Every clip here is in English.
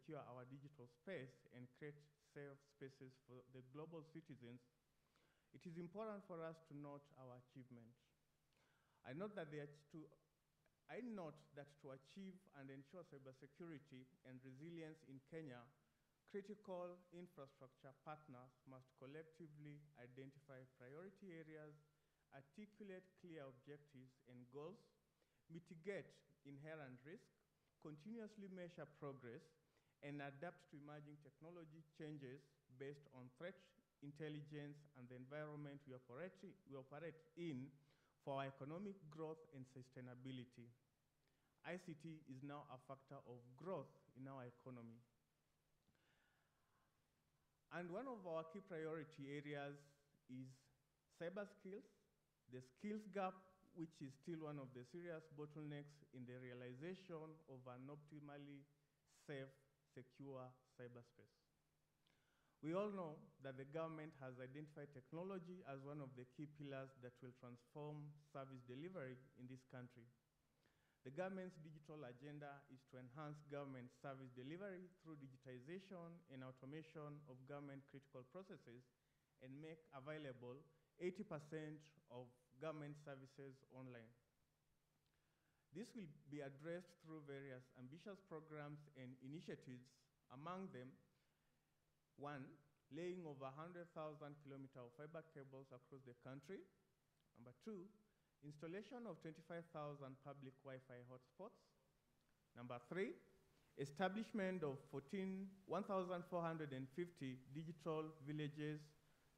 secure our digital space and create safe spaces for the global citizens, it is important for us to note our achievements. I note that to achieve and ensure cybersecurity and resilience in Kenya, critical infrastructure partners must collectively identify priority areas, articulate clear objectives and goals, mitigate inherent risk, continuously measure progress, and adapt to emerging technology changes based on threat intelligence and the environment we operate in for our economic growth and sustainability. ICT is now a factor of growth in our economy. And one of our key priority areas is cyber skills, the skills gap, which is still one of the serious bottlenecks in the realization of an optimally safe, secure cyberspace. We all know that the government has identified technology as one of the key pillars that will transform service delivery in this country. The government's digital agenda is to enhance government service delivery through digitization and automation of government critical processes and make available 80% of government services online. This will be addressed through various ambitious programs and initiatives, among them, 1, laying over 100,000 kilometers of fiber cables across the country. Number 2, installation of 25,000 public Wi-Fi hotspots. Number 3, establishment of 1,450 digital villages,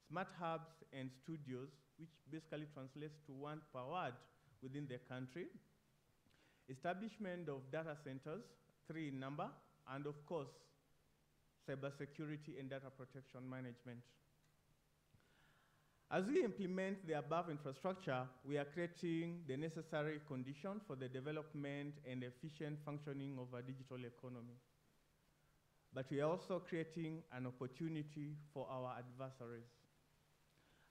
smart hubs, and studios, which basically translates to 1 per ward within the country. Establishment of data centers, 3 in number, and of course, cybersecurity and data protection management. As we implement the above infrastructure, we are creating the necessary conditions for the development and efficient functioning of our digital economy. But we are also creating an opportunity for our adversaries.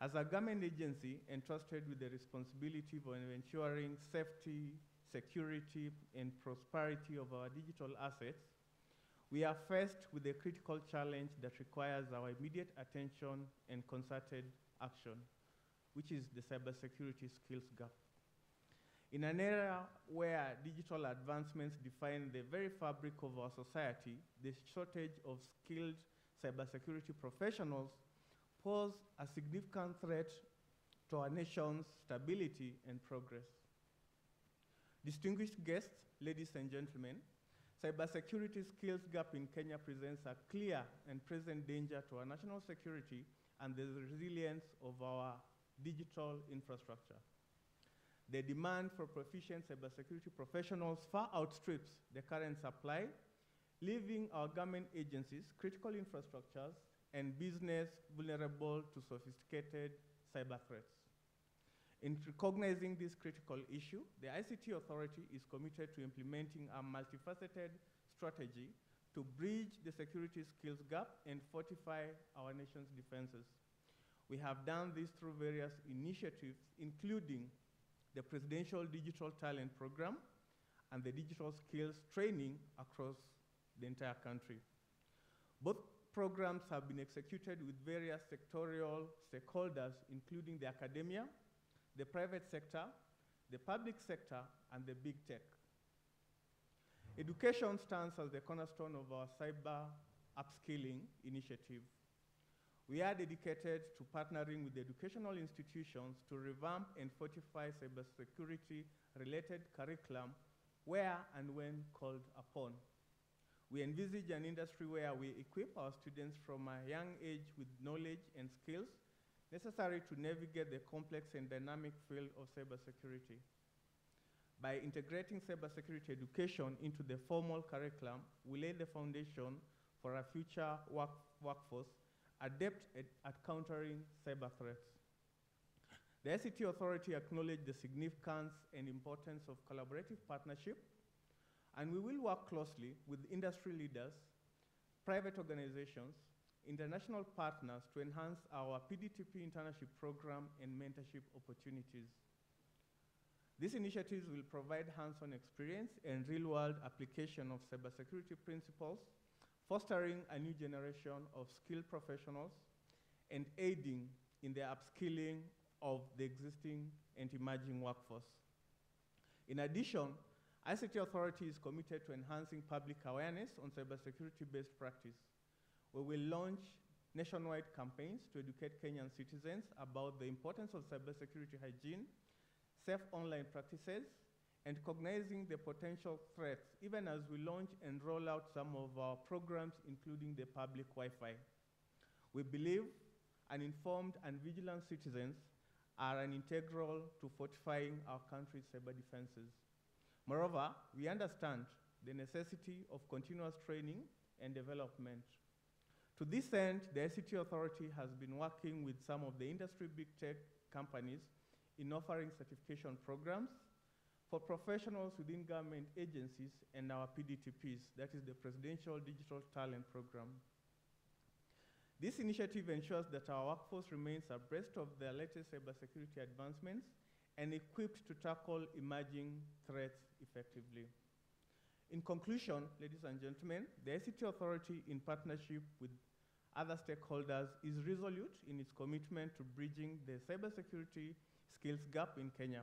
As a government agency entrusted with the responsibility for ensuring safety, security, and prosperity of our digital assets, we are faced with a critical challenge that requires our immediate attention and concerted action, which is the cybersecurity skills gap. In an era where digital advancements define the very fabric of our society, the shortage of skilled cybersecurity professionals pose a significant threat to our nation's stability and progress. Distinguished guests, ladies and gentlemen, cybersecurity skills gap in Kenya presents a clear and present danger to our national security and the resilience of our digital infrastructure. The demand for proficient cybersecurity professionals far outstrips the current supply, leaving our government agencies, critical infrastructures, and business vulnerable to sophisticated cyber threats. In recognizing this critical issue, the ICT Authority is committed to implementing a multifaceted strategy to bridge the security skills gap and fortify our nation's defenses. We have done this through various initiatives, including the Presidential Digital Talent Program and the digital skills training across the entire country. Both programs have been executed with various sectorial stakeholders, including the academia, the private sector, the public sector, and the big tech. Education stands as the cornerstone of our cyber upskilling initiative. We are dedicated to partnering with educational institutions to revamp and fortify cybersecurity-related curriculum where and when called upon. We envisage an industry where we equip our students from a young age with knowledge and skills necessary to navigate the complex and dynamic field of cybersecurity. By integrating cybersecurity education into the formal curriculum, we lay the foundation for a future workforce adept at countering cyber threats. The ICT Authority acknowledges the significance and importance of collaborative partnership, and we will work closely with industry leaders, private organizations, international partners to enhance our PDTP internship program and mentorship opportunities. These initiatives will provide hands-on experience and real-world application of cybersecurity principles, fostering a new generation of skilled professionals, and aiding in the upskilling of the existing and emerging workforce. In addition, ICT Authority is committed to enhancing public awareness on cybersecurity-based practice. We will launch nationwide campaigns to educate Kenyan citizens about the importance of cybersecurity hygiene, safe online practices, and recognizing the potential threats, even as we launch and roll out some of our programs, including the public Wi-Fi. We believe an informed and vigilant citizens are an integral to fortifying our country's cyber defenses. Moreover, we understand the necessity of continuous training and development. To this end, the ICT Authority has been working with some of the industry big tech companies in offering certification programs for professionals within government agencies and our PDTPs, that is the Presidential Digital Talent Program. This initiative ensures that our workforce remains abreast of the latest cybersecurity advancements and equipped to tackle emerging threats effectively. In conclusion, ladies and gentlemen, the ICT Authority, in partnership with other stakeholders, is resolute in its commitment to bridging the cybersecurity skills gap in Kenya.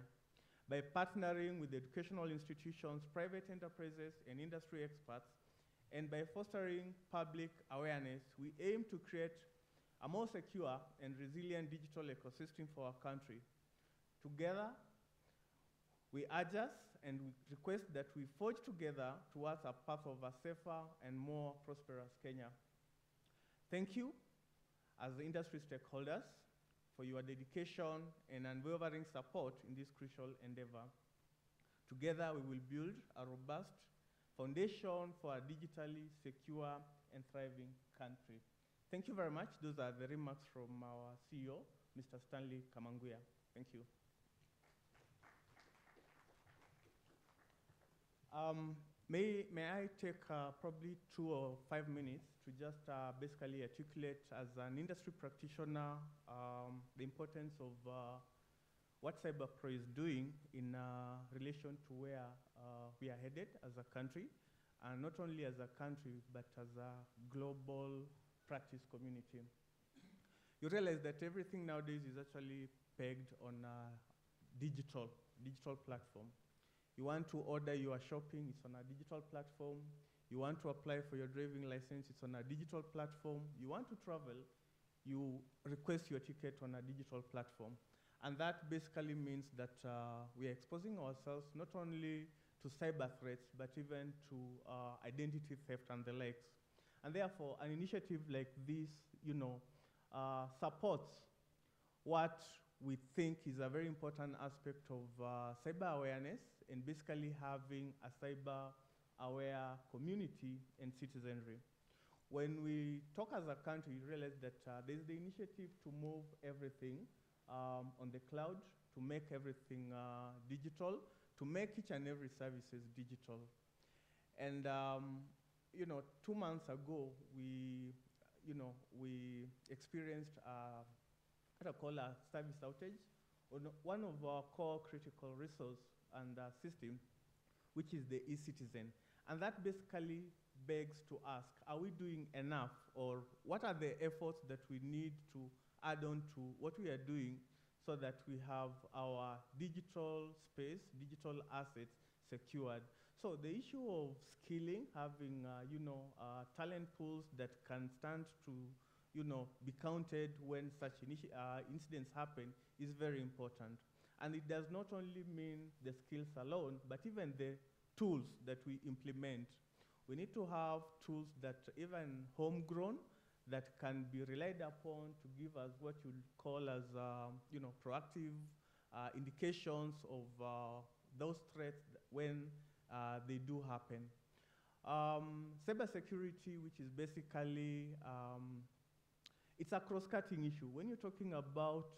By partnering with educational institutions, private enterprises, and industry experts, and by fostering public awareness, we aim to create a more secure and resilient digital ecosystem for our country. Together, we urge us and we request that we forge together towards a path of a safer and more prosperous Kenya. Thank you, as the industry stakeholders, for your dedication and unwavering support in this crucial endeavor. Together, we will build a robust foundation for a digitally secure and thriving country. Thank you very much. Those are the remarks from our CEO, Mr. Stanley Kamanguya. Thank you. May I take probably 2 or 5 minutes to just basically articulate as an industry practitioner the importance of what CyberPro is doing in relation to where we are headed as a country, and not only as a country, but as a global practice community. You realize that everything nowadays is actually pegged on a digital platform. You want to order your shopping, it's on a digital platform. You want to apply for your driving license, it's on a digital platform. You want to travel, you request your ticket on a digital platform. And that basically means that we are exposing ourselves not only to cyber threats, but even to identity theft and the likes. And therefore, an initiative like this, supports what we think is a very important aspect of cyber awareness, and basically having a cyber-aware community and citizenry. When we talk as a country, you realize that there's the initiative to move everything on the cloud, to make everything digital, to make each and every services digital. And 2 months ago, we experienced what I call a service outage on one of our core critical resource and system, which is the eCitizen. And that basically begs to ask, are we doing enough, or what are the efforts that we need to add on to what we are doing so that we have our digital space, digital assets secured? So the issue of skilling, having talent pools that can stand to be counted when such incidents happen is very important. And it does not only mean the skills alone, but even the tools that we implement. We need to have tools that even homegrown, that can be relied upon to give us what you call as proactive indications of those threats when they do happen. Cybersecurity, which is basically it's a cross-cutting issue. When you're talking about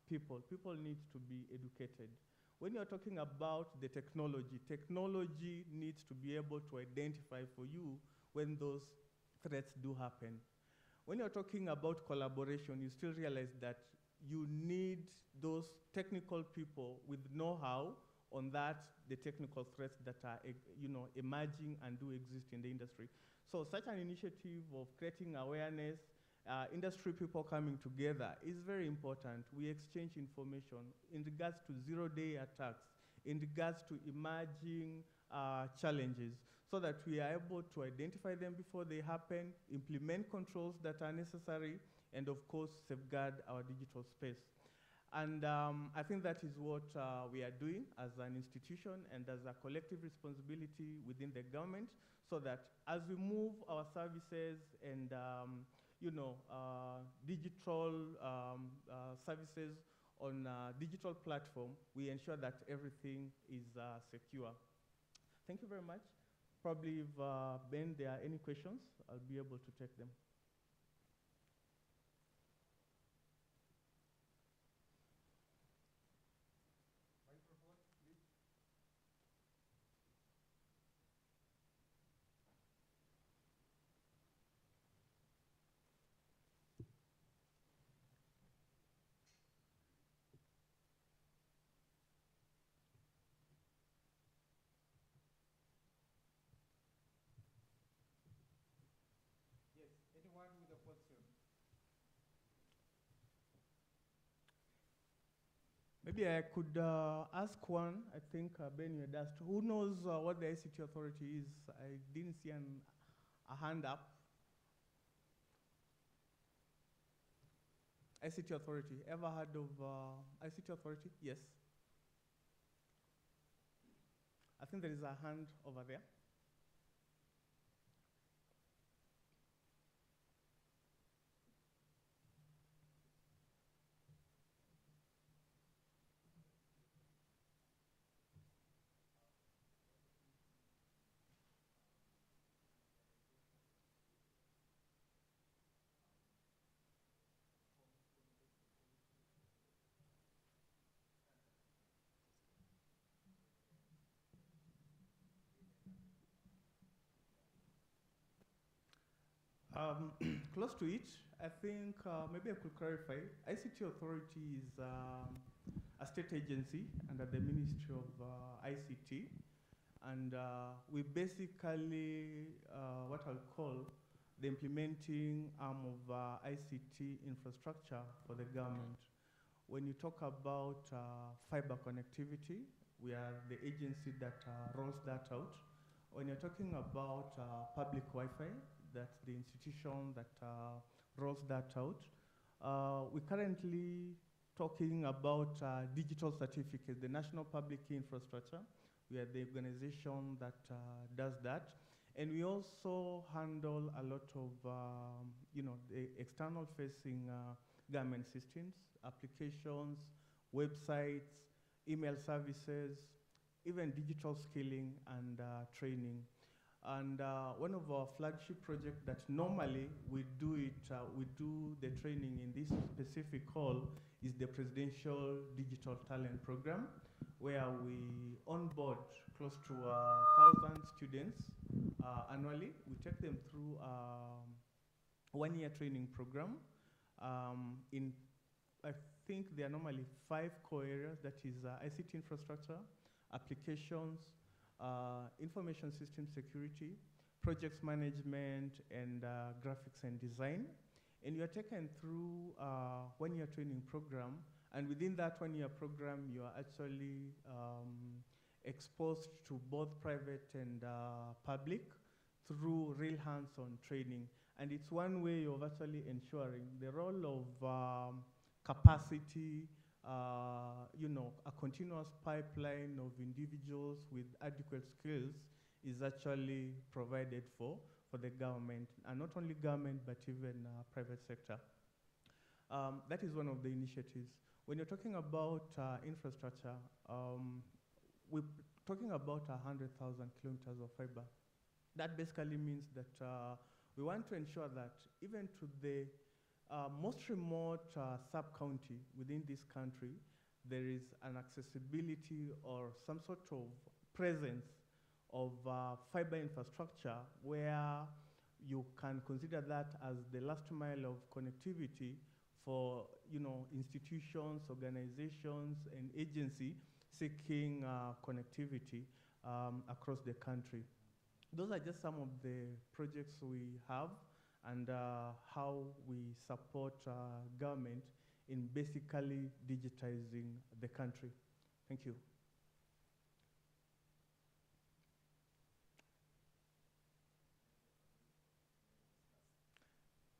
people need to be educated. When you're talking about the technology needs to be able to identify for you when those threats do happen. When you're talking about collaboration, you still realize that you need those technical people with know-how on the technical threats that are emerging and do exist in the industry. So such an initiative of creating awareness, industry people coming together is very important. We exchange information in regards to zero-day attacks, in regards to emerging challenges, so that we are able to identify them before they happen, implement controls that are necessary, and of course, safeguard our digital space. And I think that is what we are doing as an institution and as a collective responsibility within the government, so that as we move our services and digital services on a digital platform, we ensure that everything is secure. Thank you very much. Probably if, Ben, there are any questions, I'll be able to take them. Yes, anyone with a question? Maybe I could ask one. I think Ben, you had asked. Who knows what the ICT authority is? I didn't see a hand up. ICT authority. Ever heard of ICT authority? Yes. I think there is a hand over there. Close to it, I think maybe I could clarify. ICT Authority is a state agency under the Ministry of ICT, and we basically what I'll call the implementing arm of ICT infrastructure for the government. When you talk about fiber connectivity, we are the agency that rolls that out. When you're talking about public Wi-Fi, that's the institution that rolls that out. We're currently talking about digital certificates, the National Public Key Infrastructure. We are the organization that does that. And we also handle a lot of, the external facing government systems, applications, websites, email services, even digital skilling and training. And one of our flagship projects that normally we do the training in this specific hall is the Presidential Digital Talent Program, where we onboard close to 1,000 students annually. We take them through a one-year training program. I think there are normally 5 core areas, that is ICT infrastructure, applications, information system security, projects management, and graphics and design. And you are taken through one-year training program, and within that one-year program, you are actually exposed to both private and public through real hands-on training. And it's one way of actually ensuring the role of capacity, a continuous pipeline of individuals with adequate skills is actually provided for the government, and not only government, but even private sector. That is one of the initiatives. When you're talking about infrastructure, we're talking about 100,000 kilometers of fiber. That basically means that we want to ensure that even to the most remote sub-county within this country, there is an accessibility or some sort of presence of fiber infrastructure where you can consider that as the last mile of connectivity for institutions, organizations, and agencies seeking connectivity across the country. those are just some of the projects we have and how we support government in basically digitizing the country. Thank you.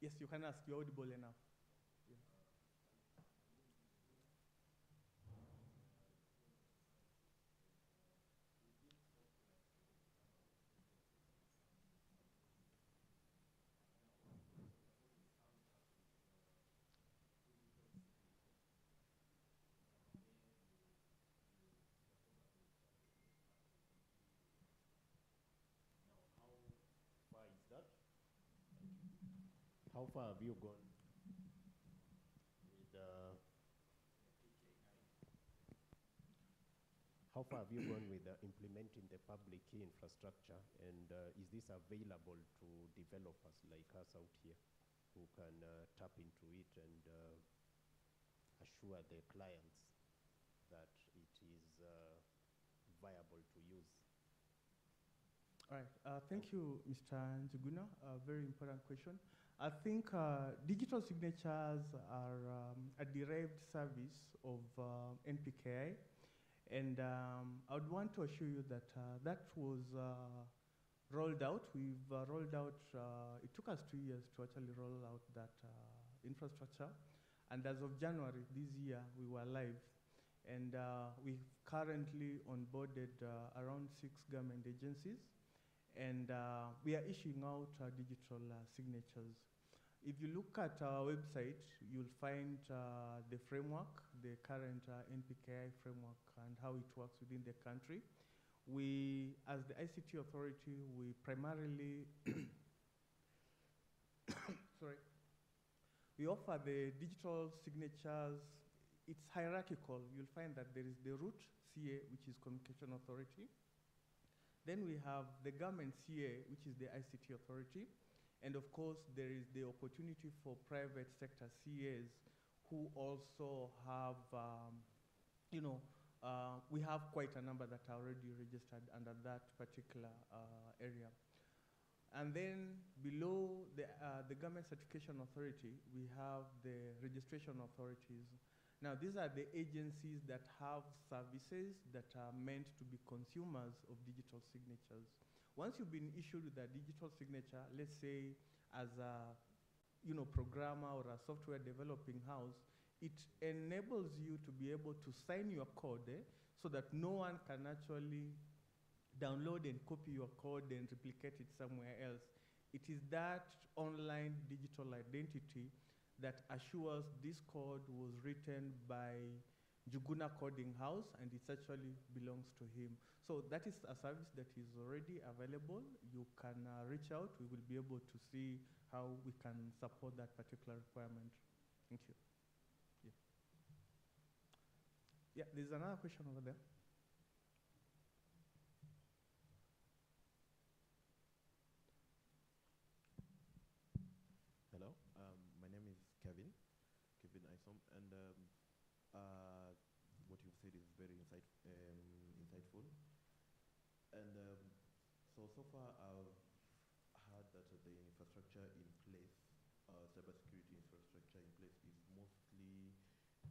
Yes, you can ask. You're audible enough. Far is that? How far have you gone with how far have you gone with implementing the public key infrastructure, and is this available to developers like us out here who can tap into it and assure their clients that it is viable to use? All right. Thank you, Mr. Njuguna. A very important question. I think digital signatures are a derived service of NPKI. And I would want to assure you that that was rolled out. We've rolled out, it took us 2 years to actually roll out that infrastructure. And as of January this year, we were live. And we've currently onboarded around 6 government agencies. And we are issuing out digital signatures. If you look at our website, you'll find the framework, the current NPKI framework, and how it works within the country. We, as the ICT authority, we primarily, sorry, we offer the digital signatures. It's hierarchical. You'll find that there is the root CA, which is Communication Authority. Then we have the government CA, which is the ICT authority. And of course, there is the opportunity for private sector CAs who also have, we have quite a number that are already registered under that particular area. And then below the government certification authority, we have the registration authorities. Now, these are the agencies that have services that are meant to be consumers of digital signatures. Once you've been issued with a digital signature, let's say as a programmer or a software developing house, it enables you to be able to sign your code so that no one can actually download and copy your code and replicate it somewhere else. It is that online digital identity that assures this code was written by Njuguna Coding House, and it actually belongs to him. So that is a service that is already available. You can reach out. We will be able to see how we can support that particular requirement. Thank you. Yeah, there's another question over there. Hello, my name is Kevin Isom, and what you've said is very insightful. And so far I've heard that the infrastructure in place, cybersecurity infrastructure in place, is mostly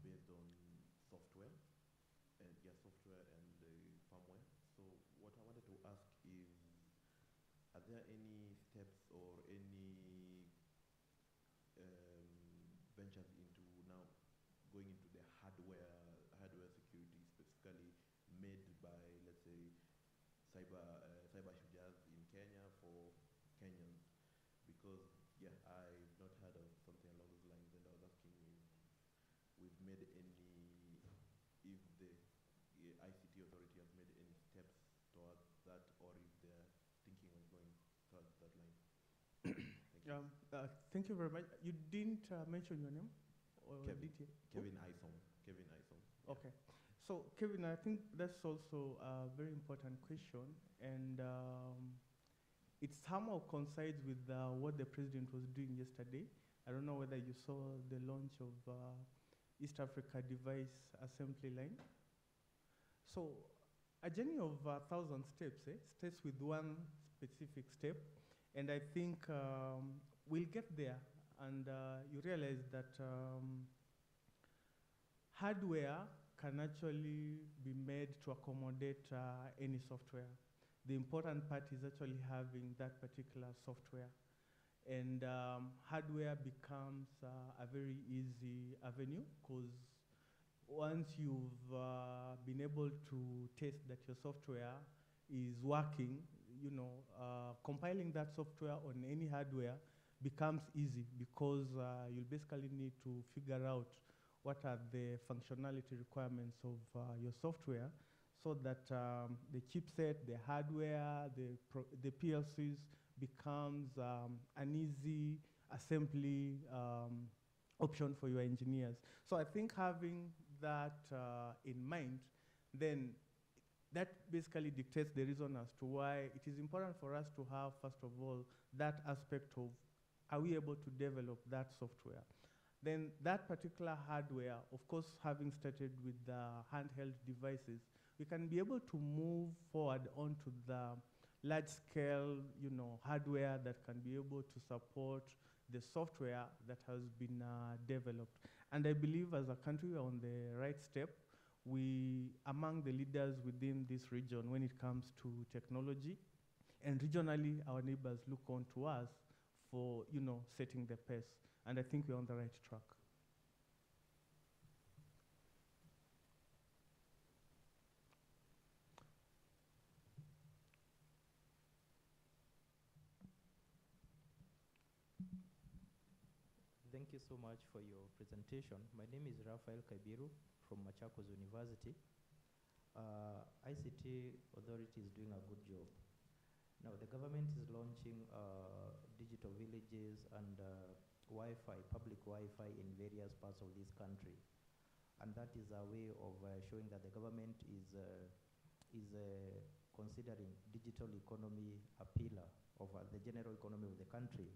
based on software and software and firmware. So what I wanted to ask is, are there any steps or any ventures into now going into the hardware security, specifically made by, let's say, cyber shujas in Kenya for Kenyans? Because I've not heard of something along those lines, and I was asking if we've made any, if the ICT authority has made any steps towards that, or if they're thinking of going towards that line. Thank you very much. You didn't mention your name? Or Kevin. did you? Kevin Isom. Kevin Isom. Yeah. Okay. So, Kevin, I think that's also a very important question. And it somehow coincides with what the president was doing yesterday. I don't know whether you saw the launch of East Africa Device Assembly Line. So, a journey of 1,000 steps starts with one specific step. And I think we'll get there, and you realize that hardware can actually be made to accommodate any software. The important part is actually having that particular software. And hardware becomes a very easy avenue, because once you've been able to test that your software is working, you know, compiling that software on any hardware becomes easy, because you'll basically need to figure out what are the functionality requirements of your software, so that the chipset, the hardware, the PLCs becomes an easy assembly option for your engineers. So I think having that in mind, then that basically dictates the reason as to why it is important for us to have, first of all, that aspect of, are we able to develop that software? Then that particular hardware, of course, having started with the handheld devices, we can be able to move forward onto the large-scale, you know, hardware that can be able to support the software that has been developed. And I believe as a country we're on the right step. We among the leaders within this region when it comes to technology, and regionally our neighbors look on to us for, you know, setting the pace. And I think we're on the right track. Thank you so much for your presentation. My name is Rafael Kaibiru from Machakos University. ICT Authority is doing a good job. Now, the government is launching digital villages and Wi-Fi, public Wi-Fi in various parts of this country. And that is a way of showing that the government is considering digital economy a pillar of the general economy of the country.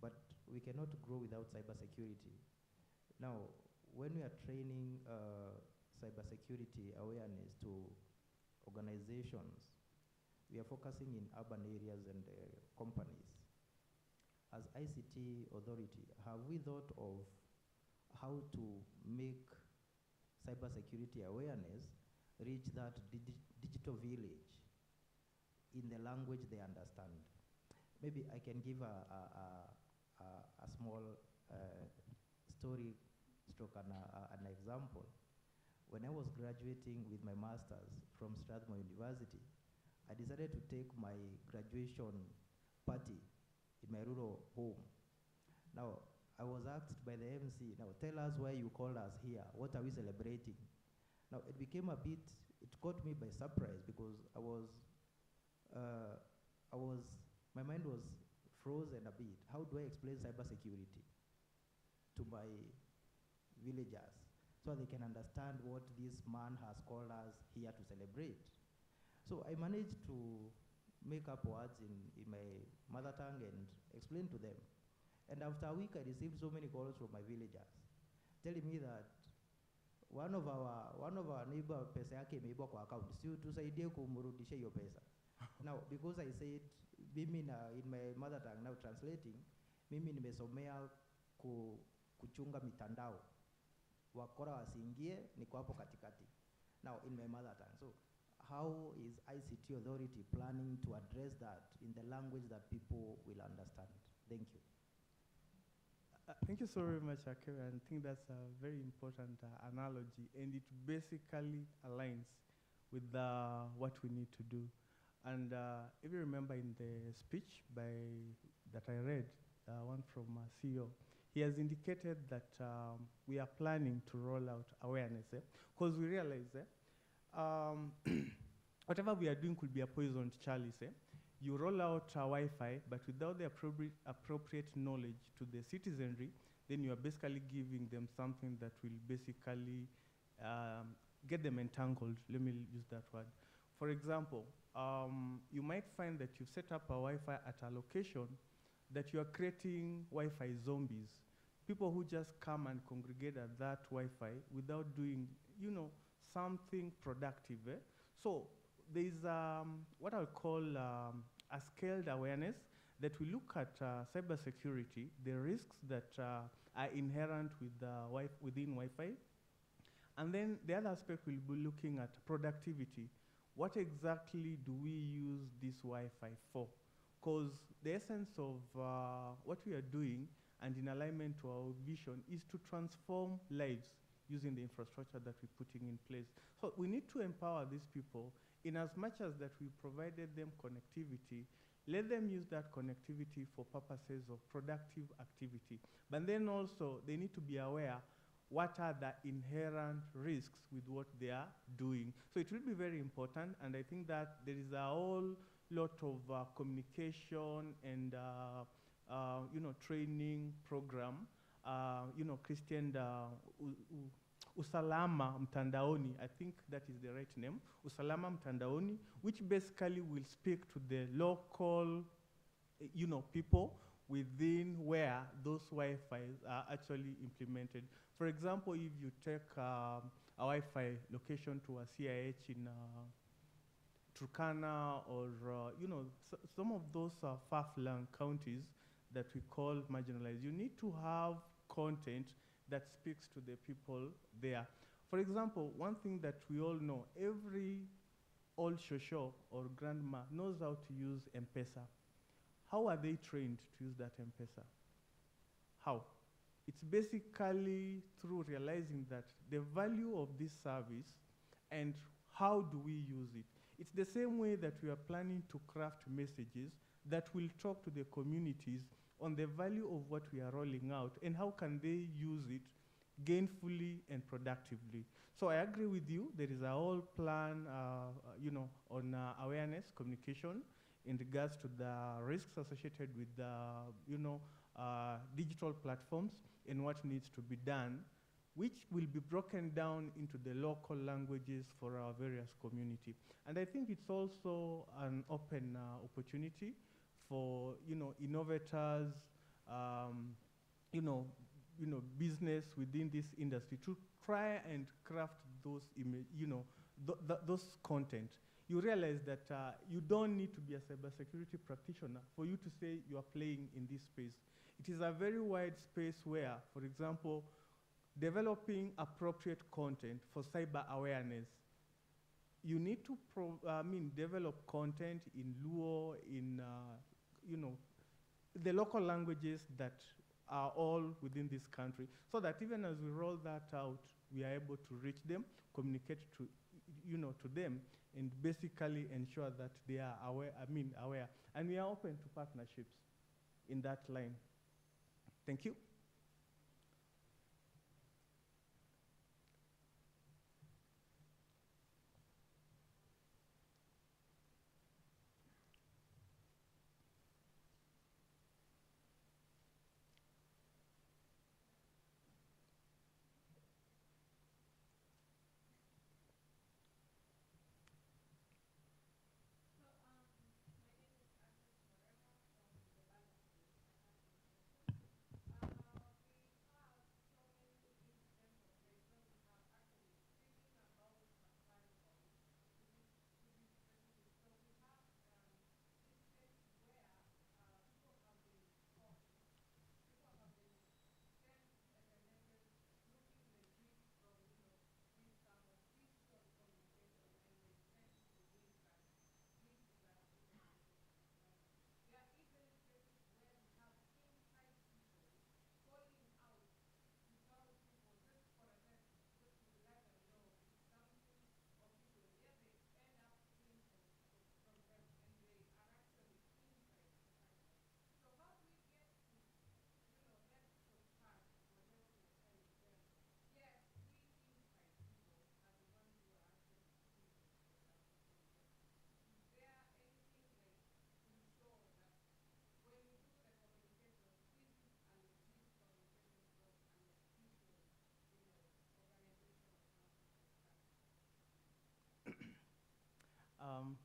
But we cannot grow without cybersecurity. Now, when we are training cybersecurity awareness to organizations, we are focusing in urban areas and companies. As ICT Authority, have we thought of how to make cybersecurity awareness reach that digital village in the language they understand? Maybe I can give a small story stroke an example. When I was graduating with my master's from Strathmore University, I decided to take my graduation party in my rural home. Now, I was asked by the MC, now tell us why you called us here, what are we celebrating? Now, it became a bit, it caught me by surprise because my mind was frozen a bit. How do I explain cybersecurity to my villagers so they can understand what this man has called us here to celebrate? So I managed to make up words in my mother tongue and explain to them. And after a week, I received so many calls from my villagers telling me that one of our neighbor pesa yake imeibwa kwa account, si tusaidie kumrudishia hiyo pesa. Now, because I said, mimi in my mother tongue, now translating, mimi nimesomea kuchunga mitandao. Wakora wasiingie, niko hapo katikati. Now, in my mother tongue. So, how is ICT Authority planning to address that in the language that people will understand? Thank you. Thank you so very much, Akira. I think that's a very important analogy, and it basically aligns with what we need to do. And if you remember in the speech that I read, one from CEO, he has indicated that we are planning to roll out awareness, because we realize whatever we are doing could be a poisoned chalice. You roll out Wi-Fi, but without the appropriate knowledge to the citizenry, then you are basically giving them something that will basically get them entangled. Let me use that word. For example, you might find that you set up a Wi-Fi at a location that you are creating Wi-Fi zombies, people who just come and congregate at that Wi-Fi without doing, something productive. So there is what I'll call a scaled awareness that we look at cybersecurity, the risks that are inherent with within Wi-Fi. And then the other aspect we'll be looking at productivity. What exactly do we use this Wi-Fi for? Because the essence of what we are doing and in alignment to our vision is to transform lives using the infrastructure that we're putting in place. So we need to empower these people in as much as that we provided them connectivity, let them use that connectivity for purposes of productive activity. But then also they need to be aware what are the inherent risks with what they are doing. So it will be very important, and I think that there is a whole lot of communication and training program, Christian Usalama Mtandaoni, I think that is the right name, Usalama Mtandaoni, which basically will speak to the local, people within where those Wi-Fis are actually implemented. For example, if you take a Wi-Fi location to a CIH in Turkana or, some of those far-flung counties that we call marginalized, you need to have content that speaks to the people there. For example, one thing that we all know, every old shosho or grandma knows how to use M-Pesa. How are they trained to use that M-Pesa? How? It's basically through realizing that the value of this service and how do we use it. It's the same way that we are planning to craft messages that will talk to the communities on the value of what we are rolling out and how can they use it gainfully and productively. So I agree with you. There is a whole plan, on awareness, communication in regards to the risks associated with digital platforms and what needs to be done, which will be broken down into the local languages for our various community. And I think it's also an open opportunity for innovators, business within this industry to try and craft those those content. You realize that you don't need to be a cybersecurity practitioner for you to say you are playing in this space. It is a very wide space where, for example, developing appropriate content for cyber awareness. You need to develop content in Luo, in the local languages that are all within this country, so that even as we roll that out, we are able to reach them, communicate to them, and basically ensure that they are aware. And we are open to partnerships in that line. Thank you.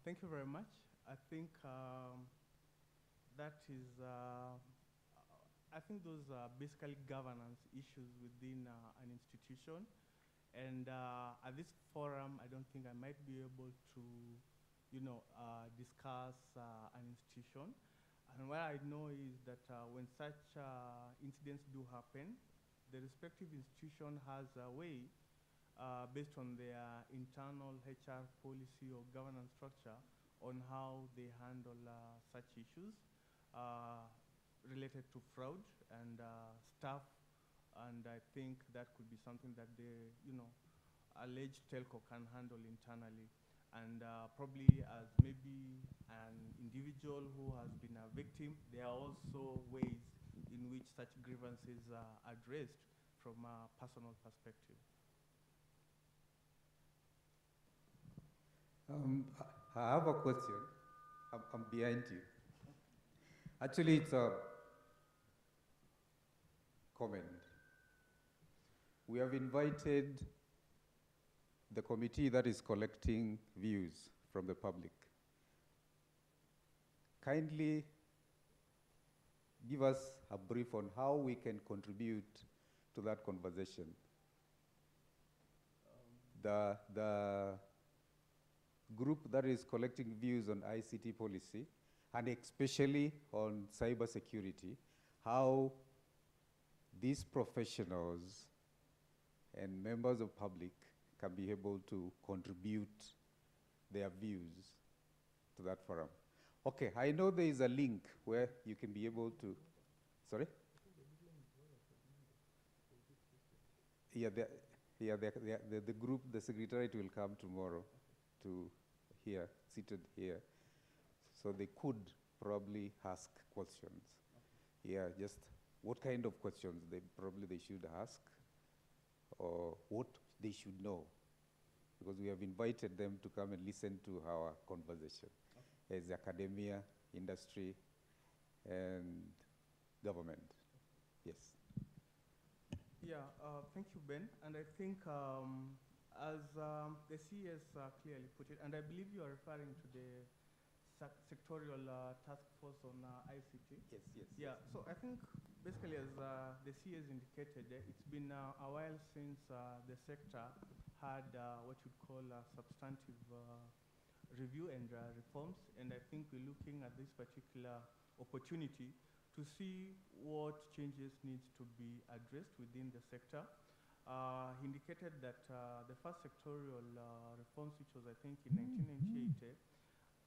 Thank you very much. I think that is, I think those are basically governance issues within an institution. And at this forum, I don't think I might be able to discuss an institution. And what I know is that when such incidents do happen, the respective institution has a way, based on their internal HR policy or governance structure, on how they handle such issues related to fraud and staff. And I think that could be something that the alleged telco can handle internally. And probably as maybe an individual who has been a victim, there are also ways in which such grievances are addressed from a personal perspective. I have a question. I'm behind you. Actually, it's a comment. We have invited the committee that is collecting views from the public. Kindly give us a brief on how we can contribute to that conversation. The group that is collecting views on ICT policy, and especially on cybersecurity, how these professionals and members of public can be able to contribute their views to that forum. Okay, I know there is a link where you can be able to, sorry? The group, the secretariat will come tomorrow to here, seated here. So they could probably ask questions. Okay. Yeah, just what kind of questions they should ask, or what they should know, because we have invited them to come and listen to our conversation. Okay. As academia, industry, and government. Yes. Yeah, thank you, Ben. And I think as the CES clearly put it, and I believe you are referring to the sectorial task force on ICT. Yes, yes. Yeah, so I think basically as the CES indicated, it's been a while since the sector had what you'd call a substantive review and reforms, and I think we're looking at this particular opportunity to see what changes needs to be addressed within the sector. He indicated that the first sectorial reforms, which was I think in 1998,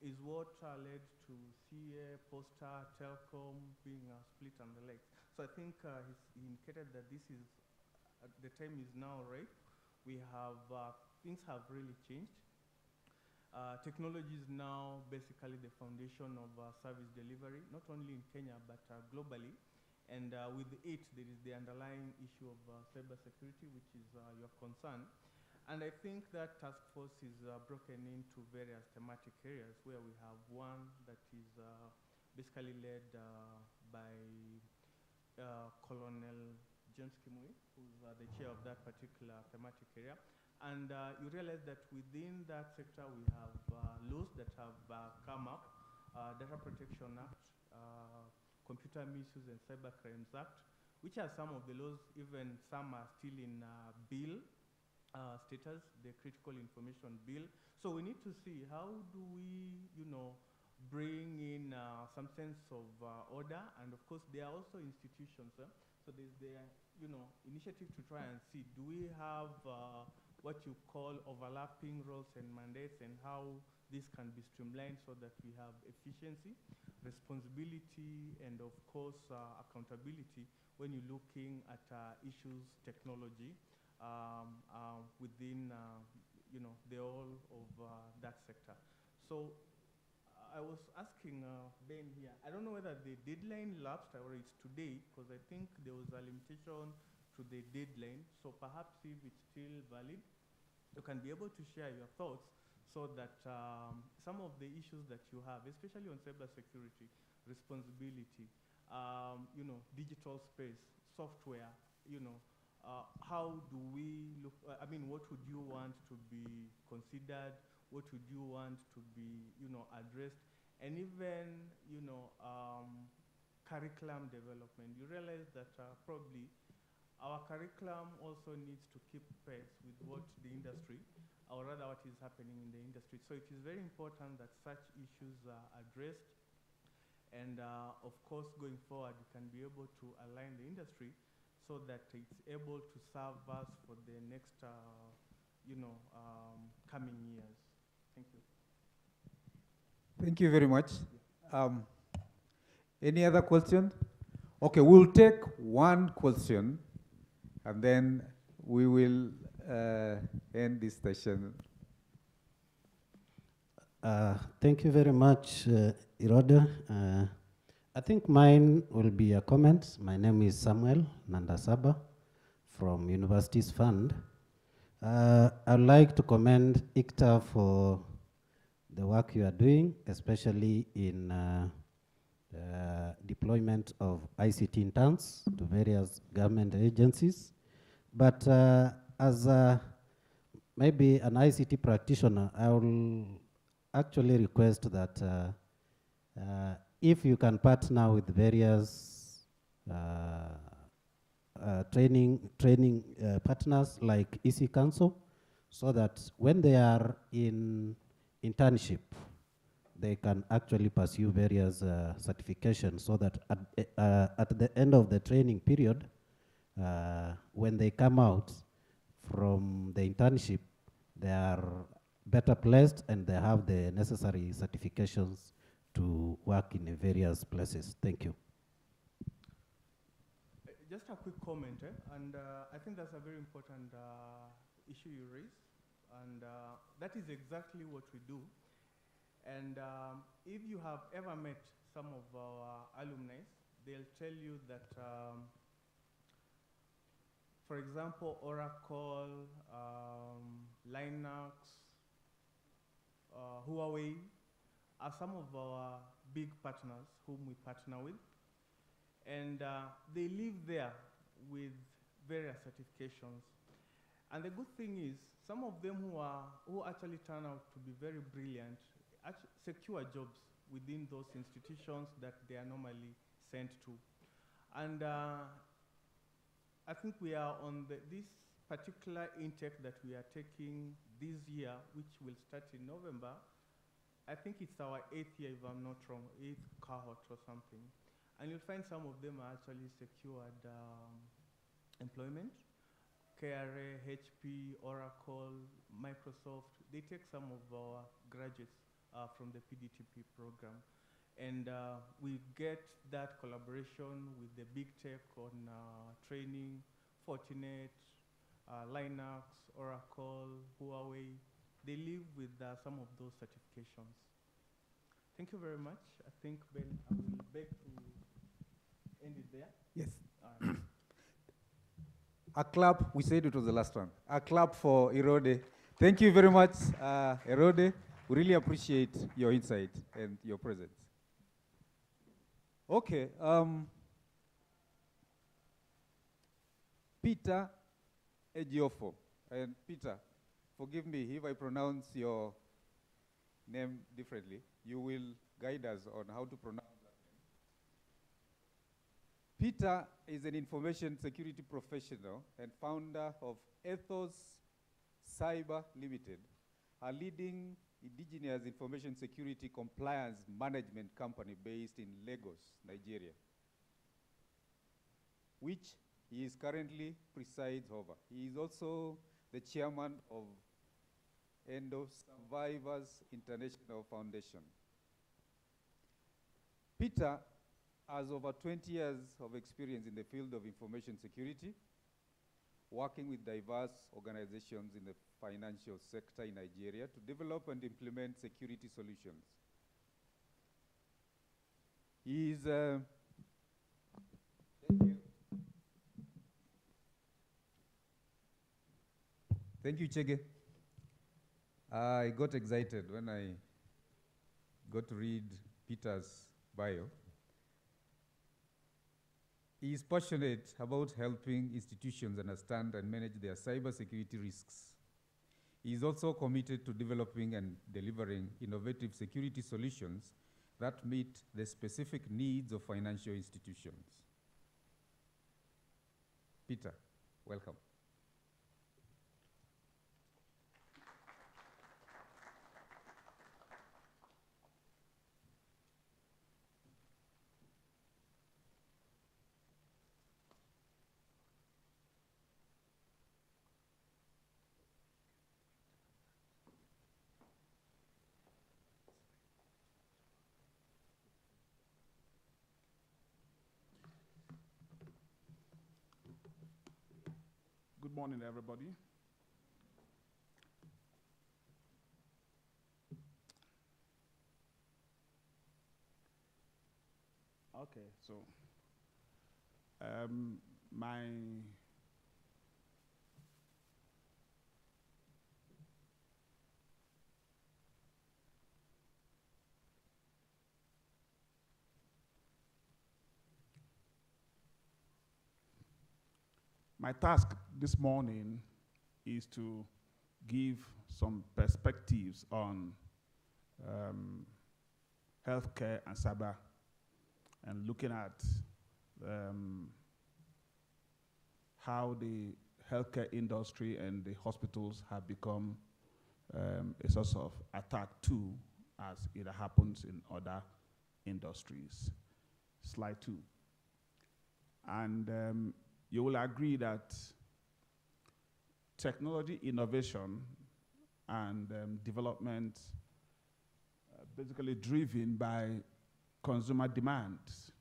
is what led to CA, Posta, Telcom being split and the likes. So I think he indicated that this is, the time is now right. We have, things have really changed. Technology is now basically the foundation of service delivery, not only in Kenya, but globally. And with it, there is the underlying issue of cybersecurity, which is your concern. And I think that task force is broken into various thematic areas, where we have one that is basically led by Colonel James Kimui, who's the chair of that particular thematic area. And you realize that within that sector, we have laws that have come up, Data Protection Act, Computer Misuse and Cyber Crimes Act, which are some of the laws, even some are still in bill status, the Critical Information Bill. So we need to see how do we, bring in some sense of order. And of course, there are also institutions. So there's the, initiative to try and see, do we have what you call overlapping roles and mandates, and how this can be streamlined so that we have efficiency, responsibility, and of course accountability when you're looking at issues, technology, within the whole of that sector. So I was asking Ben here, I don't know whether the deadline lapsed or it's today, because I think there was a limitation to the deadline. So perhaps if it's still valid, you can be able to share your thoughts, so that some of the issues that you have, especially on cybersecurity, responsibility, digital space, software, how do we look, what would you want to be considered? What would you want to be, addressed? And even, curriculum development. You realize that probably our curriculum also needs to keep pace with what the industry or rather what is happening in the industry. So it is very important that such issues are addressed. And of course, going forward, we can be able to align the industry so that it's able to serve us for the next, coming years. Thank you. Thank you very much. Any other question? Okay, we'll take one question and then we will end this session. Thank you very much, Irode. I think mine will be a comment. My name is Samuel Nandasaba from Universities Fund. I'd like to commend ICTA for the work you are doing, especially in deployment of ICT interns to various government agencies. But as maybe an ICT practitioner, I will actually request that if you can partner with various training partners like EC Council, so that when they are in internship, they can actually pursue various certifications, so that at the end of the training period, when they come out from the internship, they are better placed and they have the necessary certifications to work in various places. Thank you. Just a quick comment, and I think that's a very important issue you raised, and that is exactly what we do. And if you have ever met some of our alumni, they'll tell you that, for example, Oracle, Linux, Huawei are some of our big partners whom we partner with. And they live there with various certifications. And the good thing is, some of them who actually turn out to be very brilliant secure jobs within those institutions that they are normally sent to. And I think we are on this particular intake that we are taking this year, which will start in November. I think it's our 8th year, if I'm not wrong, 8th cohort or something. And you'll find some of them are actually secured employment. KRA, HP, Oracle, Microsoft, they take some of our graduates from the PDTP program. And we get that collaboration with the big tech on training, Fortinet, Linux, Oracle, Huawei. They live with some of those certifications. Thank you very much. I think, Ben, I will beg to end it there. Yes. A clap. We said it was the last one. A clap for Irode. Thank you very much, Irode. We really appreciate your insight and your presence. Okay. Peter Ejiofo. And Peter, forgive me if I pronounce your name differently. You will guide us on how to pronounce that name. Peter is an information security professional and founder of Ethos Cyber Limited, a leading indigenous information security compliance management company based in Lagos, Nigeria, which he is currently presides over. He is also the chairman of Endo Survivors International Foundation. Peter has over 20 years of experience in the field of information security, working with diverse organizations in the financial sector in Nigeria to develop and implement security solutions. He is Thank you, Chege. I got excited when I got to read Peter's bio. He is passionate about helping institutions understand and manage their cybersecurity risks. He is also committed to developing and delivering innovative security solutions that meet the specific needs of financial institutions. Peter, welcome. Good morning, everybody. Okay, so my my task this morning is to give some perspectives on healthcare and cyber, and looking at how the healthcare industry and the hospitals have become a source of attack too, as it happens in other industries. Slide 2. And you will agree that technology innovation and development basically driven by consumer demands.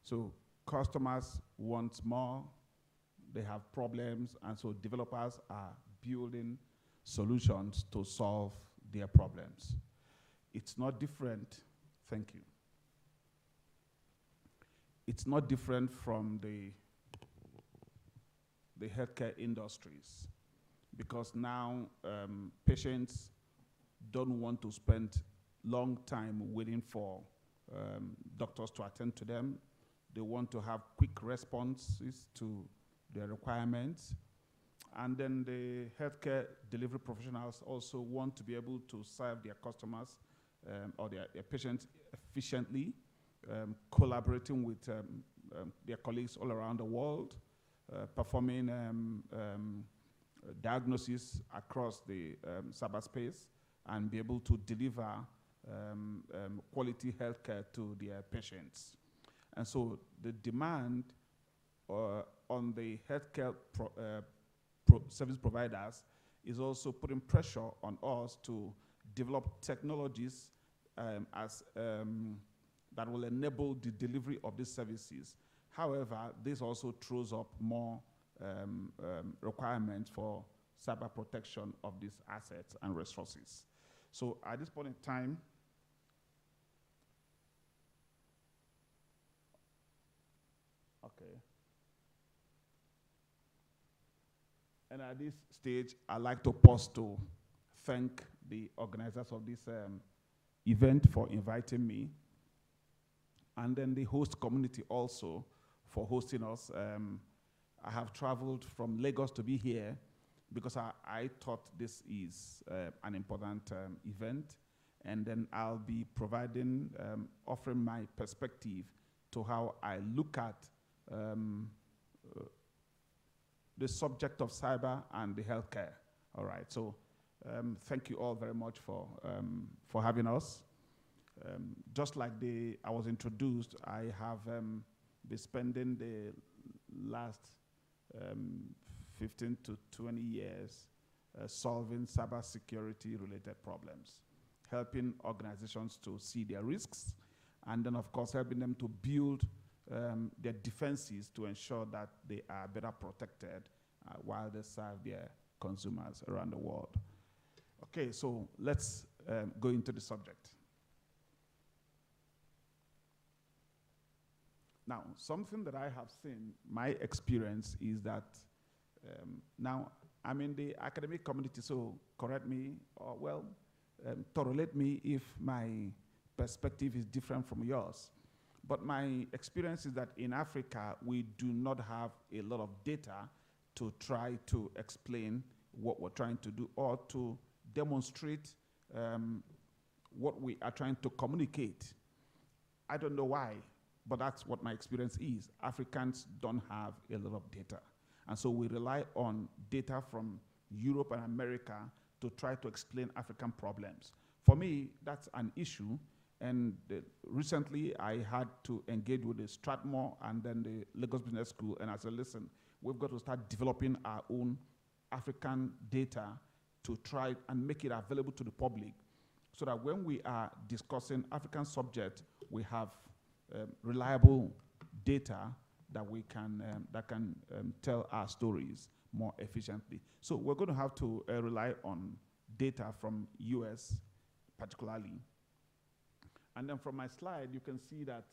So customers want more, they have problems, and so developers are building solutions to solve their problems. It's not different, thank you. It's not different from the healthcare industries, because now patients don't want to spend long time waiting for doctors to attend to them. They want to have quick responses to their requirements. And then the healthcare delivery professionals also want to be able to serve their customers or their patients efficiently, collaborating with their colleagues all around the world, performing diagnosis across the cyberspace, and be able to deliver quality healthcare to their patients. And so the demand on the healthcare service providers is also putting pressure on us to develop technologies that will enable the delivery of these services. However, this also throws up more requirements for cyber protection of these assets and resources. So at this point in time, okay. And at this stage, I'd like to pause to thank the organizers of this event for inviting me, and then the host community also for hosting us. I have traveled from Lagos to be here because I thought this is an important event, and then I'll be providing, offering my perspective to how I look at the subject of cyber and the healthcare. All right, so thank you all very much for having us. Just like I was introduced, I have been spending the last 15 to 20 years solving cybersecurity related problems, helping organizations to see their risks, and then of course helping them to build their defenses to ensure that they are better protected while they serve their consumers around the world. Okay, so let's go into the subject. Now, something that I have seen, my experience is that now I'm in the academic community, so correct me, or tolerate me if my perspective is different from yours. But my experience is that in Africa, we do not have a lot of data to try to explain what we're trying to do or to demonstrate what we are trying to communicate. I don't know why, but that's what my experience is. Africans don't have a lot of data. And so we rely on data from Europe and America to try to explain African problems. For me, that's an issue. And recently, I had to engage with the Strathmore and then the Lagos Business School, and I said, listen, we've got to start developing our own African data to try and make it available to the public, so that when we are discussing African subjects, we have reliable data that we can tell our stories more efficiently. So we're going to have to rely on data from US particularly. And then from my slide, you can see that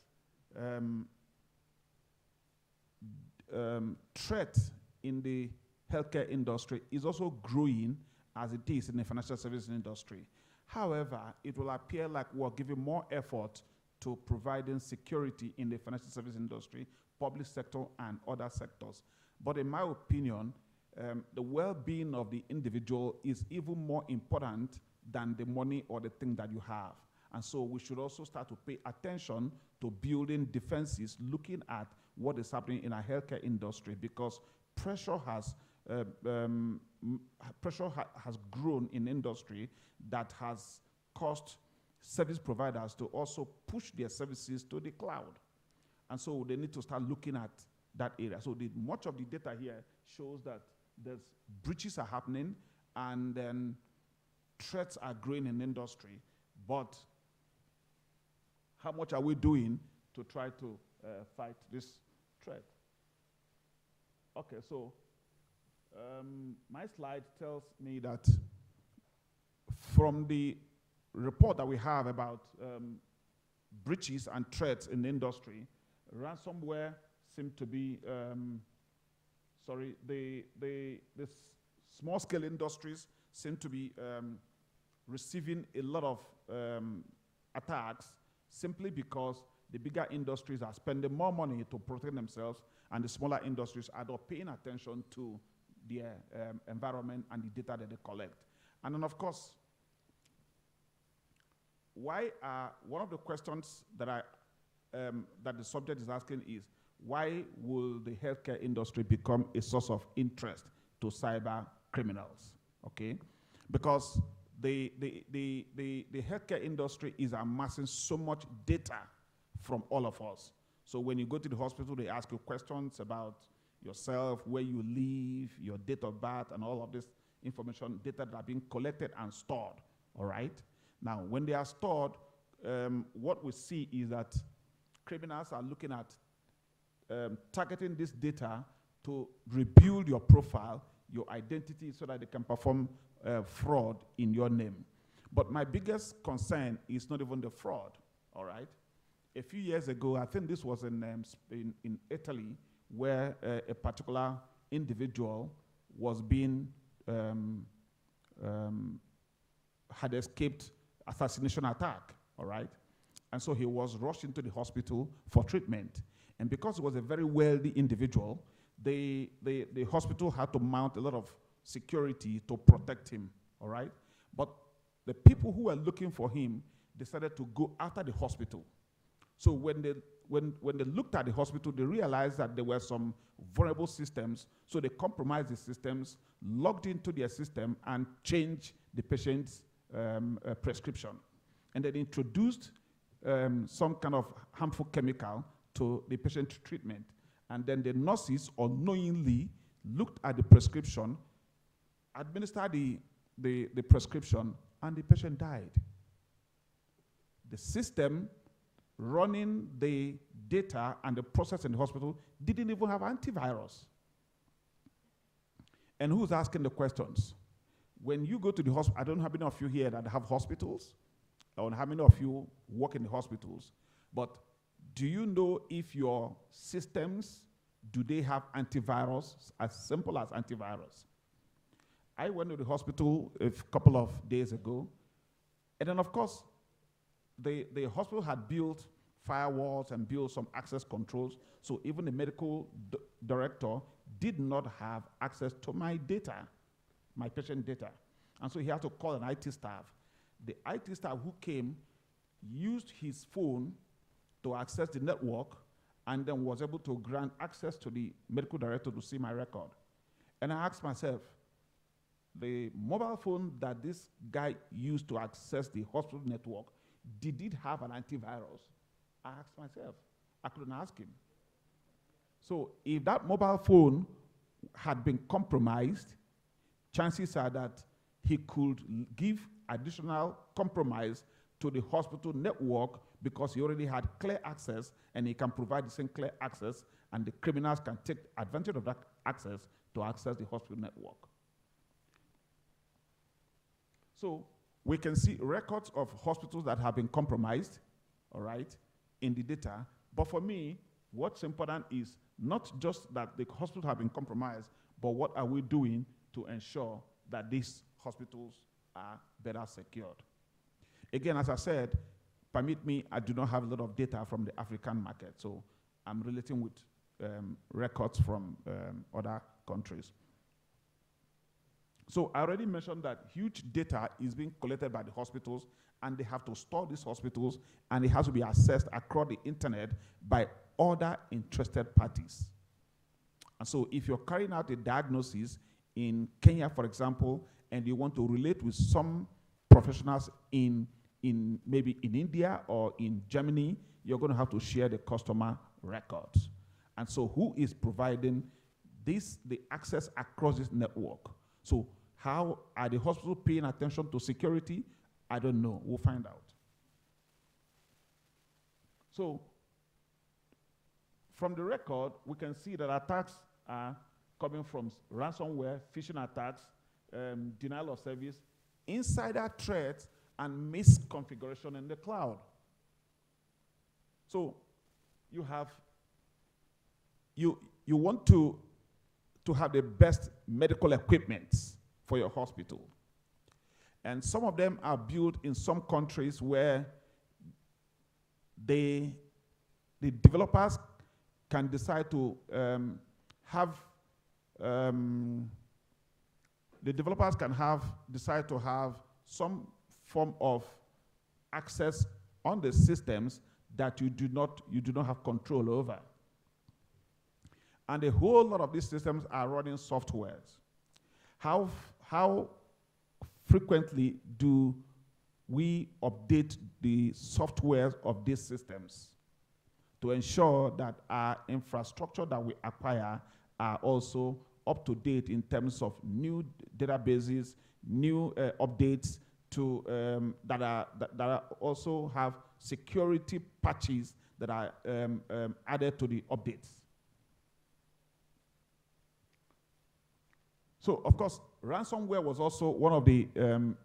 threat in the healthcare industry is also growing as it is in the financial services industry. However, it will appear like we're giving more effort to providing security in the financial service industry, public sector, and other sectors. But in my opinion, the well-being of the individual is even more important than the money or the thing that you have. And so we should also start to pay attention to building defenses, looking at what is happening in our healthcare industry, because pressure has grown in industry that has caused service providers to also push their services to the cloud. And so they need to start looking at that area. So much of the data here shows that there's breaches are happening and then threats are growing in industry. But how much are we doing to try to fight this threat? Okay, so my slide tells me that from the report that we have about breaches and threats in the industry, ransomware seemed to be, the small-scale industries seem to be receiving a lot of attacks simply because the bigger industries are spending more money to protect themselves, and the smaller industries are not paying attention to their environment and the data that they collect. And then, of course, one of the questions that that the subject is asking is, why will the healthcare industry become a source of interest to cyber criminals? Okay, because the healthcare industry is amassing so much data from all of us. So when you go to the hospital, they ask you questions about yourself, where you live, your date of birth, and all of this information, data that are being collected and stored, all right? Now, when they are stored, what we see is that criminals are looking at targeting this data to rebuild your profile, your identity, so that they can perform fraud in your name. But my biggest concern is not even the fraud, all right? A few years ago, I think this was in Italy, where a particular individual was being, had escaped assassination attack, all right? And so he was rushed into the hospital for treatment. And because he was a very wealthy individual, the hospital had to mount a lot of security to protect him, all right? But the people who were looking for him decided to go after the hospital. So when they looked at the hospital, they realized that there were some vulnerable systems, so they compromised the systems, logged into their system, and changed the patient's prescription. And then introduced some kind of harmful chemical to the patient treatment. And then the nurses unknowingly looked at the prescription, administered the prescription, and the patient died. The system running the data and the process in the hospital didn't even have antivirus. And who's asking the questions? When you go to the hospital, I don't know how many of you here that have hospitals, or how many of you work in the hospitals, but do you know if your systems, do they have antivirus, as simple as antivirus? I went to the hospital a couple of days ago, and then of course, the hospital had built firewalls and built some access controls, so even the medical director did not have access to my data, my patient data. And so he had to call an IT staff. The IT staff who came used his phone to access the network and then was able to grant access to the medical director to see my record. And I asked myself, the mobile phone that this guy used to access the hospital network, did it have an antivirus? I asked myself. I couldn't ask him. So if that mobile phone had been compromised, chances are that he could give additional compromise to the hospital network because he already had clear access, and he can provide the same clear access and the criminals can take advantage of that access to access the hospital network. So we can see records of hospitals that have been compromised, all right, in the data. But for me, what's important is not just that the hospitals have been compromised, but what are we doing to ensure that these hospitals are better secured. Again, as I said, permit me, I do not have a lot of data from the African market, so I'm relating with records from other countries. So I already mentioned that huge data is being collected by the hospitals, and they have to store these hospitals, and it has to be accessed across the internet by other interested parties. And so if you're carrying out a diagnosis in Kenya, for example, and you want to relate with some professionals in maybe in India or in Germany, you're going to have to share the customer records. And so who is providing this, the access across this network? So how are the hospitals paying attention to security? I don't know. We'll find out. So from the record, we can see that attacks are coming from ransomware, phishing attacks, denial of service, insider threats, and misconfiguration in the cloud. So you have, you want to have the best medical equipment for your hospital. And some of them are built in some countries where the developers can decide to decide to have some form of access on the systems that you do not have control over. And a whole lot of these systems are running softwares. How frequently do we update the software of these systems to ensure that our infrastructure that we acquire are also up to date in terms of new databases, new updates to that also have security patches that are added to the updates. So, of course, ransomware was also one of the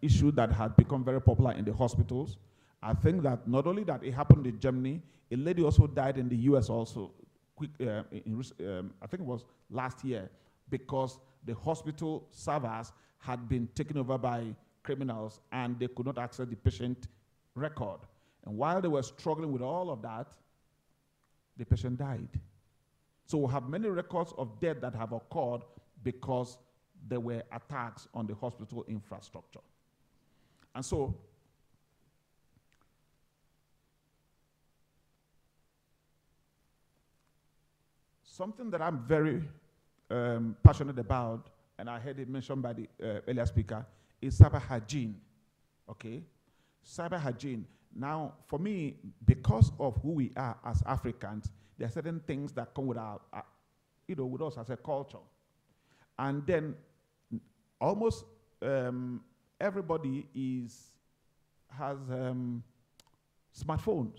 issues that had become very popular in the hospitals. I think that not only that it happened in Germany, a lady also died in the US also, I think it was last year, because the hospital servers had been taken over by criminals and they could not access the patient record. And while they were struggling with all of that, the patient died. So we have many records of death that have occurred because there were attacks on the hospital infrastructure. And so something that I'm very passionate about, and I heard it mentioned by the earlier speaker, is cyber hygiene, okay? Cyber hygiene. Now, for me, because of who we are as Africans, there are certain things that come with with us as a culture. And then almost everybody has smartphones.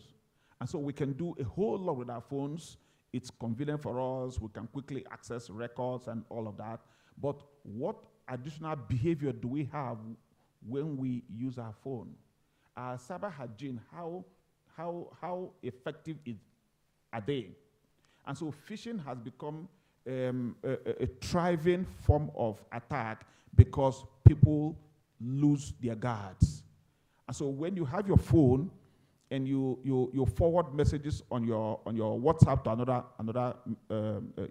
And so we can do a whole lot with our phones. It's convenient for us. We can quickly access records and all of that. But what additional behavior do we have when we use our phone? Cyber hygiene, how effective are they? And so phishing has become a thriving form of attack because people lose their guards. And so when you have your phone and you forward messages on your WhatsApp to another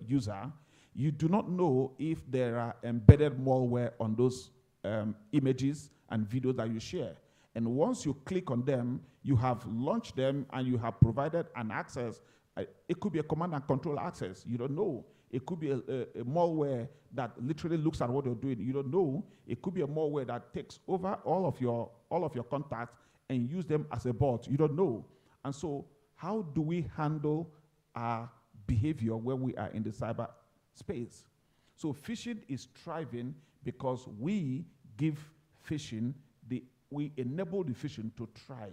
user, you do not know if there are embedded malware on those images and videos that you share. And once you click on them, you have launched them and you have provided an access. It could be a command and control access. You don't know. It could be a malware that literally looks at what you're doing. You don't know. It could be a malware that takes over all of your contacts and use them as a bot. You don't know. And so how do we handle our behavior when we are in the cyber space? So phishing is thriving because we give phishing, we enable the phishing to thrive.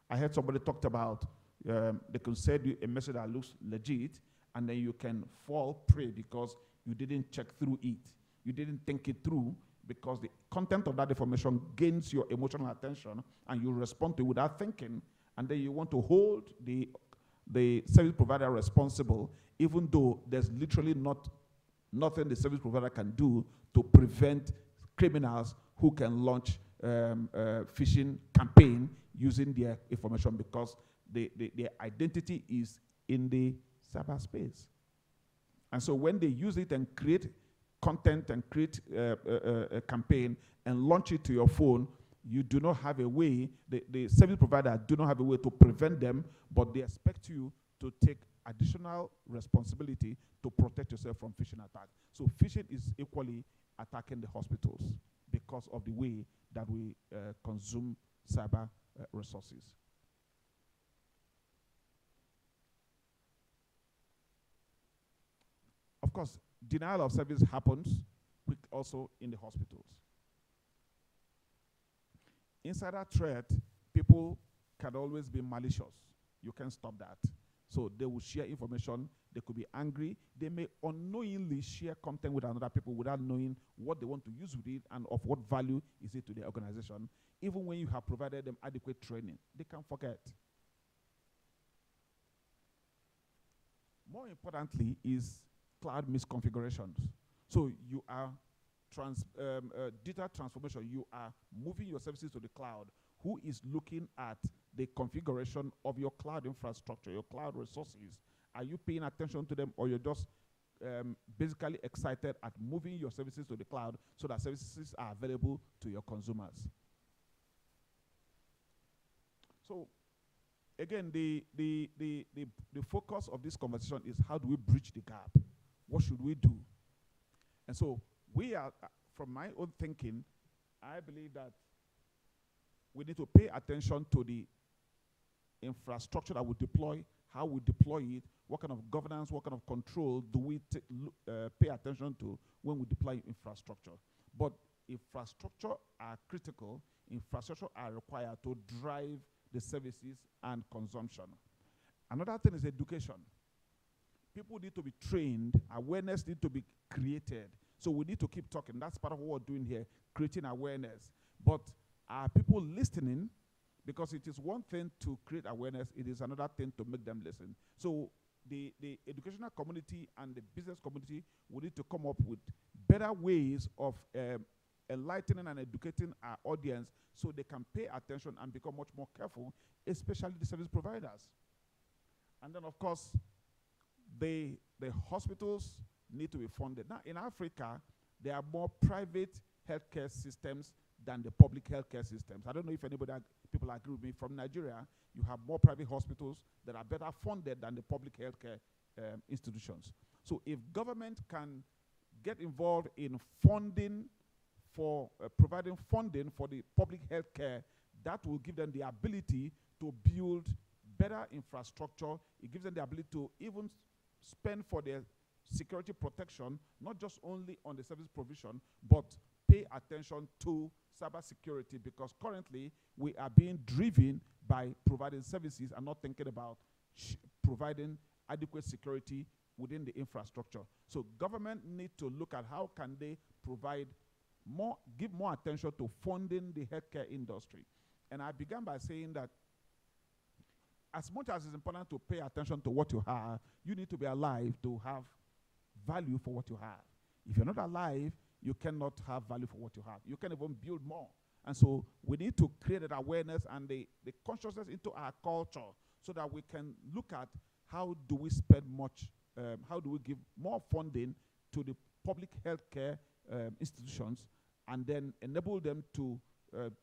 I heard somebody talked about they could send you a message that looks legit, and then you can fall prey because you didn't check through it. You didn't think it through because the content of that information gains your emotional attention and you respond to it without thinking, and then you want to hold the service provider responsible, even though there's literally nothing the service provider can do to prevent criminals who can launch phishing campaign using their information, because their identity is in the cyberspace. And so when they use it and create content and create a campaign and launch it to your phone, you do not have a way, the service provider do not have a way to prevent them, but they expect you to take additional responsibility to protect yourself from phishing attack. So phishing is equally attacking the hospitals because of the way that we consume cyber resources. Of course, denial of service happens also in the hospitals. Insider threat, people can always be malicious. You can't stop that. So they will share information. They could be angry. They may unknowingly share content with another people without knowing what they want to use with it and of what value is it to the organization. Even when you have provided them adequate training, they can forget. More importantly is cloud misconfigurations. So you are data transformation. You are moving your services to the cloud. Who is looking at the configuration of your cloud infrastructure, your cloud resources? Are you paying attention to them, or you're just basically excited at moving your services to the cloud so that services are available to your consumers? So again, the focus of this conversation is how do we bridge the gap? What should we do? And so we are, from my own thinking, I believe that we need to pay attention to the infrastructure that we deploy, how we deploy it, what kind of governance, what kind of control do we pay attention to when we deploy infrastructure. But infrastructure are critical, infrastructure are required to drive the services and consumption. Another thing is education. People need to be trained, awareness need to be created. So we need to keep talking. That's part of what we're doing here, creating awareness. But are people listening? Because it is one thing to create awareness, it is another thing to make them listen. So the educational community and the business community will need to come up with better ways of enlightening and educating our audience so they can pay attention and become much more careful, especially the service providers. And then, of course, the hospitals need to be funded. Now, in Africa, there are more private healthcare systems than the public healthcare systems. I don't know if people agree with me. From Nigeria, you have more private hospitals that are better funded than the public healthcare institutions. So if government can get involved in funding for providing funding for the public healthcare, that will give them the ability to build better infrastructure. It gives them the ability to even spend for their security protection, not just only on the service provision, but pay attention to cybersecurity, because currently we are being driven by providing services and not thinking about providing adequate security within the infrastructure. So government need to look at how can they provide more, give more attention to funding the healthcare industry. And I began by saying that as much as it's important to pay attention to what you have, you need to be alive to have value for what you have. If you're not alive, you cannot have value for what you have. You can even build more. And so we need to create that awareness and the consciousness into our culture so that we can look at how do we spend much, how do we give more funding to the public healthcare institutions and then enable them to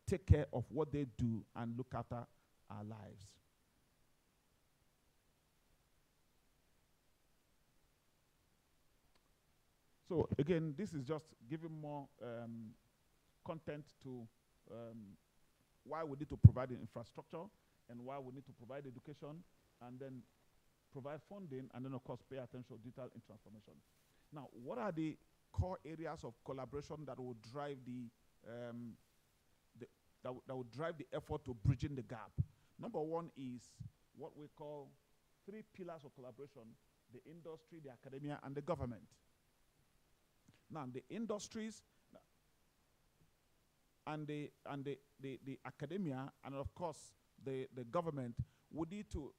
take care of what they do and look after our lives. So again, this is just giving more content to why we need to provide the infrastructure and why we need to provide education and then provide funding and then of course pay attention to digital transformation. Now, what are the core areas of collaboration that will drive that will drive the effort to bridging the gap? Number one is what we call 3 pillars of collaboration the industry, the academia, and the government. Now, the industries and the academia, and of course the government, would need to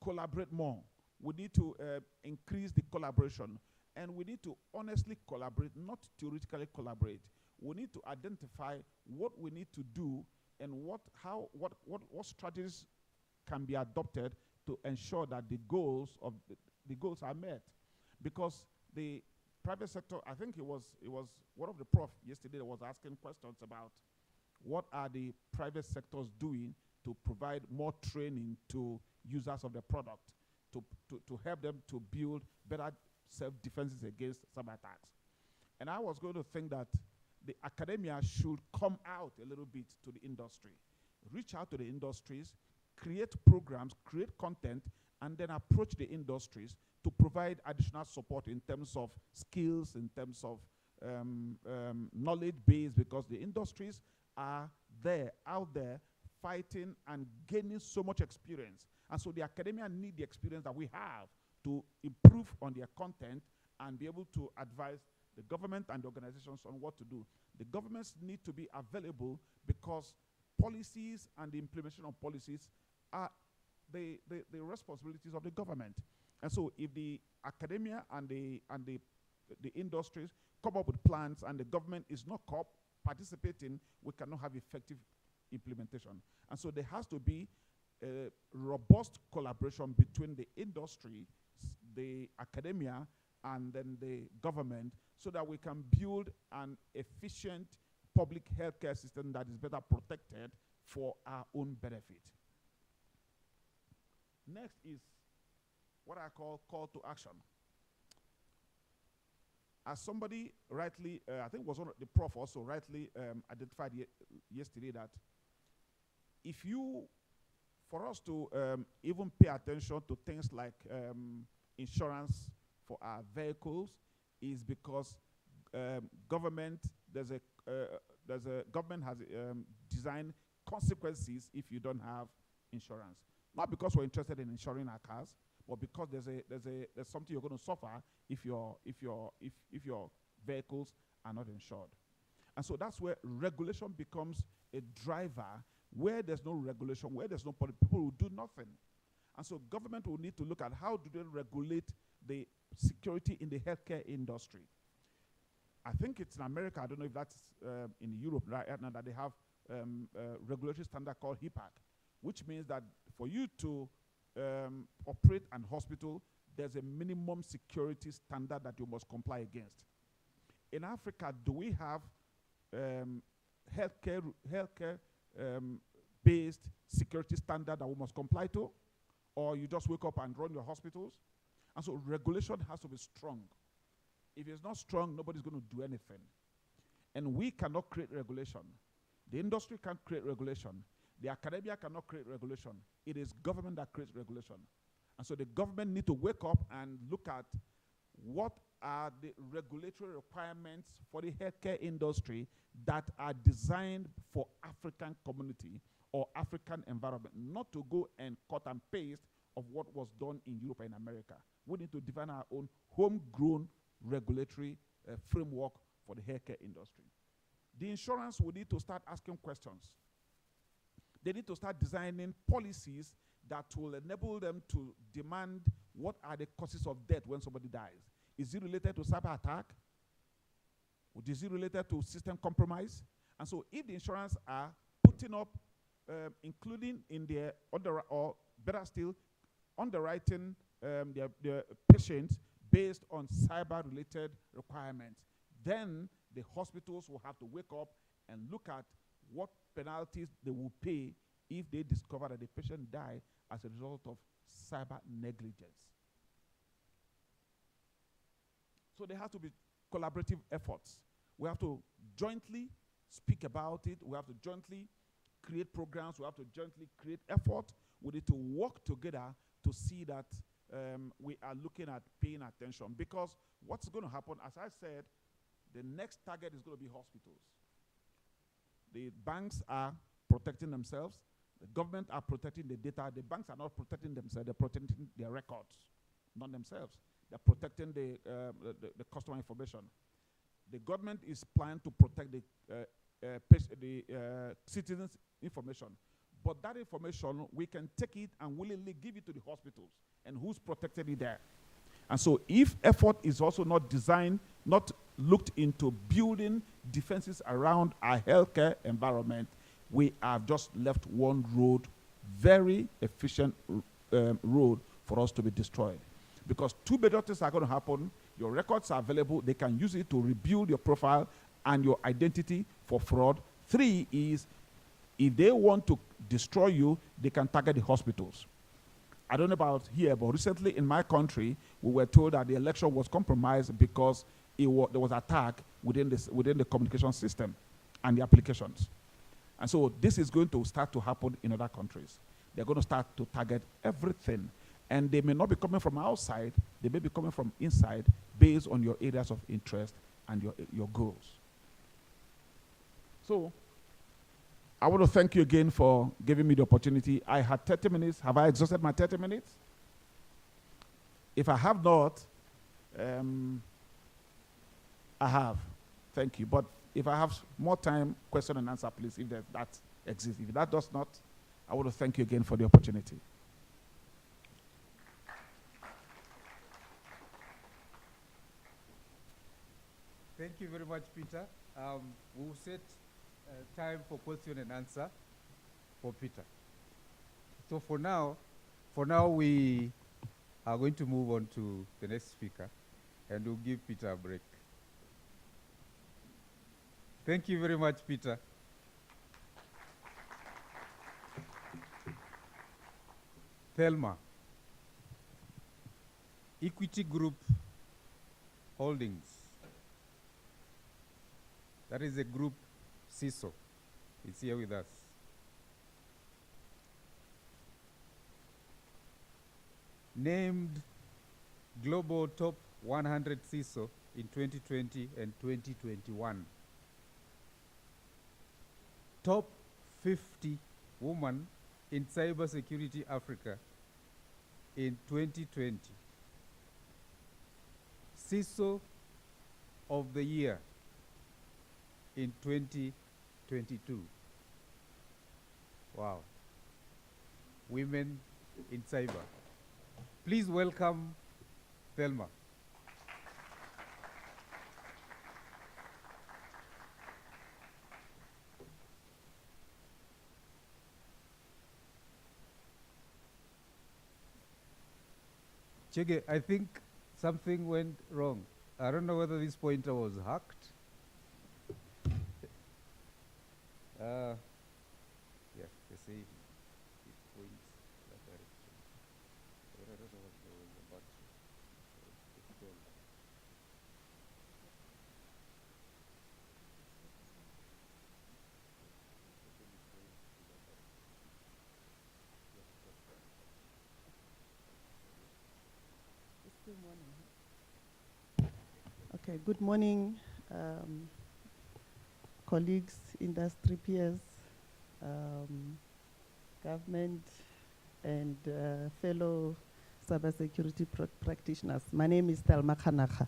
collaborate more. We need to increase the collaboration, and we need to honestly collaborate, not theoretically collaborate. We need to identify what we need to do and what strategies can be adopted to ensure that the goals are met. Because the private sector, I think it was one of the prof yesterday that was asking questions about what are the private sectors doing to provide more training to users of the product, to help them to build better self-defenses against cyber attacks. And I was going to think that the academia should come out a little bit to the industry, reach out to the industries, create programs, create content, and then approach the industries to provide additional support in terms of skills, in terms of knowledge base, because the industries are there, out there, fighting and gaining so much experience. And so the academia need the experience that we have to improve on their content and be able to advise the government and the organizations on what to do. The governments need to be available because policies and the implementation of policies are the responsibilities of the government. And so if the academia and the industries come up with plans and the government is not participating, we cannot have effective implementation. And so there has to be a robust collaboration between the industry, the academia, and then the government, so that we can build an efficient public healthcare system that is better protected for our own benefit. Next is what I call to action. As somebody rightly, I think was one of the prof also rightly identified yesterday, that if you, for us to even pay attention to things like insurance for our vehicles, is because government government has designed consequences if you don't have insurance. Not because we're interested in insuring our cars, but because there's something you're going to suffer if your vehicles are not insured. And so that's where regulation becomes a driver. Where there's no regulation, where there's no policy, people will do nothing. And so government will need to look at how do they regulate the security in the healthcare industry. I think it's in America, I don't know if that's in Europe right now, that they have a regulatory standard called HIPAC, which means that for you to operate an hospital, there's a minimum security standard that you must comply against. In Africa, do we have healthcare based security standard that we must comply to? Or you just wake up and run your hospitals? And so regulation has to be strong. If it's not strong, nobody's going to do anything. And we cannot create regulation. The industry can't create regulation. The academia cannot create regulation. It is government that creates regulation. And so the government need to wake up and look at what are the regulatory requirements for the healthcare industry that are designed for African community or African environment, not to go and cut and paste of what was done in Europe and America. We need to define our own homegrown regulatory framework for the healthcare industry. The insurance will need to start asking questions. They need to start designing policies that will enable them to demand what are the causes of death when somebody dies. Is it related to cyber attack? Or is it related to system compromise? And so if the insurance are putting up, including in their or better still, underwriting their patients based on cyber-related requirements, then the hospitals will have to wake up and look at what penalties they will pay if they discover that the patient died as a result of cyber negligence. So there has to be collaborative efforts. We have to jointly speak about it. We have to jointly create programs. We have to jointly create effort. We need to work together to see that we are looking at paying attention. Because what's going to happen, as I said, the next target is going to be hospitals. The banks are protecting themselves. The government are protecting the data. The banks are not protecting themselves. They're protecting their records, not themselves. They're protecting the customer information. The government is planning to protect the citizens' information. But that information, we can take it and willingly give it to the hospitals. And who's protecting it there? And so if effort is also not designed, not looked into building defenses around our healthcare environment, we have just left one road, very efficient road for us to be destroyed. Because two better things are going to happen. Your records are available. They can use it to rebuild your profile and your identity for fraud. 3 is, if they want to destroy you, they can target the hospitals. I don't know about here, but recently in my country, we were told that the election was compromised because there was attack within the communication system and the applications. And so this is going to start to happen in other countries. They're going to start to target everything. And they may not be coming from outside, they may be coming from inside based on your areas of interest and your goals. So I want to thank you again for giving me the opportunity. I had 30 minutes. Have I exhausted my 30 minutes? If I have not, I have. Thank you. But if I have more time, question and answer, please, if that exists. If that does not, I want to thank you again for the opportunity. Thank you very much, Peter. We'll set time for question and answer for Peter. So for now, we are going to move on to the next speaker, and we'll give Peter a break. Thank you very much, Peter. Thelma, Equity Group Holdings. That is a group, CISO. It's here with us. Named Global Top 100 CISO in 2020 and 2021. Top 50 woman in cybersecurity Africa in 2020. CISO of the year in 2022. Wow. Women in cyber. Please welcome Thelma. Chege, I think something went wrong. I don't know whether this pointer was hacked. Yeah, you see, it points that direction. But I don't know what's going on, but it's gone. Okay, good morning, colleagues, industry peers, government, and fellow cybersecurity practitioners. My name is Thelma Khanaka,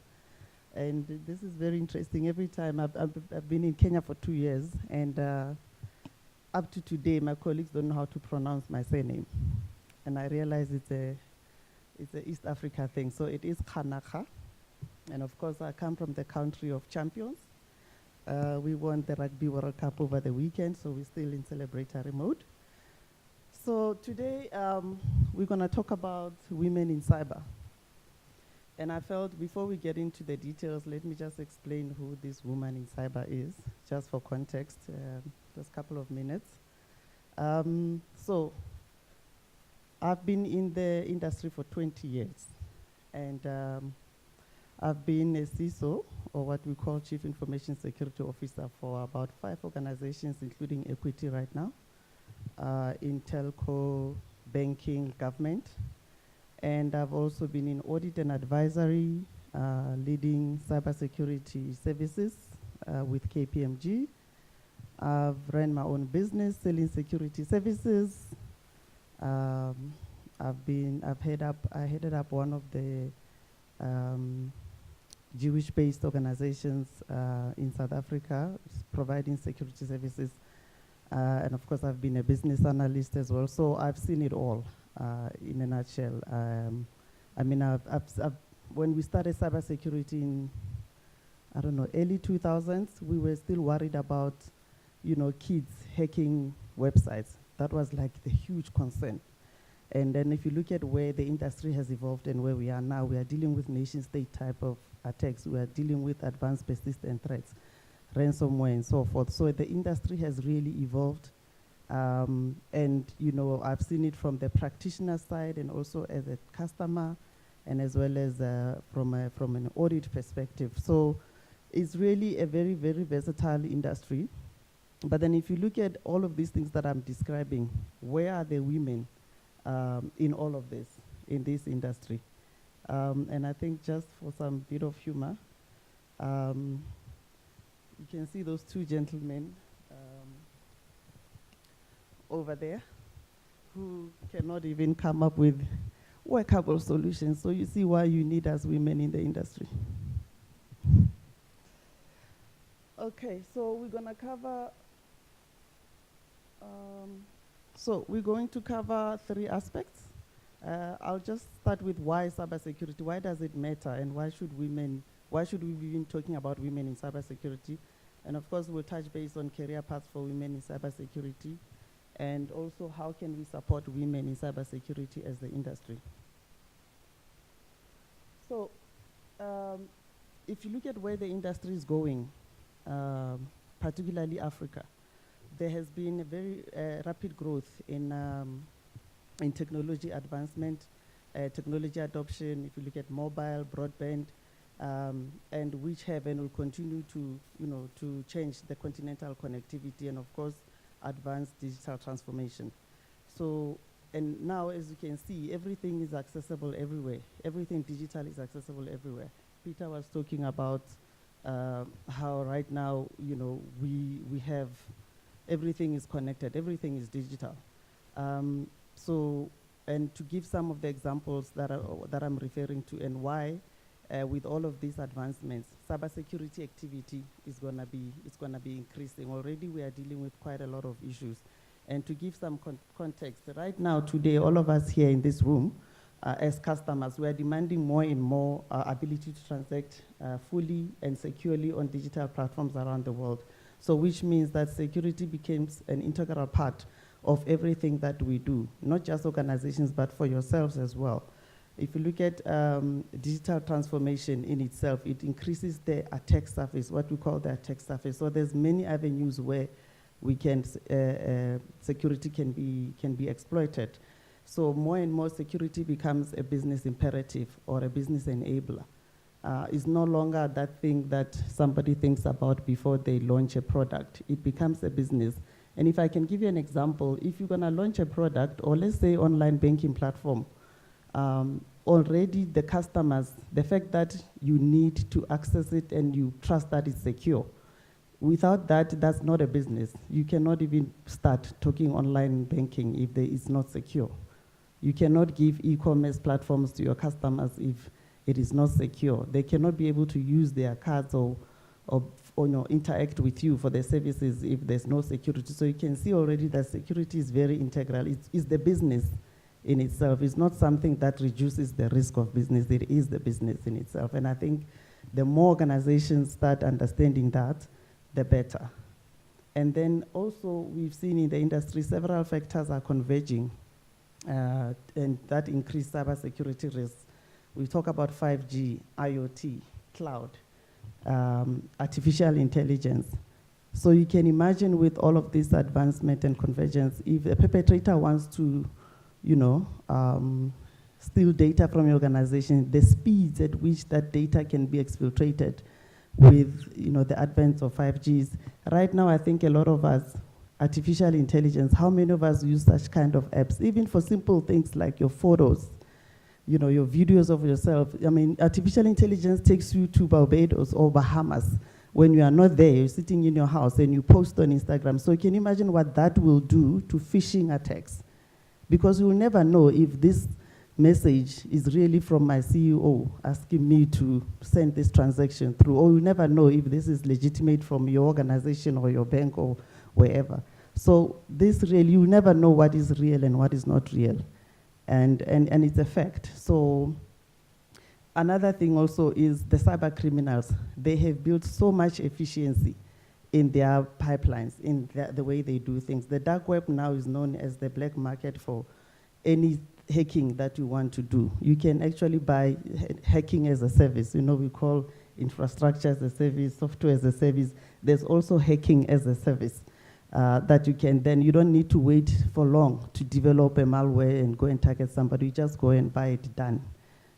and this is very interesting. Every time I've been in Kenya for 2 years, and up to today, my colleagues don't know how to pronounce my surname, and I realize it's a East Africa thing. So it is Khanaka, and of course, I come from the country of champions. We won the Rugby World Cup over the weekend, so we're still in celebratory mode. So today, we're going to talk about women in cyber. And I felt before we get into the details, let me just explain who this woman in cyber is, just for context, just a couple of minutes. So I've been in the industry for 20 years, and I've been a CISO, or what we call Chief Information Security Officer, for about 5 organizations, including Equity right now, in telco, banking, government. And I've also been in audit and advisory, leading cybersecurity services with KPMG. I've ran my own business selling security services. I headed up one of the Jewish-based organizations in South Africa providing security services. And of course, I've been a business analyst as well. So I've seen it all in a nutshell. I mean, when we started cybersecurity in, I don't know, early 2000s, we were still worried about, kids hacking websites. That was like the huge concern. And then if you look at where the industry has evolved and where we are now, we are dealing with nation-state type of attacks. We are dealing with advanced persistent threats, ransomware and so forth. So the industry has really evolved. And, I've seen it from the practitioner side and also as a customer and as well as from an audit perspective. So it's really a very, very versatile industry. But then if you look at all of these things that I'm describing, where are the women in all of this, in this industry? And I think just for some bit of humor, you can see those two gentlemen over there who cannot even come up with workable solutions. So you see why you need us women in the industry. Okay, so we're going to cover three aspects. I'll just start with why cybersecurity. Why does it matter, and why should we be even talking about women in cybersecurity? And of course, we'll touch base on career paths for women in cybersecurity, and also how can we support women in cybersecurity as the industry. So, if you look at where the industry is going, particularly Africa, there has been a very rapid growth in technology advancement, technology adoption. If you look at mobile, broadband, and which have and will continue to change the continental connectivity and of course advance digital transformation. So, and now as you can see, everything is accessible everywhere. Everything digital is accessible everywhere. Peter was talking about how right now, we have, everything is connected, everything is digital. So, and to give some of the examples that I'm referring to and why, with all of these advancements, cybersecurity activity is gonna be increasing. Already we are dealing with quite a lot of issues. And to give some context, right now, today, all of us here in this room, as customers, we are demanding more and more ability to transact fully and securely on digital platforms around the world. So which means that security becomes an integral part of everything that we do, not just organizations, but for yourselves as well. If you look at digital transformation in itself, it increases the attack surface, what we call the attack surface. So there's many avenues where we can, security can be exploited. So more and more security becomes a business imperative or a business enabler. It's no longer that thing that somebody thinks about before they launch a product. It becomes a business. And if I can give you an example, if you're gonna launch a product, or let's say online banking platform, already the customers, the fact that you need to access it and you trust that it's secure, without that, that's not a business. You cannot even start talking online banking if it's not secure. You cannot give e-commerce platforms to your customers if it is not secure. They cannot be able to use their cards or interact with you for their services if there's no security. So you can see already that security is very integral. It's the business in itself. It's not something that reduces the risk of business. It is the business in itself. And I think the more organizations start understanding that, the better. And then also we've seen in the industry several factors are converging and that increase cybersecurity risks. We talk about 5G, IoT, cloud, artificial intelligence. So you can imagine with all of this advancement and convergence, if a perpetrator wants to, steal data from your organization, the speeds at which that data can be exfiltrated with, the advent of 5Gs. Right now, I think a lot of us, artificial intelligence, how many of us use such kind of apps, even for simple things like your photos, your videos of yourself. I mean, artificial intelligence takes you to Barbados or Bahamas when you are not there, you're sitting in your house and you post on Instagram. So can you imagine what that will do to phishing attacks? Because you will never know if this message is really from my CEO asking me to send this transaction through, or you never know if this is legitimate from your organization or your bank or wherever. So this really, you never know what is real and what is not real. And it's a fact. So another thing also is the cyber criminals. They have built so much efficiency in their pipelines, in the way they do things. The dark web now is known as the black market for any hacking that you want to do. You can actually buy hacking as a service. You know, we call infrastructure as a service, software as a service. There's also hacking as a service that you can then, you don't need to wait for long to develop a malware and go and target somebody. You just go and buy it done.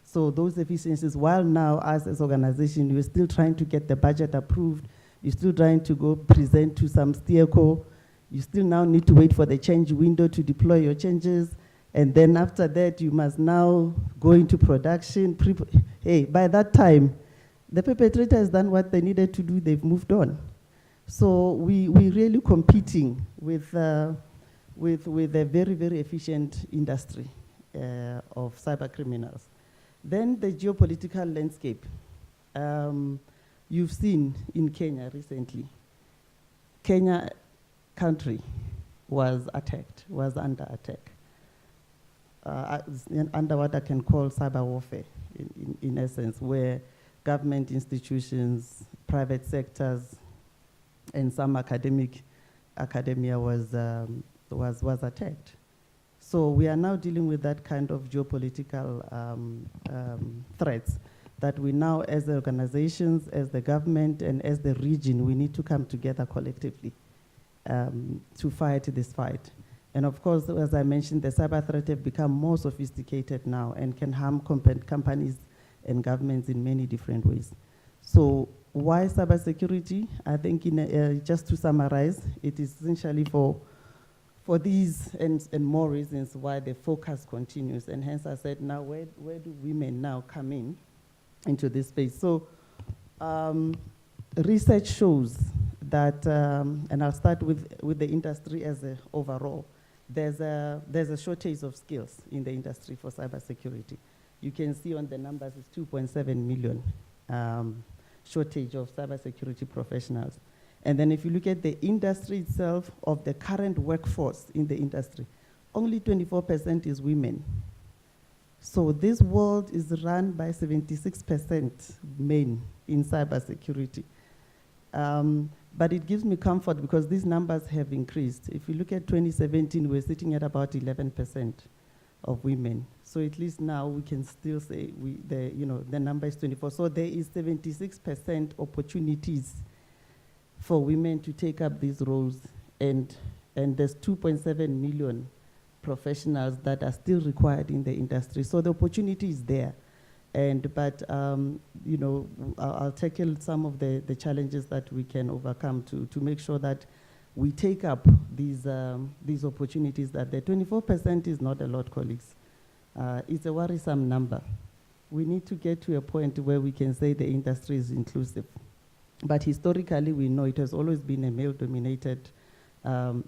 So those efficiencies, while now us as organization, we're still trying to get the budget approved, you're still trying to go present to some steerco, you still now need to wait for the change window to deploy your changes, and then after that, you must now go into production. Hey, by that time, the perpetrator has done what they needed to do, they've moved on. So we're really competing with a very, very efficient industry of cyber criminals. Then the geopolitical landscape. You've seen in Kenya recently. Kenya country was attacked, was under attack. Under what I can call cyber warfare, in essence, where government institutions, private sectors, and some academia was attacked. So we are now dealing with that kind of geopolitical threats that we now, as organizations, as the government, and as the region, we need to come together collectively to fight this fight. And of course, as I mentioned, the cyber threats have become more sophisticated now and can harm companies and governments in many different ways. So why cybersecurity? I think just to summarize, it is essentially for these and more reasons why the focus continues. And hence I said, now where do women now come into this space? So research shows that, and I'll start with the industry as a overall, there's a shortage of skills in the industry for cybersecurity. You can see on the numbers, it's 2.7 million shortage of cybersecurity professionals. And then if you look at the industry itself, of the current workforce in the industry, only 24% is women. So this world is run by 76% men in cybersecurity. But it gives me comfort because these numbers have increased. If you look at 2017, we're sitting at about 11% of women. So at least now we can still say the number is 24. So there is 76% opportunities for women to take up these roles, and there's 2.7 million professionals that are still required in the industry. So the opportunity is there. But I'll tackle some of the challenges that we can overcome to make sure that we take up these opportunities. That the 24% is not a lot, colleagues. It's a worrisome number. We need to get to a point where we can say the industry is inclusive. But historically, we know it has always been a male-dominated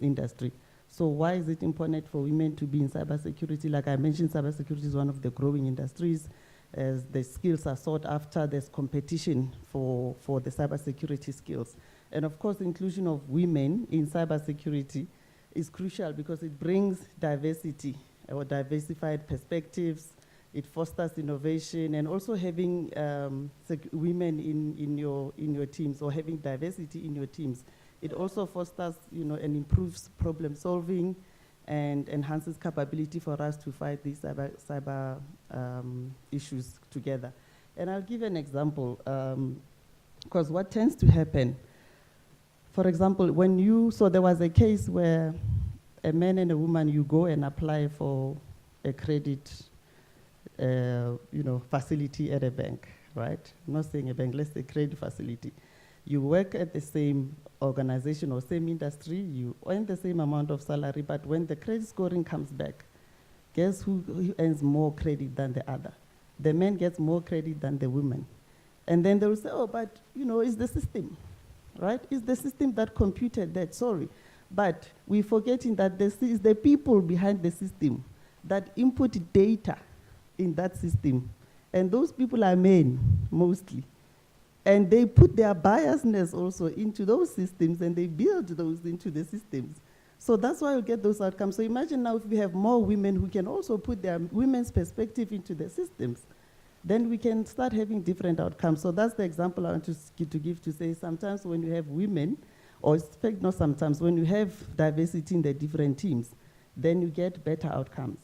industry. So why is it important for women to be in cybersecurity? Like I mentioned, cybersecurity is one of the growing industries. As the skills are sought after, there's competition for the cybersecurity skills. And of course, inclusion of women in cybersecurity is crucial because it brings diversity or diversified perspectives. It fosters innovation, and also having women in your teams, or having diversity in your teams. It also fosters, and improves problem solving and enhances capability for us to fight these cyber issues together. And I'll give an example, because what tends to happen, for example, so there was a case where a man and a woman, you go and apply for a credit facility at a bank, right? I'm not saying a bank, let's say credit facility. You work at the same organization or same industry, you earn the same amount of salary, but when the credit scoring comes back, guess who earns more credit than the other? The man gets more credit than the woman. And then they will say, oh, but it's the system. right? It's the system that computed that, sorry. But we're forgetting that this is the people behind the system that input data in that system. And those people are men, mostly. And they put their biasness also into those systems, and they build those into the systems. So that's why we get those outcomes. So imagine now if we have more women who can also put their women's perspective into the systems, then we can start having different outcomes. So that's the example I want to give to say sometimes when you have women, or in fact not sometimes, when you have diversity in the different teams, then you get better outcomes.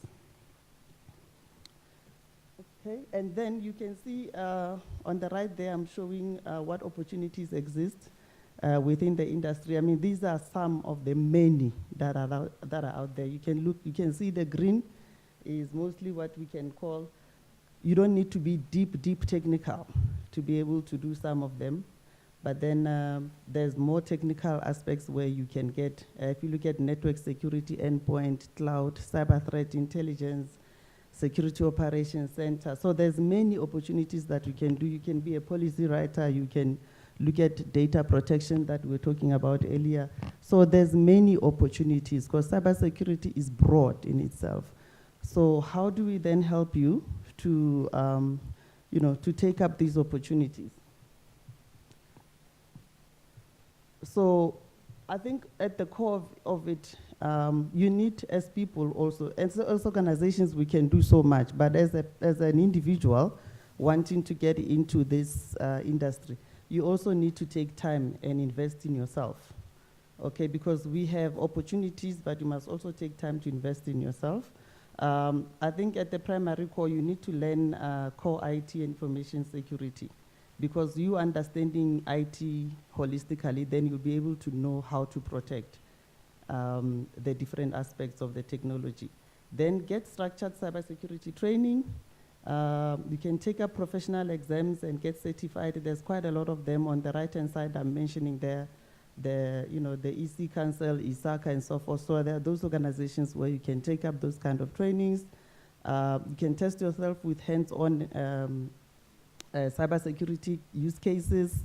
Okay, and then you can see on the right there, I'm showing what opportunities exist within the industry. I mean, these are some of the many that are out there. You can look, you can see the green is mostly what we can call, you don't need to be deep technical to be able to do some of them. But then there's more technical aspects where you can get, if you look at network security, endpoint, cloud, cyber threat intelligence, security operations center. So there's many opportunities that you can do. You can be a policy writer. You can look at data protection that we were talking about earlier. So there's many opportunities because cybersecurity is broad in itself. So how do we then help you to, to take up these opportunities? So I think at the core of it, you need as people also, as organizations we can do so much, but as an individual wanting to get into this industry, you also need to take time and invest in yourself, okay? Because we have opportunities, but you must also take time to invest in yourself. I think at the primary core, you need to learn core IT and information security, because you understanding IT holistically, then you'll be able to know how to protect the different aspects of the technology. Then get structured cybersecurity training. You can take up professional exams and get certified. There's quite a lot of them on the right-hand side. I'm mentioning there, the EC Council, ISACA, and so forth. So there are those organizations where you can take up those kind of trainings. You can test yourself with hands-on cybersecurity use cases,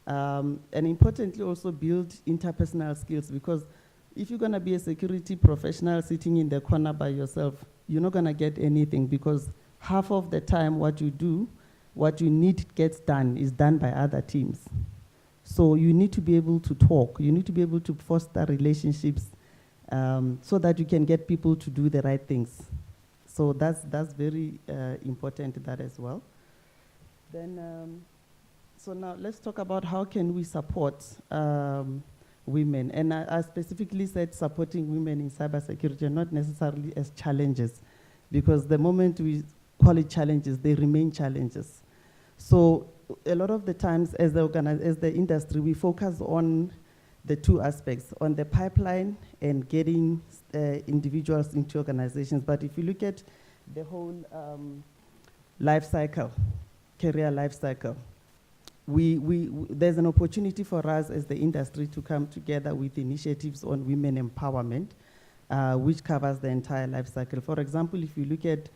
and importantly also build interpersonal skills, because if you're going to be a security professional sitting in the corner by yourself, you're not going to get anything, because half of the time what you do, what you need gets done is done by other teams. So you need to be able to talk, you need to be able to foster relationships so that you can get people to do the right things. So that's very important, that as well. Then, so now let's talk about how can we support women. And I specifically said supporting women in cybersecurity, not necessarily as challenges, because the moment we call it challenges, they remain challenges. So a lot of the times as the industry, we focus on the two aspects, on the pipeline and getting individuals into organizations. But if you look at the whole life cycle, career life cycle, there's an opportunity for us as the industry to come together with initiatives on women empowerment, which covers the entire life cycle. For example, if you look at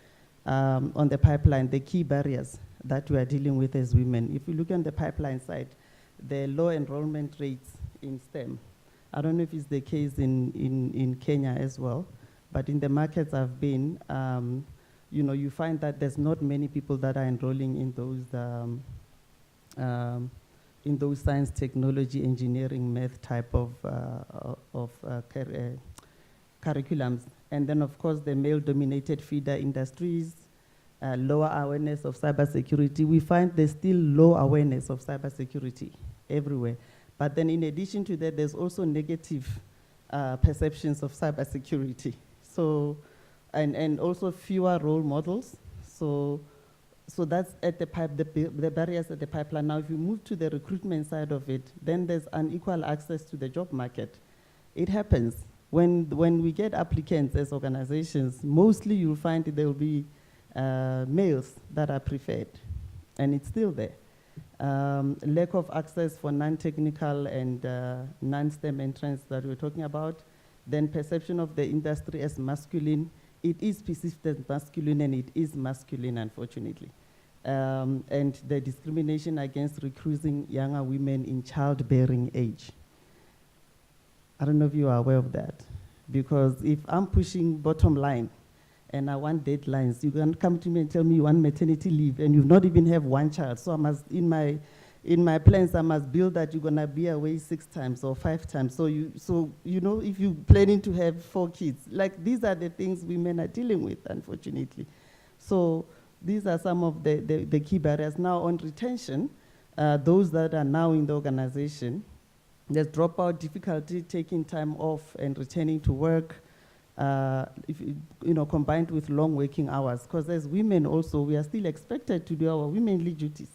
on the pipeline, the key barriers that we are dealing with as women, if you look on the pipeline side, the low enrollment rates in STEM. I don't know if it's the case in Kenya as well, but in the markets I've been, you find that there's not many people that are enrolling in those science, technology, engineering, math type of curriculums. And then, of course, the male-dominated feeder industries, lower awareness of cybersecurity. We find there's still low awareness of cybersecurity everywhere. But then in addition to that, there's also negative perceptions of cybersecurity. So, and also fewer role models. So that's at the barriers at the pipeline. Now, if you move to the recruitment side of it, then there's unequal access to the job market. It happens. When we get applicants as organizations, mostly you'll find there will be males that are preferred, and it's still there. Lack of access for non-technical and non-STEM entrants that we're talking about. Then perception of the industry as masculine. It is perceived as masculine, and it is masculine, unfortunately. and the discrimination against recruiting younger women in childbearing age. I don't know if you are aware of that. Because if I'm pushing bottom line and I want deadlines, you can come to me and tell me you want maternity leave and you've not even have one child. So I must, in my plans, I must build that you're gonna be away 6 times or 5 times. So you know, if you're planning to have 4 kids, like these are the things women are dealing with, unfortunately. So these are some of the key barriers. Now on retention, those that are now in the organization, there's dropout, difficulty taking time off and returning to work, combined with long working hours. Because as women also, we are still expected to do our womenly duties.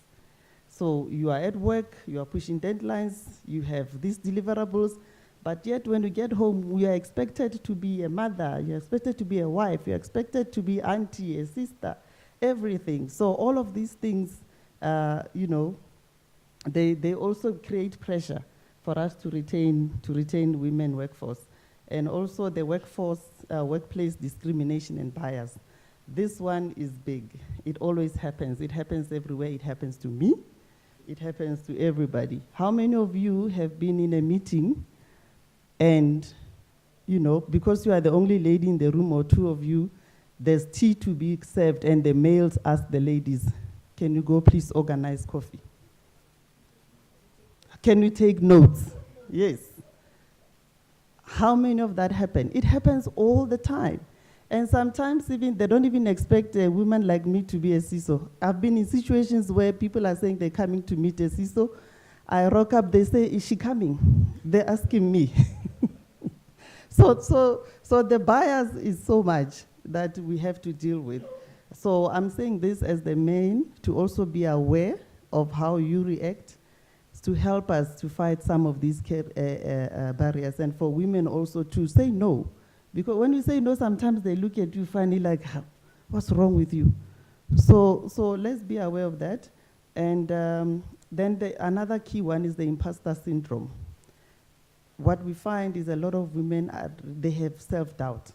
So you are at work, you are pushing deadlines, you have these deliverables, but yet when you get home, we are expected to be a mother, you're expected to be a wife, you're expected to be auntie, a sister, everything. So all of these things, they also create pressure for us to retain women workforce. And also the workplace discrimination and bias. This one is big. It always happens. It happens everywhere. It happens to me. It happens to everybody. How many of you have been in a meeting and, because you are the only lady in the room or 2 of you, there's tea to be served and the males ask the ladies, can you go please organize coffee? Can you take notes? Yes. How many of that happen? It happens all the time. And sometimes even they don't even expect a woman like me to be a CISO. I've been in situations where people are saying they're coming to meet a CISO. I rock up, they say, is she coming? They're asking me. So the bias is so much that we have to deal with. So I'm saying this as the main, to also be aware of how you react, to help us to fight some of these barriers, and for women also to say no. Because when you say no, sometimes they look at you funny like, what's wrong with you? So let's be aware of that. And then another key one is the imposter syndrome. What we find is a lot of women, they have self-doubt.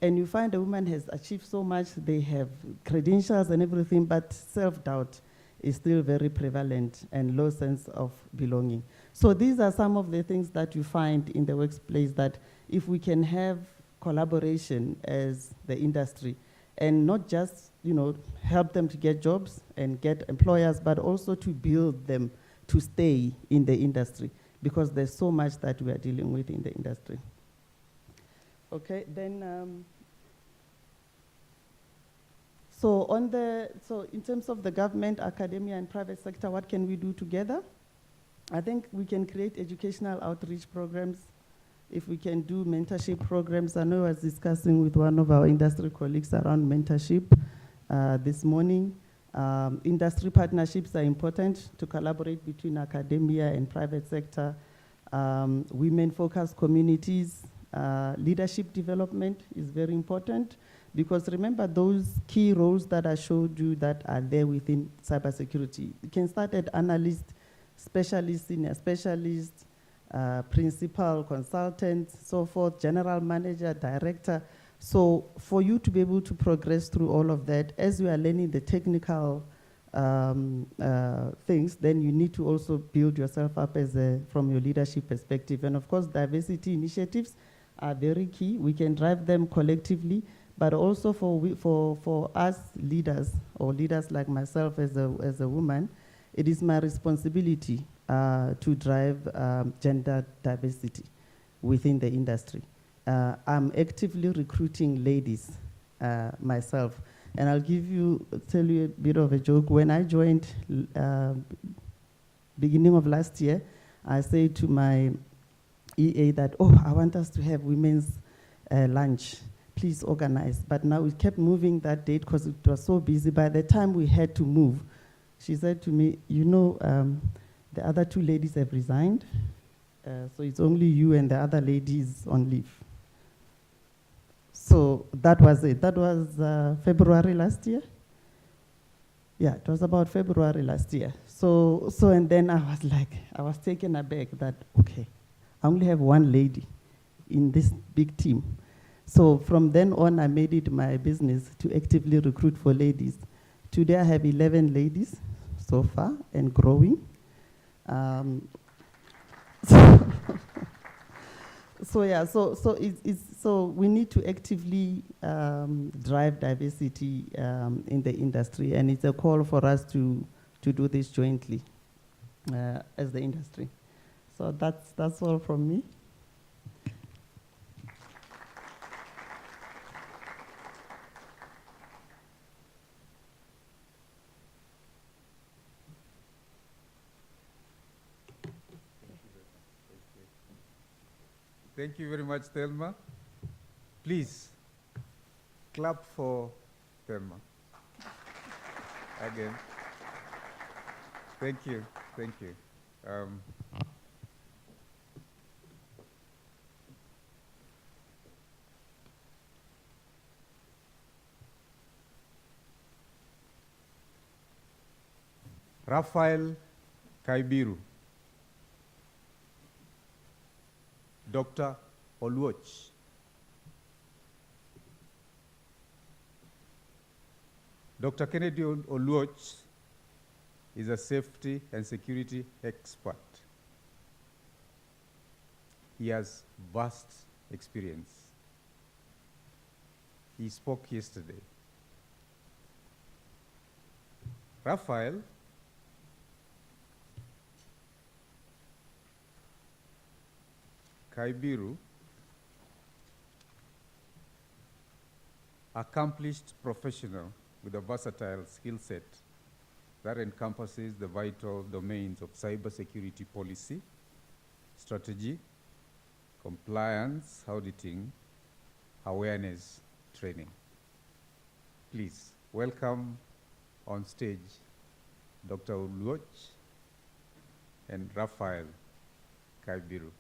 And you find a woman has achieved so much, they have credentials and everything, but self-doubt is still very prevalent and low sense of belonging. So these are some of the things that you find in the workplace, that if we can have collaboration as the industry and not just, help them to get jobs and get employers, but also to build them to stay in the industry, because there's so much that we are dealing with in the industry. Okay, then, so in terms of the government, academia, and private sector, what can we do together? I think we can create educational outreach programs. If we can do mentorship programs, I know I was discussing with one of our industry colleagues around mentorship this morning. Industry partnerships are important to collaborate between academia and private sector. Women-focused communities, leadership development is very important, because remember those key roles that I showed you that are there within cybersecurity. You can start at analyst, specialist, senior specialist, principal, consultant, so forth, general manager, director. So for you to be able to progress through all of that, as you are learning the technical things, then you need to also build yourself up from your leadership perspective. And of course, diversity initiatives are very key. We can drive them collectively, but also for us leaders, or leaders like myself as a woman, it is my responsibility to drive gender diversity within the industry. I'm actively recruiting ladies myself. And I'll tell you a bit of a joke. When I joined beginning of last year, I said to my EA that, I want us to have women's lunch. Please organize. But now we kept moving that date because it was so busy. By the time we had to move, she said to me, the other 2 ladies have resigned, so it's only you and the other ladies on leave. So that was it. That was February last year. Yeah, it was about February last year. So and then I was taken aback that, okay, I only have 1 lady in this big team. So from then on, I made it my business to actively recruit for ladies Today I have 11 ladies so far and growing. So we need to actively drive diversity in the industry, and it's a call for us to do this jointly as the industry. So that's all from me. Thank you very much, Thelma. Please, clap for Thelma. Again. Thank you, thank you. Raphael Kaibiru. Dr. Oluoch. Dr. Kennedy Oluoch is a safety and security expert. He has vast experience. He spoke yesterday. Raphael Kaibiru, accomplished professional with a versatile skill set that encompasses the vital domains of cybersecurity policy, strategy, compliance, auditing, awareness, training. Please welcome on stage Dr. Oluoch and Raphael Kaibiru.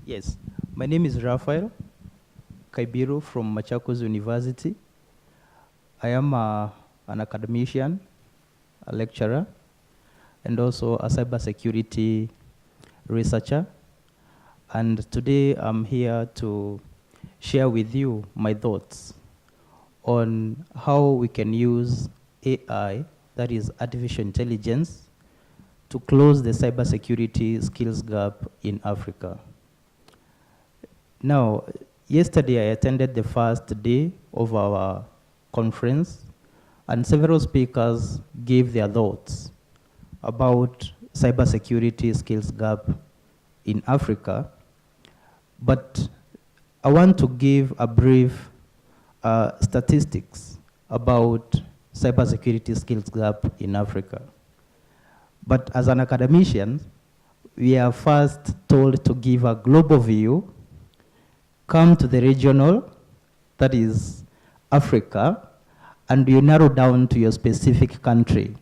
Yes, my name is Raphael Kaibiru from Machakos University. I am an academician, a lecturer, and also a cybersecurity researcher. And today I'm here to share with you my thoughts on how we can use AI, that is artificial intelligence, to close the cybersecurity skills gap in Africa. Now, yesterday I attended the first day of our conference, and several speakers gave their thoughts about cybersecurity skills gap in Africa. But I want to give a brief statistics about cybersecurity skills gap in Africa. But as an academician, we are first told to give a global view, come to the regional, that is Africa, and you narrow down to your specific country.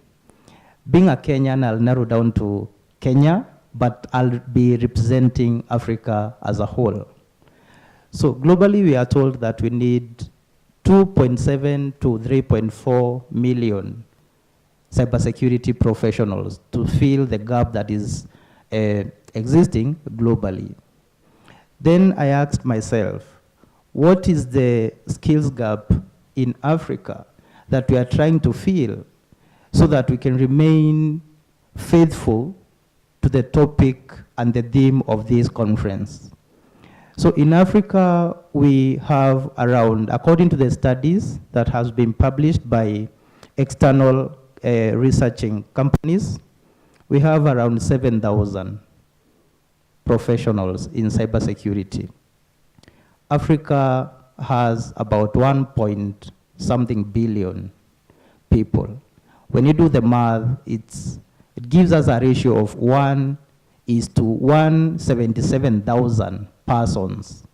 Being a Kenyan, I'll narrow down to Kenya, but I'll be representing Africa as a whole. So globally, we are told that we need 2.7 to 3.4 million cybersecurity professionals to fill the gap that is existing globally. Then I asked myself, what is the skills gap in Africa that we are trying to fill so that we can remain faithful to the topic and the theme of this conference? So in Africa, we have around, according to the studies that has been published by external researching companies, we have around 7,000 professionals in cybersecurity. Africa has about 1.something billion people. When you do the math, it gives us a ratio of 1:177,000 persons.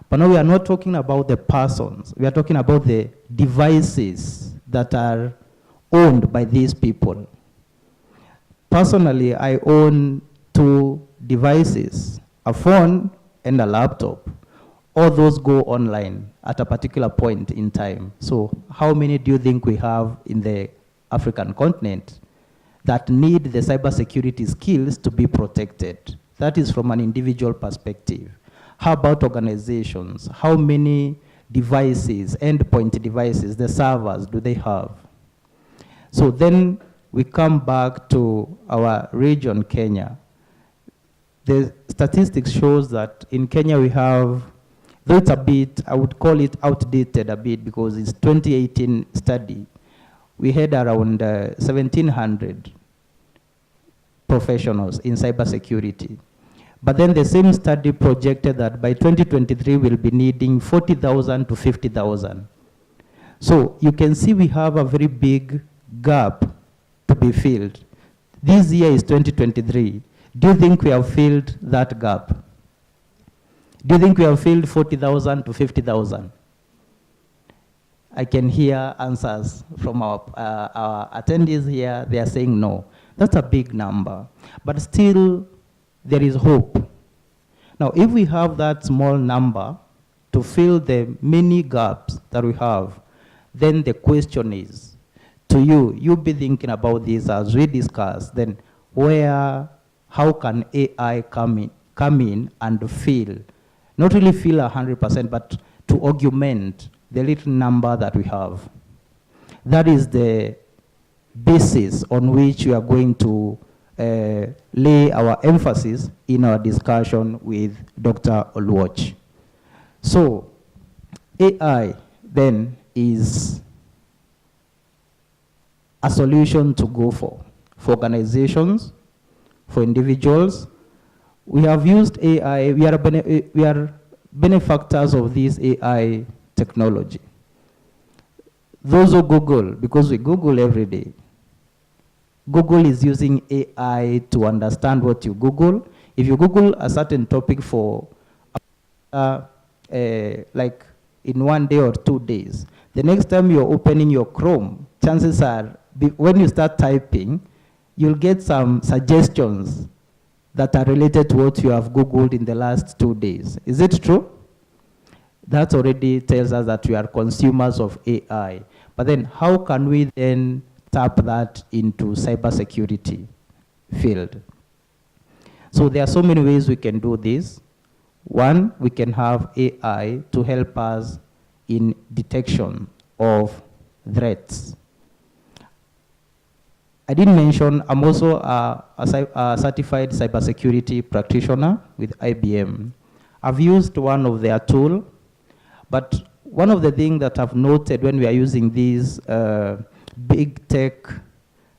But now we are not talking about the persons. We are talking about the devices that are owned by these people. Personally, I own 2 devices, a phone and a laptop. All those go online at a particular point in time. So how many do you think we have in the African continent that need the cybersecurity skills to be protected? That is from an individual perspective. How about organizations? How many devices, endpoint devices, the servers do they have? So then we come back to our region, Kenya. The statistics shows that in Kenya we have, though it's a bit, I would call it outdated a bit because it's 2018 study, we had around 1,700 professionals in cybersecurity. But then the same study projected that by 2023 we'll be needing 40,000 to 50,000. So you can see we have a very big gap to be filled. This year is 2023. Do you think we have filled that gap? Do you think we have filled 40,000 to 50,000? I can hear answers from our attendees here. They are saying no. That's a big number. But still, there is hope. Now, if we have that small number to fill the many gaps that we have, then the question is, to you, you'll be thinking about this as we discussed, then how can AI come in and fill, not really fill 100%, but to augment the little number that we have. That is the basis on which we are going to lay our emphasis in our discussion with Dr. Oluoch. So AI then is a solution to go for organizations, for individuals. We have used AI, we are benefactors of this AI technology. Those who Google, because we Google every day, Google is using AI to understand what you Google. If you Google a certain topic for like in 1 day or 2 days, the next time you're opening your Chrome, chances are when you start typing, you'll get some suggestions that are related to what you have Googled in the last 2 days. Is it true? That already tells us that we are consumers of AI. But then how can we then tap that into cybersecurity field? So there are so many ways we can do this. One, we can have AI to help us in detection of threats. I didn't mention, I'm also a certified cybersecurity practitioner with IBM. I've used one of their tools, but one of the things that I've noted when we are using these big tech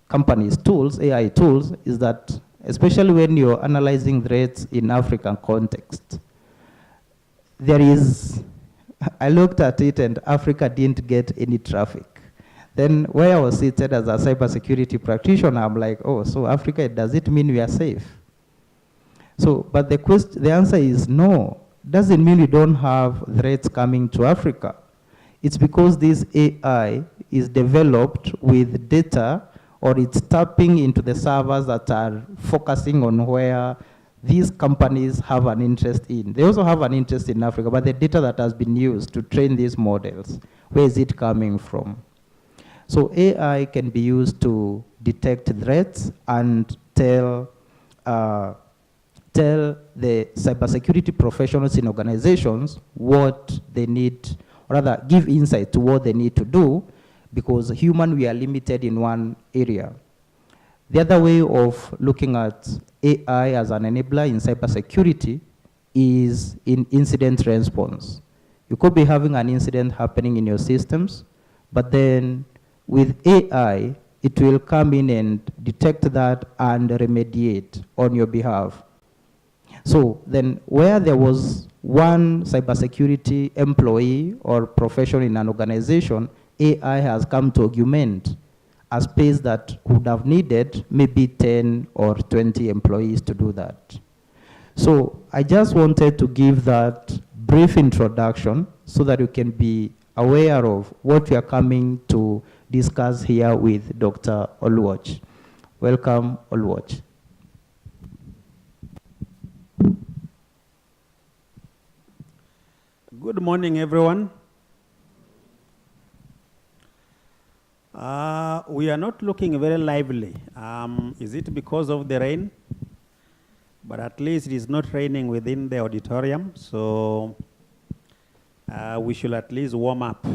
companies' tools, AI tools, is that especially when you're analyzing threats in African context, there is, I looked at it and Africa didn't get any traffic. Then where I was seated as a cybersecurity practitioner, I'm like, oh, so Africa, does it mean we are safe? So, but the answer is no. Doesn't mean we don't have threats coming to Africa. It's because this AI is developed with data, or it's tapping into the servers that are focusing on where these companies have an interest in. They also have an interest in Africa, but the data that has been used to train these models, where is it coming from? So AI can be used to detect threats and tell the cybersecurity professionals in organizations what they need, or rather give insight to what they need to do, because human, we are limited in one area. The other way of looking at AI as an enabler in cybersecurity is in incident response. You could be having an incident happening in your systems, but then with AI, it will come in and detect that and remediate on your behalf. So then where there was one cybersecurity employee or professional in an organization, AI has come to augment a space that would have needed maybe 10 or 20 employees to do that. So I just wanted to give that brief introduction so that you can be aware of what we are coming to discuss here with Dr. Oluoch. Welcome, Oluoch. Good morning, everyone. We are not looking very lively. Is it because of the rain? But at least it is not raining within the auditorium, so we should at least warm up.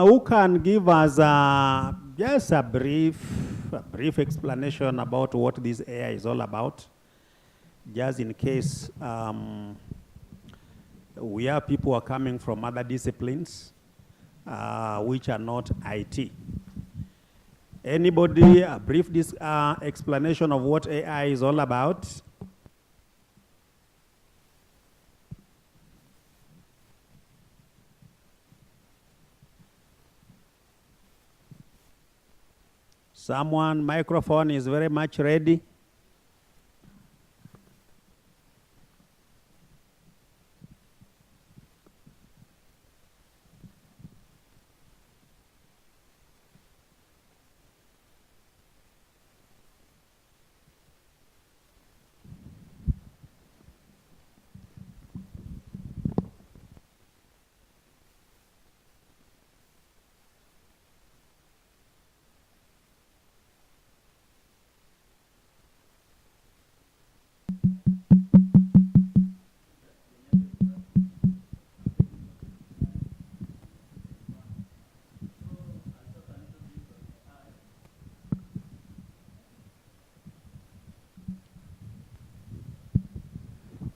Who can give us just a brief explanation about what this AI is all about, just in case we have people who are coming from other disciplines which are not IT. Anybody, a brief explanation of what AI is all about? Someone, microphone is very much ready.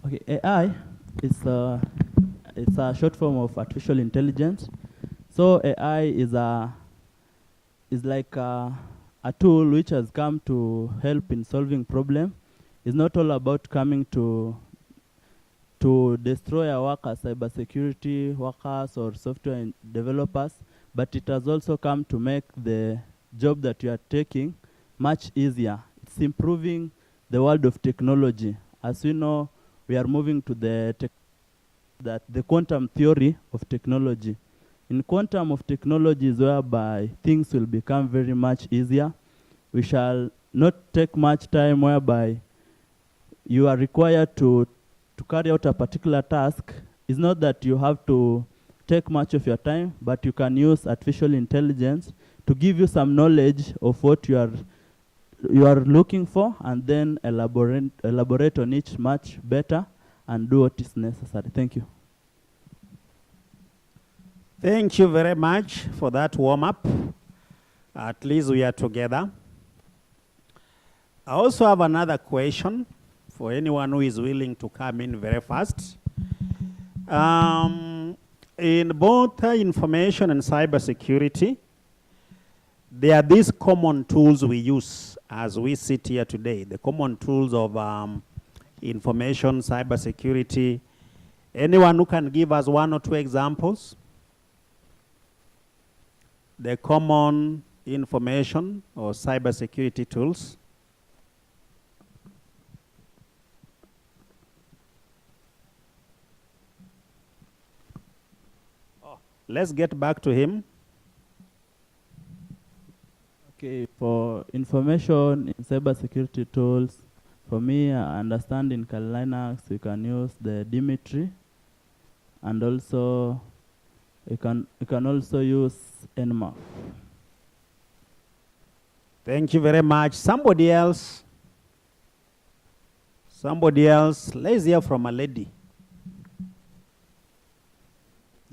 Okay, AI is it's a short form of artificial intelligence. So AI is like a tool which has come to help in solving problem. It's not all about coming to destroy our work as cybersecurity workers or software developers, but it has also come to make the job that you are taking much easier. It's improving the world of technology. As we know, we are moving to the quantum theory of technology. In quantum of technology is whereby things will become very much easier. We shall not take much time whereby you are required to carry out a particular task. It's not that you have to take much of your time, but you can use artificial intelligence to give you some knowledge of what you are looking for, and then elaborate on it much better and do what is necessary. Thank you. Thank you very much for that warm-up. At least we are together. I also have another question for anyone who is willing to come in very fast. In both information and cybersecurity, there are these common tools we use as we sit here today, the common tools of information, cybersecurity. Anyone who can give us one or two examples? The common information or cybersecurity tools. Let's get back to him. Okay, for information in cybersecurity tools, for me, I understand in Kali Linux you can use the Dimitri, and also you can also use Nmap. Thank you very much. Somebody else? Somebody else? Let's hear from a lady.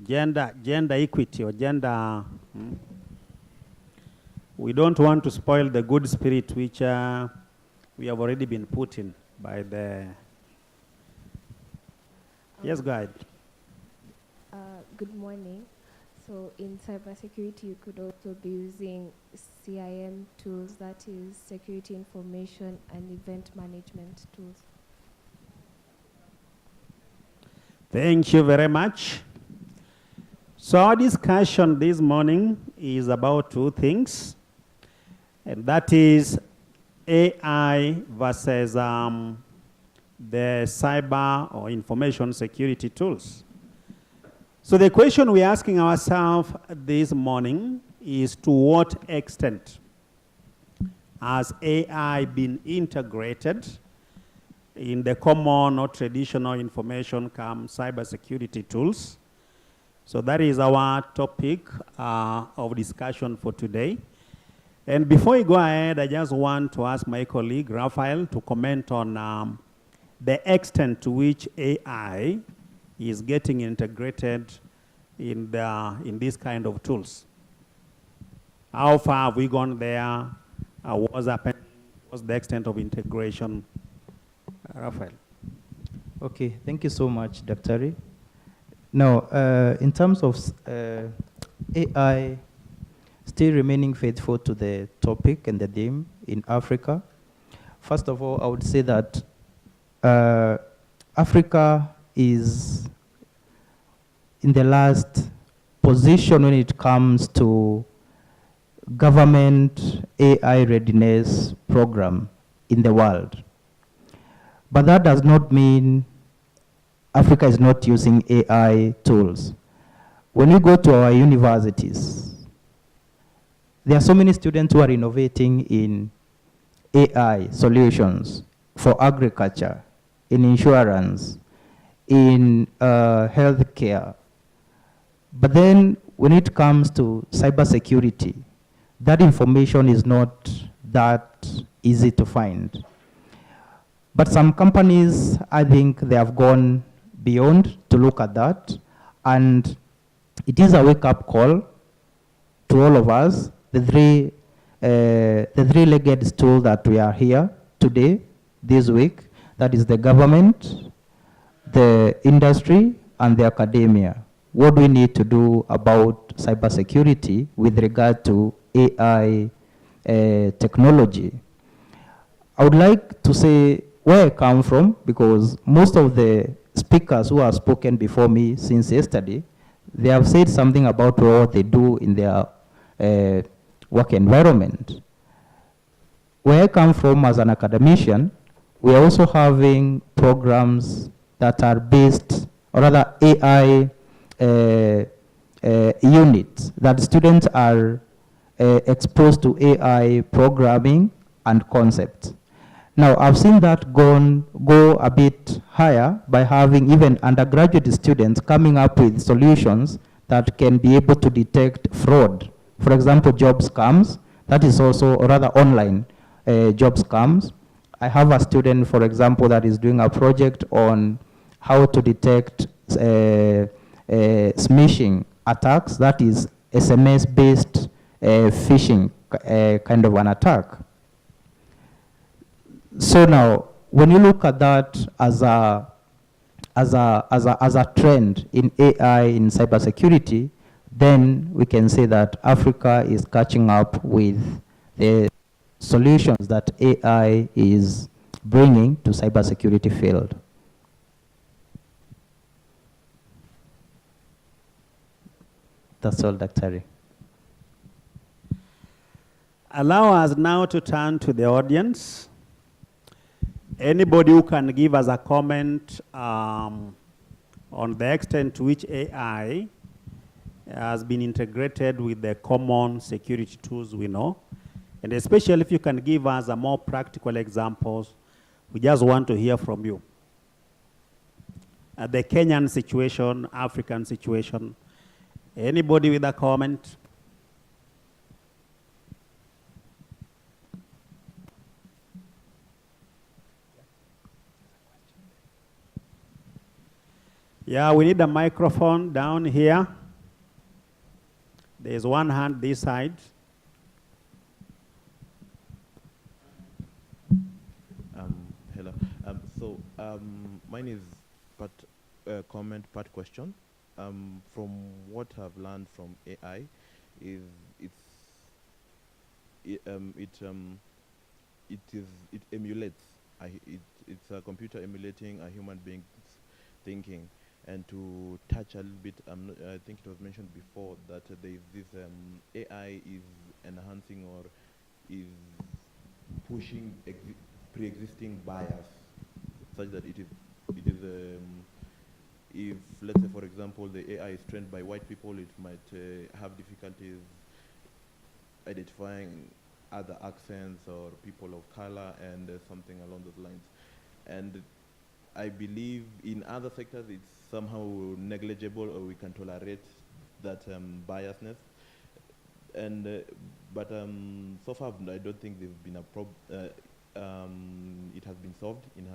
Gender equity or gender. We don't want to spoil the good spirit which we have already been put in by the Yes, go ahead. Good morning. So in cybersecurity, you could also be using CIM tools, that is security information and event management tools. Thank you very much. So our discussion this morning is about two things, and that is AI versus the cyber or information security tools. So the question we're asking ourselves this morning is, to what extent has AI been integrated in the common or traditional information come cybersecurity tools? So that is our topic of discussion for today. And before we go ahead, I just want to ask my colleague, Raphael, to comment on the extent to which AI is getting integrated in this kind of tools. How far have we gone there? What's happening? What's the extent of integration? Raphael. Okay, thank you so much, Dr. Now, in terms of AI still remaining faithful to the topic and the theme in Africa, first of all, I would say that Africa is in the last position when it comes to government AI readiness program in the world. But that does not mean Africa is not using AI tools. When you go to our universities, there are so many students who are innovating in AI solutions for agriculture, in insurance, in healthcare. But then when it comes to cybersecurity, that information is not that easy to find. But some companies, I think they have gone beyond to look at that. And it is a wake-up call to all of us, the three-legged stool that we are here today, this week, that is the government, the industry, and the academia. What do we need to do about cybersecurity with regard to AI technology? I would like to say where I come from, because most of the speakers who have spoken before me since yesterday, they have said something about what they do in their work environment. Where I come from as an academician, we are also having programs that are based, or rather AI units, that students are exposed to AI programming and concepts. Now, I've seen that go a bit higher by having even undergraduate students coming up with solutions that can be able to detect fraud. For example, job scams, that is also, or rather online job scams. I have a student, for example, that is doing a project on how to detect smishing attacks, that is SMS-based phishing kind of an attack. So now, when you look at that as a trend in AI in cybersecurity, then we can say that Africa is catching up with the solutions that AI is bringing to cybersecurity field. That's all, Dr. Allow us now to turn to the audience. Anybody who can give us a comment on the extent to which AI has been integrated with the common security tools we know, and especially if you can give us a more practical examples, we just want to hear from you. The Kenyan situation, African situation, anybody with a comment? Yeah, we need a microphone down here. There's one hand this side. Hello. Mine is, but comment, part question. From what I've learned from AI, is it emulates. It's a computer emulating a human being's thinking. And to touch a little bit, I think it was mentioned before that there is this AI is enhancing or is pushing pre-existing bias, such that it is if, let's say, for example, the AI is trained by white people, it might have difficulties identifying other accents or people of color and something along those lines. And I believe in other sectors it's somehow negligible, or we can tolerate that biasness. And but so far I don't think there's been a it has been solved in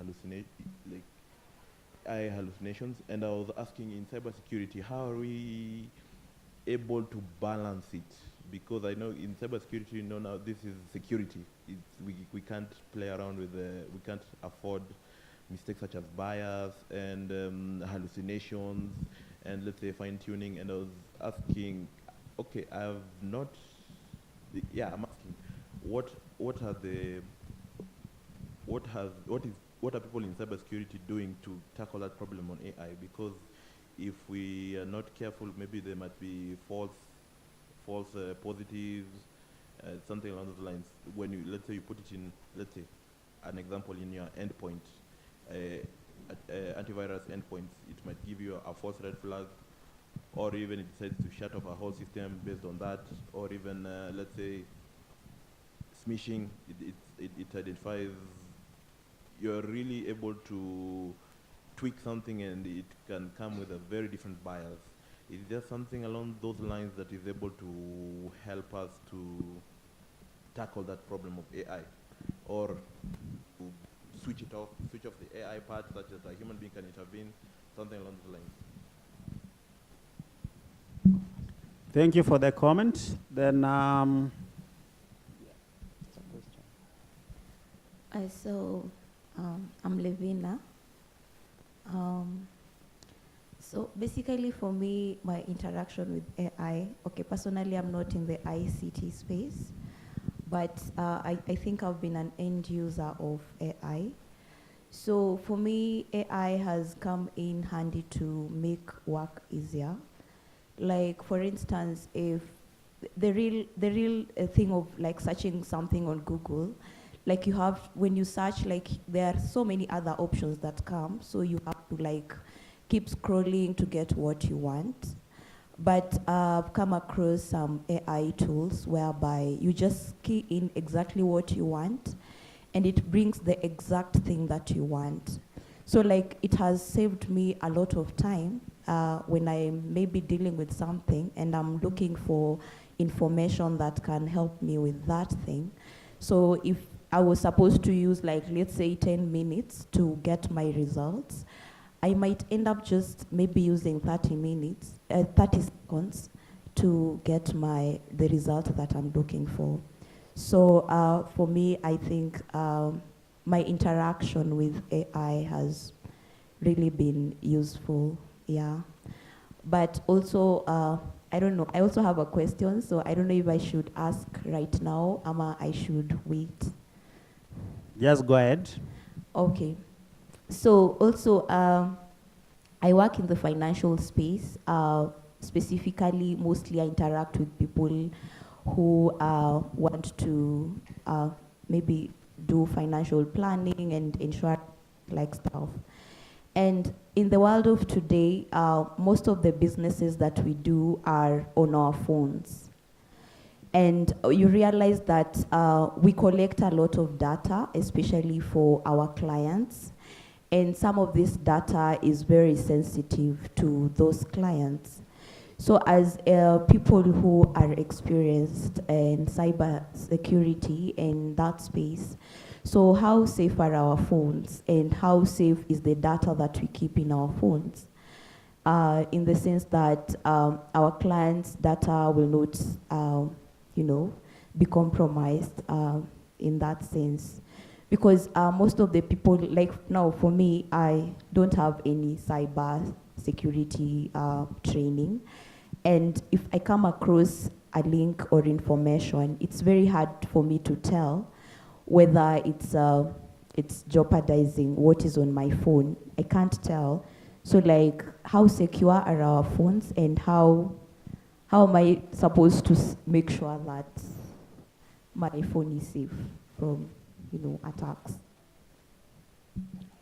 AI hallucinations. And I was asking, in cybersecurity, how are we able to balance it? Because I know in cybersecurity, now this is security. We can't play around with we can't afford mistakes such as bias and hallucinations and, let's say, fine tuning. And I was asking, okay, I'm asking, what are people in cybersecurity doing to tackle that problem on AI? Because if we are not careful, maybe there might be false positives, something along those lines. When you, let's say, you put it in, let's say, an example in your endpoint, antivirus endpoints, it might give you a false red flag, or even it decides to shut off a whole system based on that, or even, let's say, smishing, it identifies, you're really able to tweak something and it can come with a very different bias. Is there something along those lines that is able to help us to tackle that problem of AI? Or to switch off the AI part such that a human being can intervene, something along those lines? Thank you for the comment. Then, I'm Levina. So basically for me, my interaction with AI, okay, personally I'm not in the ICT space, but I think I've been an end user of AI. So for me, AI has come in handy to make work easier. Like, for instance, if the real thing of like searching something on Google, like you have, when you search, like there are so many other options that come, so you have to like keep scrolling to get what you want. But I've come across some AI tools whereby you just key in exactly what you want and it brings the exact thing that you want. So like it has saved me a lot of time when I may be dealing with something and I'm looking for information that can help me with that thing. So if I was supposed to use, like, let's say 10 minutes to get my results, I might end up just maybe using 30 seconds to get the result that I'm looking for. So for me, I think my interaction with AI has really been useful, yeah. But also, I don't know, I also have a question, so I don't know if I should ask right now, or I should wait. Just go ahead. Okay. So also, I work in the financial space. Specifically, mostly I interact with people who want to maybe do financial planning and insurance like stuff. And in the world of today, most of the businesses that we do are on our phones. And you realize that we collect a lot of data, especially for our clients. And some of this data is very sensitive to those clients. So as people who are experienced in cyber security in that space, so how safe are our phones and how safe is the data that we keep in our phones? In the sense that our clients' data will not be compromised in that sense. Because most of the people, like now for me, I don't have any cyber security training. And if I come across a link or information, it's very hard for me to tell whether it's jeopardizing what is on my phone. I can't tell. So like, how secure are our phones, and how am I supposed to make sure that my phone is safe from, attacks?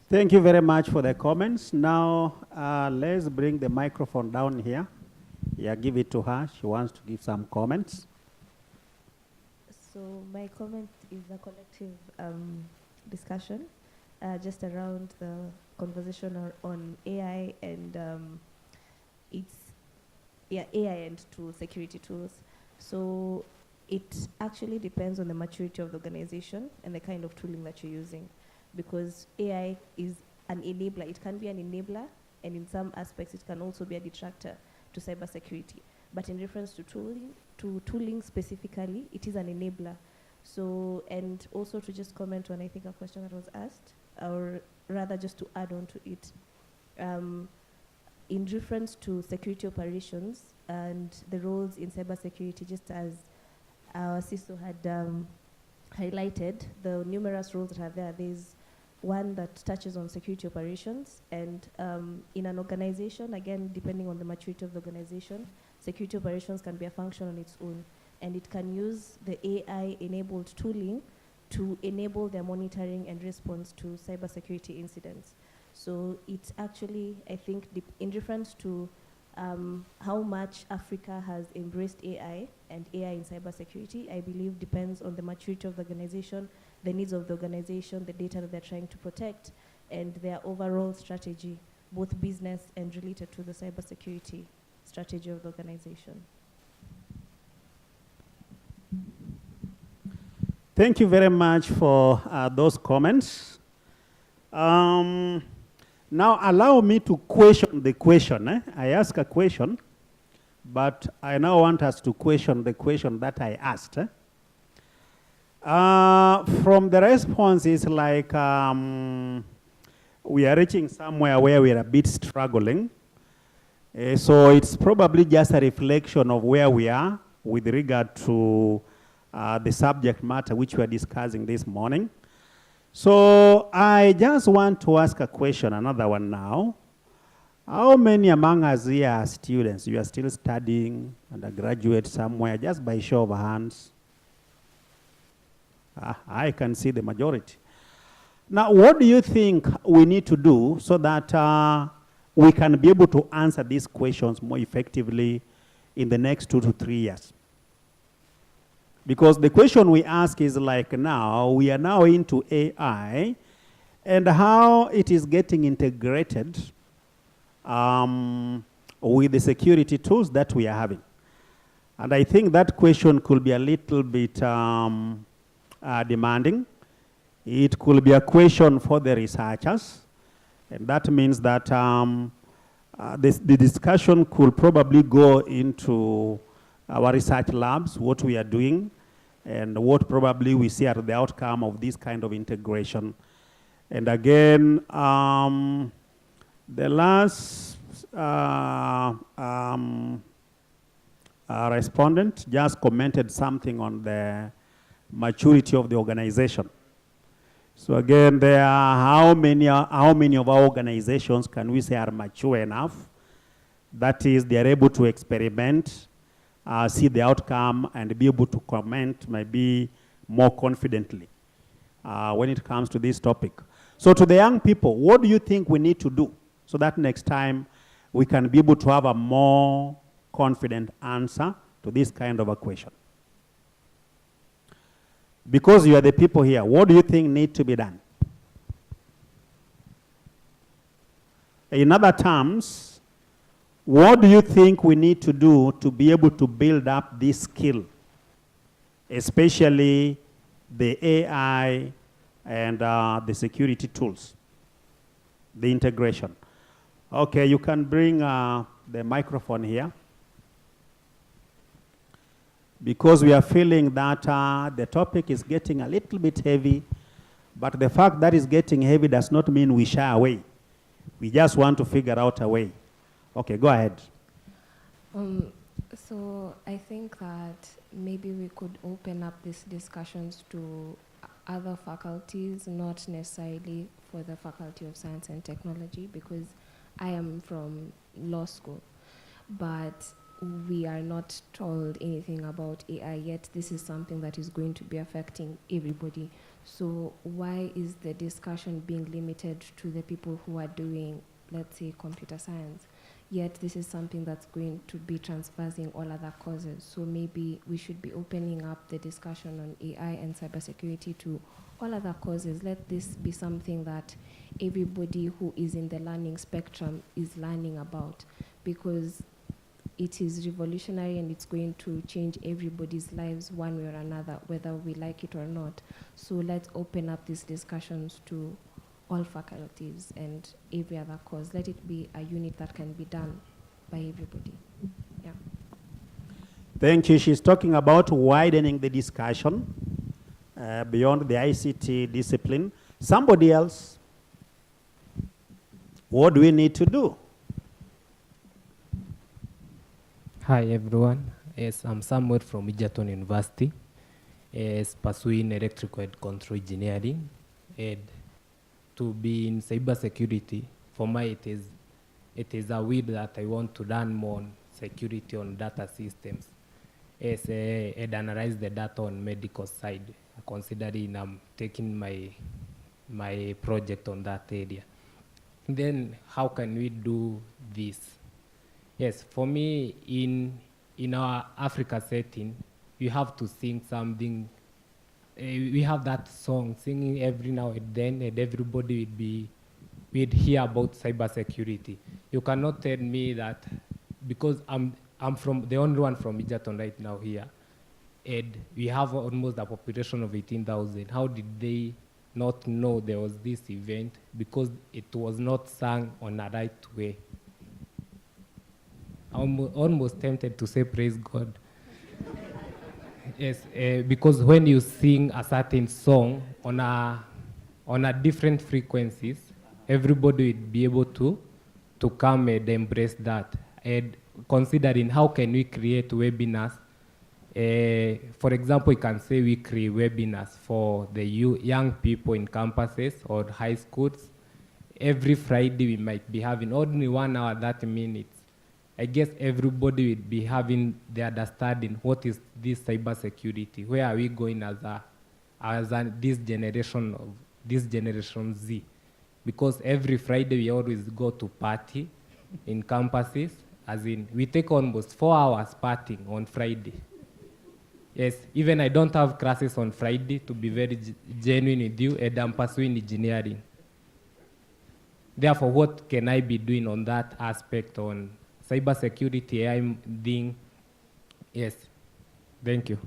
Thank you very much for the comments. Now, let's bring the microphone down here. Yeah, give it to her. She wants to give some comments. So my comment is a collective discussion just around the conversation on AI and AI and security tools. So it actually depends on the maturity of the organization and the kind of tooling that you're using, because AI is an enabler. It can be an enabler, and in some aspects it can also be a detractor to cybersecurity. But in reference to tooling specifically, it is an enabler. So, and also to just comment on, I think, a question that was asked, or rather just to add on to it, in reference to security operations and the roles in cybersecurity, just as our CISO had highlighted, the numerous roles that are there. There's one that touches on security operations, and in an organization, again, depending on the maturity of the organization, security operations can be a function on its own, and it can use the AI-enabled tooling to enable their monitoring and response to cybersecurity incidents. So it's actually, I think, in reference to how much Africa has embraced AI and AI in cybersecurity, I believe depends on the maturity of the organization, the needs of the organization, the data that they're trying to protect, and their overall strategy, both business and related to the cybersecurity strategy of the organization. Thank you very much for those comments. Now allow me to question the question. I ask a question, but I now want us to question the question that I asked. From the responses, like we are reaching somewhere where we are a bit struggling. So it's probably just a reflection of where we are with regard to the subject matter which we are discussing this morning. So I just want to ask a question, another one now. How many among us here are students? You are still studying, undergraduate somewhere, just by show of hands? I can see the majority. Now, what do you think we need to do so that we can be able to answer these questions more effectively in the next 2 to 3 years? Because the question we ask is like now, we are now into AI and how it is getting integrated with the security tools that we are having. And I think that question could be a little bit demanding. It could be a question for the researchers. And that means that the discussion could probably go into our research labs, what we are doing, and what probably we see as the outcome of this kind of integration. And again, the last respondent just commented something on the maturity of the organization. So again, there are how many of our organizations can we say are mature enough? That is, they are able to experiment, see the outcome, and be able to comment maybe more confidently when it comes to this topic. So to the young people, what do you think we need to do so that next time we can be able to have a more confident answer to this kind of a question? Because you are the people here, what do you think needs to be done? In other terms, what do you think we need to do to be able to build up this skill, especially the AI and the security tools, the integration? Okay, you can bring the microphone here. Because we are feeling that the topic is getting a little bit heavy, but the fact that it's getting heavy does not mean we shy away. We just want to figure out a way Okay, go ahead. So I think that maybe we could open up these discussions to other faculties, not necessarily for the Faculty of Science and Technology, because I am from law school, but we are not told anything about AI yet. This is something that is going to be affecting everybody. So why is the discussion being limited to the people who are doing, let's say, computer science? Yet this is something that's going to be transversing all other courses. So maybe we should be opening up the discussion on AI and cybersecurity to all other courses. Let this be something that everybody who is in the learning spectrum is learning about, because it is revolutionary and it's going to change everybody's lives one way or another, whether we like it or not. So let's open up these discussions to all faculties and every other course. Let it be a unit that can be done by everybody. Yeah. Thank you. She's talking about widening the discussion beyond the ICT discipline. Somebody else, what do we need to do? Hi everyone, yes, I'm Samuel from Egerton University, pursuing electrical and control engineering. And to be in cybersecurity, for me it is a will that I want to learn more on security on data systems. Yes, and analyze the data on medical side, considering I'm taking my project on that area. Then how can we do this? Yes, for me, in our Africa setting, you have to sing something. We have that song singing every now and then, and everybody will hear about cybersecurity. You cannot tell me that because I'm from the only one from Egerton right now here, and we have almost a population of 18,000. How did they not know there was this event? Because it was not sung on a right way. I'm almost tempted to say praise God. Yes, because when you sing a certain song on a different frequencies, everybody will be able to come and embrace that. And considering how can we create webinars, for example, you can say we create webinars for the young people in campuses or high schools. Every Friday we might be having only 1 hour, 30 minutes. I guess everybody will be having the understanding what is this cybersecurity, where are we going this generation Z. Because every Friday we always go to party in campuses, as in we take almost 4 hours partying on Friday. Yes, even I don't have classes on Friday, to be very genuine with you, and I'm pursuing engineering. Therefore, what can I be doing on that aspect on cybersecurity? I'm doing, yes, thank you.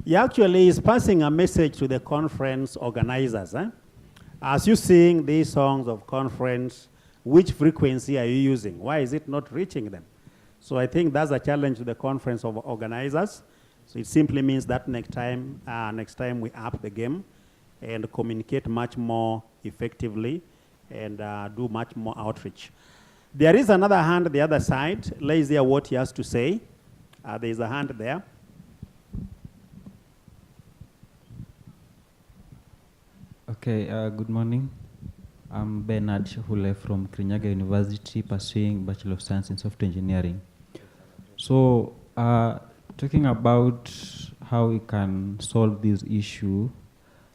He actually is passing a message to the conference organizers. As you sing these songs of conference, which frequency are you using? Why is it not reaching them? So I think that's a challenge to the conference of organizers. So it simply means that next time we up the game and communicate much more effectively and do much more outreach. There is another hand the other side. Let's hear what he has to say. There is a hand there. Okay, good morning. I'm Bernard Shahule from Kirinyaga University, pursuing Bachelor of Science in Software Engineering. So, talking about how we can solve this issue,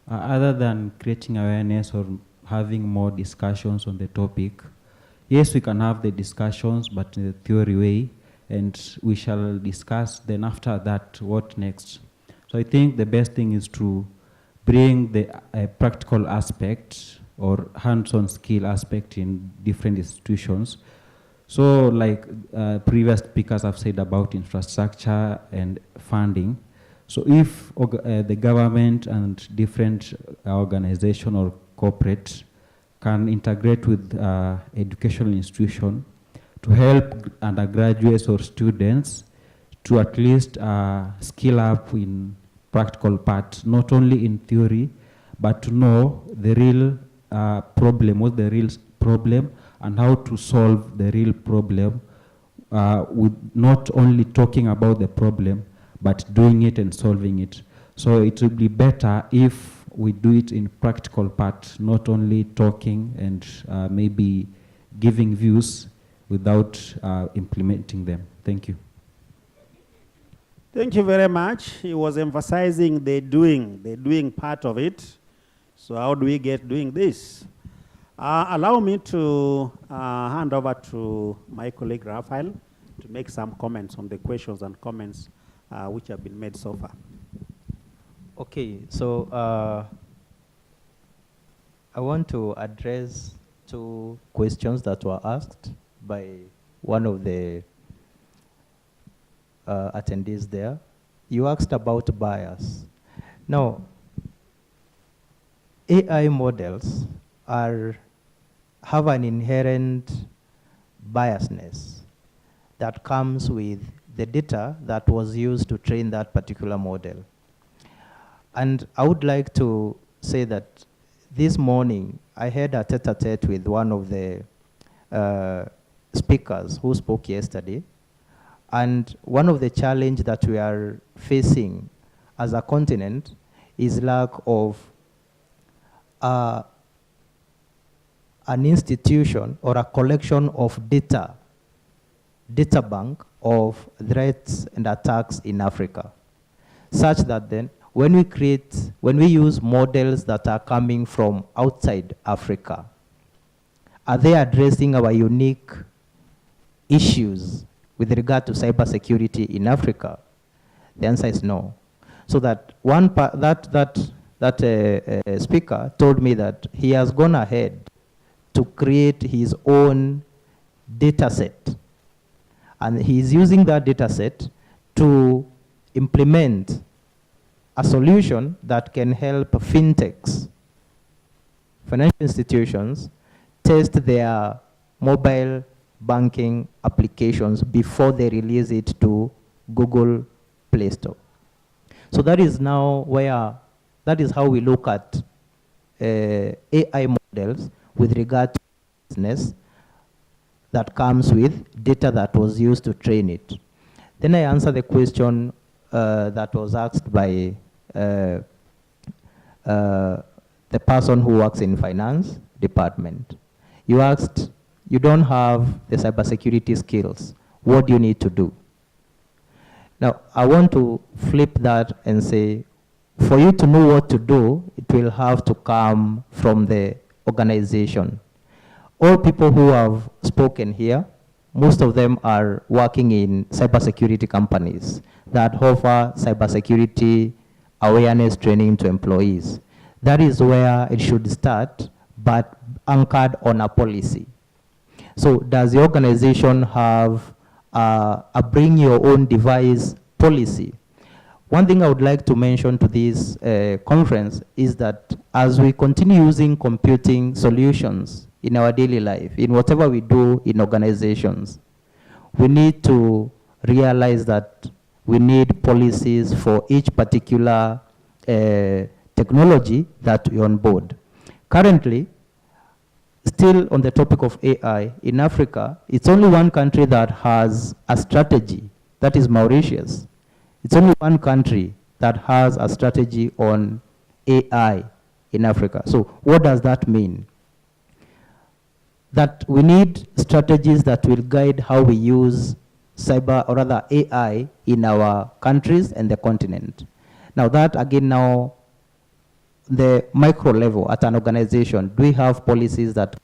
other than creating awareness or having more discussions on the topic, yes, we can have the discussions, but in the theory way, and we shall discuss then after that what next. So I think the best thing is to bring the practical aspect or hands-on skill aspect in different institutions. So like previous speakers have said about infrastructure and funding. So if the government and different organization or corporate can integrate with educational institution to help undergraduates or students to at least skill up in practical part, not only in theory, but to know the real problem, what the real problem, and how to solve the real problem with not only talking about the problem, but doing it and solving it. So it would be better if we do it in practical part, not only talking and maybe giving views without implementing them. Thank you. Thank you very much. He was emphasizing the doing part of it. So how do we get doing this? Allow me to hand over to my colleague Raphael to make some comments on the questions and comments which have been made so far. Okay, so I want to address two questions that were asked by one of the attendees there. You asked about bias. Now, AI models have an inherent biasness that comes with the data that was used to train that particular model. And I would like to say that this morning, I had a tete-a-tete with one of the speakers who spoke yesterday. And one of the challenges that we are facing as a continent is lack of an institution or a collection of data bank of threats and attacks in Africa, such that then when we use models that are coming from outside Africa, are they addressing our unique issues with regard to cybersecurity in Africa? The answer is no. So that that speaker told me that he has gone ahead to create his own data set. And he's using that data set to implement a solution that can help fintechs, financial institutions, test their mobile banking applications before they release it to Google Play Store. So that is now that is how we look at AI models with regard to business that comes with data that was used to train it. Then I answer the question that was asked by the person who works in finance department. You asked, you don't have the cybersecurity skills. What do you need to do? Now, I want to flip that and say, for you to know what to do, it will have to come from the organization. All people who have spoken here, most of them are working in cybersecurity companies that offer cybersecurity awareness training to employees. That is where it should start, but anchored on a policy. So does the organization have a bring your own device policy? One thing I would like to mention to this conference is that as we continue using computing solutions in our daily life, in whatever we do in organizations, we need to realize that we need policies for each particular technology that we onboard. Currently, still on the topic of AI, in Africa, it's only one country that has a strategy, that is Mauritius. It's only one country that has a strategy on AI in Africa. So what does that mean? That we need strategies that will guide how we use cyber, or rather AI, in our countries and the continent. Now that, again, now, the micro level at an organization, do we have policies that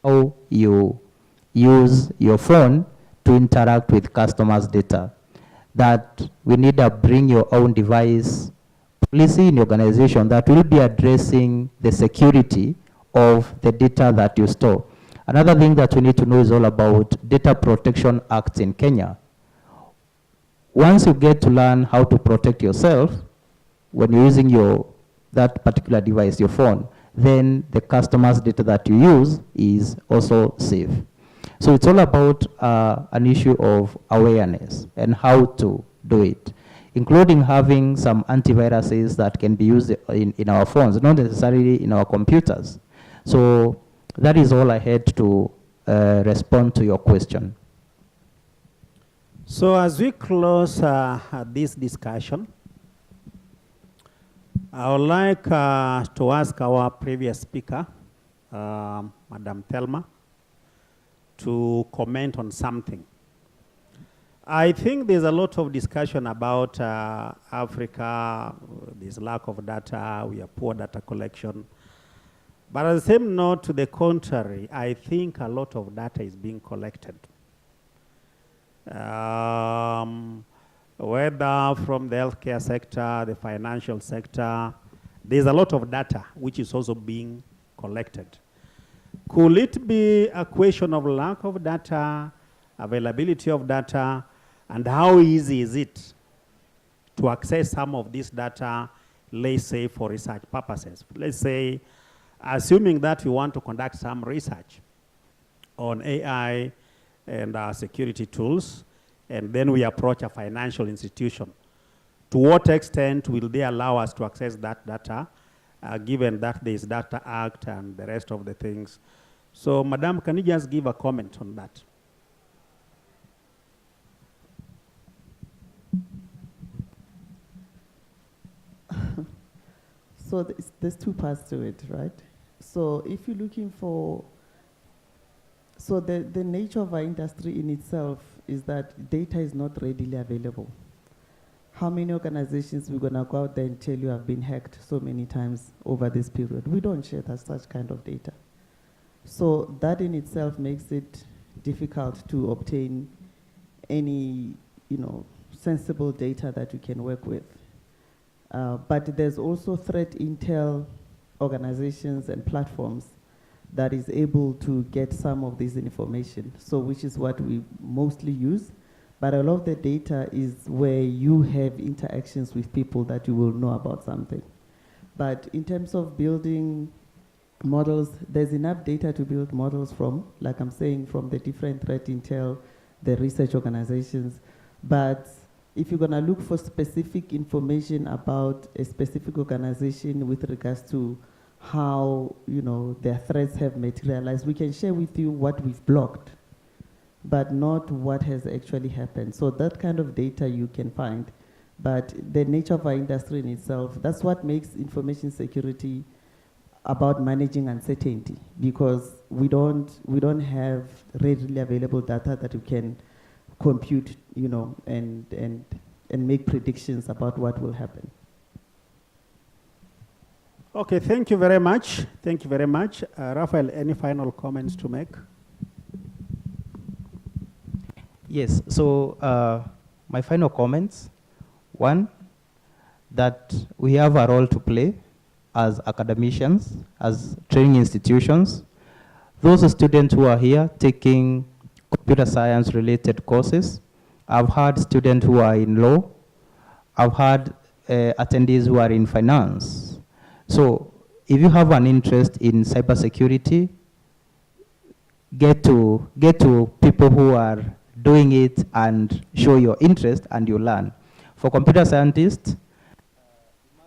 how you use your phone to interact with customers' data? That we need a bring your own device policy in the organization that will be addressing the security of the data that you store. Another thing that we need to know is all about Data Protection Acts in Kenya. Once you get to learn how to protect yourself when you're using that particular device, your phone, then the customer's data that you use is also safe. So it's all about an issue of awareness and how to do it, including having some antiviruses that can be used in our phones, not necessarily in our computers. So that is all I had to respond to your question. So as we close this discussion, I would like to ask our previous speaker, Madam Thelma, to comment on something. I think there's a lot of discussion about Africa, there's lack of data, we have poor data collection. But at the same note, to the contrary, I think a lot of data is being collected. Whether from the healthcare sector, the financial sector, there's a lot of data which is also being collected. Could it be a question of lack of data, availability of data, and how easy is it to access some of this data, let's say for research purposes? Let's say, assuming that we want to conduct some research on AI and security tools, and then we approach a financial institution. To what extent will they allow us to access that data, given that there is Data Act and the rest of the things? So, Madam, can you just give a comment on that? So there's two parts to it, right? So if you're looking for, so the nature of our industry in itself is that data is not readily available. How many organizations we're gonna go out there and tell you have been hacked so many times over this period? We don't share such kind of data. So that in itself makes it difficult to obtain any, sensible data that you can work with. But there's also threat intel organizations and platforms that is able to get some of this information, so which is what we mostly use. But a lot of the data is where you have interactions with people that you will know about something. But in terms of building models, there's enough data to build models from, like I'm saying, from the different threat intel, the research organizations. But if you're gonna look for specific information about a specific organization with regards to how, their threats have materialized, we can share with you what we've blocked, but not what has actually happened. So that kind of data you can find. But the nature of our industry in itself, that's what makes information security about managing uncertainty, because we don't have readily available data that you can compute, and make predictions about what will happen. Okay, thank you very much. Thank you very much. Raphael, any final comments to make? Yes, so my final comments. One, that we have a role to play as academicians, as training institutions. Those students who are here taking computer science related courses, I've had students who are in law, I've had attendees who are in finance. So if you have an interest in cybersecurity, get to people who are doing it and show your interest and you learn. For computer scientists,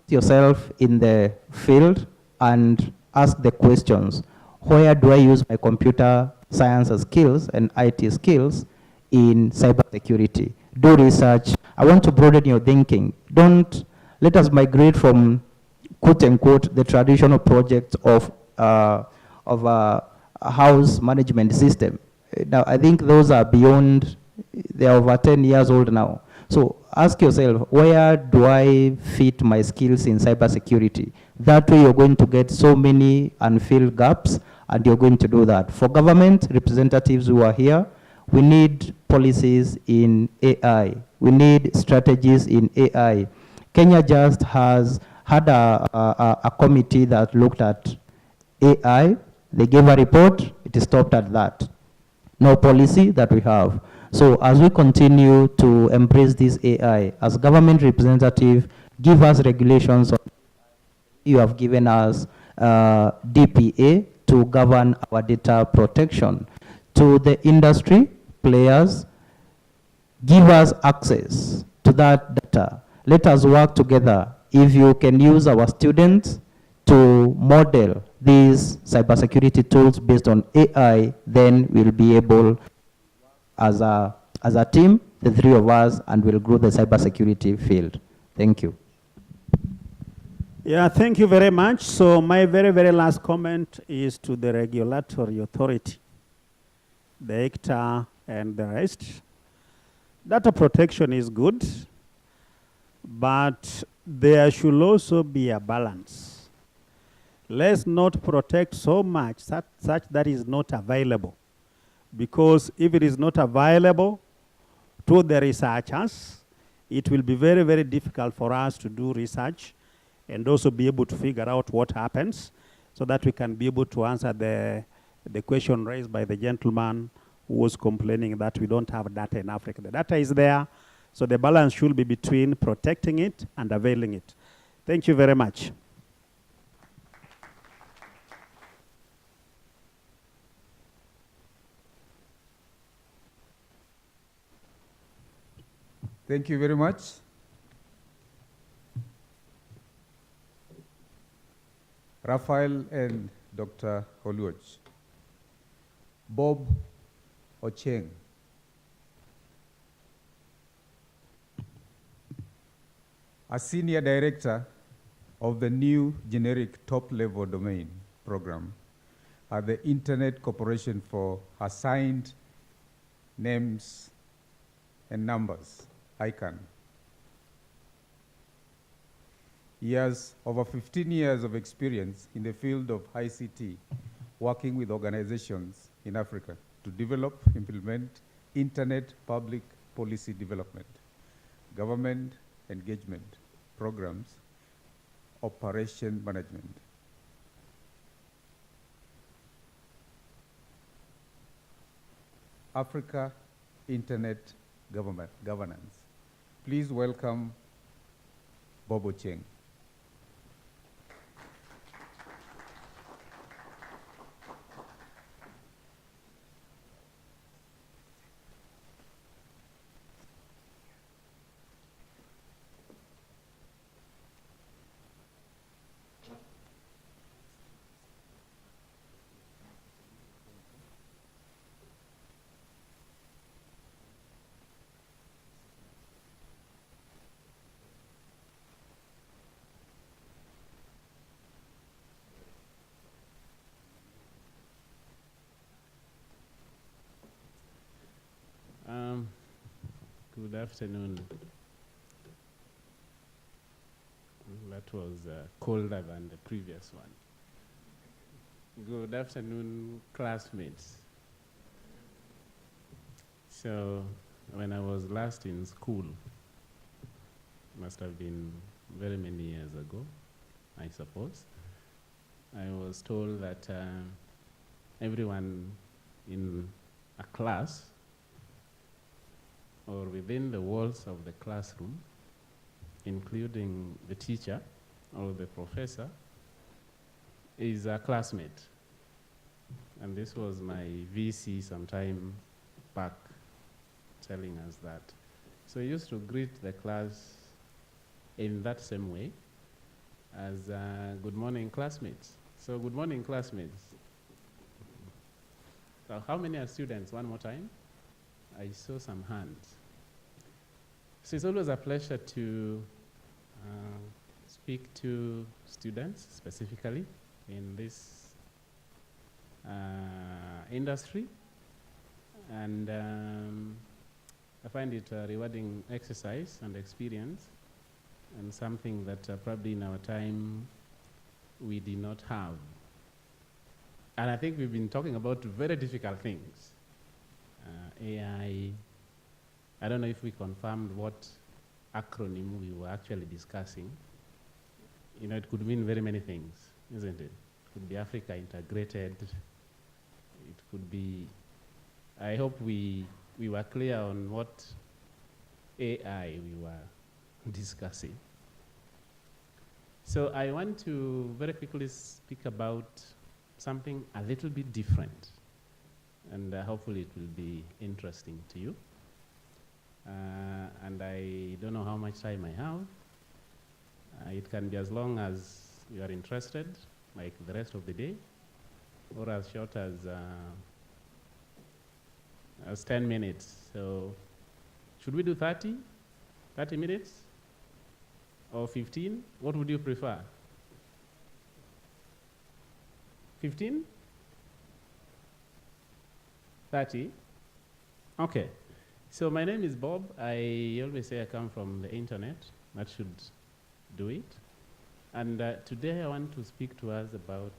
immerse yourself in the field and ask the questions. Where do I use my computer science skills and IT skills in cybersecurity? Do research. I want to broaden your thinking. Don't let us migrate from quote unquote the traditional projects of a house management system. Now I think those are beyond, they are over 10 years old now. So ask yourself, where do I fit my skills in cybersecurity? That way you're going to get so many unfilled gaps, and you're going to do that. For government representatives who are here, we need policies in AI. We need strategies in AI. Kenya just has had a committee that looked at AI. They gave a report, it stopped at that. No policy that we have. So as we continue to embrace this AI, as government representative, give us regulations. You have given us DPA to govern our data protection. To the industry players, give us access to that data. Let us work together. If you can use our students to model these cybersecurity tools based on AI, then we'll be able, as a team, the three of us, and we'll grow the cybersecurity field. Thank you. Yeah, thank you very much. So my very, very last comment is to the regulatory authority, the ICTA and the rest. Data protection is good, but there should also be a balance. Let's not protect so much such that is not available. Because if it is not available to the researchers, it will be very, very difficult for us to do research and also be able to figure out what happens so that we can be able to answer the question raised by the gentleman who was complaining that we don't have data in Africa. The data is there, so the balance should be between protecting it and availing it. Thank you very much. Thank you very much. Raphael and Dr. Oluoch. Bob Ocheng. A senior director of the new generic top-level domain program at the Internet Corporation for Assigned Names and Numbers, ICANN. He has over 15 years of experience in the field of ICT, working with organizations in Africa to develop, implement internet public policy development, government engagement programs, operation management. Africa Internet Governance. Please welcome Bob Ocheng. Good afternoon. That was colder than the previous one. Good afternoon, classmates. So, when I was last in school, must have been very many years ago, I suppose, I was told that everyone in a class or within the walls of the classroom, including the teacher or the professor, is a classmate. And this was my VC sometime back telling us that. So I used to greet the class in that same way as good morning, classmates. So good morning, classmates. So how many are students? One more time. I saw some hands. So it's always a pleasure to speak to students specifically in this industry. And I find it a rewarding exercise and experience, and something that probably in our time we did not have. And I think we've been talking about very difficult things. AI, I don't know if we confirmed what acronym we were actually discussing. You know, it could mean very many things, isn't it? It could be Africa integrated. It could be, I hope we were clear on what AI we were discussing. So I want to very quickly speak about something a little bit different, and hopefully it will be interesting to you. And I don't know how much time I have. It can be as long as you are interested, like the rest of the day, or as short as 10 minutes. So should we do 30 minutes or 15? What would you prefer? 15? 30? Okay. So my name is Bob. I always say I come from the internet. That should do it. And today I want to speak to us about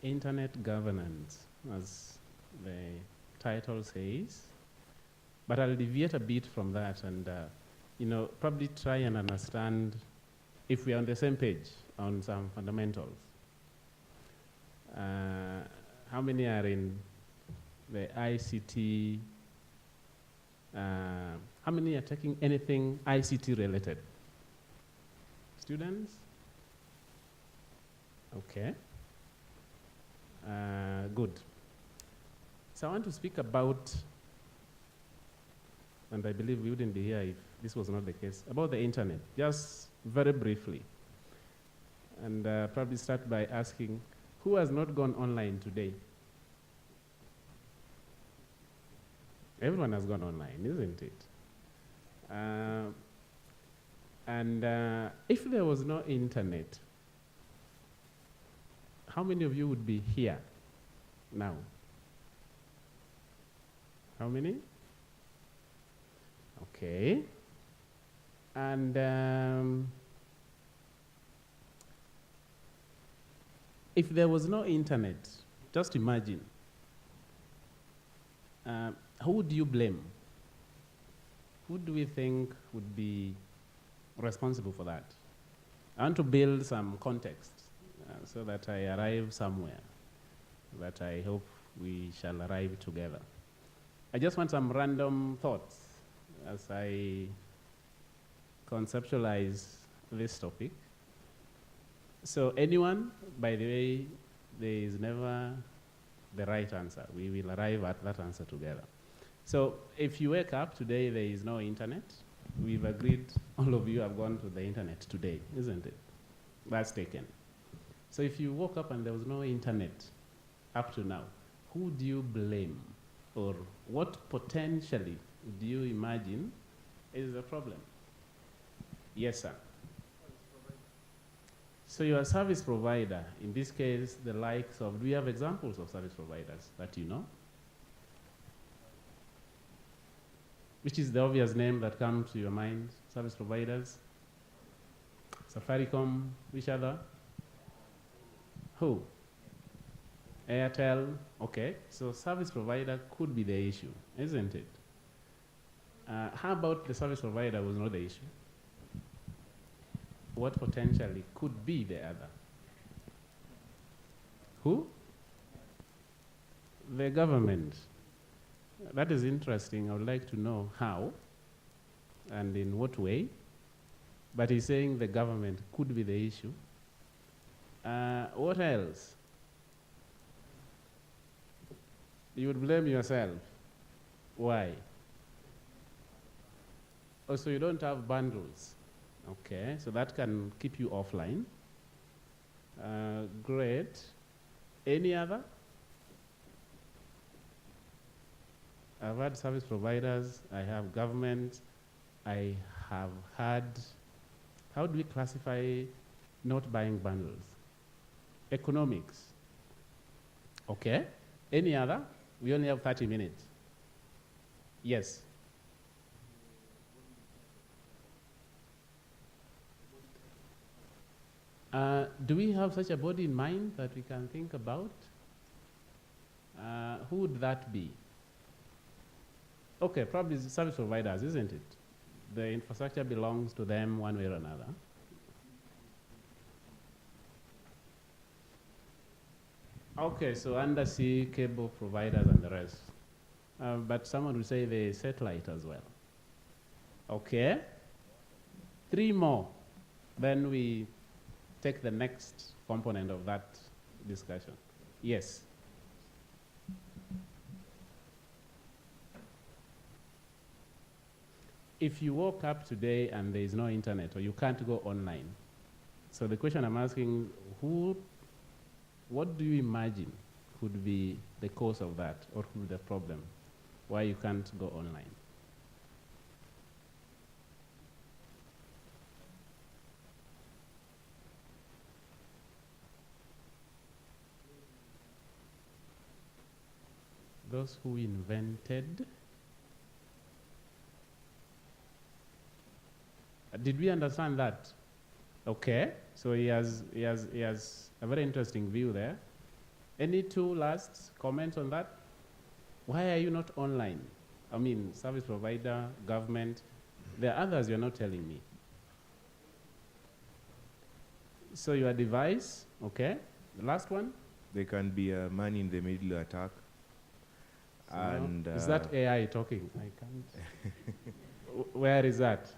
internet governance, as the title says. But I'll deviate a bit from that and probably try and understand if we are on the same page on some fundamentals. How many are in the ICT? How many are taking anything ICT related? Students? Okay. Good. So I want to speak about, and I believe we wouldn't be here if this was not the case, about the internet, just very briefly. And probably start by asking, who has not gone online today? Everyone has gone online, isn't it? And if there was no internet, how many of you would be here now? How many? Okay. And if there was no internet, just imagine, who would you blame? Who do we think would be responsible for that? I want to build some context so that I arrive somewhere, that I hope we shall arrive together. I just want some random thoughts as I conceptualize this topic. So anyone, by the way, there is never the right answer. We will arrive at that answer together. So if you wake up today, there is no internet. We've agreed, all of you have gone to the internet today, isn't it? That's taken. So if you woke up and there was no internet up to now, who do you blame? Or what potentially do you imagine is the problem? Yes, sir. So you're a service provider, in this case, the likes of, do you have examples of service providers that you know? Which is the obvious name that comes to your mind? Service providers? Safaricom, which other? Who? Airtel, okay. So service provider could be the issue, isn't it? How about the service provider was not the issue? What potentially could be the other? Who? The government. That is interesting. I would like to know how and in what way. But he's saying the government could be the issue. What else? You would blame yourself. Why? Oh, so you don't have bundles. Okay, so that can keep you offline. Great. Any other? I've had service providers, I have government, I have had, how do we classify not buying bundles? Economics. Okay. Any other? We only have 30 minutes. Yes. Do we have such a body in mind that we can think about? Who would that be? Okay, probably service providers, isn't it? The infrastructure belongs to them one way or another. Okay, so undersea cable providers and the rest. But someone will say the satellite as well. Okay. 3 more. Then we take the next component of that discussion. Yes. If you woke up today and there is no internet or you can't go online, So the question I'm asking, what do you imagine could be the cause of that, or could be the problem, why you can't go online? Those who invented. Did we understand that? Okay, so he has a very interesting view there. Any two last comments on that? Why are you not online? I mean, service provider, government. There are others you're not telling me. So your device, okay. The last one? There can be a man-in-the-middle attack. So And is that AI talking? I can't. Where is that?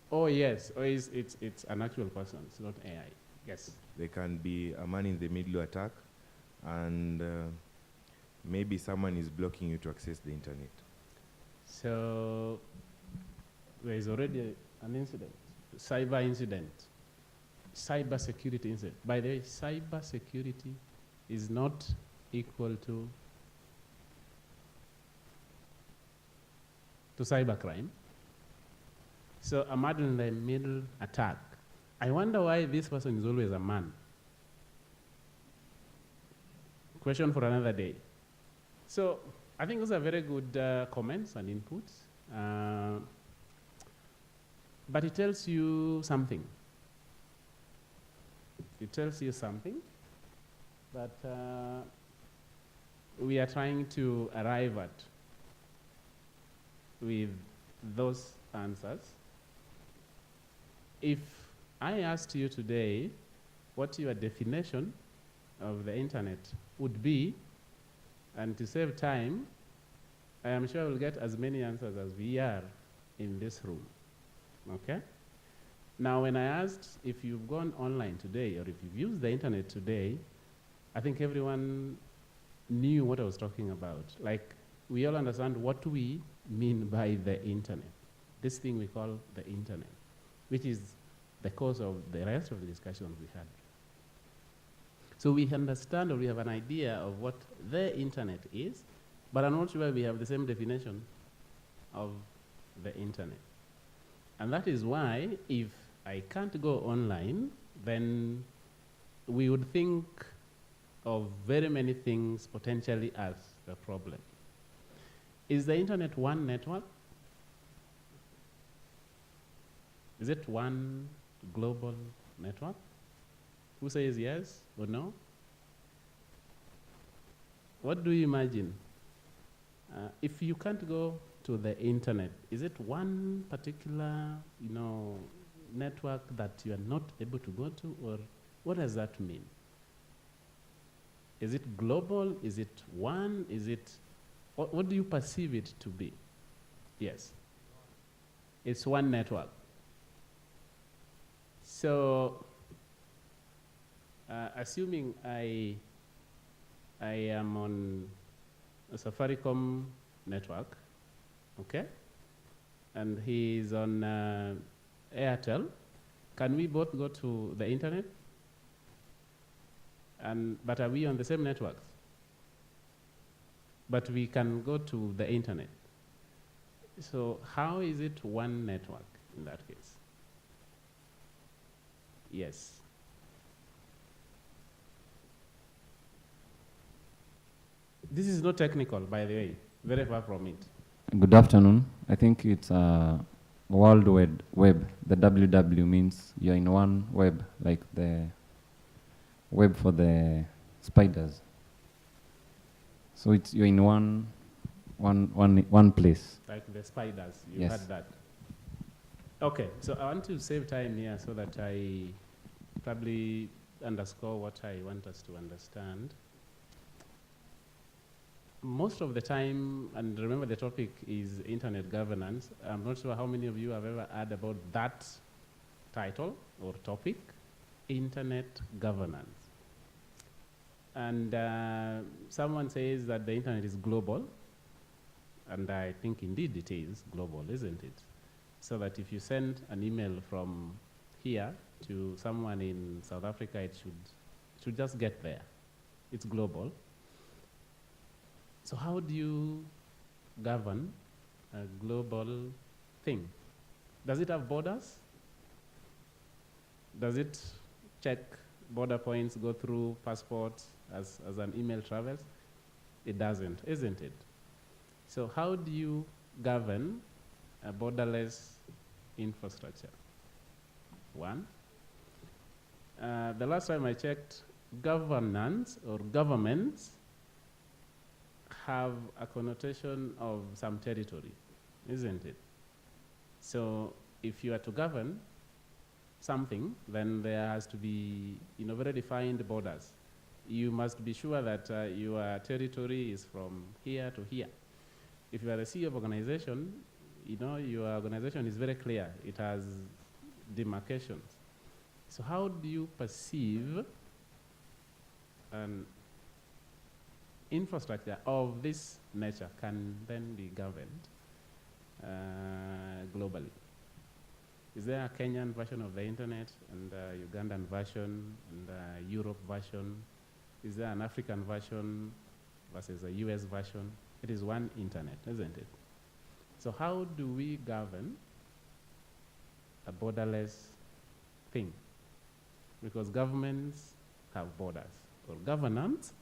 Oh yes, it's an actual person, it's not AI. Yes. there can be a man-in-the-middle attack, and maybe someone is blocking you to access the internet. So there is already an incident, cyber incident, cyber security incident. By the way, cyber security is not equal to cybercrime. So a man-in-the-middle attack. I wonder why this person is always a man. Question for another day. So I think those are very good comments and inputs. But it tells you something. It tells you something that we are trying to arrive at with those answers. If I asked you today what your definition of the internet would be, and to save time, I am sure we'll get as many answers as we are in this room. Okay? Now, when I asked if you've gone online today or if you've used the internet today, I think everyone knew what I was talking about. Like, we all understand what we mean by the internet. This thing we call the internet, which is the cause of the rest of the discussions we had. So we understand, or we have an idea of what the internet is, but I'm not sure we have the same definition of the internet. And that is why, if I can't go online, then we would think of very many things potentially as a problem. Is the internet one network? Is it one global network? Who says yes or no? What do you imagine? If you can't go to the internet, is it one particular, network that you are not able to go to, or what does that mean? Is it global? Is it one? Is it, what do you perceive it to be? Yes. It's one network. So, assuming I am on a Safaricom network, okay, and he is on Airtel, can we both go to the internet? But are we on the same networks? But we can go to the internet. So how is it one network in that case? Yes. This is not technical, by the way, very far from it. Good afternoon. I think it's World Web. The WW means you're in one web, like the web for the spiders. So it's you're in one place. Like the spiders, you Yes. had that. Okay, so I want to save time here so that I probably underscore what I want us to understand. Most of the time, and remember the topic is internet governance, I'm not sure how many of you have ever heard about that title or topic, internet governance. And someone says that the internet is global, and I think indeed it is global, isn't it? So that if you send an email from here to someone in South Africa, it should just get there. It's global. So how do you govern a global thing? Does it have borders? Does it check border points, go through passports as an email travels? It doesn't, isn't it? So how do you govern a borderless infrastructure? One. The last time I checked, governance or governments have a connotation of some territory, isn't it? So if you are to govern something, then there has to be very defined borders. You must be sure that your territory is from here to here. If you are a CEO of organization, your organization is very clear. It has demarcations. So how do you perceive an infrastructure of this nature can then be governed globally? Is there a Kenyan version of the internet and a Ugandan version and a Europe version? Is there an African version versus a US version? It is one internet, isn't it? So how do we govern a borderless thing? Because governments have borders, or governance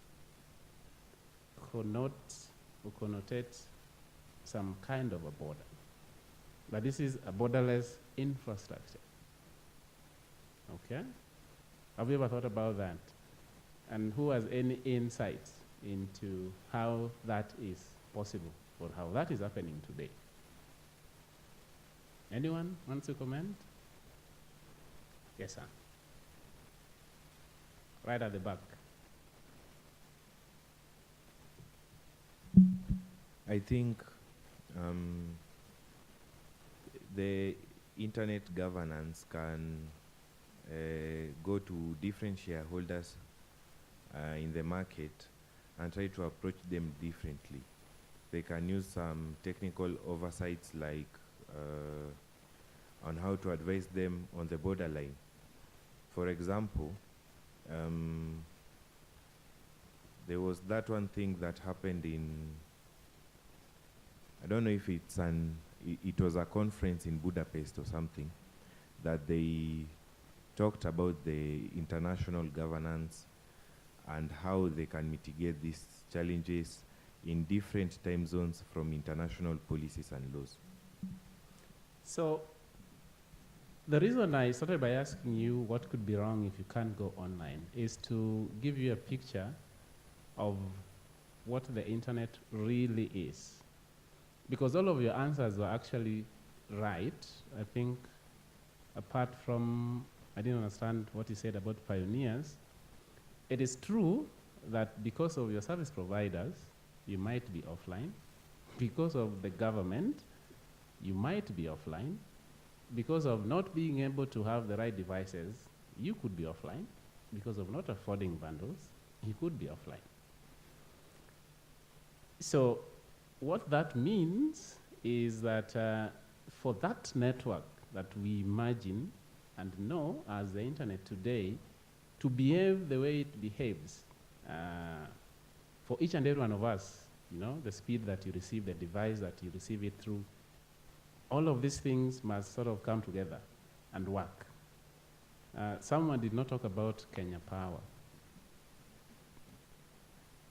connotes or connotates some kind of a border. But this is a borderless infrastructure. Okay? Have you ever thought about that? And who has any insights into how that is possible or how that is happening today? Anyone wants to comment? Yes, sir. Right at the back. I think the internet governance can go to different shareholders in the market and try to approach them differently. They can use some technical oversights like on how to advise them on the borderline. For example, there was that one thing that happened in, I don't know if it's it was a conference in Budapest or something, that they talked about the international governance and how they can mitigate these challenges in different time zones from international policies and laws. So the reason I started by asking you what could be wrong if you can't go online is to give you a picture of what the internet really is. Because all of your answers were actually right. I think apart from, I didn't understand what you said about pioneers. It is true that because of your service providers, you might be offline. Because of the government, you might be offline. Because of not being able to have the right devices, you could be offline. Because of not affording bundles, you could be offline. So what that means is that for that network that we imagine and know as the internet today to behave the way it behaves, for each and every one of us, the speed that you receive the device, that you receive it through, all of these things must sort of come together and work. Someone did not talk about Kenya Power.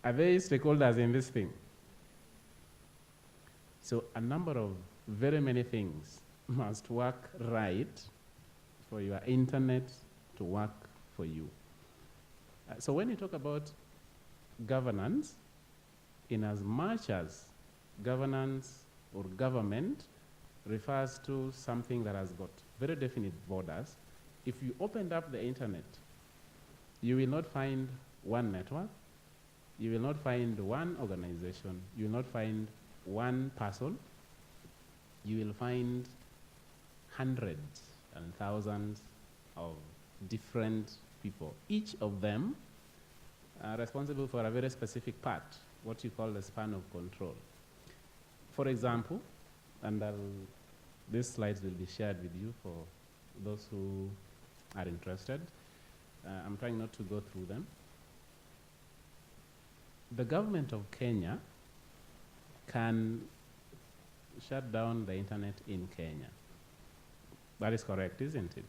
Are they stakeholders in this thing? So a number of very many things must work right for your internet to work for you. So when you talk about governance, in as much as governance or government refers to something that has got very definite borders, if you opened up the internet, you will not find one network, you will not find one organization, you will not find one person, you will find hundreds and thousands of different people, each of them responsible for a very specific part, what you call the span of control. For example, and these slides will be shared with you for those who are interested. I'm trying not to go through them. The government of Kenya can shut down the internet in Kenya. That is correct, isn't it?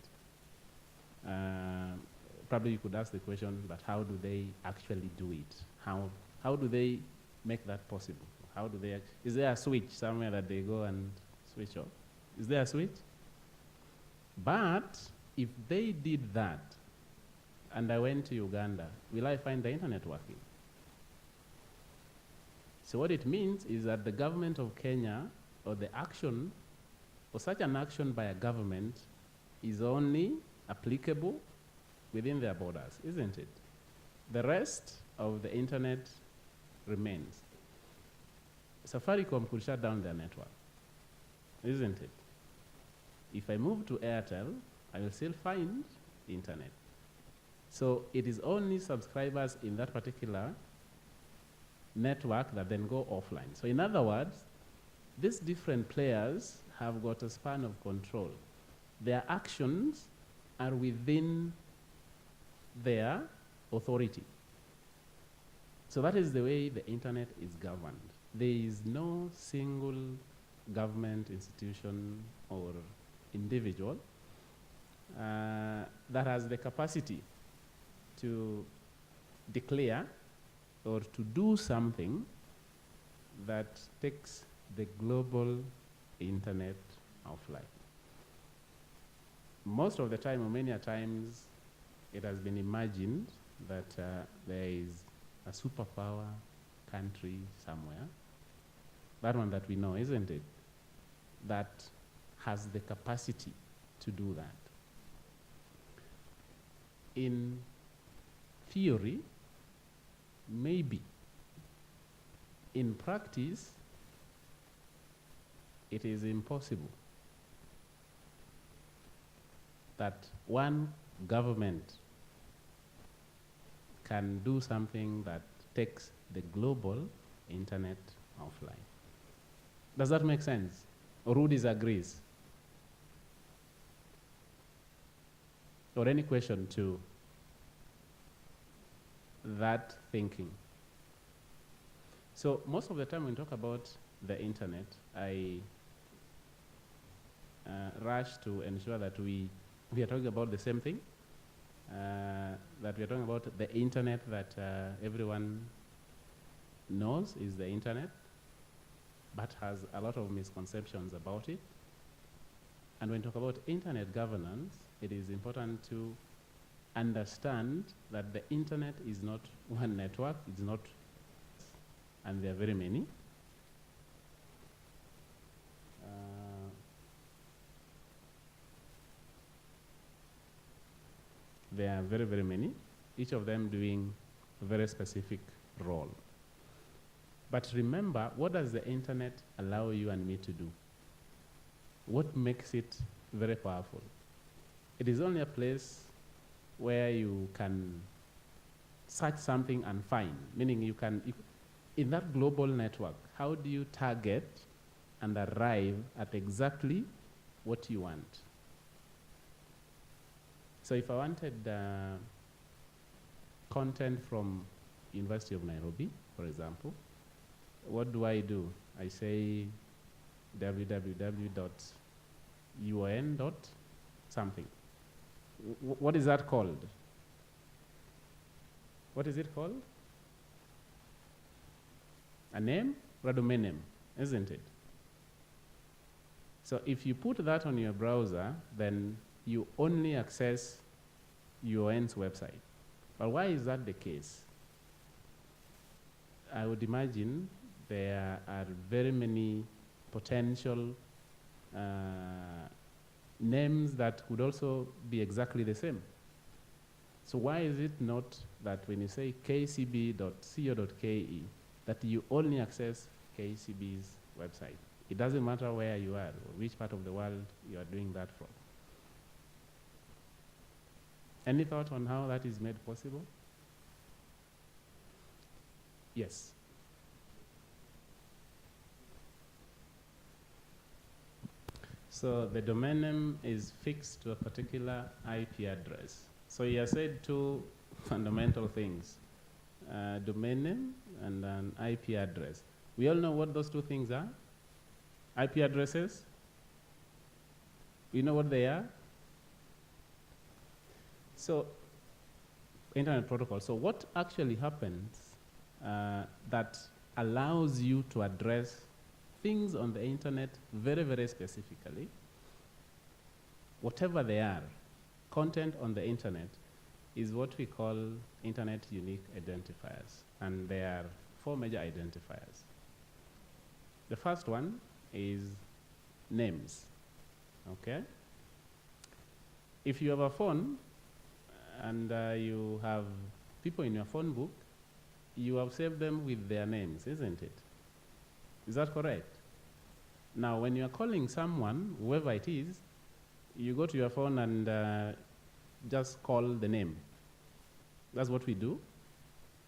Probably you could ask the question, but how do they actually do it? How do they make that possible? How do they, is there a switch somewhere that they go and switch off? Is there a switch? But if they did that, and I went to Uganda, will I find the internet working? So what it means is that the government of Kenya, or the action, or such an action by a government, is only applicable within their borders, isn't it? The rest of the internet remains. Safaricom could shut down their network, isn't it? If I move to Airtel, I will still find internet. So it is only subscribers in that particular network that then go offline. So in other words, these different players have got a span of control. Their actions are within their authority. So that is the way the internet is governed. There is no single government institution or individual that has the capacity to declare or to do something that takes the global internet offline. Most of the time, or many a times, it has been imagined that there is a superpower country somewhere, that one that we know, isn't it, that has the capacity to do that. In theory, maybe. In practice, it is impossible that one government can do something that takes the global internet offline. Does that make sense? Or who disagrees? Or any question to that thinking? So most of the time when we talk about the internet, I rush to ensure that we are talking about the same thing, that we are talking about the internet that everyone knows is the internet, but has a lot of misconceptions about it. And when we talk about internet governance, it is important to understand that the internet is not one network, it's not, and there are very many. There are very, very many, each of them doing a very specific role. But remember, what does the internet allow you and me to do? What makes it very powerful? It is only a place where you can search something and find, meaning you can, in that global network, how do you target and arrive at exactly what you want? So if I wanted content from University of Nairobi, for example, what do? I say www.un.something. What is that called? What is it called? A name or a domain name, isn't it? So if you put that on your browser, then you only access UN's website. But why is that the case? I would imagine there are very many potential names that could also be exactly the same. So why is it not that when you say kcb.co.ke, that you only access KCB's website? It doesn't matter where you are or which part of the world you are doing that from. Any thought on how that is made possible? Yes. So the domain name is fixed to a particular IP address. So you have said two fundamental things, domain name and an IP address. We all know what those two things are. IP addresses, you know what they are? So, internet protocol. So what actually happens that allows you to address things on the internet very, very specifically, whatever they are, content on the internet is what we call internet unique identifiers. And there are 4 major identifiers. The first one is names, okay? If you have a phone and you have people in your phone book, you have saved them with their names, isn't it? Is that correct? Now, when you are calling someone, whoever it is, you go to your phone and just call the name. That's what we do.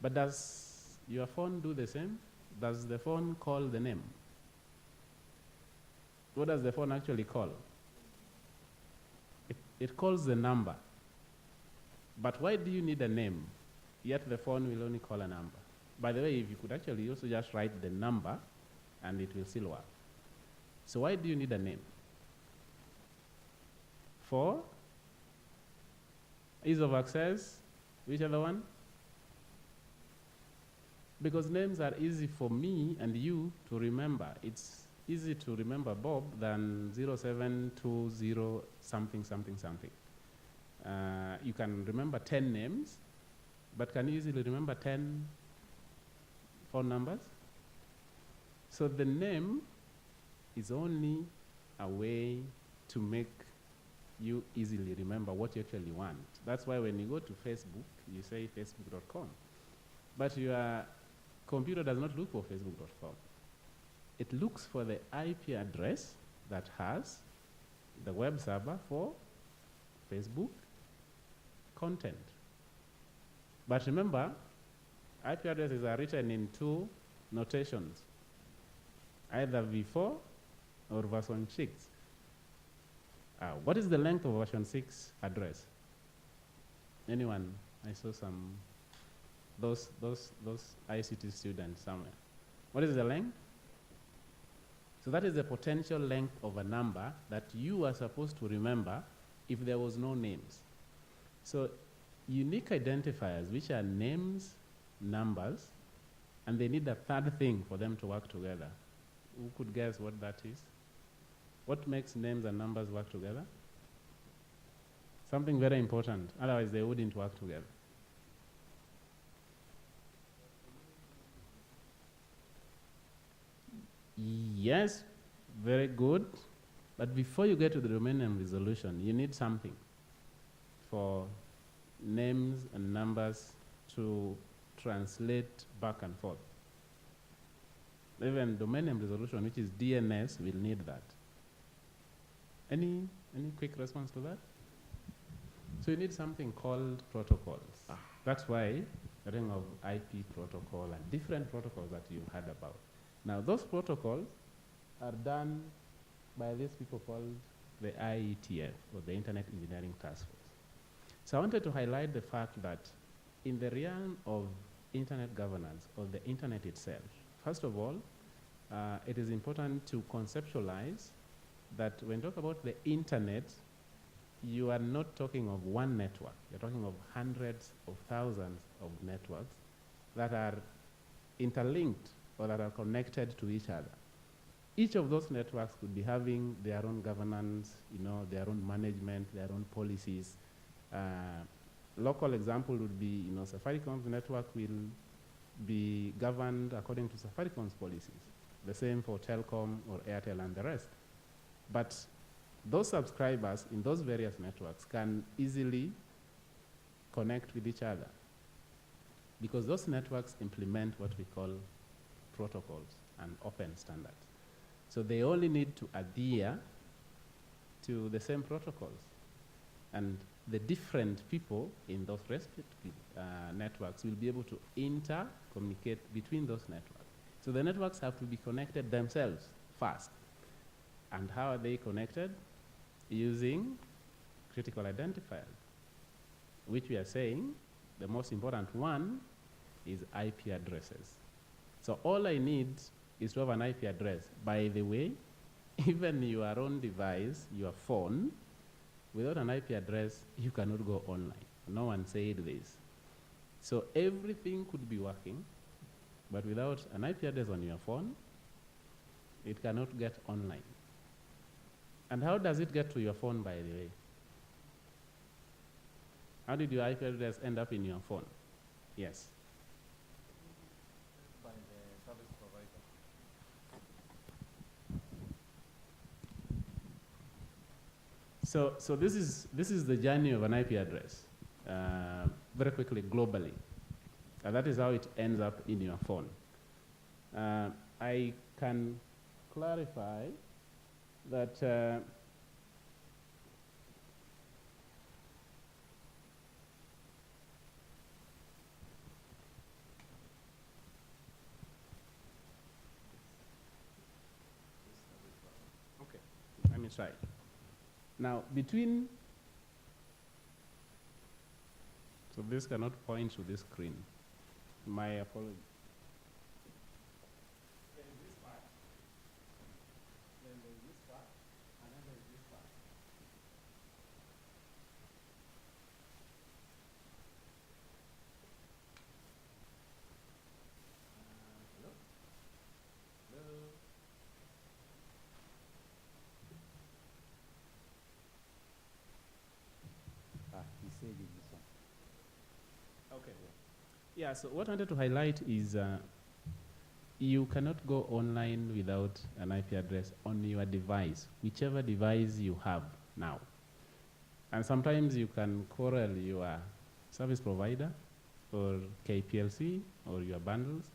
But does your phone do the same? Does the phone call the name? What does the phone actually call? It calls the number. But why do you need a name? Yet the phone will only call a number. By the way, if you could actually also just write the number and it will still work. So why do you need a name? For ease of access. Which other one? Because names are easy for me and you to remember. It's easy to remember Bob than 0720 something, something, something. You can remember 10 names, but can you easily remember 10 phone numbers? So the name is only a way to make you easily remember what you actually want. That's why when you go to Facebook, you say facebook.com. But your computer does not look for facebook.com. It looks for the IP address that has the web server for Facebook content. But remember, IP addresses are written in 2 notations, either v4 or version 6. What is the length of version 6 address? Anyone? I saw some, those ICT students somewhere. What is the length? So that is the potential length of a number that you are supposed to remember if there was no names. So unique identifiers, which are names, numbers, and they need a third thing for them to work together. Who could guess what that is? What makes names and numbers work together? Something very important, otherwise they wouldn't work together. Yes, very good. But before you get to the domain name resolution, you need something for names and numbers to translate back and forth. Even domain name resolution, which is DNS, will need that. Any quick response to that? So you need something called protocols. That's why the ring of IP protocol and different protocols that you heard about. Now those protocols are done by these people called the IETF, or the Internet Engineering Task Force. So I wanted to highlight the fact that in the realm of internet governance, or the internet itself, first of all, it is important to conceptualize that when you talk about the internet, you are not talking of one network. You're talking of hundreds of thousands of networks that are interlinked or that are connected to each other. Each of those networks could be having their own governance, their own management, their own policies. Local example would be, Safaricom's network will be governed according to Safaricom's policies. The same for Telcom or Airtel and the rest. But those subscribers in those various networks can easily connect with each other because those networks implement what we call protocols and open standards. So they only need to adhere to the same protocols. And the different people in those respective networks will be able to communicate between those networks. So the networks have to be connected themselves first. And how are they connected? Using critical identifiers, which we are saying the most important one is IP addresses. So all I need is to have an IP address. By the way, even your own device, your phone, without an IP address, you cannot go online. No one said this. So everything could be working, but without an IP address on your phone, it cannot get online. And how does it get to your phone, by the way? How did your IP address end up in your phone? Yes. By the service provider. So this is the journey of an IP address, very quickly globally, and that is how it ends up in your phone. I can clarify that okay, let me try. Now, between, so this cannot point to this screen. My apologies. There is this part, then there is this part, and then there is this part. Hello? Hello? He said in this one. Okay. Yeah, so what I wanted to highlight is you cannot go online without an IP address on your device, whichever device you have now. And sometimes you can quarrel your service provider or KPLC or your bundles,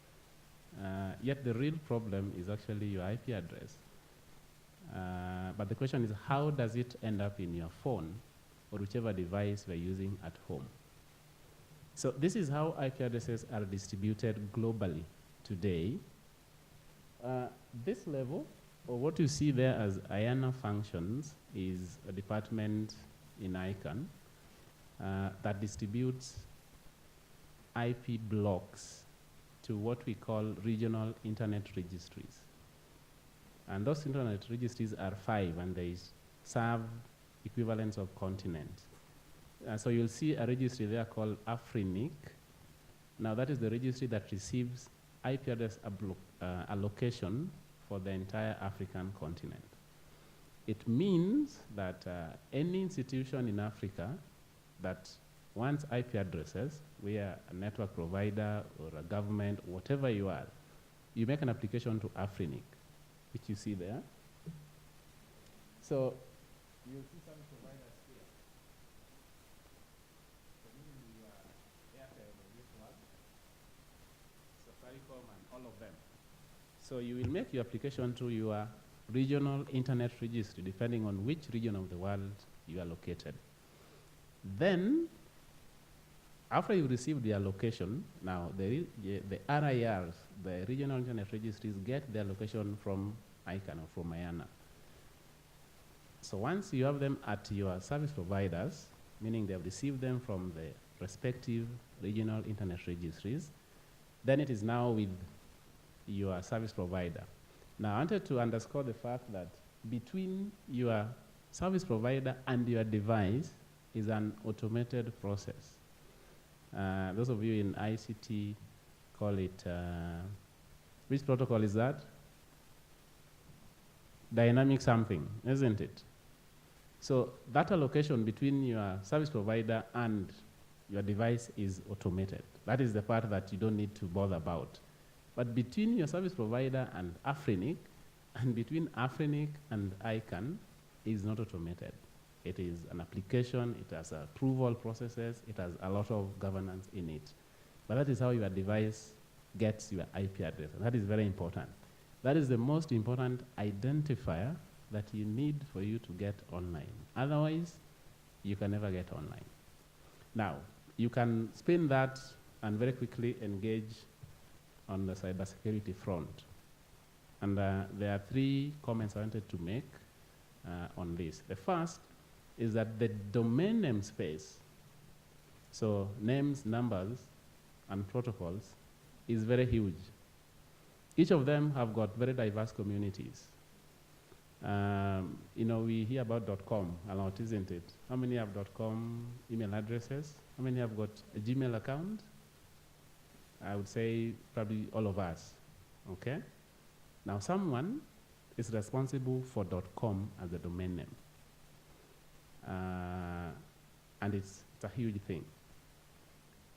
yet the real problem is actually your IP address. But the question is, how does it end up in your phone or whichever device we're using at home? So this is how IP addresses are distributed globally today. This level, or what you see there as IANA functions, is a department in ICANN that distributes IP blocks to what we call regional internet registries. And those internet registries are 5, and they serve equivalents of continents. So you'll see a registry there called Afrinic. Now that is the registry that receives IP address allocation for the entire African continent. It means that any institution in Africa that wants IP addresses, where a network provider or a government, whatever you are, you make an application to Afrinic, which you see there. So you'll see some providers here. So this is your Airtel or this one, Safaricom, and all of them. So you will make your application to your regional internet registry, depending on which region of the world you are located. Then, after you receive the allocation, now the RIRs, the regional internet registries, get their allocation from ICANN or from IANA. So once you have them at your service providers, meaning they have received them from the respective regional internet registries, then it is now with your service provider. Now I wanted to underscore the fact that between your service provider and your device is an automated process. Those of you in ICT call it, which protocol is that? Dynamic something, isn't it? So that allocation between your service provider and your device is automated. That is the part that you don't need to bother about. But between your service provider and Afrinic, and between Afrinic and ICANN, is not automated. It is an application, it has approval processes, it has a lot of governance in it. But that is how your device gets your IP address, and that is very important. That is the most important identifier that you need for you to get online. Otherwise, you can never get online. Now, you can spin that and very quickly engage on the cybersecurity front. And there are 3 comments I wanted to make. on this. The first is that the domain name space, so names, numbers, and protocols, is very huge. Each of them have got very diverse communities. You know, we hear about .com a lot, isn't it? How many have .com email addresses? How many have got a Gmail account? I would say probably all of us, okay? Now someone is responsible for .com as a domain name. And it's a huge thing.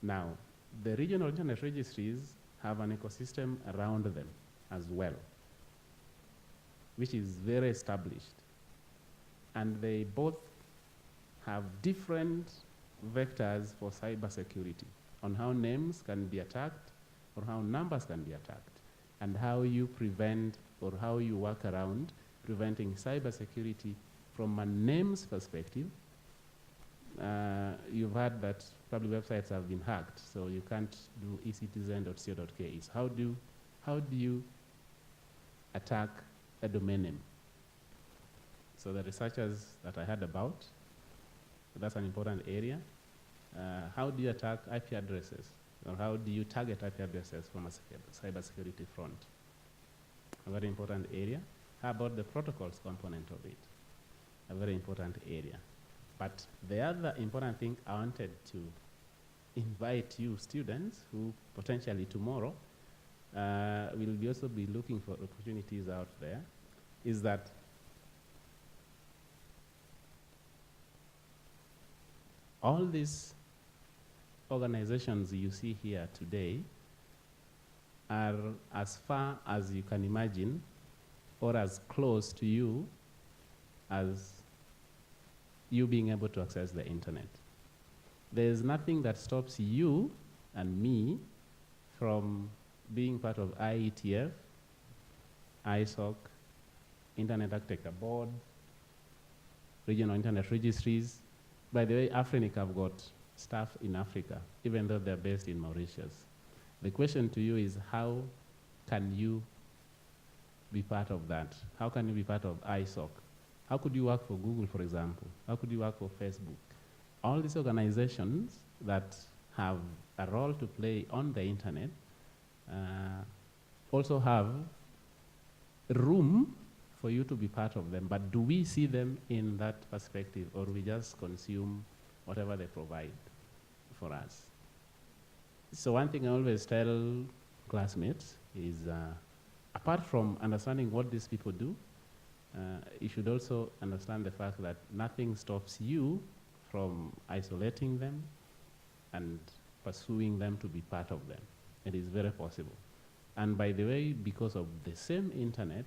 Now, the regional internet registries have an ecosystem around them as well, which is very established. And they both have different vectors for cybersecurity on how names can be attacked or how numbers can be attacked, and how you prevent or how you work around preventing cybersecurity from a names perspective. You've heard that probably websites have been hacked, so you can't do ecitizen.co.ke. How do you attack a domain name? So the researchers that I heard about, that's an important area. How do you attack IP addresses? Or how do you target IP addresses from a cybersecurity front? A very important area. How about the protocols component of it? A very important area. But the other important thing I wanted to invite you students who potentially tomorrow will also be looking for opportunities out there, is that all these organizations you see here today are as far as you can imagine or as close to you as you being able to access the internet. There's nothing that stops you and me from being part of IETF, ISOC, Internet Architecture Board, Regional Internet Registries. By the way, Afrinic have got staff in Africa, even though they're based in Mauritius. The question to you is, how can you be part of that? How can you be part of ISOC? How could you work for Google, for example? How could you work for Facebook? All these organizations that have a role to play on the internet also have room for you to be part of them. But do we see them in that perspective, or we just consume whatever they provide for us? So one thing I always tell classmates is, apart from understanding what these people do, you should also understand the fact that nothing stops you from isolating them and pursuing them to be part of them. It is very possible. And by the way, because of the same internet,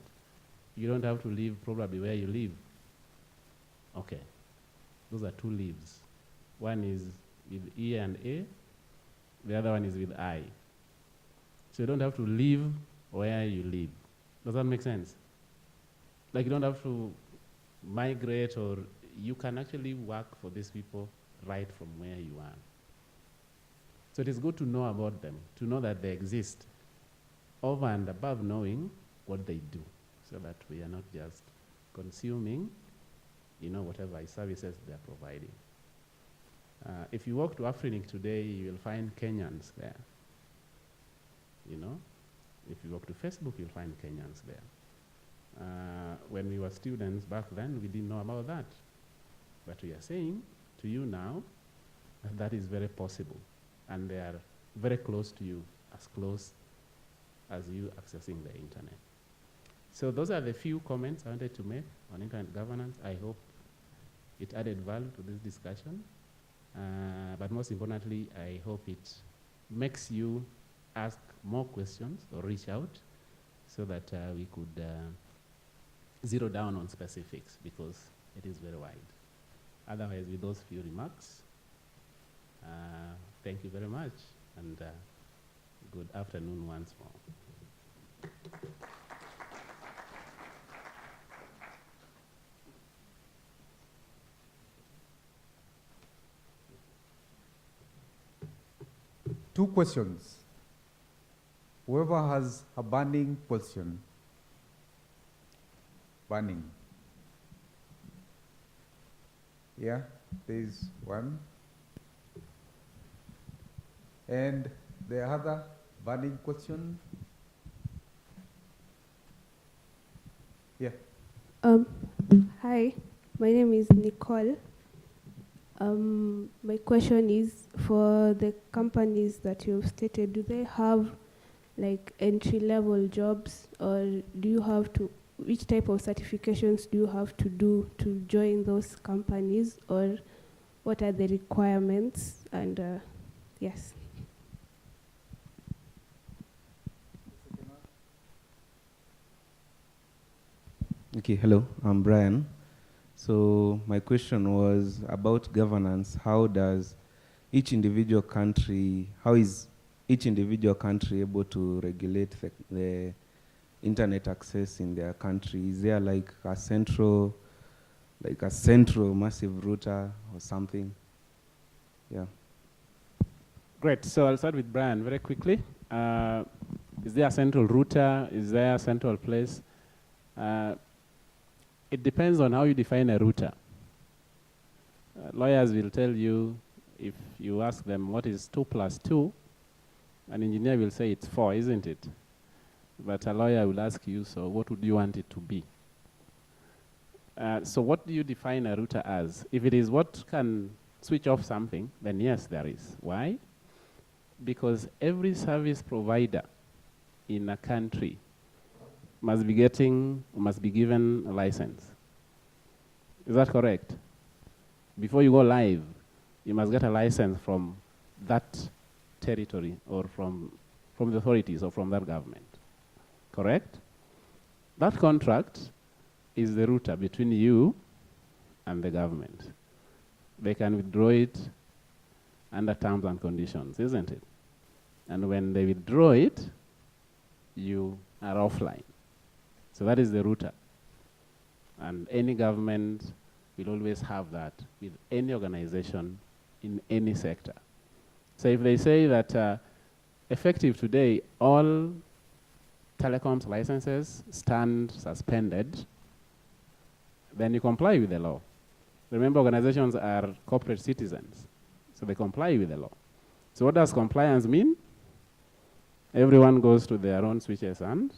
you don't have to live probably where you live. Okay, those are two lives. One is with E and A, the other one is with I. So you don't have to live where you live. Does that make sense? Like, you don't have to migrate, or you can actually work for these people right from where you are. So it is good to know about them, to know that they exist, over and above knowing what they do, so that we are not just consuming, whatever services they are providing. If you walk to Afrinic today, you will find Kenyans there. If you walk to Facebook, you'll find Kenyans there. When we were students back then, we didn't know about that. But we are saying to you now that is very possible. And they are very close to you, as close as you accessing the internet. So those are the few comments I wanted to make on internet governance. I hope it added value to this discussion. But most importantly, I hope it makes you ask more questions or reach out so that we could zero down on specifics, because it is very wide. Otherwise, with those few remarks, thank you very much, and good afternoon once more. Two questions. Whoever has a burning question, burning. Yeah, there is one. And the other burning question? Yeah. Hi, my name is Nicole. My question is, for the companies that you've stated, do they have like entry-level jobs, or do you have to, which type of certifications do you have to do to join those companies, or what are the requirements? And yes. Okay, hello, I'm Brian. So my question was about governance. How does each individual country, how is each individual country able to regulate the internet access in their country? Is there like a central massive router or something? Yeah. Great. So I'll start with Brian very quickly. Is there a central router? Is there a central place? It depends on how you define a router. Lawyers will tell you, if you ask them what is 2 + 2, an engineer will say it's 4, isn't it? But a lawyer will ask you, so what would you want it to be? So what do you define a router as? If it is what can switch off something, then yes, there is. Why? Because every service provider in a country must be given a license. Is that correct? Before you go live, you must get a license from that territory or from the authorities or from that government. Correct? That contract is the router between you and the government. They can withdraw it under terms and conditions, isn't it? And when they withdraw it, you are offline. So that is the router. And any government will always have that with any organization in any sector. So if they say that effective today, all telecoms licenses stand suspended, then you comply with the law. Remember, organizations are corporate citizens, so they comply with the law. So what does compliance mean? Everyone goes to their own switches and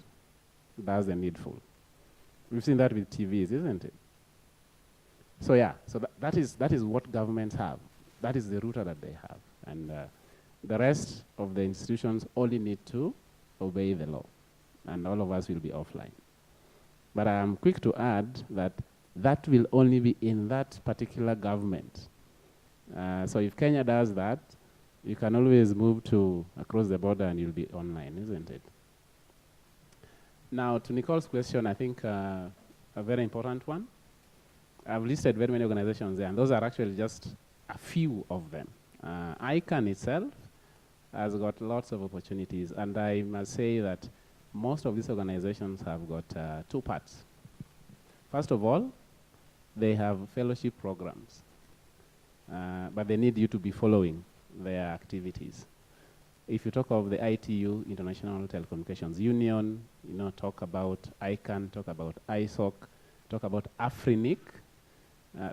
does the needful. We've seen that with TVs, isn't it? So yeah, so that is what governments have. That is the router that they have. And the rest of the institutions only need to obey the law. And all of us will be offline. But I am quick to add that that will only be in that particular government. So if Kenya does that, you can always move to across the border and you'll be online, isn't it? Now, to Nicole's question, I think a very important one. I've listed very many organizations there, and those are actually just a few of them. ICANN itself has got lots of opportunities, and I must say that most of these organizations have got 2 parts. First of all, they have fellowship programs, but they need you to be following their activities. If you talk of the ITU, International Telecommunications Union, talk about ICANN, talk about ISOC, talk about AFRINIC,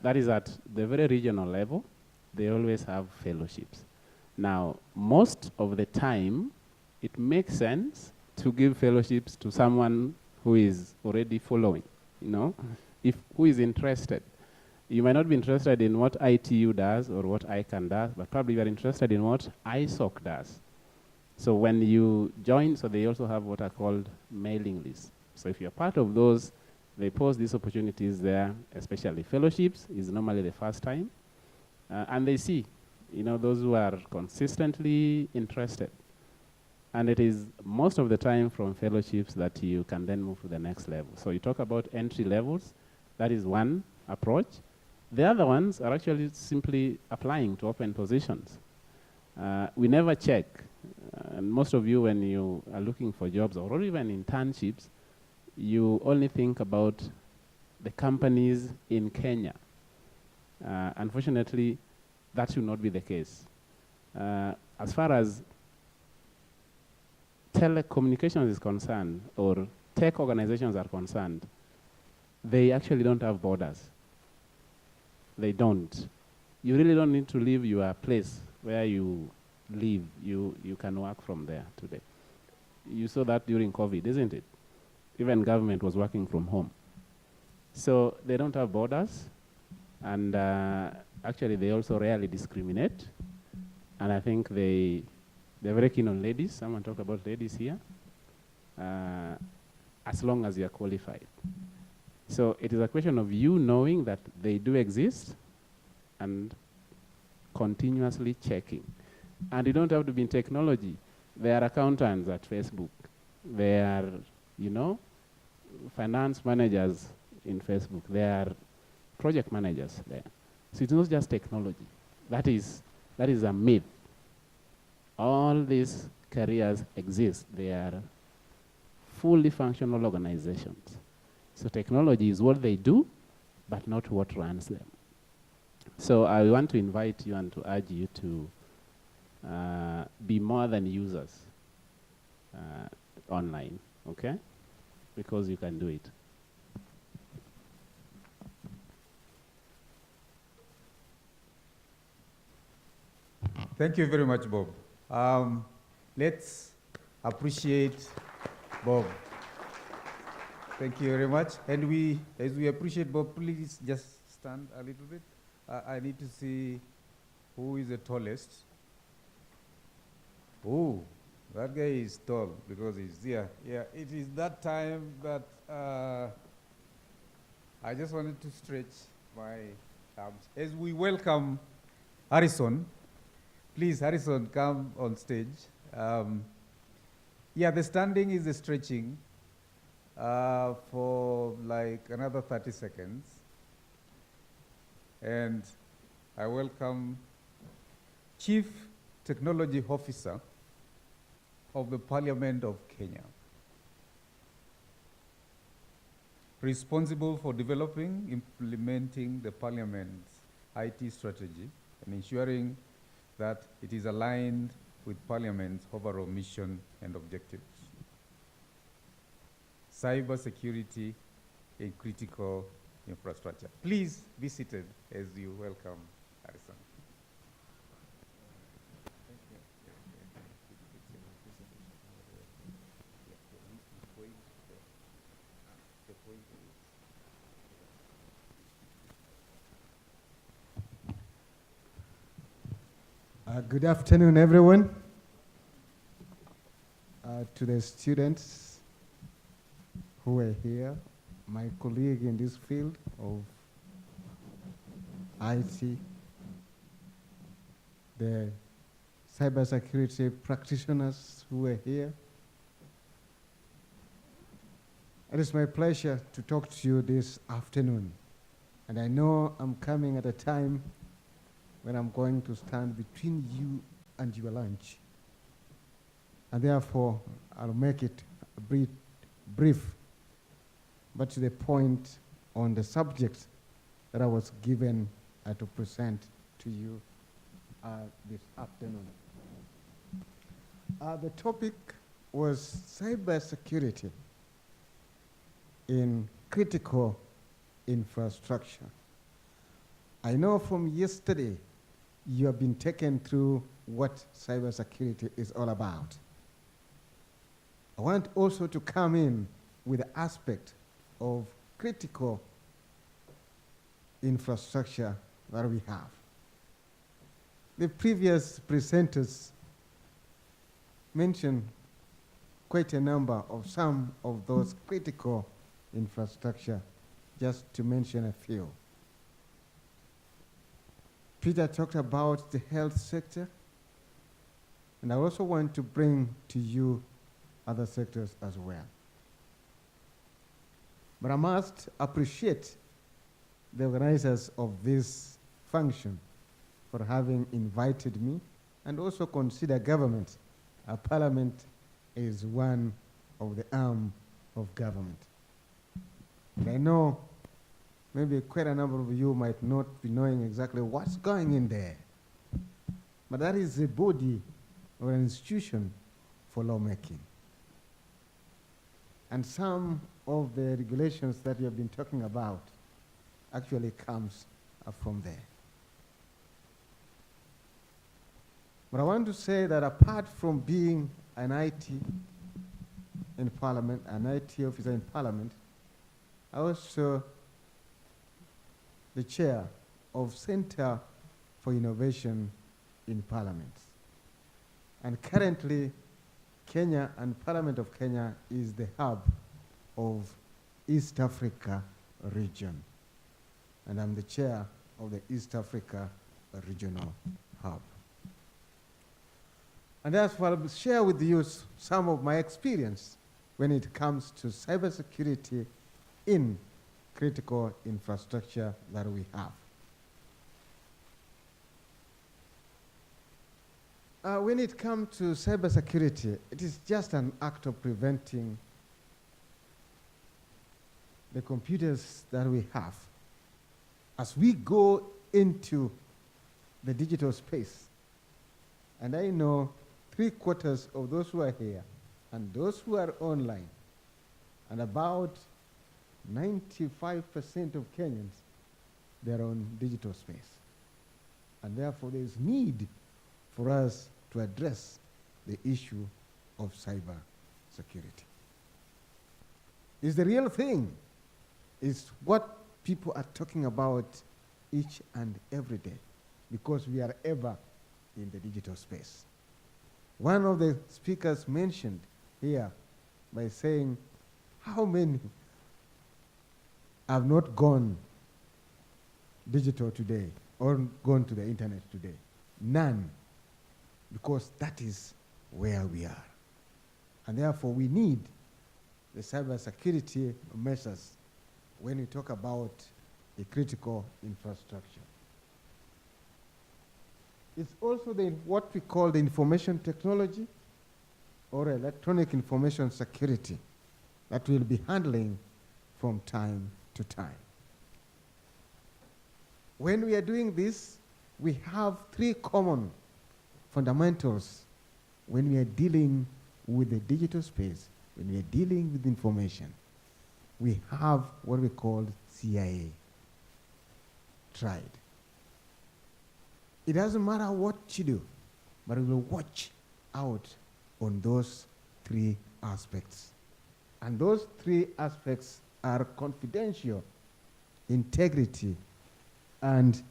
that is at the very regional level, they always have fellowships. Now, most of the time, it makes sense to give fellowships to someone who is already following, who is interested. You might not be interested in what ITU does or what ICANN does, but probably you are interested in what ISOC does. So when you join, so they also have what are called mailing lists. So if you're part of those, they post these opportunities there, especially fellowships is normally the first time. And they see, those who are consistently interested. And it is most of the time from fellowships that you can then move to the next level. So you talk about entry levels, that is one approach. The other ones are actually simply applying to open positions. We never check. And most of you, when you are looking for jobs or even internships, you only think about the companies in Kenya. Unfortunately, that should not be the case. As far as telecommunications is concerned, or tech organizations are concerned, they actually don't have borders. they don't. You really don't need to leave your place where you live. You can work from there today. You saw that during COVID, isn't it? Even government was working from home. So they don't have borders, and actually they also rarely discriminate. And I think they're very keen on ladies. Someone talked about ladies here. As long as you're qualified. So it is a question of you knowing that they do exist and continuously checking. And you don't have to be in technology. There are accountants at Facebook. There are, you know, finance managers in Facebook. There are project managers there. So it's not just technology. That is a myth. All these careers exist. They are fully functional organizations. So technology is what they do, but not what runs them. So I want to invite you and to urge you to be more than users online, okay? Because you can do it. Thank you very much, Bob. Let's appreciate Bob. Thank you very much. And as we appreciate Bob, please just stand a little bit. I need to see who is the tallest. Oh, that guy is tall because he's there. Yeah, it is that time that I just wanted to stretch my arms. As we welcome Harrison, please, Harrison, come on stage. Yeah, the standing is the stretching for like another 30 seconds. And I welcome Chief Technology Officer of the Parliament of Kenya, responsible for developing, implementing the Parliament's IT strategy and ensuring that it is aligned with Parliament's overall mission and objectives. Cyber security in critical infrastructure. Please be seated as you welcome Harrison. Good afternoon, everyone. To the students who are here, my colleague in this field of IT, the cybersecurity practitioners who are here. It is my pleasure to talk to you this afternoon. And I know I'm coming at a time when I'm going to stand between you and your lunch. And therefore, I'll make it brief, but to the point on the subject that I was given to present to you this afternoon. The topic was cybersecurity in critical infrastructure. I know from yesterday you have been taken through what cybersecurity is all about. I want also to come in with the aspect of critical infrastructure that we have. The previous presenters mentioned quite a number of some of those critical infrastructure, just to mention a few. Peter talked about the health sector, and I also want to bring to you other sectors as well. But I must appreciate the organizers of this function for having invited me, and also consider government. Our parliament is one of the arm of government. And I know maybe quite a number of you might not be knowing exactly what's going in there. But that is a body or an institution for lawmaking. And some of the regulations that we have been talking about actually comes from there. But I want to say that apart from being an IT in Parliament, an IT officer in Parliament, I also the chair of Center for Innovation in Parliament. And currently, Kenya and Parliament of Kenya is the hub of East Africa region. And I'm the chair of the East Africa Regional Hub. And therefore, I'll share with you some of my experience when it comes to cybersecurity in critical infrastructure that we have. When it comes to cybersecurity, it is just an act of preventing the computers that we have. As we go into the digital space, and I know 3/4 of those who are here and those who are online, and about 95% of Kenyans, they're on digital space. And therefore, there is need for us to address the issue of cyber security. It's the real thing. It's what people are talking about each and every day, because we are ever in the digital space. One of the speakers mentioned here by saying, how many have not gone digital today or gone to the internet today? None, because that is where we are. And therefore, we need the cybersecurity measures when we talk about a critical infrastructure. It's also what we call the information technology or electronic information security that we'll be handling from time to time. When we are doing this, we have 3 common fundamentals when we are dealing with the digital space, when we are dealing with information. We have what we call CIA, tried. It doesn't matter what you do, but we will watch out on those 3 aspects. And those 3 aspects are confidential, integrity, and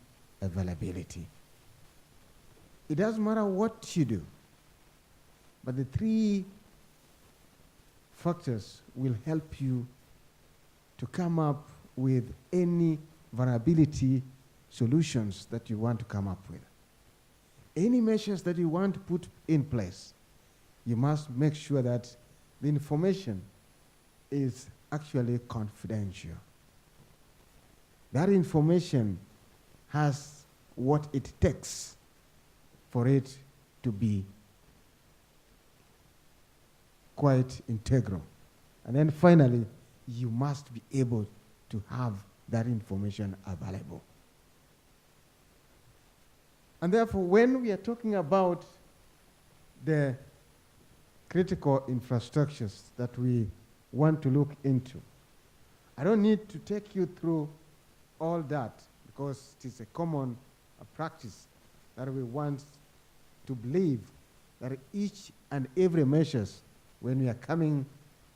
availability. It doesn't matter what you do, but the 3 factors will help you to come up with any vulnerability solutions that you want to come up with. Any measures that you want to put in place, you must make sure that the information is actually confidential. That information has what it takes for it to be quite integral. And then finally, you must be able to have that information available. And therefore, when we are talking about the critical infrastructures that we want to look into, I don't need to take you through all that, because it is a common practice that we want to believe that each and every measures when we are coming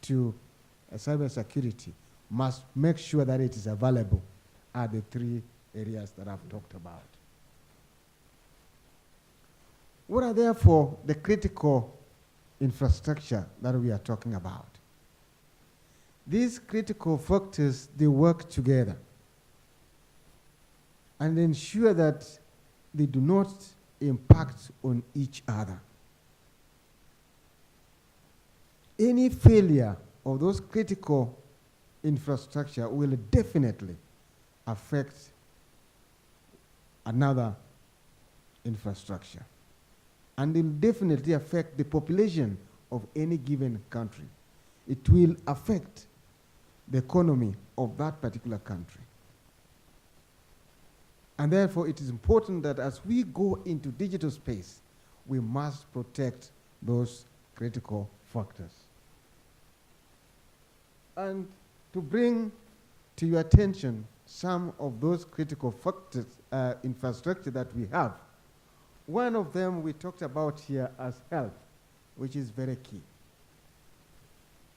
to cybersecurity must make sure that it is available at the 3 areas that I've talked about. What are therefore the critical infrastructure that we are talking about? These critical factors, they work together and ensure that they do not impact on each other. Any failure of those critical infrastructure will definitely affect another infrastructure. And it will definitely affect the population of any given country. It will affect the economy of that particular country. And therefore, it is important that as we go into digital space, we must protect those critical factors. And to bring to your attention some of those critical factors, infrastructure that we have. One of them we talked about here as health, which is very key.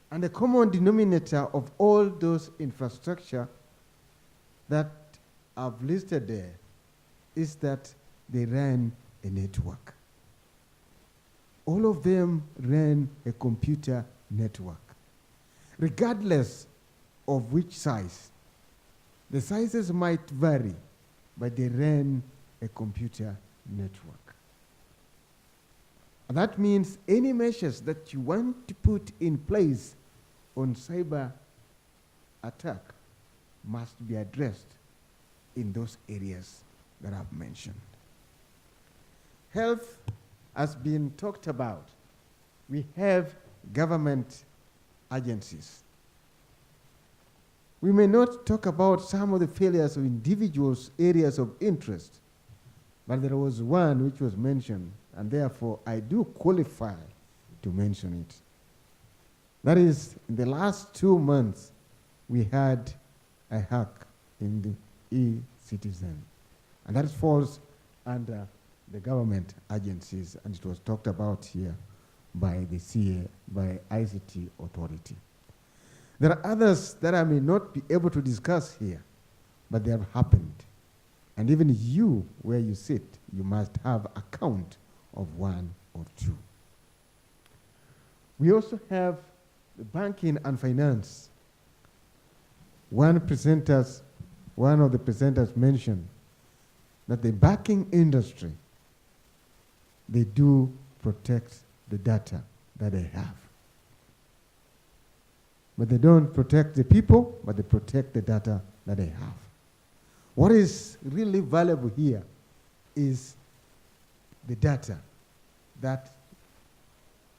And the common denominator of all those infrastructure that I've listed there is that they ran a network. All of them ran a computer network, regardless of which size. The sizes might vary, but they ran a computer network. And that means any measures that you want to put in place on cyber attack must be addressed in those areas that I've mentioned. Health has been talked about. We have government agencies. We may not talk about some of the failures of individuals' areas of interest, but there was one which was mentioned, and therefore I do qualify to mention it. That is, in the last 2 months, we had a hack in the e-citizen, and that falls under the government agencies, and it was talked about here by the CA, by ICT Authority. There are others that I may not be able to discuss here, but they have happened. And even you, where you sit, you must have a count of 1 or 2. We also have the banking and finance. One of the presenters mentioned that the banking industry, they do protect the data that they have. But they don't protect the people, but they protect the data that they have. What is really valuable here is the data that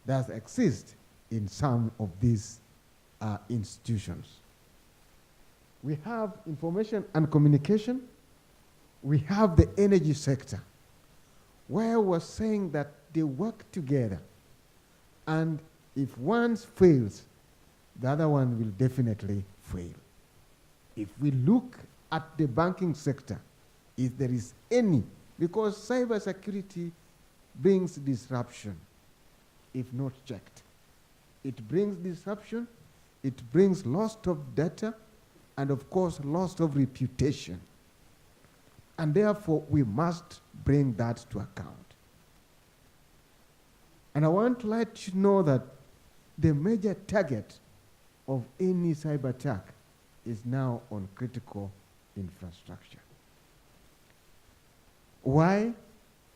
does exist in some of these institutions. We have information and communication. We have the energy sector, where we're saying that they work together. And if one fails, the other one will definitely fail. If we look at the banking sector, if there is any, because cybersecurity brings disruption if not checked. It brings disruption, it brings loss of data, and of course loss of reputation. And therefore we must bring that to account. And I want to let you know that the major target of any cyber attack is now on critical infrastructure. Why?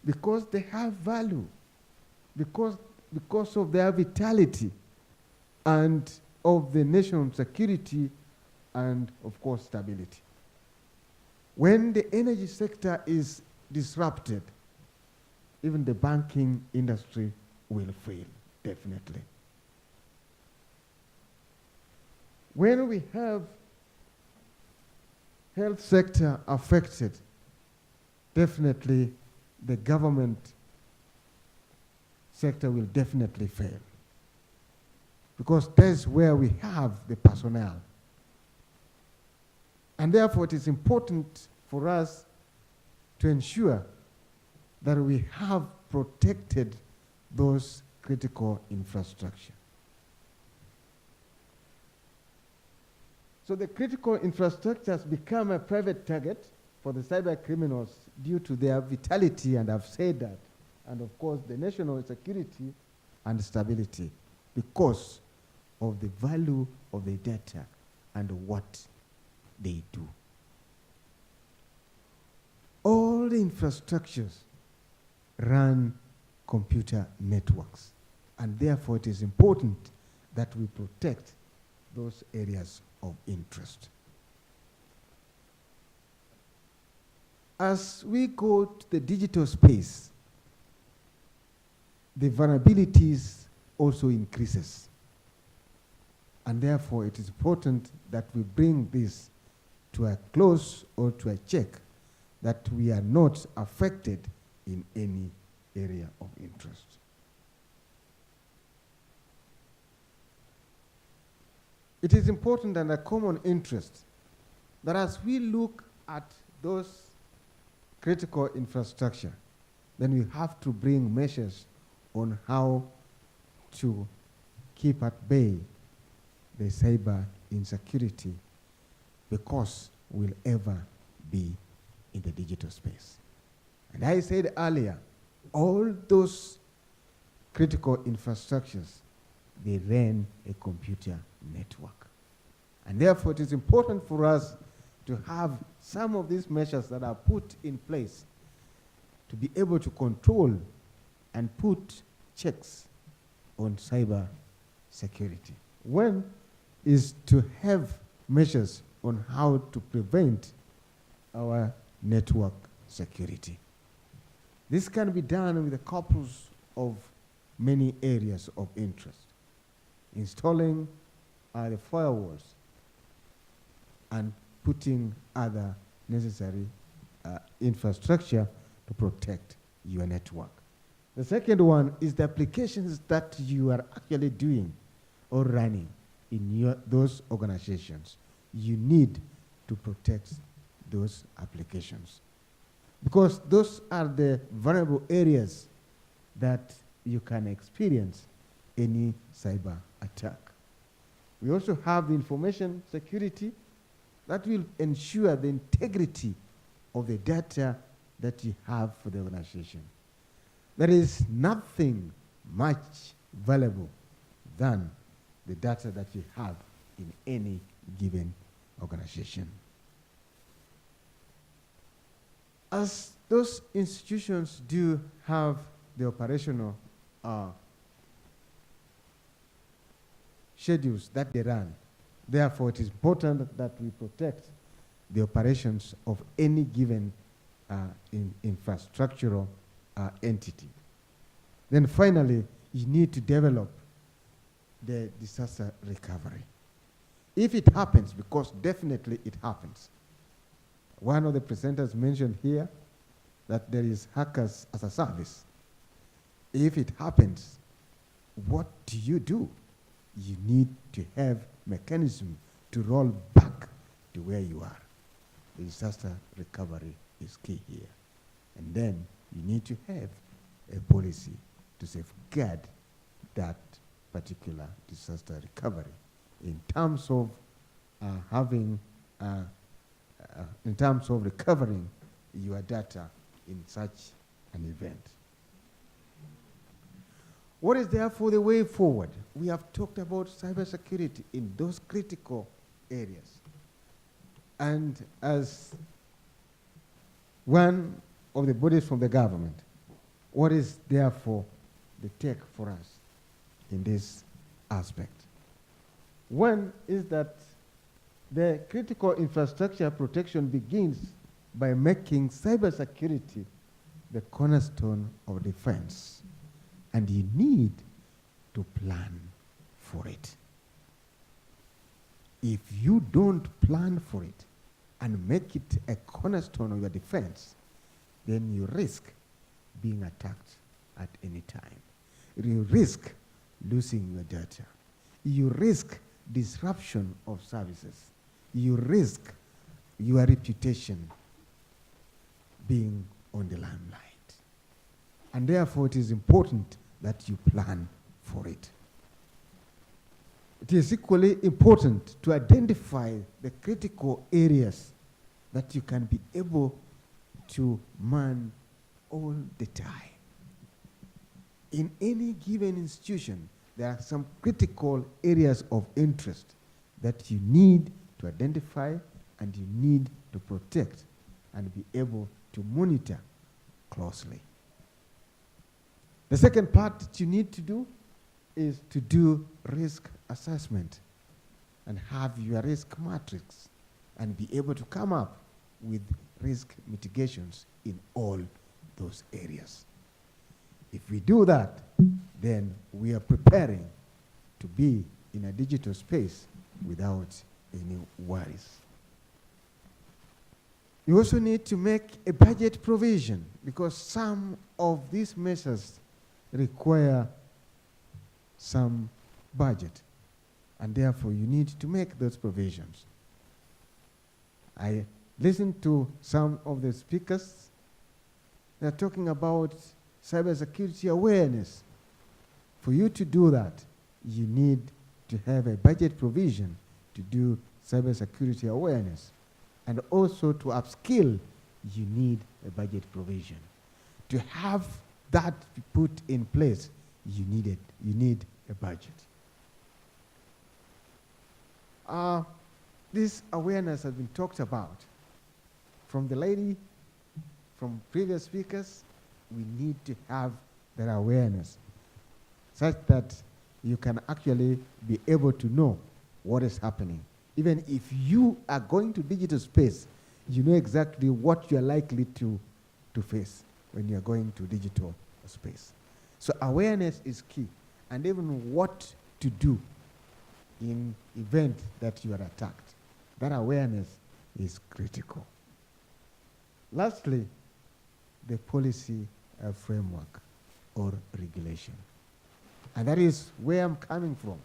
Because they have value, because of their vitality and of the national security and of course stability. When the energy sector is disrupted, even the banking industry will fail, definitely. When we have health sector affected, definitely the government sector will definitely fail, because that's where we have the personnel. And therefore it is important for us to ensure that we have protected those critical infrastructure. So the critical infrastructure has become a private target for the cyber criminals due to their vitality, and I've said that, and of course the national security and stability, because of the value of the data and what they do. All the infrastructures run computer networks, and therefore it is important that we protect those areas of interest. As we go to the digital space, the vulnerabilities also increases. And therefore it is important that we bring this to a close or to a check, that we are not affected in any area of interest. It is important and a common interest that as we look at those critical infrastructure, then we have to bring measures on how to keep at bay the cyber insecurity, because we'll ever be in the digital space. And I said earlier, all those critical infrastructures, they ran a computer network. And therefore, it is important for us to have some of these measures that are put in place to be able to control and put checks on cyber security. One is to have measures on how to prevent our network security. This can be done with a couple of many areas of interest. Installing the firewalls and putting other necessary infrastructure to protect your network. The second one is the applications that you are actually doing or running in those organizations. You need to protect those applications, because those are the vulnerable areas that you can experience any cyber attack. We also have the information security that will ensure the integrity of the data that you have for the organization. There is nothing much valuable than the data that you have in any given organization. As those institutions do have the operational schedules that they run, therefore it is important that we protect the operations of any given infrastructural entity. Then finally, you need to develop the disaster recovery. If it happens, because definitely it happens. One of the presenters mentioned here that there is hackers as a service. If it happens, what do? You need to have mechanism to roll back to where you are. The disaster recovery is key here. And then you need to have a policy to safeguard that particular disaster recovery in terms of in terms of recovering your data in such an event. What is therefore the way forward? We have talked about cybersecurity in those critical areas. And as one of the bodies from the government, what is therefore the take for us in this aspect? One is that the critical infrastructure protection begins by making cybersecurity the cornerstone of defense. And you need to plan for it. If you don't plan for it and make it a cornerstone of your defense, then you risk being attacked at any time. You risk losing your data. You risk disruption of services. You risk your reputation being on the limelight. And therefore, it is important that you plan for it. It is equally important to identify the critical areas that you can be able to man all the time. In any given institution, there are some critical areas of interest that you need to identify and you need to protect and be able to monitor closely. The second part that you need to do is to do risk assessment and have your risk matrix and be able to come up with risk mitigations in all those areas. If we do that, then we are preparing to be in a digital space without any worries. You also need to make a budget provision because some of these measures require some budget, and therefore you need to make those provisions. I listened to some of the speakers. They're talking about cybersecurity awareness. For you to do that, you need to have a budget provision to do cybersecurity awareness. And also to upskill, you need a budget provision. To have that put in place, you need a budget. This awareness has been talked about from the lady, from previous speakers. We need to have that awareness such that you can actually be able to know what is happening. Even if you are going to digital space, you know exactly what you're likely to face when you're going to digital space. So awareness is key, and even what to do in event that you are attacked. That awareness is critical. Lastly, the policy framework or regulation. And that is where I'm coming from.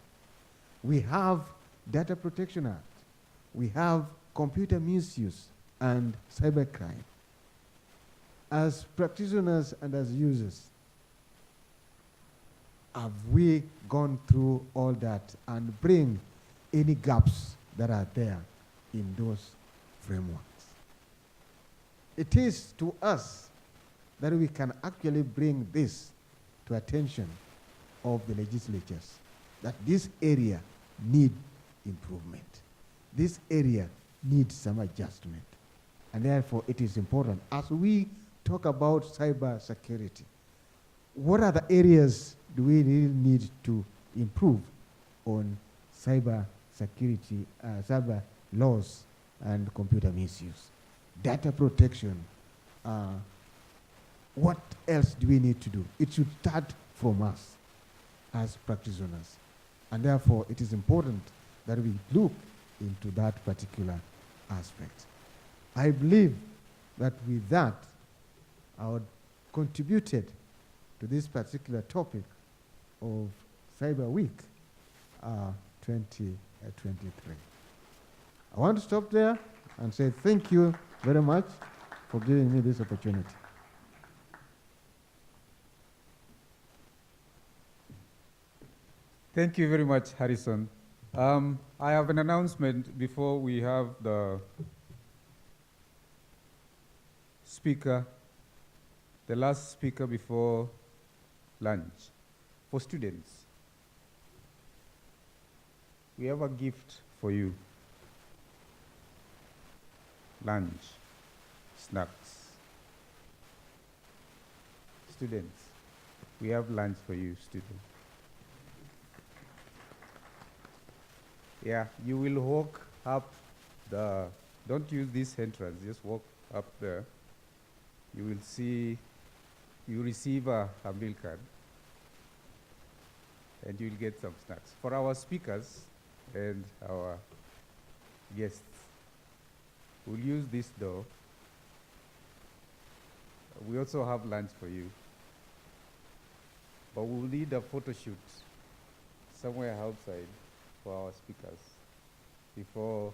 We have Data Protection Act. We have computer misuse and cybercrime. As practitioners and as users, have we gone through all that and bring any gaps that are there in those frameworks? It is to us that we can actually bring this to attention of the legislatures, that this area needs improvement. This area needs some adjustment. And therefore, it is important. As we talk about cyber security, what are the areas do we really need to improve on cyber security, cyber laws and computer misuse? Data protection, what else do we need to do? It should start from us as practitioners. And therefore, it is important that we look into that particular aspect. I believe that with that, I would contributed to this particular topic of Cyber Week 2023. I want to stop there and say thank you very much for giving me this opportunity. Thank you very much, Harrison. I have an announcement before we have the speaker, the last speaker before lunch. For students, we have a gift for you. Lunch, snacks. Students, we have lunch for you, students. Yeah, you will walk up the, don't use this entrance, just walk up there. You will see, you receive a meal card, and you'll get some snacks. For our speakers and our guests, we'll use this door. We also have lunch for you. But we'll need a photo shoot somewhere outside for our speakers before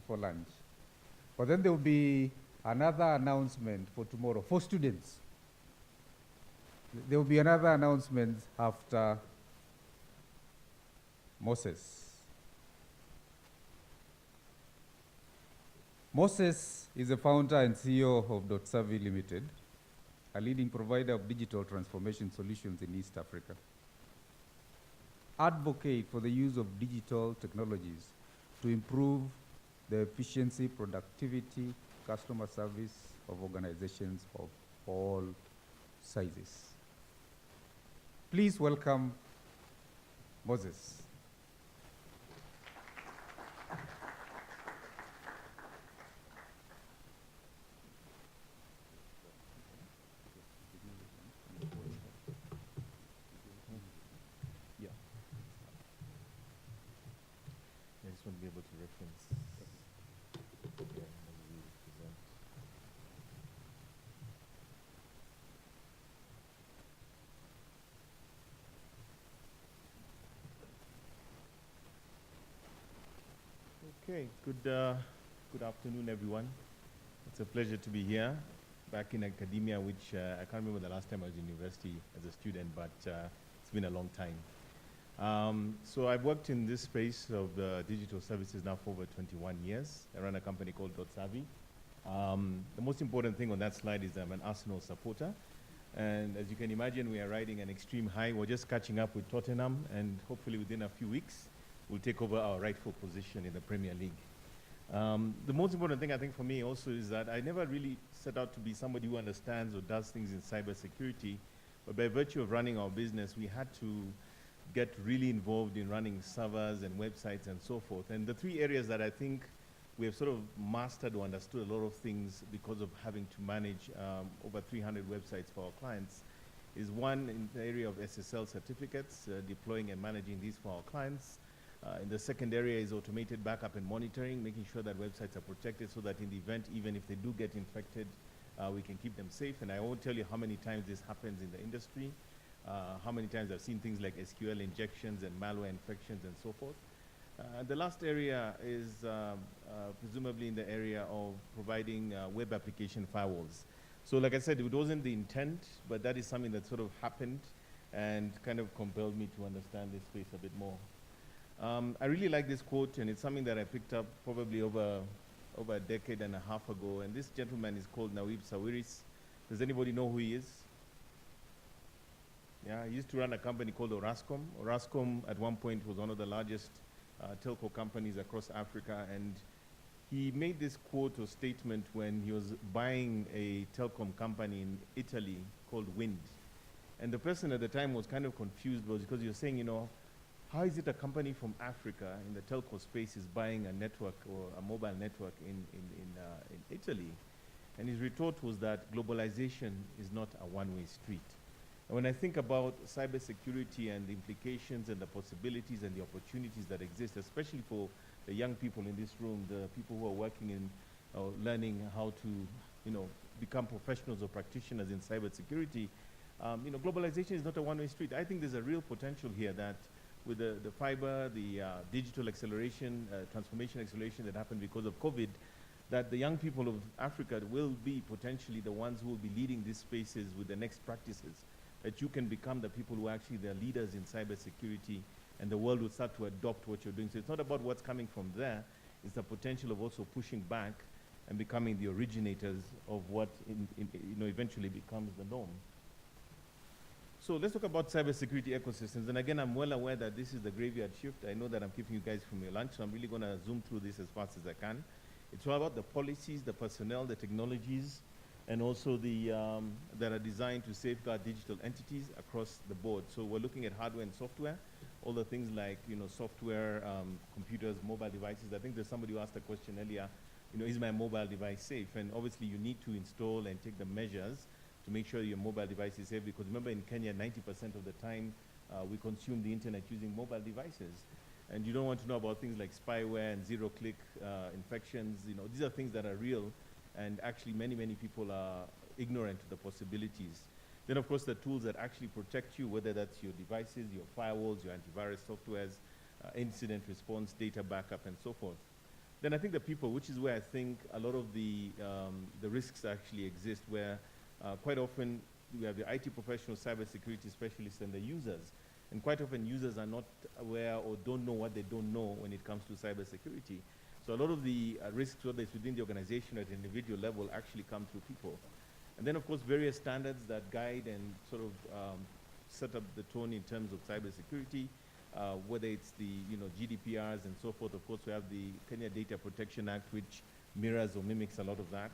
lunch. But then there will be another announcement for tomorrow for students. There will be another announcement after Moses. Moses is the founder and CEO of .Savvy Limited, a leading provider of digital transformation solutions in East Africa. Advocate for the use of digital technologies to improve the efficiency, productivity, customer service of organizations of all sizes. Please welcome Moses. I just want to be able to reference as we present. Okay, Good afternoon, everyone. It's a pleasure to be here, back in academia, which I can't remember the last time I was in university as a student, but it's been a long time. So I've worked in this space of digital services now for over 21 years. I run a company called .Savvy. The most important thing on that slide is I'm an Arsenal supporter. And as you can imagine, we are riding an extreme high. We're just catching up with Tottenham, and hopefully within a few weeks, we'll take over our rightful position in the Premier League. The most important thing I think for me also is that I never really set out to be somebody who understands or does things in cybersecurity, but by virtue of running our business, we had to get really involved in running servers and websites and so forth. And the three areas that I think we have sort of mastered or understood a lot of things because of having to manage over 300 websites for our clients is one in the area of SSL certificates, deploying and managing these for our clients. In the second area is automated backup and monitoring, making sure that websites are protected so that in the event, even if they do get infected, we can keep them safe. And I won't tell you how many times this happens in the industry, how many times I've seen things like SQL injections and malware infections and so forth. The last area is presumably in the area of providing web application firewalls. So like I said, it wasn't the intent, but that is something that sort of happened and kind of compelled me to understand this space a bit more. I really like this quote, and it's something that I picked up probably over a decade and a half ago. And this gentleman is called Nawib Sawiris. Does anybody know who he is? Yeah, he used to run a company called Orascom. Orascom at one point was one of the largest telco companies across Africa, and he made this quote or statement when he was buying a telecom company in Italy called Wind. And the person at the time was kind of confused because he was saying, you know, how is it a company from Africa in the telco space is buying a network or a mobile network in Italy? And his retort was that globalization is not a one-way street. And when I think about cybersecurity and the implications and the possibilities and the opportunities that exist, especially for the young people in this room, the people who are working in learning how to, you know, become professionals or practitioners in cybersecurity, you know, globalization is not a one-way street. I think there's a real potential here that with the fiber, the digital acceleration, transformation acceleration that happened because of COVID, that the young people of Africa will be potentially the ones who will be leading these spaces with the next practices. That you can become the people who are actually the leaders in cybersecurity, and the world will start to adopt what you're doing. So it's not about what's coming from there, it's the potential of also pushing back and becoming the originators of what you know, eventually becomes the norm. So let's talk about cybersecurity ecosystems. And again, I'm well aware that this is the graveyard shift. I know that I'm keeping you guys from your lunch, so I'm really going to zoom through this as fast as I can. It's all about the policies, the personnel, the technologies, and also the that are designed to safeguard digital entities across the board. So we're looking at hardware and software, all the things like, you know, software, computers, mobile devices. I think there's somebody who asked a question earlier, you know, is my mobile device safe? And obviously you need to install and take the measures to make sure your mobile device is safe, because remember in Kenya, 90% of the time we consume the internet using mobile devices. And you don't want to know about things like spyware and zero-click infections. You know, these are things that are real, and actually many people are ignorant to the possibilities. Then of course the tools that actually protect you, whether that's your devices, your firewalls, your antivirus softwares, incident response, data backup, and so forth. Then I think the people, which is where I think a lot of the risks actually exist, where quite often we have the IT professionals, cybersecurity specialists, and the users. And quite often users are not aware or don't know what they don't know when it comes to cybersecurity. So a lot of the risks, whether it's within the organization or at an individual level, actually come through people. And then of course various standards that guide and sort of set up the tone in terms of cybersecurity, whether it's the GDPRs and so forth. Of course we have the Kenya Data Protection Act, which mirrors or mimics a lot of that.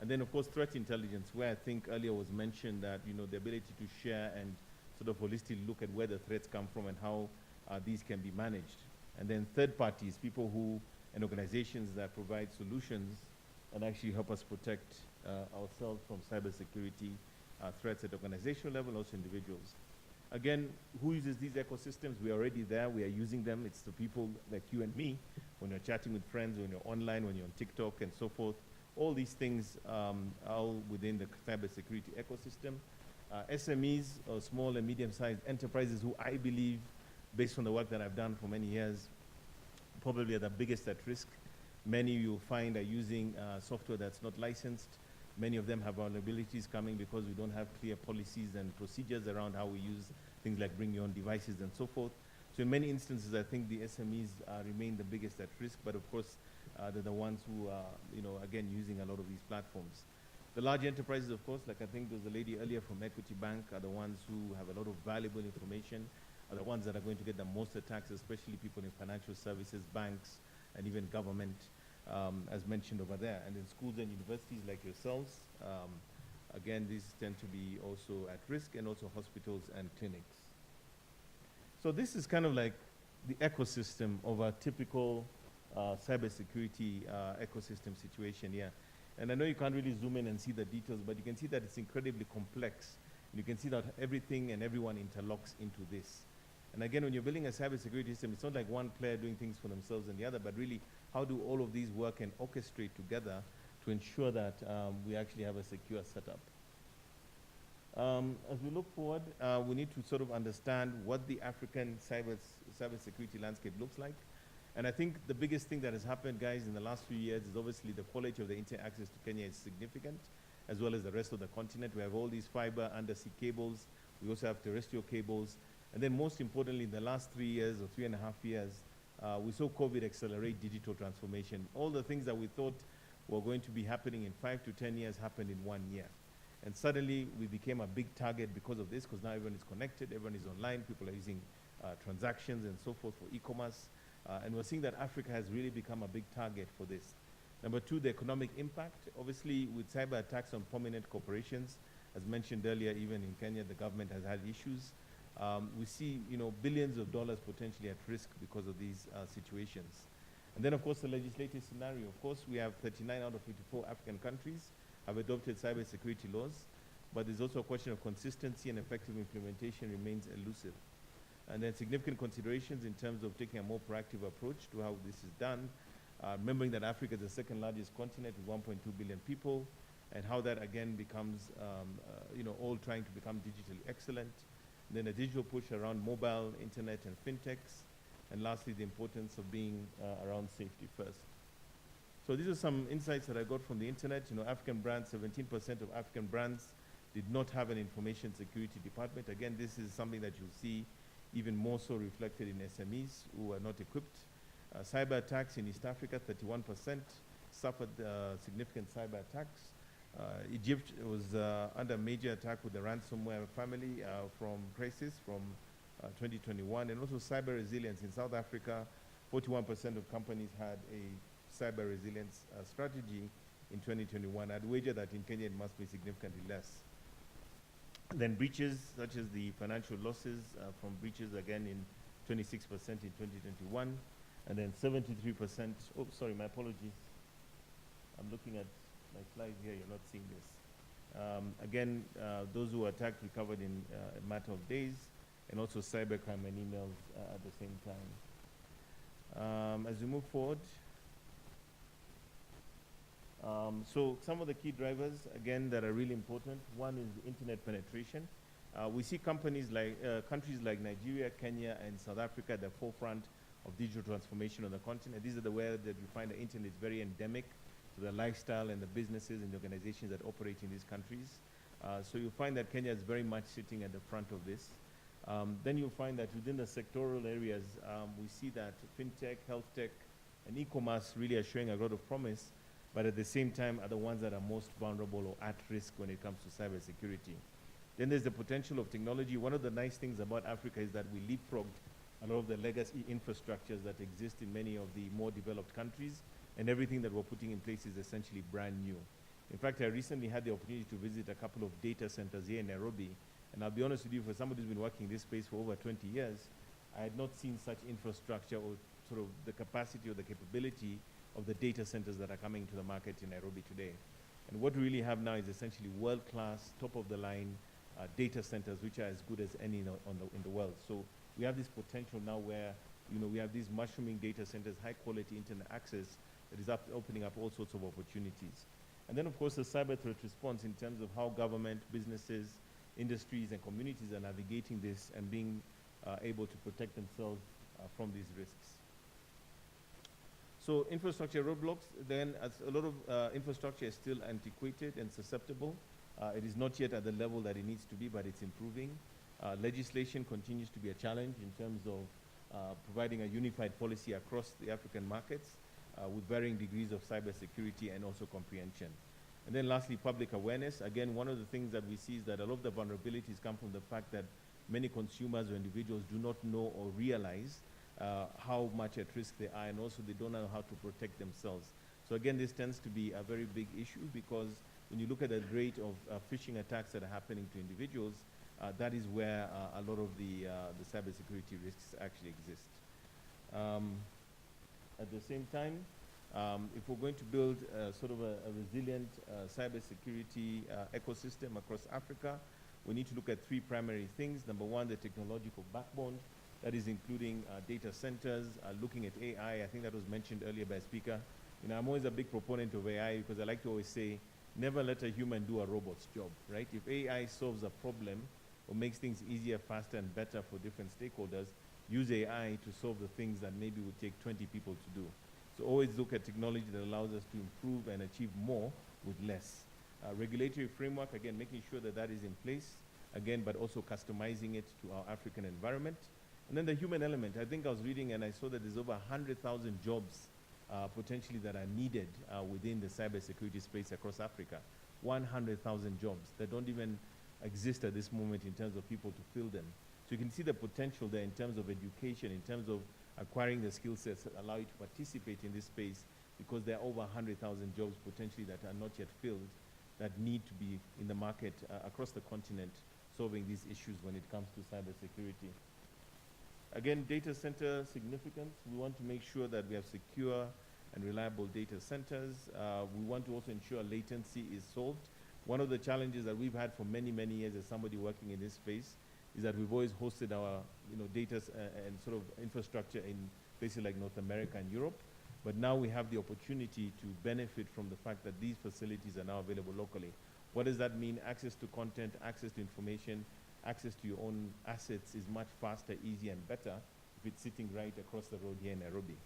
And then of course threat intelligence, where I think earlier was mentioned that the ability to share and sort of holistically look at where the threats come from and how these can be managed. And then third parties, people who, and organizations that provide solutions and actually help us protect ourselves from cybersecurity threats at organizational level, also individuals. Again, who uses these ecosystems? We're already there, we are using them. It's the people like you and me, when you're chatting with friends, when you're online, when you're on TikTok and so forth. All these things are within the cybersecurity ecosystem. SMEs, or small and medium-sized enterprises, who I believe, based on the work that I've done for many years, probably are the biggest at risk. Many you'll find are using software that's not licensed. Many of them have vulnerabilities coming because we don't have clear policies and procedures around how we use things like bring your own devices and so forth. So in many instances, I think the SMEs remain the biggest at risk, but of course, they're the ones who are, again, using a lot of these platforms. The large enterprises, of course, like I think there was a lady earlier from Equity Bank, are the ones who have a lot of valuable information, are the ones that are going to get the most attacks, especially people in financial services, banks, and even government, as mentioned over there. And in schools and universities like yourselves, again, these tend to be also at risk, and also hospitals and clinics. So this is kind of like the ecosystem of a typical cybersecurity ecosystem situation here. And I know you can't really zoom in and see the details, but you can see that it's incredibly complex. And you can see that everything and everyone interlocks into this. And again, when you're building a cybersecurity system, it's not like one player doing things for themselves and the other, but really, how do all of these work and orchestrate together to ensure that we actually have a secure setup? As we look forward, we need to sort of understand what the African cybersecurity landscape looks like. And I think the biggest thing that has happened, guys, in the last few years is obviously the quality of the internet access to Kenya is significant, as well as the rest of the continent. We have all these fiber undersea cables. We also have terrestrial cables. And then most importantly, in the last 3 years or 3.5 years, we saw COVID accelerate digital transformation. All the things that we thought were going to be happening in 5 to 10 years happened in 1 year. And suddenly, we became a big target because of this, because now everyone is connected, everyone is online, people are using transactions and so forth for e-commerce. And we're seeing that Africa has really become a big target for this. Number two, the economic impact. Obviously, with cyber attacks on prominent corporations, as mentioned earlier, even in Kenya, the government has had issues. We see, billions of dollars potentially at risk because of these situations. And then, of course, the legislative scenario. Of course, we have 39 out of 54 African countries have adopted cybersecurity laws, but there's also a question of consistency, and effective implementation remains elusive. And then significant considerations in terms of taking a more proactive approach to how this is done, remembering that Africa is the second largest continent with 1.2 billion people, and how that again becomes, all trying to become digitally excellent. And then a digital push around mobile, internet, and fintechs. And lastly, the importance of being around safety first. So these are some insights that I got from the internet. African brands, 17% of African brands did not have an information security department. Again, this is something that you'll see even more so reflected in SMEs who are not equipped. Cyber attacks in East Africa, 31% suffered significant cyber attacks. Egypt was under major attack with the ransomware family from crisis from 2021, and also cyber resilience. In South Africa, 41% of companies had a cyber resilience strategy in 2021. I'd wager that in Kenya it must be significantly less. Then breaches, such as the financial losses from breaches, again in 26% in 2021, and then 73%, oh, sorry, my apologies. I'm looking at my slide here, you're not seeing this. Again, those who were attacked recovered in a matter of days, and also cybercrime and emails at the same time. As we move forward, so some of the key drivers, again, that are really important. One is internet penetration. We see countries like Nigeria, Kenya, and South Africa at the forefront of digital transformation on the continent. These are the where that you find the internet is very endemic to the lifestyle and the businesses and the organizations that operate in these countries. So you'll find that Kenya is very much sitting at the front of this. Then you'll find that within the sectoral areas, we see that fintech, health tech, and e-commerce really are showing a lot of promise, but at the same time are the ones that are most vulnerable or at risk when it comes to cybersecurity. Then there's the potential of technology. One of the nice things about Africa is that we leapfrogged a lot of the legacy infrastructures that exist in many of the more developed countries, and everything that we're putting in place is essentially brand new. In fact, I recently had the opportunity to visit a couple of data centers here in Nairobi, and I'll be honest with you, for somebody who's been working in this space for over 20 years, I had not seen such infrastructure or sort of the capacity or the capability of the data centers that are coming to the market in Nairobi today. And what we really have now is essentially world-class, top-of-the-line data centers, which are as good as any in the world. So we have this potential now where we have these mushrooming data centers, high-quality internet access that is opening up all sorts of opportunities. And then, of course, the cyber threat response in terms of how government, businesses, industries, and communities are navigating this and being able to protect themselves from these risks. So infrastructure roadblocks, then as a lot of infrastructure is still antiquated and susceptible. It is not yet at the level that it needs to be, but it's improving. Legislation continues to be a challenge in terms of providing a unified policy across the African markets with varying degrees of cybersecurity and also comprehension. And then lastly, public awareness. Again, one of the things that we see is that a lot of the vulnerabilities come from the fact that many consumers or individuals do not know or realize how much at risk they are, and also they don't know how to protect themselves. So again, this tends to be a very big issue, because when you look at the rate of phishing attacks that are happening to individuals, that is where a lot of the cybersecurity risks actually exist. At the same time, if we're going to build sort of a resilient cybersecurity ecosystem across Africa, we need to look at three primary things. Number one, the technological backbone. That is including data centers, looking at AI. I think that was mentioned earlier by a speaker. You know, I'm always a big proponent of AI, because I like to always say, never let a human do a robot's job, right? If AI solves a problem or makes things easier, faster, and better for different stakeholders, use AI to solve the things that maybe would take 20 people to do. So always look at technology that allows us to improve and achieve more with less. Regulatory framework, again, making sure that that is in place, again, but also customizing it to our African environment. And then the human element. I think I was reading and I saw that there's over 100,000 jobs potentially that are needed within the cybersecurity space across Africa. 100,000 jobs that don't even exist at this moment in terms of people to fill them. So you can see the potential there in terms of education, in terms of acquiring the skill sets that allow you to participate in this space, because there are over 100,000 jobs potentially that are not yet filled, that need to be in the market across the continent, solving these issues when it comes to cybersecurity. Again, data center significance. We want to make sure that we have secure and reliable data centers. We want to also ensure latency is solved. One of the challenges that we've had for many, many years as somebody working in this space is that we've always hosted our data and sort of infrastructure in places like North America and Europe. But now we have the opportunity to benefit from the fact that these facilities are now available locally. What does that mean? Access to content, access to information, access to your own assets is much faster, easier, and better if it's sitting right across the road here in Nairobi.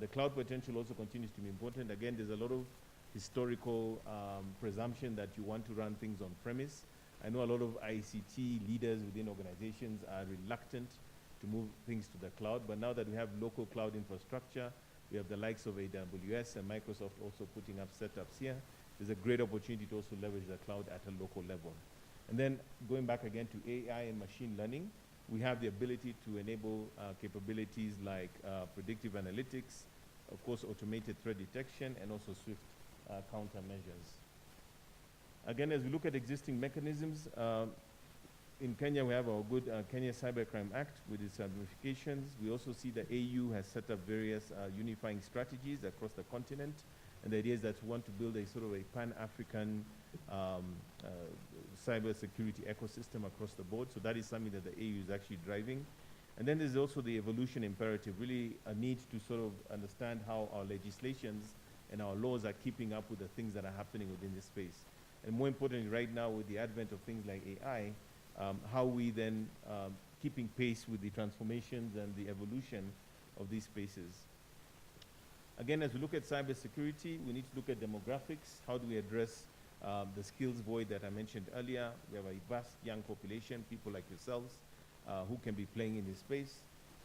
The cloud potential also continues to be important. Again, there's a lot of historical presumption that you want to run things on premise. I know a lot of ICT leaders within organizations are reluctant to move things to the cloud, but now that we have local cloud infrastructure, we have the likes of AWS and Microsoft also putting up setups here, there's a great opportunity to also leverage the cloud at a local level. And then going back again to AI and machine learning, we have the ability to enable capabilities like predictive analytics, of course automated threat detection, and also swift countermeasures. Again, as we look at existing mechanisms, in Kenya we have our good Kenya Cybercrime Act with its ramifications. We also see the AU has set up various unifying strategies across the continent, and the idea is that we want to build a sort of a pan-African cybersecurity ecosystem across the board. So that is something that the AU is actually driving. And then there's also the evolution imperative, really a need to sort of understand how our legislations and our laws are keeping up with the things that are happening within this space. And more importantly, right now with the advent of things like AI, how we then keeping pace with the transformations and the evolution of these spaces. Again, as we look at cybersecurity, we need to look at demographics. How do we address the skills void that I mentioned earlier? We have a vast young population, people like yourselves, who can be playing in this space.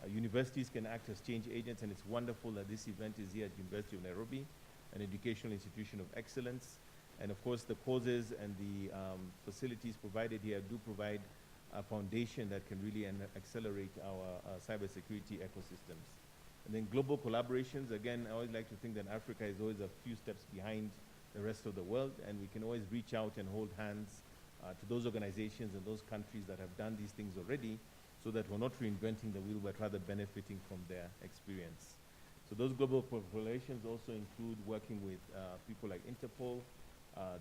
Universities can act as change agents, and it's wonderful that this event is here at University of Nairobi, an educational institution of excellence. And of course, the courses and the facilities provided here do provide a foundation that can really accelerate our cybersecurity ecosystems. And then global collaborations, again, I always like to think that Africa is always a few steps behind the rest of the world, and we can always reach out and hold hands to those organizations and those countries that have done these things already, so that we're not reinventing the wheel, but rather benefiting from their experience. So those global collaborations also include working with people like Interpol,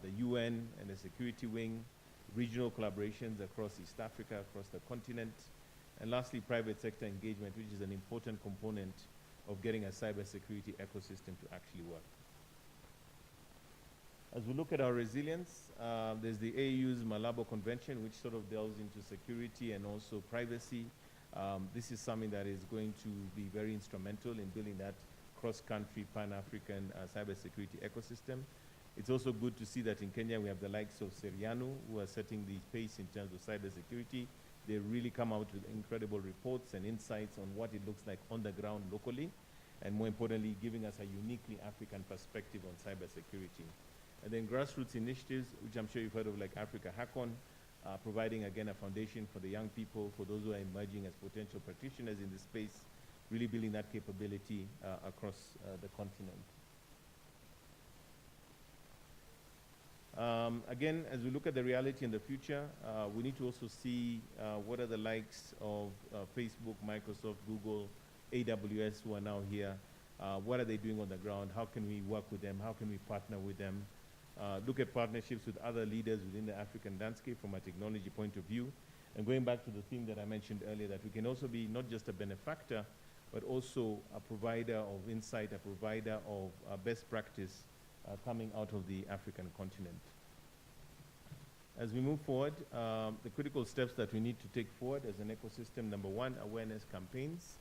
the UN and the security wing, regional collaborations across East Africa, across the continent, and lastly, private sector engagement, which is an important component of getting a cybersecurity ecosystem to actually work. As we look at our resilience, there's the AU's Malabo Convention, which sort of delves into security and also privacy. This is something that is going to be very instrumental in building that cross-country, pan-African cybersecurity ecosystem. It's also good to see that in Kenya we have the likes of Seriano, who are setting the pace in terms of cybersecurity. They really come out with incredible reports and insights on what it looks like on the ground locally, and more importantly, giving us a uniquely African perspective on cybersecurity. And then grassroots initiatives, which I'm sure you've heard of, like Africa Hackon, providing again a foundation for the young people, for those who are emerging as potential practitioners in this space, really building that capability across the continent. Again, as we look at the reality in the future, we need to also see what are the likes of Facebook, Microsoft, Google, AWS, who are now here. What are they doing on the ground? How can we work with them? How can we partner with them? Look at partnerships with other leaders within the African landscape from a technology point of view. And going back to the theme that I mentioned earlier, that we can also be not just a benefactor, but also a provider of insight, a provider of best practice coming out of the African continent. As we move forward, the critical steps that we need to take forward as an ecosystem: number one, awareness campaigns.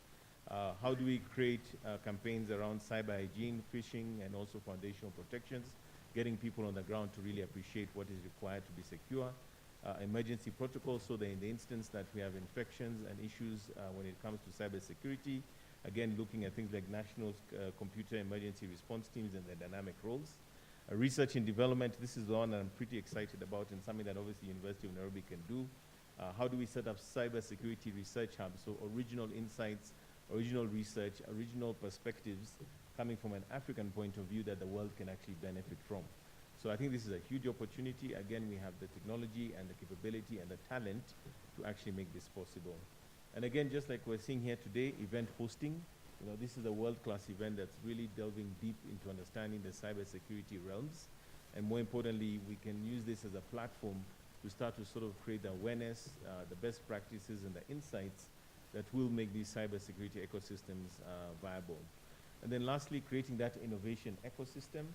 How do we create campaigns around cyber hygiene, phishing, and also foundational protections, getting people on the ground to really appreciate what is required to be secure. Emergency protocols, so that in the instance that we have infections and issues when it comes to cybersecurity, again, looking at things like national computer emergency response teams and their dynamic roles. Research and development, this is the one that I'm pretty excited about, and something that obviously University of Nairobi can do. How do we set up cybersecurity research hubs, so original insights, original research, original perspectives coming from an African point of view that the world can actually benefit from. So I think this is a huge opportunity. Again, we have the technology and the capability and the talent to actually make this possible. And again, just like we're seeing here today, event hosting, this is a world-class event that's really delving deep into understanding the cybersecurity realms. And more importantly, we can use this as a platform to start to sort of create the awareness, the best practices and the insights that will make these cybersecurity ecosystems viable. And then lastly, creating that innovation ecosystem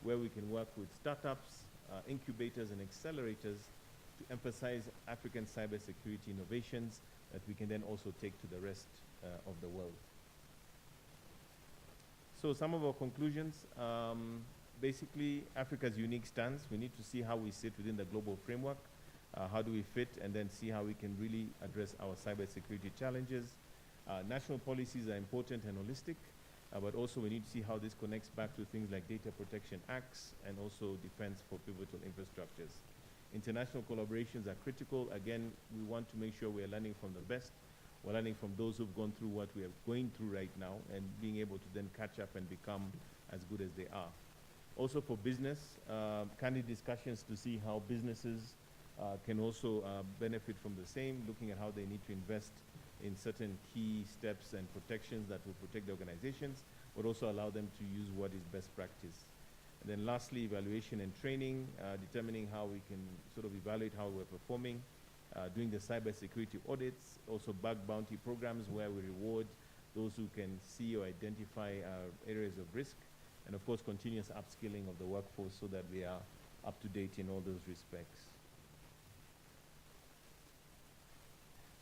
where we can work with startups, incubators and accelerators to emphasize African cybersecurity innovations that we can then also take to the rest of the world. So some of our conclusions, basically Africa's unique stance, we need to see how we sit within the global framework, how do we fit, and then see how we can really address our cybersecurity challenges. National policies are important and holistic, but also we need to see how this connects back to things like data protection acts and also defense for pivotal infrastructures. International collaborations are critical. Again, we want to make sure we are learning from the best. We're learning from those who've gone through what we are going through right now and being able to then catch up and become as good as they are. Also for business, candid discussions to see how businesses can also benefit from the same, looking at how they need to invest in certain key steps and protections that will protect the organizations, but also allow them to use what is best practice. And then lastly, evaluation and training, determining how we can sort of evaluate how we're performing, doing the cybersecurity audits, also bug bounty programs where we reward those who can see or identify areas of risk, and of course continuous upskilling of the workforce so that we are up to date in all those respects.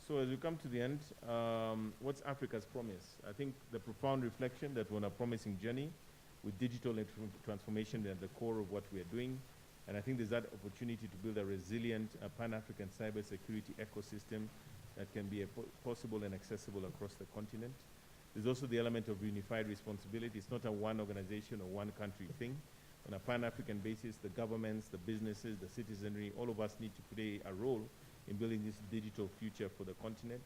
So as we come to the end, what's Africa's promise? I think the profound reflection that we're on a promising journey with digital transformation at the core of what we are doing. And I think there's that opportunity to build a resilient Pan-African cybersecurity ecosystem that can be possible and accessible across the continent. There's also the element of unified responsibility. It's not a one organization or one country thing. On a Pan-African basis, the governments, the businesses, the citizenry, all of us need to play a role in building this digital future for the continent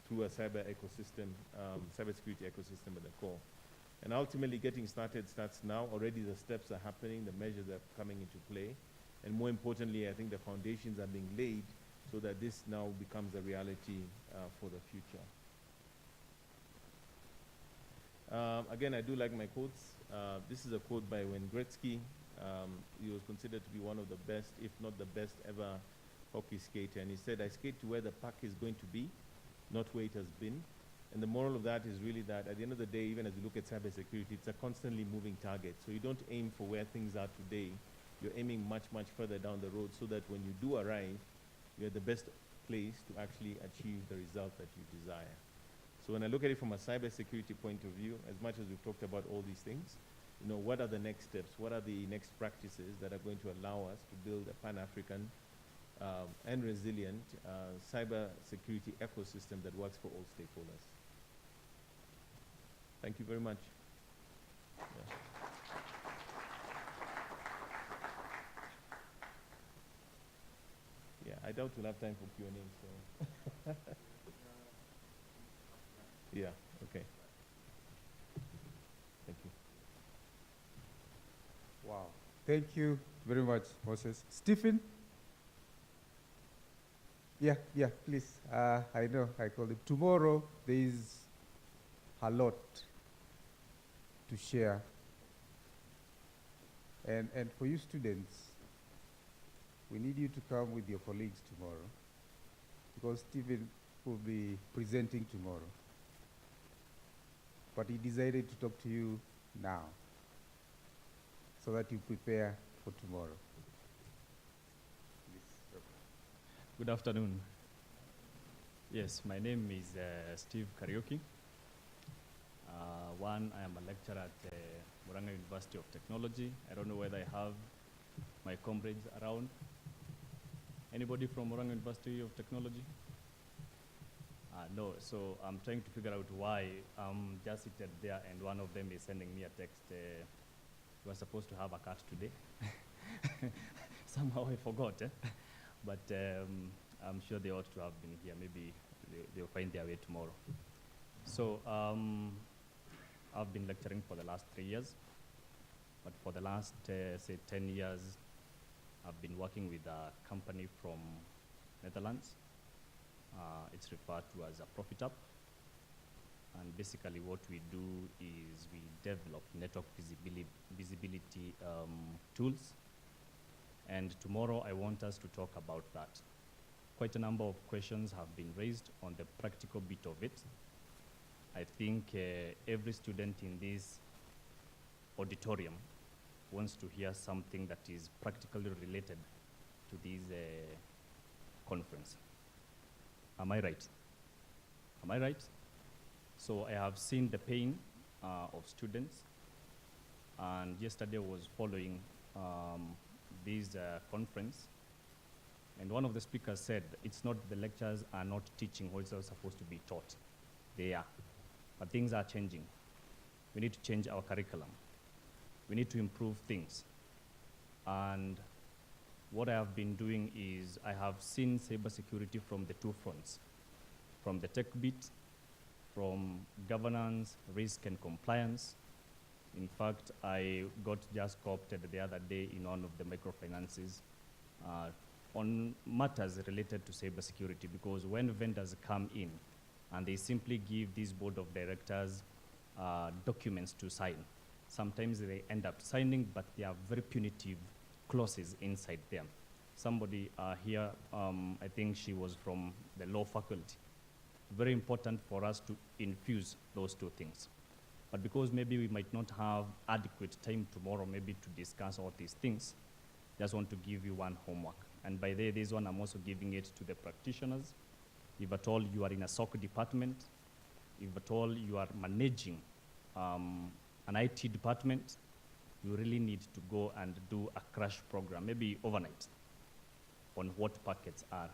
through a cyber ecosystem, cybersecurity ecosystem at the core. And ultimately getting started starts now. Already the steps are happening, the measures are coming into play. And more importantly, I think the foundations are being laid so that this now becomes a reality for the future. Again, I do like my quotes. This is a quote by Wayne Gretzky. He was considered to be one of the best, if not the best ever hockey skater. And he said, "I skate to where the puck is going to be, not where it has been." And the moral of that is really that at the end of the day, even as you look at cybersecurity, it's a constantly moving target. So you don't aim for where things are today. You're aiming much, much further down the road so that when you do arrive, you're at the best place to actually achieve the result that you desire. So when I look at it from a cybersecurity point of view, as much as we've talked about all these things, what are the next steps? What are the next practices that are going to allow us to build a Pan-African and resilient cybersecurity ecosystem that works for all stakeholders? Thank you very much. Yeah. Yeah, I doubt we'll have time for Q&A, so. Yeah, okay. Thank you. Wow. Thank you very much, Moses. Stephen? Yeah, please. I know, I called him. Tomorrow, there is a lot to share. And for you students, we need you to come with your colleagues tomorrow, because Stephen will be presenting tomorrow. But he decided to talk to you now, so that you prepare for tomorrow. Good afternoon. Yes, my name is Steve Kariuki. I am a lecturer at Murang'a University of Technology. I don't know whether I have my comrades around. Anybody from Murang'a University of Technology? No, so I'm trying to figure out why I'm just seated there and one of them is sending me a text. We were supposed to have a cut today. Somehow I forgot, but I'm sure they ought to have been here. Maybe they'll find their way tomorrow. So I've been lecturing for the last 3 years, but for the last, say, 10 years, I've been working with a company from Netherlands. It's referred to as a ProfitUp. And basically what we do is we develop network visibility tools. And tomorrow I want us to talk about that. Quite a number of questions have been raised on the practical bit of it. I think every student in this auditorium wants to hear something that is practically related to this conference. Am I right? Am I right? So I have seen the pain of students, and yesterday was following this conference, and one of the speakers said, it's not the lecturers are not teaching what is supposed to be taught. They are, but things are changing. We need to change our curriculum. We need to improve things. And what I have been doing is I have seen cybersecurity from the two fronts, from the tech bit, from governance, risk, and compliance. In fact, I got just co-opted the other day in one of the microfinances on matters related to cybersecurity, because when vendors come in and they simply give this board of directors documents to sign, sometimes they end up signing, but they are very punitive clauses inside them. Somebody here, I think she was from the law faculty. Very important for us to infuse those two things. But because maybe we might not have adequate time tomorrow maybe to discuss all these things, just want to give you one homework. And by this one, I'm also giving it to the practitioners. If at all you are in a SOC department, if at all you are managing an IT department, you really need to go and do a crash program, maybe overnight, on what packets are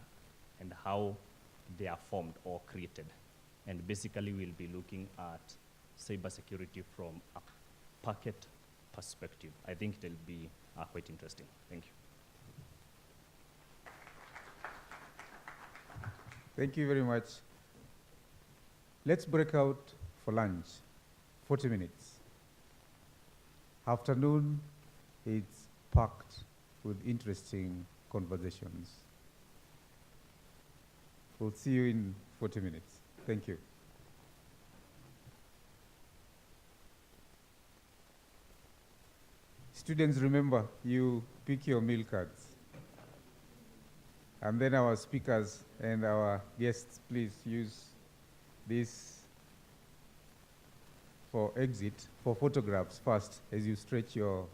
and how they are formed or created. And basically we'll be looking at cybersecurity from a packet perspective. I think it'll be quite interesting. Thank you. Thank you very much. Let's break out for lunch, 40 minutes. Afternoon, it's packed with interesting conversations. We'll see you in 40 minutes. Thank you. Students, remember, you pick your meal cards. And then our speakers and our guests, please use this for exit, for photographs first, as you stretch your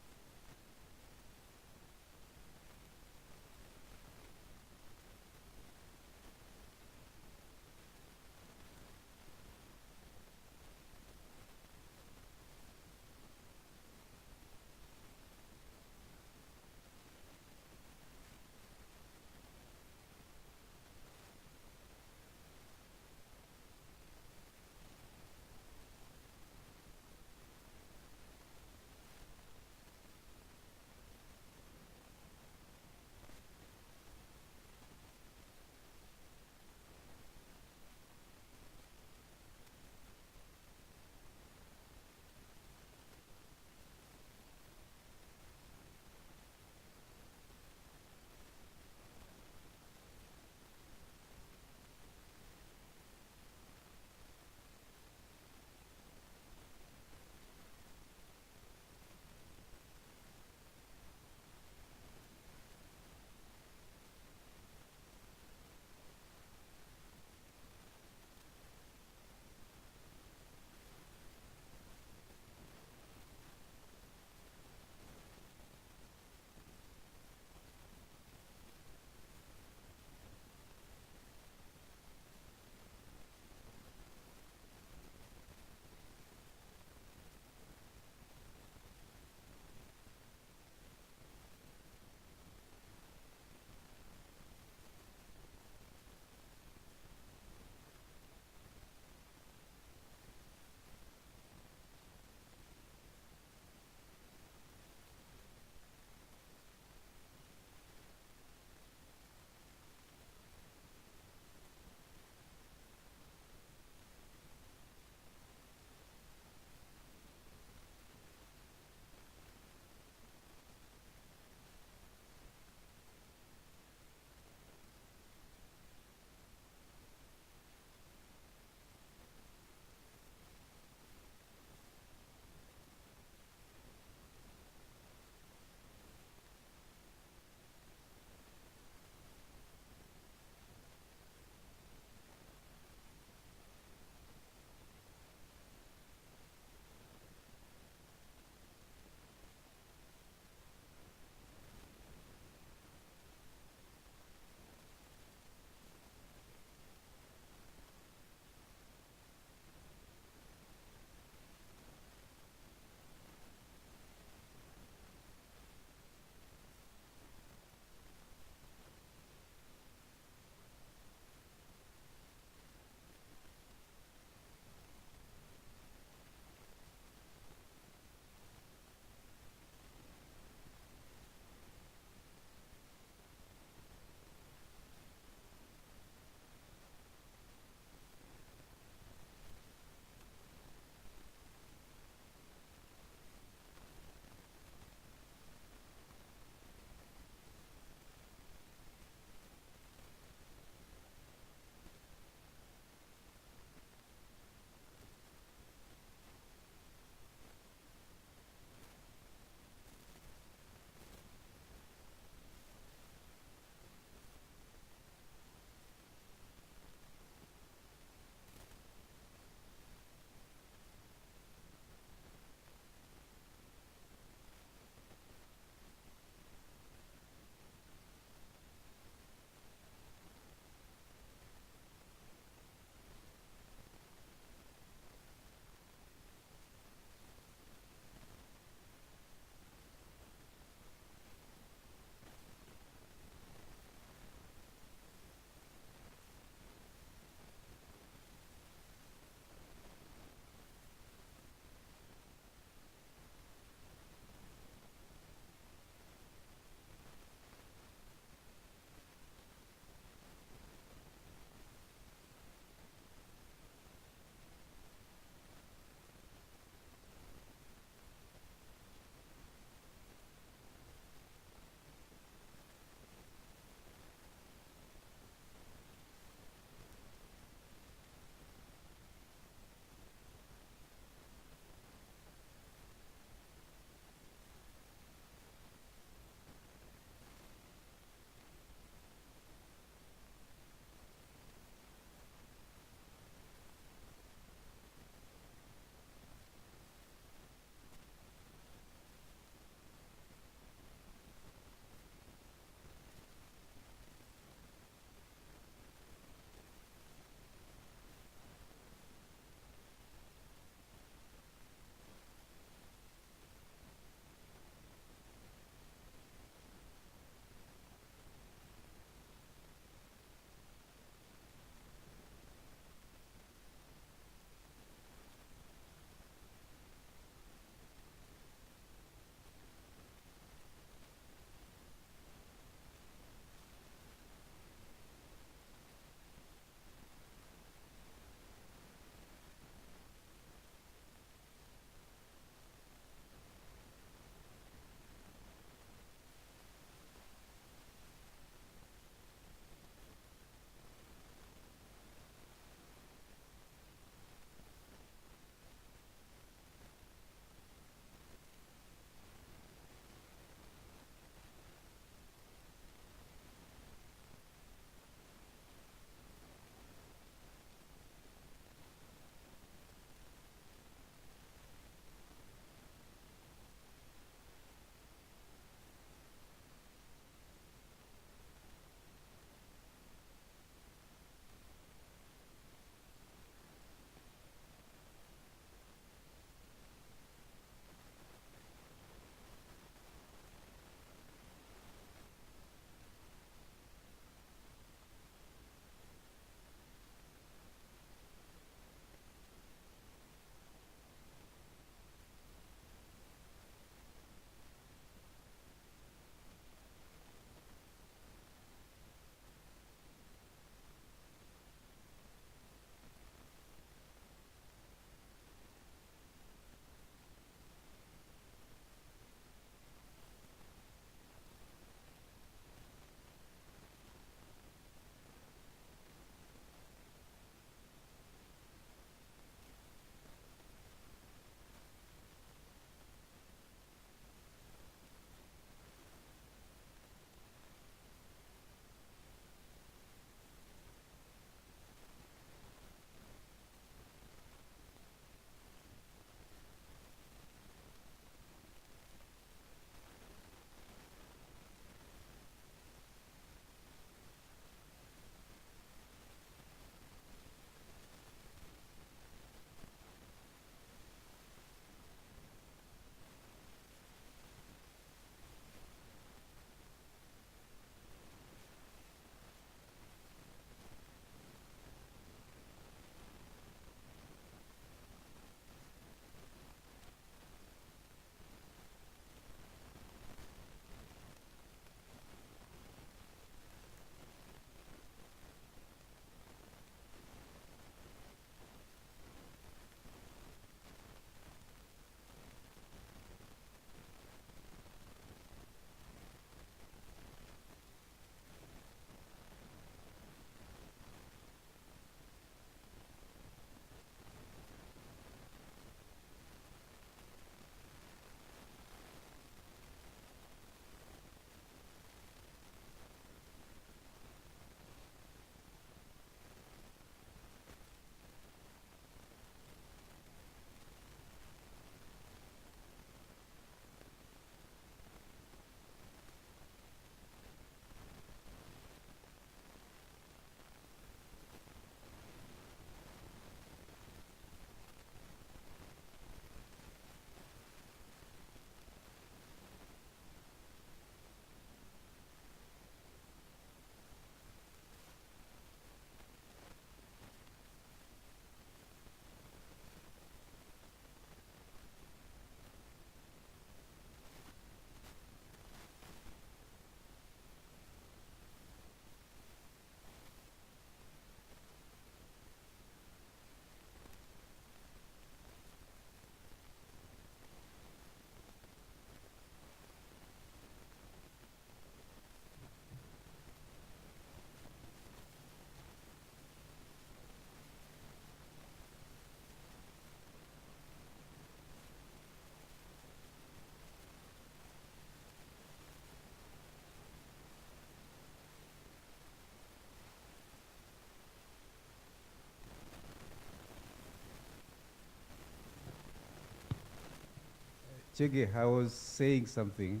Chege, I was saying something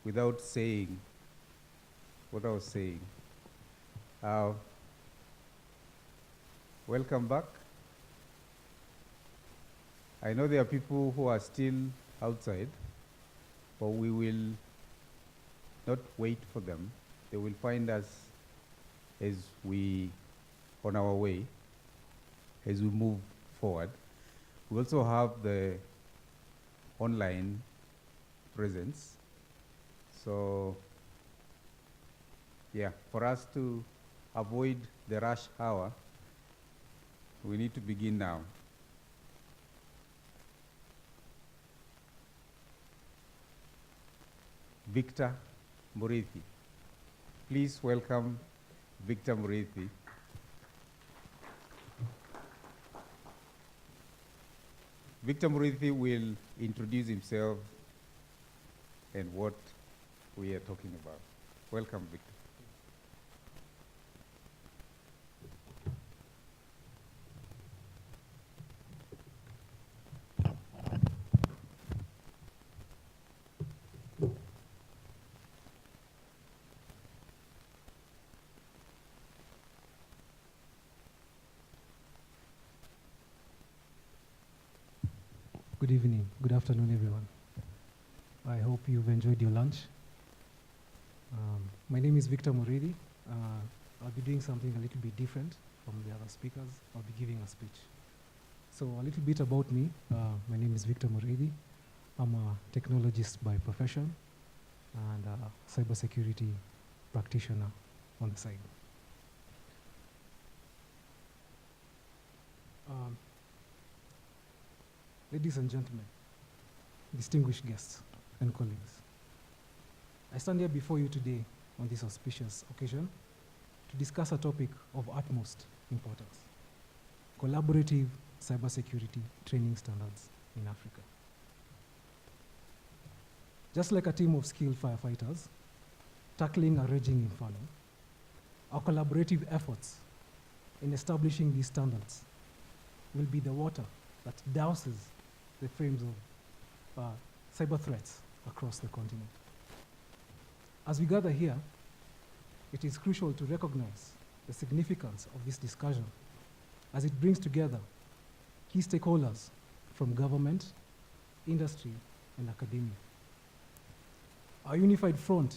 without saying what I was saying. Welcome back. I know there are people who are still outside, but we will not wait for them. They will find us as we on our way, as we move forward. We also have the online presence. So, yeah, for us to avoid the rush hour, we need to begin now. Victor Murithi. Please welcome Victor Murithi. Victor Murithi will introduce himself and what we are talking about. Welcome, Victor. Good evening, good afternoon, everyone. I hope you've enjoyed your lunch. My name is Victor Murithi. I'll be doing something a little bit different from the other speakers. I'll be giving a speech. So a little bit about me. My name is Victor Murithi. I'm a technologist by profession and a cybersecurity practitioner on the side. Ladies and gentlemen, distinguished guests and colleagues, I stand here before you today on this auspicious occasion to discuss a topic of utmost importance: collaborative cybersecurity training standards in Africa. Just like a team of skilled firefighters tackling a raging inferno, our collaborative efforts in establishing these standards will be the water that douses the frames of cyber threats across the continent. As we gather here, it is crucial to recognize the significance of this discussion as it brings together key stakeholders from government, industry, and academia. Our unified front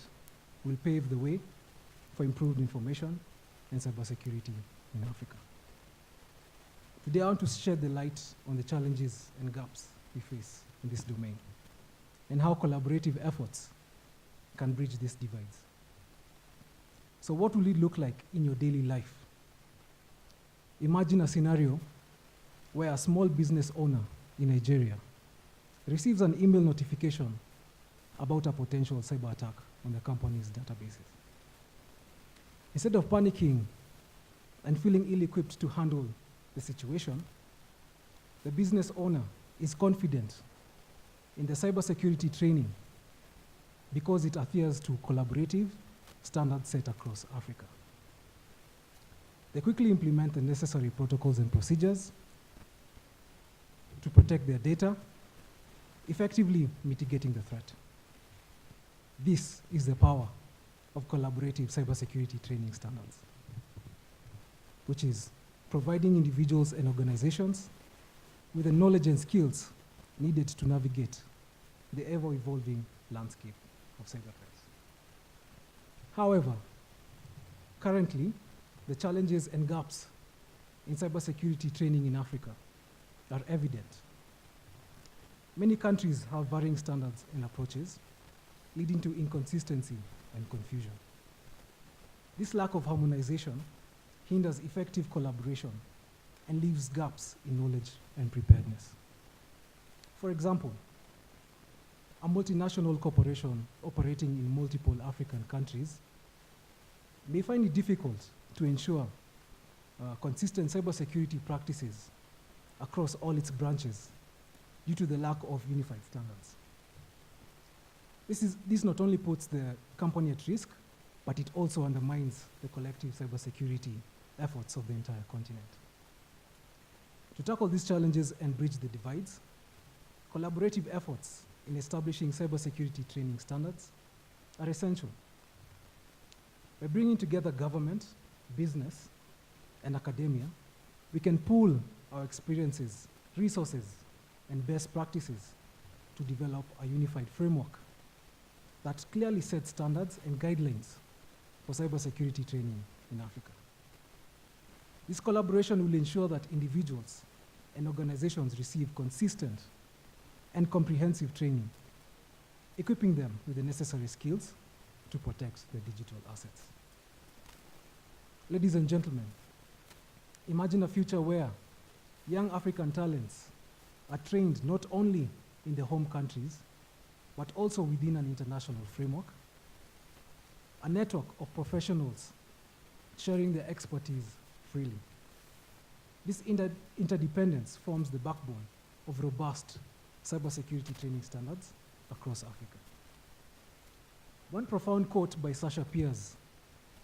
will pave the way for improved information and cybersecurity in Africa. Today, I want to shed the light on the challenges and gaps we face in this domain and how collaborative efforts can bridge these divides. So what will it look like in your daily life? Imagine a scenario where a small business owner in Nigeria receives an email notification about a potential cyber attack on the company's databases. Instead of panicking and feeling ill-equipped to handle the situation, the business owner is confident in the cybersecurity training because it adheres to collaborative standards set across Africa. They quickly implement the necessary protocols and procedures to protect their data, effectively mitigating the threat. This is the power of collaborative cybersecurity training standards, which is providing individuals and organizations with the knowledge and skills needed to navigate the ever-evolving landscape of cyber threats. However, currently, the challenges and gaps in cybersecurity training in Africa are evident. Many countries have varying standards and approaches, leading to inconsistency and confusion. This lack of harmonization hinders effective collaboration and leaves gaps in knowledge and preparedness. For example, a multinational corporation operating in multiple African countries may find it difficult to ensure consistent cybersecurity practices across all its branches due to the lack of unified standards. This not only puts the company at risk, but it also undermines the collective cybersecurity efforts of the entire continent. To tackle these challenges and bridge the divides, collaborative efforts in establishing cybersecurity training standards are essential. By bringing together government, business, and academia, we can pool our experiences, resources, and best practices to develop a unified framework that clearly sets standards and guidelines for cybersecurity training in Africa. This collaboration will ensure that individuals and organizations receive consistent and comprehensive training, equipping them with the necessary skills to protect their digital assets. Ladies and gentlemen, imagine a future where young African talents are trained not only in their home countries, but also within an international framework, a network of professionals sharing their expertise freely. This interdependence forms the backbone of robust cybersecurity training standards across Africa. One profound quote by Sasha Pierce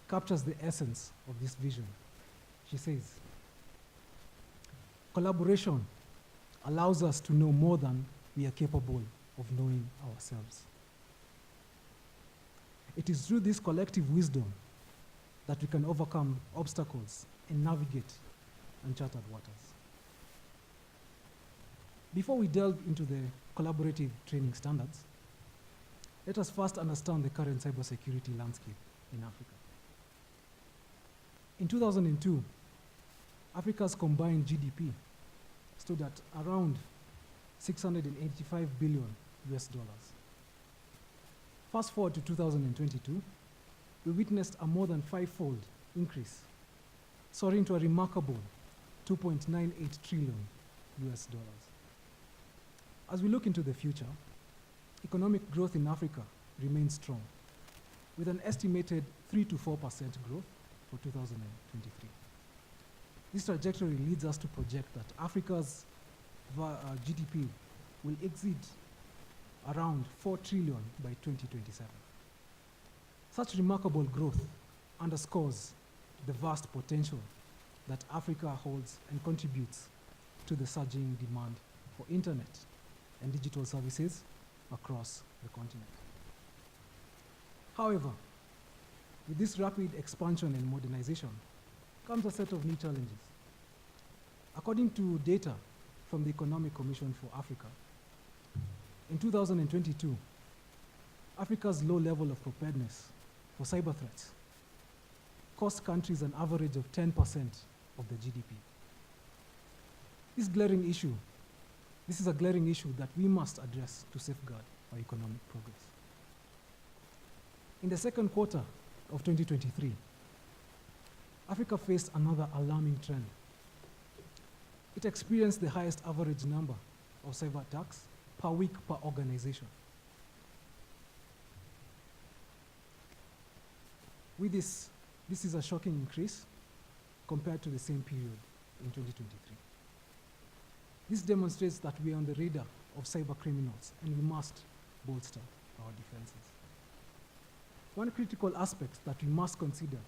captures the essence of this vision. She says, "Collaboration allows us to know more than we are capable of knowing ourselves. It is through this collective wisdom that we can overcome obstacles and navigate uncharted waters." Before we delve into the collaborative training standards, let us first understand the current cybersecurity landscape in Africa. In 2002, Africa's combined GDP stood at around $685 billion US. Fast forward to 2022, we witnessed a more than five-fold increase, soaring to a remarkable $2.98 trillion US. As we look into the future, economic growth in Africa remains strong, with an estimated 3 to 4% growth for 2023. This trajectory leads us to project that Africa's GDP will exceed around 4 trillion by 2027. Such remarkable growth underscores the vast potential that Africa holds and contributes to the surging demand for internet and digital services across the continent. However, with this rapid expansion and modernization comes a set of new challenges. According to data from the Economic Commission for Africa, in 2022, Africa's low level of preparedness for cyber threats cost countries an average of 10% of the GDP. This is a glaring issue that we must address to safeguard our economic progress. In the second quarter of 2023, Africa faced another alarming trend. It experienced the highest average number of cyber attacks per week per organization. With this is a shocking increase compared to the same period in 2023. This demonstrates that we are on the radar of cyber criminals and we must bolster our defenses. One critical aspect that we must consider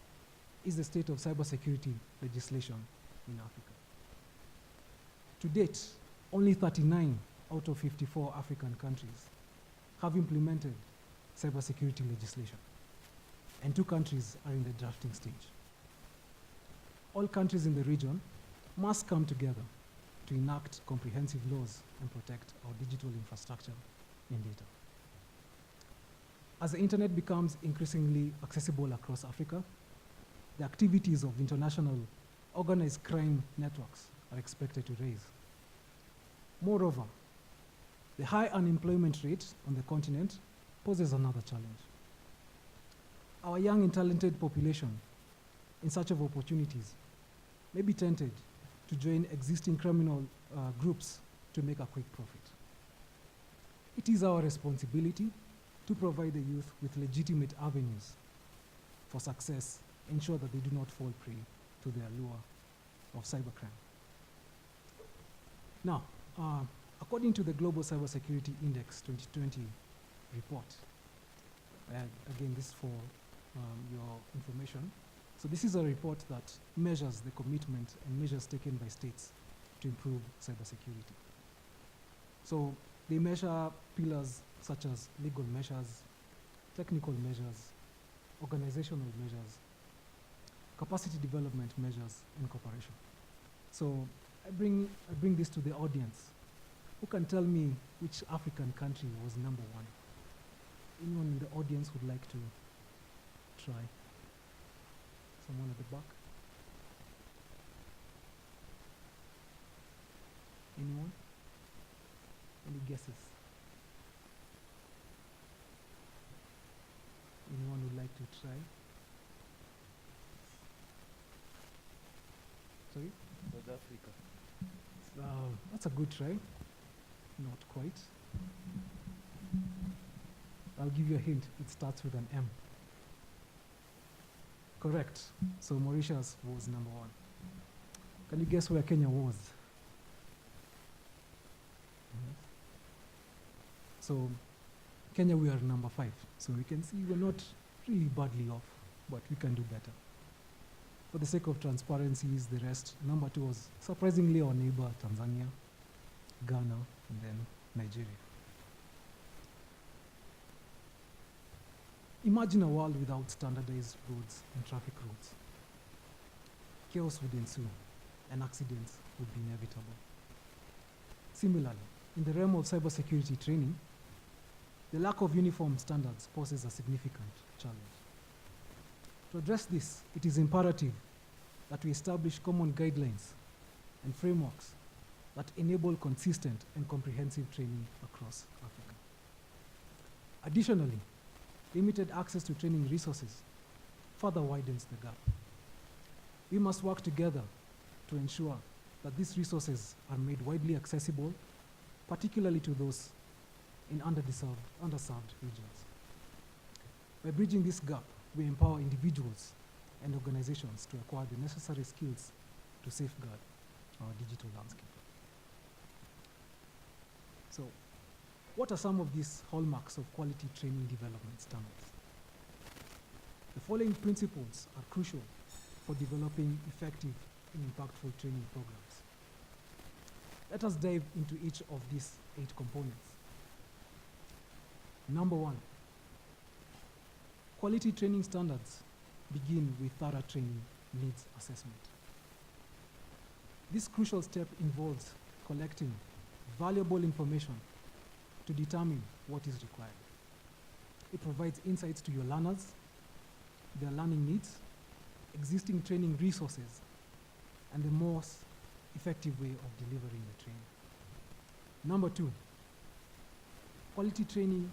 is the state of cybersecurity legislation in Africa. To date, only 39 out of 54 African countries have implemented cybersecurity legislation, and 2 countries are in the drafting stage. All countries in the region must come together to enact comprehensive laws and protect our digital infrastructure and data. As the internet becomes increasingly accessible across Africa, the activities of international organized crime networks are expected to rise. Moreover, the high unemployment rate on the continent poses another challenge. Our young and talented population, in search of opportunities, may be tempted to join existing criminal groups to make a quick profit. It is our responsibility to provide the youth with legitimate avenues for success, ensure that they do not fall prey to the allure of cybercrime. Now, according to the Global Cybersecurity Index 2020 report, again, this is for your information. So this is a report that measures the commitment and measures taken by states to improve cybersecurity. So They measure pillars such as legal measures, technical measures, organizational measures, capacity development measures, and cooperation. So I bring this to the audience. Who can tell me which African country was #1? Anyone in the audience would like to try? Someone at the back? Anyone? Any guesses? Anyone would like to try? Sorry? South Africa. That's a good try. Not quite. I'll give you a hint. It starts with an M. Correct. So Mauritius was #1. Can you guess where Kenya was? So Kenya, we are #5. So we can see we're not really badly off, but we can do better. For the sake of transparency, is the rest. #2 was surprisingly our neighbor, Tanzania, Ghana, and then Nigeria. Imagine a world without standardized roads and traffic rules. Chaos would ensue, and accidents would be inevitable. Similarly, in the realm of cybersecurity training, the lack of uniform standards poses a significant challenge. To address this, it is imperative that we establish common guidelines and frameworks that enable consistent and comprehensive training across Africa. Additionally, limited access to training resources further widens the gap. We must work together to ensure that these resources are made widely accessible, particularly to those in underserved regions. By bridging this gap, we empower individuals and organizations to acquire the necessary skills to safeguard our digital landscape. So, what are some of these hallmarks of quality training development standards? The following principles are crucial for developing effective and impactful training programs. Let us dive into each of these 8 components. #1, quality training standards begin with thorough training needs assessment. This crucial step involves collecting valuable information to determine what is required. It provides insights to your learners, their learning needs, existing training resources, and the most effective way of delivering the training. #2, quality training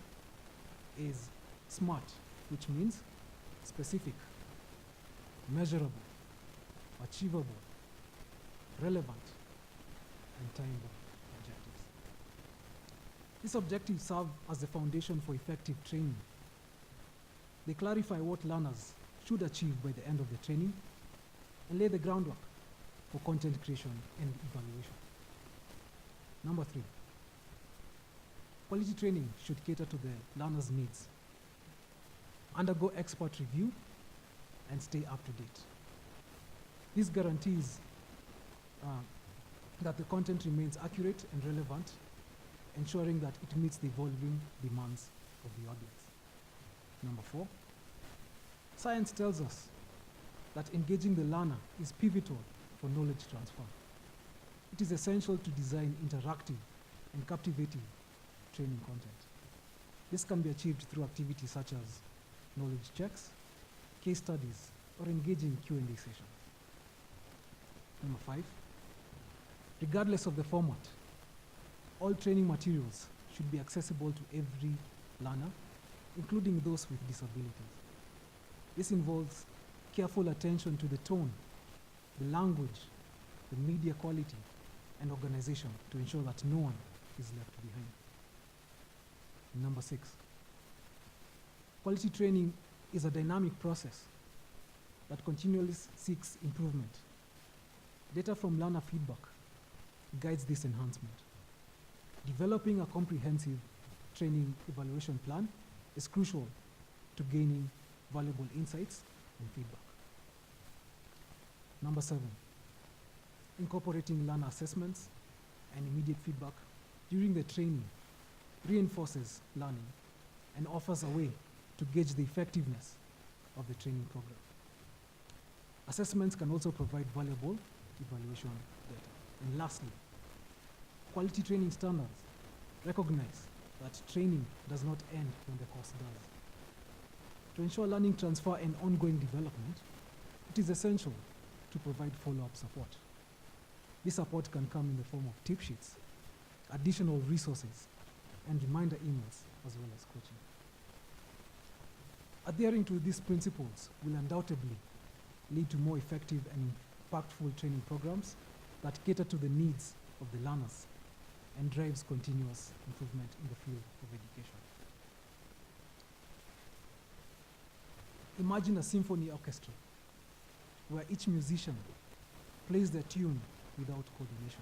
is SMART, which means specific, measurable, achievable, relevant, and time-bound objectives. These objectives serve as the foundation for effective training. They clarify what learners should achieve by the end of the training and lay the groundwork for content creation and evaluation. #3, quality training should cater to the learner's needs, undergo expert review, and stay up to date. This guarantees that the content remains accurate and relevant, ensuring that it meets the evolving demands of the audience. #4, science tells us that engaging the learner is pivotal for knowledge transfer. It is essential to design interactive and captivating training content. This can be achieved through activities such as knowledge checks, case studies, or engaging Q&A sessions. #5, regardless of the format, all training materials should be accessible to every learner, including those with disabilities. This involves careful attention to the tone, the language, the media quality, and organization to ensure that no one is left behind. #6, quality training is a dynamic process that continually seeks improvement. Data from learner feedback guides this enhancement. Developing a comprehensive training evaluation plan is crucial to gaining valuable insights and feedback. #7, incorporating learner assessments and immediate feedback during the training reinforces learning, and offers a way to gauge the effectiveness of the training program. Assessments can also provide valuable evaluation data. And lastly, quality training standards recognize that training does not end when the course does. To ensure learning transfer and ongoing development, it is essential to provide follow-up support. This support can come in the form of tip sheets, additional resources, and reminder emails, as well as coaching. Adhering to these principles will undoubtedly lead to more effective and impactful training programs that cater to the needs of the learners and drives continuous improvement in the field of education. Imagine a symphony orchestra where each musician plays their tune without coordination.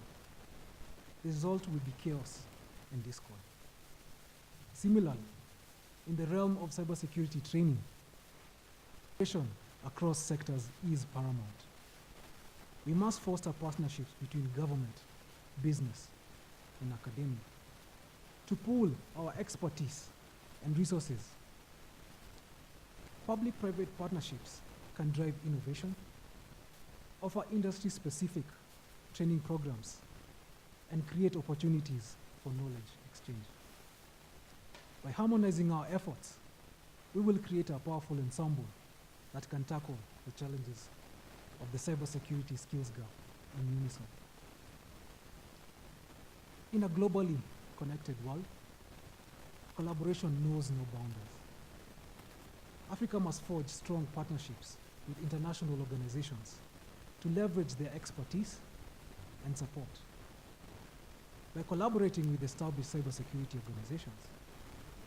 The result will be chaos and discord. Similarly, in the realm of cybersecurity training, cooperation across sectors is paramount. We must foster partnerships between government, business, and academia to pool our expertise and resources. Public-private partnerships can drive innovation, offer industry-specific training programs, and create opportunities for knowledge exchange. By harmonizing our efforts, we will create a powerful ensemble that can tackle the challenges of the cybersecurity skills gap in unison. In a globally connected world, collaboration knows no boundaries. Africa must forge strong partnerships with international organizations to leverage their expertise and support. By collaborating with established cybersecurity organizations,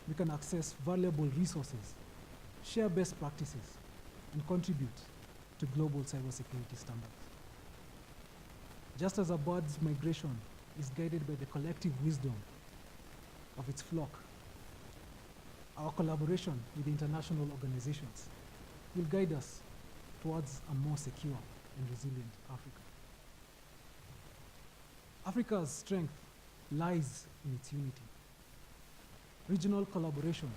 we can access valuable resources, share best practices, and contribute to global cybersecurity standards. Just as a bird's migration is guided by the collective wisdom of its flock, our collaboration with international organizations will guide us towards a more secure and resilient Africa. Africa's strength lies in its unity. Regional collaboration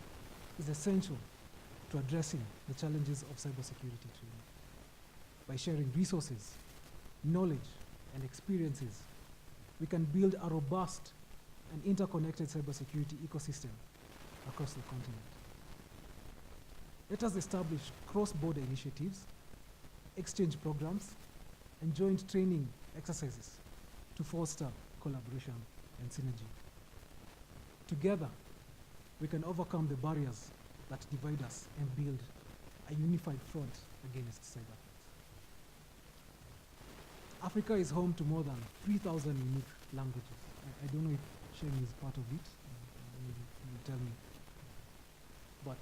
is essential to addressing the challenges of cybersecurity training. By sharing resources, knowledge, and experiences, we can build a robust and interconnected cybersecurity ecosystem across the continent. Let us establish cross-border initiatives, exchange programs, and joint training exercises to foster collaboration and synergy. Together, we can overcome the barriers that divide us and build a unified front against cyber threats. Africa is home to more than 3,000 unique languages. I don't know if Sheng is part of it. You tell me. But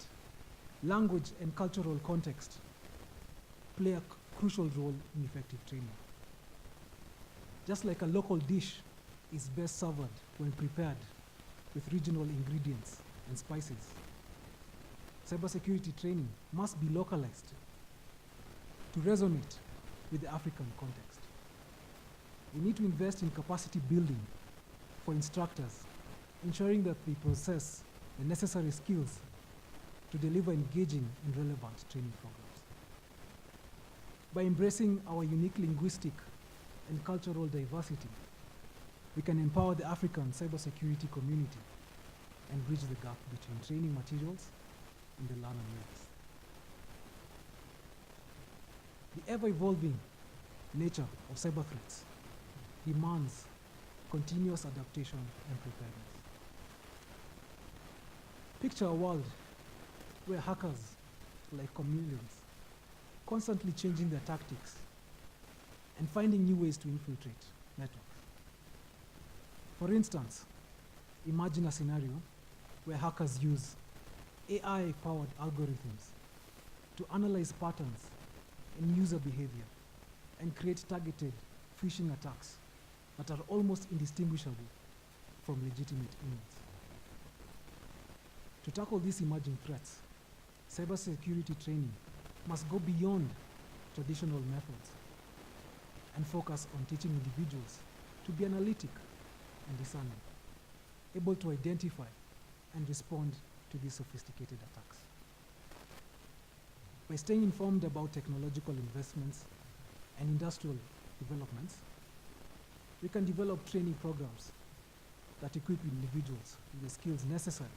language and cultural context play a crucial role in effective training. Just like a local dish is best served when prepared with regional ingredients and spices, cybersecurity training must be localized to resonate with the African context. We need to invest in capacity building for instructors, ensuring that they possess the necessary skills to deliver engaging and relevant training programs. By embracing our unique linguistic and cultural diversity, we can empower the African cybersecurity community and bridge the gap between training materials and the learner needs. The ever-evolving nature of cyber threats demands continuous adaptation and preparedness. Picture a world where hackers, like chameleons, constantly changing their tactics and finding new ways to infiltrate networks. For instance, imagine a scenario where hackers use AI-powered algorithms to analyze patterns in user behavior and create targeted phishing attacks that are almost indistinguishable from legitimate emails. To tackle these emerging threats, cybersecurity training must go beyond traditional methods and focus on teaching individuals to be analytic and discerning, able to identify and respond to these sophisticated attacks. By staying informed about technological investments and industrial developments, we can develop training programs that equip individuals with the skills necessary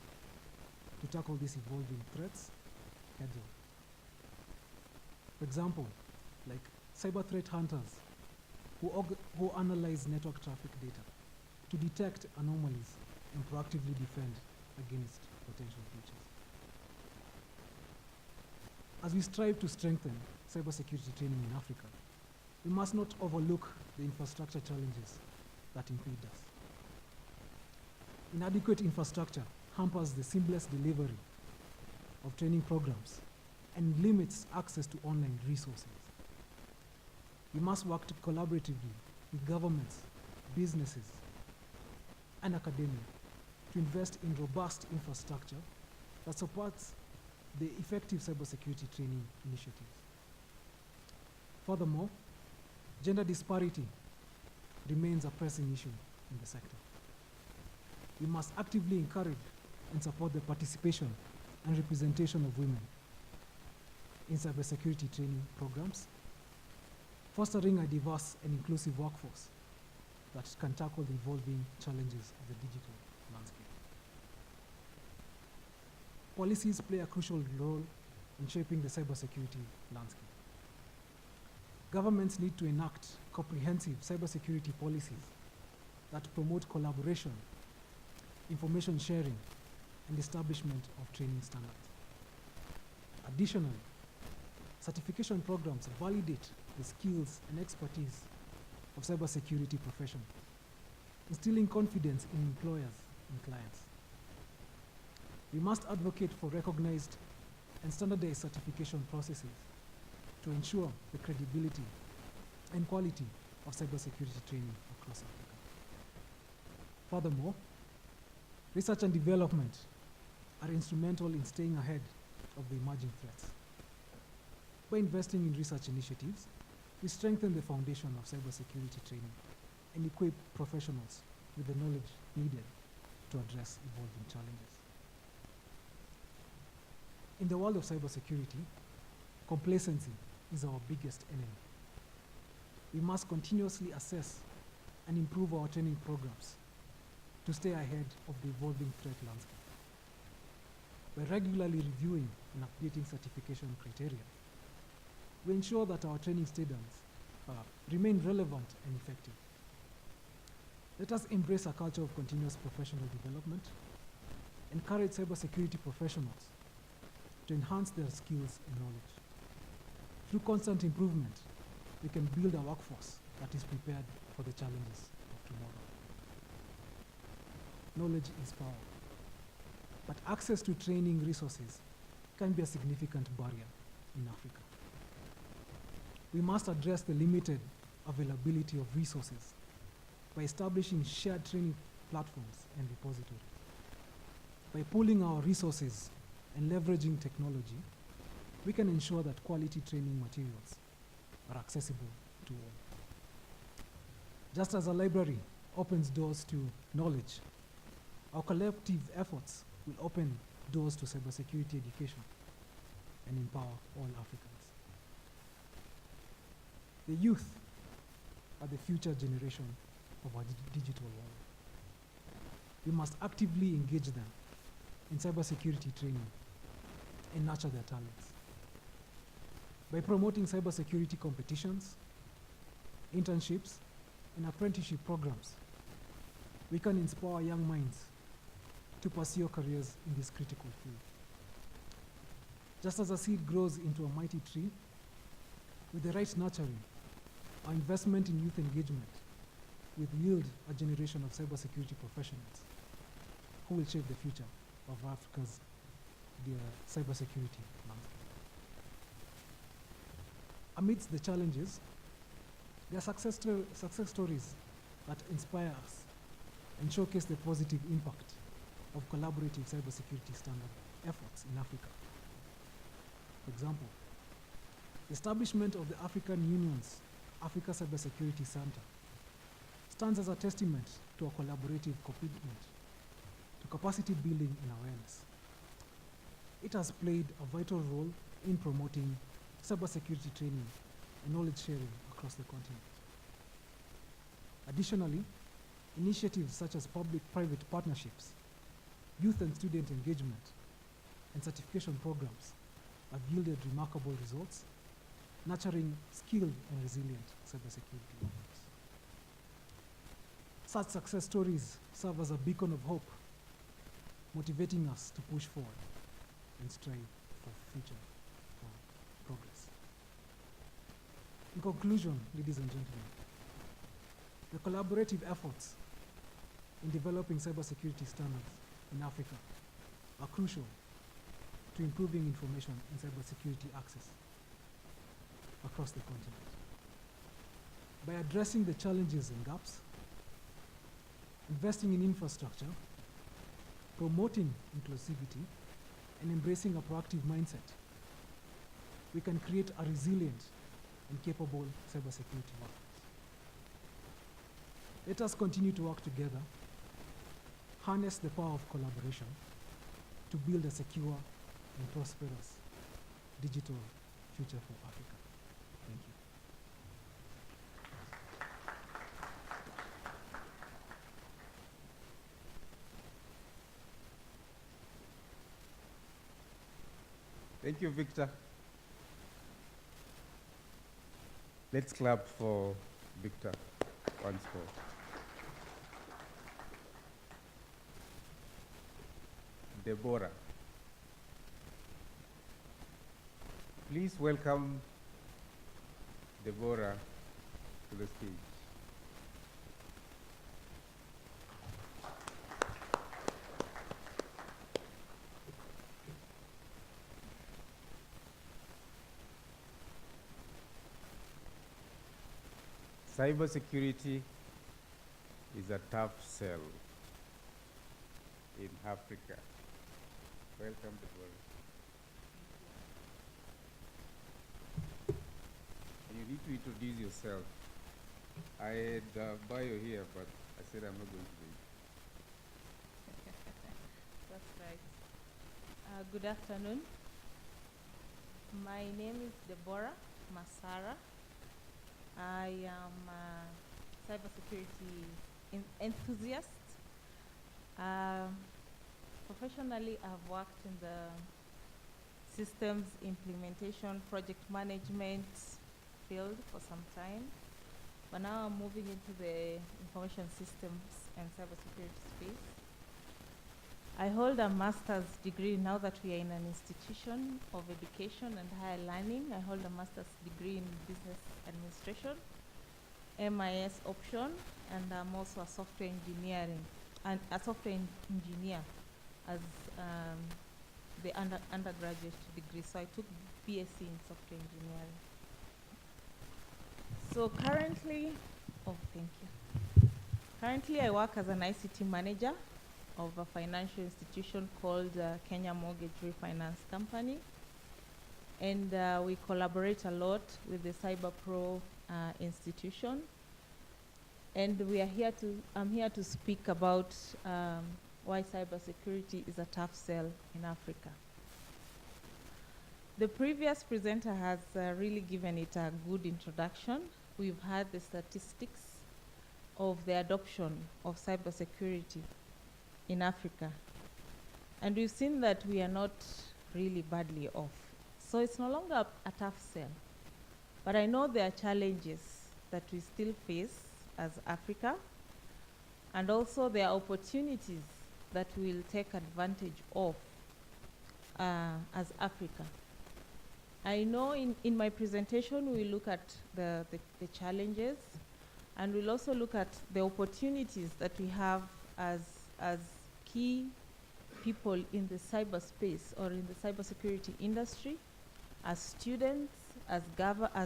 to tackle these evolving threats head-on. For example, like cyber threat hunters who analyze network traffic data to detect anomalies and proactively defend against potential breaches. As we strive to strengthen cybersecurity training in Africa, we must not overlook the infrastructure challenges that impede us. Inadequate infrastructure hampers the seamless delivery of training programs and limits access to online resources. We must work collaboratively with governments, businesses, and academia to invest in robust infrastructure that supports the effective cybersecurity training initiatives. Furthermore, gender disparity remains a pressing issue in the sector. We must actively encourage and support the participation and representation of women in cybersecurity training programs, fostering a diverse and inclusive workforce that can tackle the evolving challenges of the digital landscape. Policies play a crucial role in shaping the cybersecurity landscape. Governments need to enact comprehensive cybersecurity policies that promote collaboration, information sharing, and establishment of training standards. Additionally, certification programs validate the skills and expertise of cybersecurity professionals, instilling confidence in employers and clients. We must advocate for recognized and standardized certification processes to ensure the credibility and quality of cybersecurity training across Africa. Furthermore, research and development are instrumental in staying ahead of the emerging threats. By investing in research initiatives, we strengthen the foundation of cybersecurity training and equip professionals with the knowledge needed to address evolving challenges. In the world of cybersecurity, complacency is our biggest enemy. We must continuously assess and improve our training programs to stay ahead of the evolving threat landscape. By regularly reviewing and updating certification criteria, we ensure that our training standards remain relevant and effective. Let us embrace a culture of continuous professional development, encourage cybersecurity professionals to enhance their skills and knowledge. Through constant improvement, we can build a workforce that is prepared for the challenges of tomorrow. Knowledge is power, but access to training resources can be a significant barrier in Africa. We must address the limited availability of resources by establishing shared training platforms and repositories. By pooling our resources and leveraging technology, we can ensure that quality training materials are accessible to all. Just as a library opens doors to knowledge, our collective efforts will open doors to cybersecurity education and empower all Africans. The youth are the future generation of our digital world. We must actively engage them in cybersecurity training and nurture their talents. By promoting cybersecurity competitions, internships, and apprenticeship programs, we can inspire young minds to pursue careers in this critical field. Just as a seed grows into a mighty tree, with the right nurturing, our investment in youth engagement will yield a generation of cybersecurity professionals who will shape the future of Africa's cybersecurity landscape. Amidst the challenges, there are success stories that inspire us and showcase the positive impact of collaborative cybersecurity standard efforts in Africa. For example, the establishment of the African Union's Africa Cybersecurity Center stands as a testament to a collaborative commitment to to capacity building and awareness. It has played a vital role in promoting cybersecurity training and knowledge sharing across the continent. Additionally, initiatives such as public-private partnerships, youth and student engagement, and certification programs have yielded remarkable results, nurturing skilled and resilient cybersecurity workers. Such success stories serve as a beacon of hope, motivating us to push forward and strive for future progress. In conclusion, ladies and gentlemen, the collaborative efforts in developing cybersecurity standards in Africa are crucial to improving information and cybersecurity access across the continent. By addressing the challenges and gaps, investing in infrastructure, promoting inclusivity, and embracing a proactive mindset, we can create a resilient and capable cybersecurity workforce. Let us continue to work together, harness the power of collaboration to build a secure and prosperous digital future for Africa. Thank you. Thank you, Victor. Let's clap for Victor once more. Deborah. Please welcome Deborah to the stage. Cybersecurity is a tough sell in Africa. Welcome, Deborah. You need to introduce yourself. I had a bio here, but I said I'm not going to read. That's right. Good afternoon. My name is Deborah Masara. I am a cybersecurity enthusiast. Professionally, I've worked in the systems implementation, project management field for some time, but now I'm moving into the information systems and cybersecurity space. I hold a master's degree now that we are in an institution of education and higher learning. I hold a master's degree in business administration, MIS option, and I'm also a software engineering and a software engineer as the undergraduate degree. So I took BSc in software engineering. So currently, thank you. Currently, I work as an ICT manager of a financial institution called Kenya Mortgage Refinance Company. And we collaborate a lot with the CyberPro institution. And I'm here to speak about why cybersecurity is a tough sell in Africa. The previous presenter has really given it a good introduction. We've had the statistics of the adoption of cybersecurity in Africa. And we've seen that we are not really badly off. So it's no longer a tough sell. But I know there are challenges that we still face as Africa, and also there are opportunities that we'll take advantage of as Africa. I know in my presentation we'll look at the challenges, and we'll also look at the opportunities that we have as key people in the cyberspace or in the cybersecurity industry, as students, as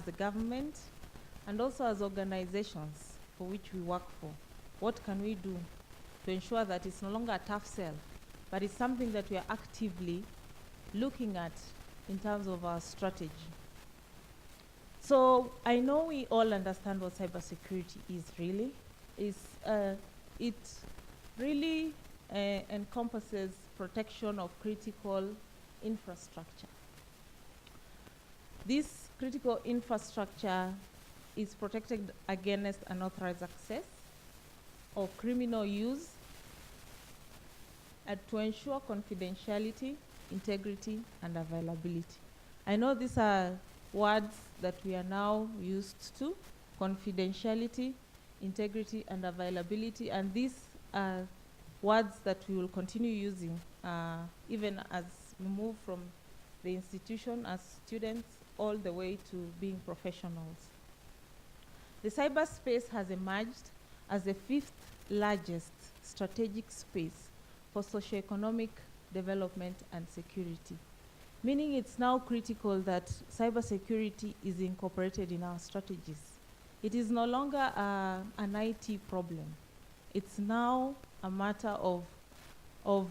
the government, and also as organizations for which we work for. What can we do to ensure that it's no longer a tough sell, but it's something that we are actively looking at in terms of our strategy? So I know we all understand what cybersecurity is really. It really encompasses protection of critical infrastructure. This critical infrastructure is protected against unauthorized access or criminal use, and to ensure confidentiality, integrity, and availability. I know these are words that we are now used to: confidentiality, integrity, and availability, and these are words that we will continue using even as we move from the institution as students all the way to being professionals. The cyberspace has emerged as the 5th largest strategic space for socioeconomic development and security, meaning it's now critical that cybersecurity is incorporated in our strategies. It is no longer an IT problem. It's now a matter of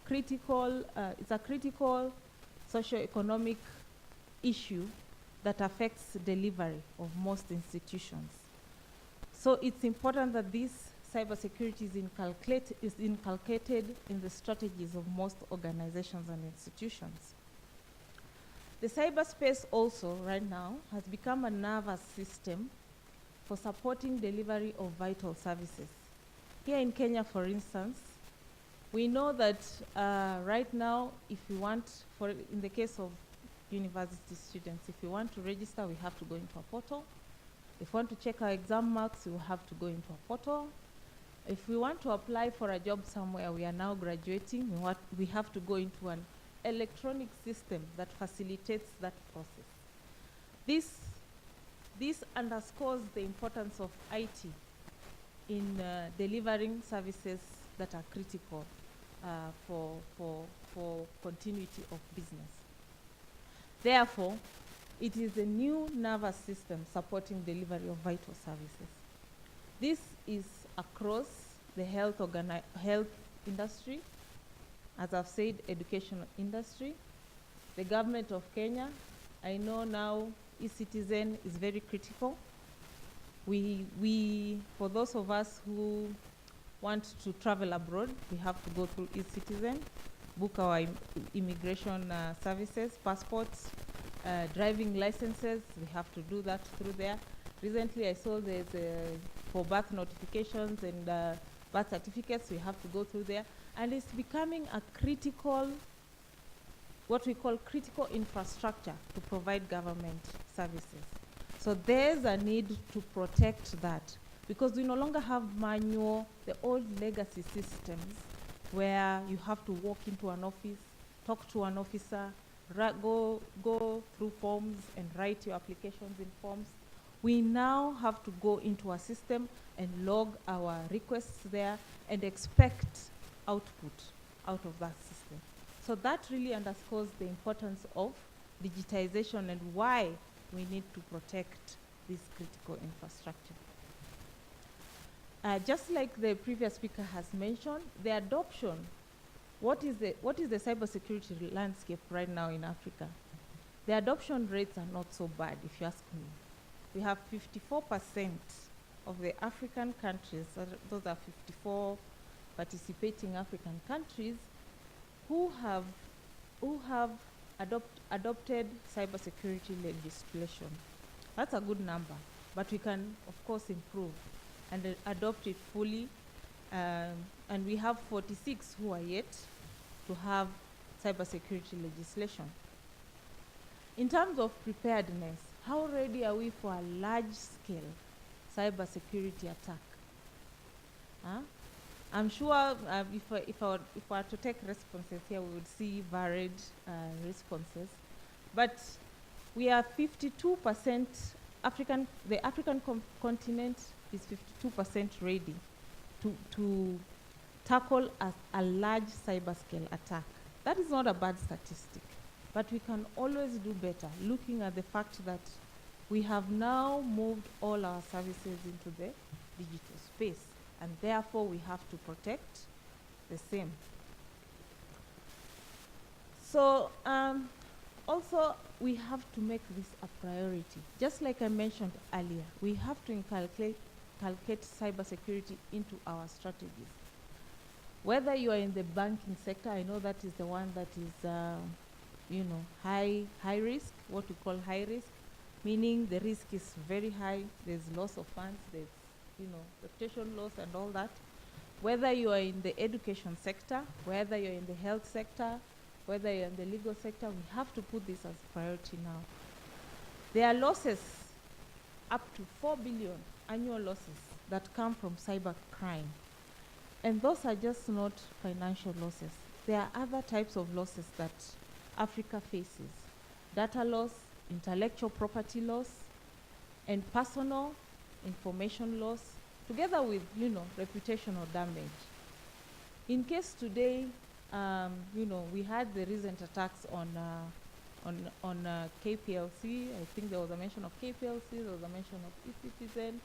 critical, it's a critical socioeconomic issue that affects delivery of most institutions. So it's important that this cybersecurity is inculcated in the strategies of most organizations and institutions. The cyberspace also, right now, has become a nervous system for supporting delivery of vital services. Here in Kenya, for instance, we know that right now, if you want, in the case of university students, if you want to register, we have to go into a portal. If we want to check our exam marks, we will have to go into a portal. If we want to apply for a job somewhere, we are now graduating, we have to go into an electronic system that facilitates that process. This underscores the importance of IT in delivering services that are critical for continuity of business. Therefore, it is a new nervous system supporting delivery of vital services. This is across the health industry, as I've said, educational industry, the government of Kenya. I know now eCitizen is very critical. For those of us who want to travel abroad, we have to go through eCitizen, book our immigration services, passports, driving licenses, we have to do that through there. Recently I saw there's for birth notifications and birth certificates, we have to go through there. And it's becoming a critical, what we call critical infrastructure to provide government services. So there's a need to protect that, because we no longer have manual, the old legacy systems where you have to walk into an office, talk to an officer, go through forms and write your applications in forms. We now have to go into a system and log our requests there and expect output out of that system. So that really underscores the importance of digitization and why we need to protect this critical infrastructure. Just like the previous speaker has mentioned, the adoption, what is the cybersecurity landscape right now in Africa? The adoption rates are not so bad, if you ask me. We have 54% of the African countries, those are 54 participating African countries, who have adopted cybersecurity legislation. That's a good number, but we can, of course, improve and adopt it fully. And we have 46 who are yet to have cybersecurity legislation. In terms of preparedness, how ready are we for a large-scale cybersecurity attack? I'm sure if I were to take responses here, we would see varied responses. But we are 52%, the African continent is 52% ready to tackle a large cyber-scale attack. That is not a bad statistic, but we can always do better, looking at the fact that we have now moved all our services into the digital space, and therefore we have to protect the same. So also we have to make this a priority. Just like I mentioned earlier, we have to inculcate cybersecurity into our strategies. Whether you are in the banking sector, I know that is the one that is, high risk, what we call high risk, meaning the risk is very high. There's loss of funds, there's, reputation loss and all that. Whether you are in the education sector, whether you're in the health sector, whether you're in the legal sector, we have to put this as priority now. There are losses, up to 4 billion annual losses that come from cyber crime. And those are just not financial losses. There are other types of losses that Africa faces. Data loss, intellectual property loss, and personal information loss, together with, reputational damage. In case today, we had the recent attacks on KPLC. I think there was a mention of KPLC, there was a mention of eCitizen,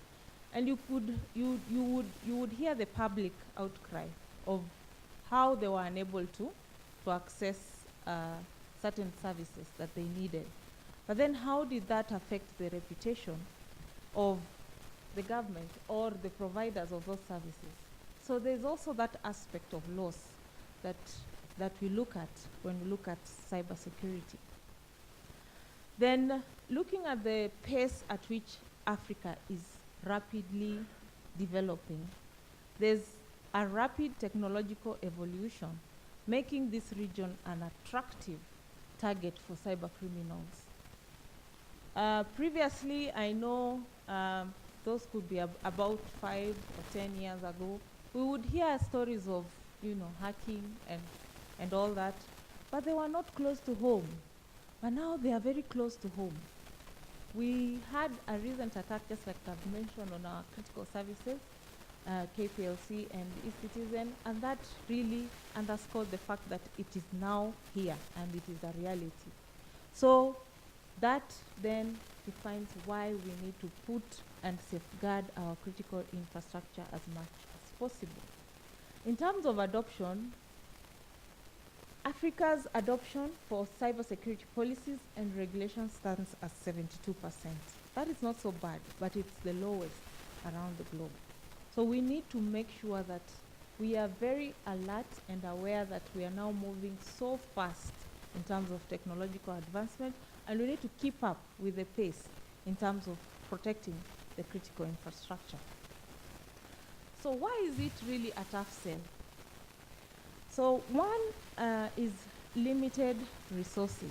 and you would hear the public outcry of how they were unable to access certain services that they needed. But then how did that affect the reputation of the government or the providers of those services? So there's also that aspect of loss that we look at when we look at cybersecurity. Then looking at the pace at which Africa is rapidly developing, there's a rapid technological evolution, making this region an attractive target for cyber criminals. Previously, I know those could be about 5 or 10 years ago, we would hear stories of, hacking and all that, but they were not close to home. But now they are very close to home. We had a recent attack, just like I've mentioned, on our critical services, KPLC and eCitizen, and that really underscored the fact that it is now here and it is a reality. So that then defines why we need to put and safeguard our critical infrastructure as much as possible. In terms of adoption, Africa's adoption for cybersecurity policies and regulations stands at 72%. That is not so bad, but it's the lowest around the globe. So we need to make sure that we are very alert and aware that we are now moving so fast in terms of technological advancement, and we need to keep up with the pace in terms of protecting the critical infrastructure. So why is it really a tough sell? So one is limited resources.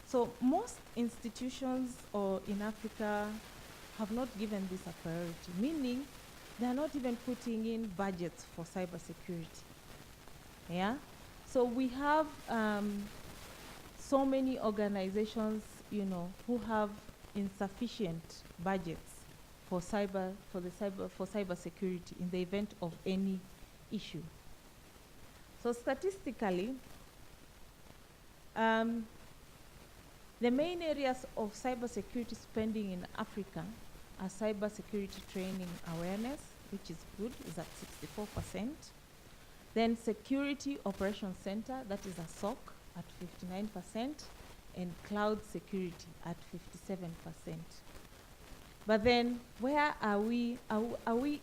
So most institutions in Africa have not given this a priority, meaning they are not even putting in budgets for cybersecurity. Yeah? So we have so many organizations, who have insufficient budgets for cybersecurity in the event of any issue. So statistically, the main areas of cybersecurity spending in Africa are cybersecurity training awareness, which is good, is at 64%. Then Security Operations Center, that is a SOC, at 59%, and cloud security at 57%. But then where are we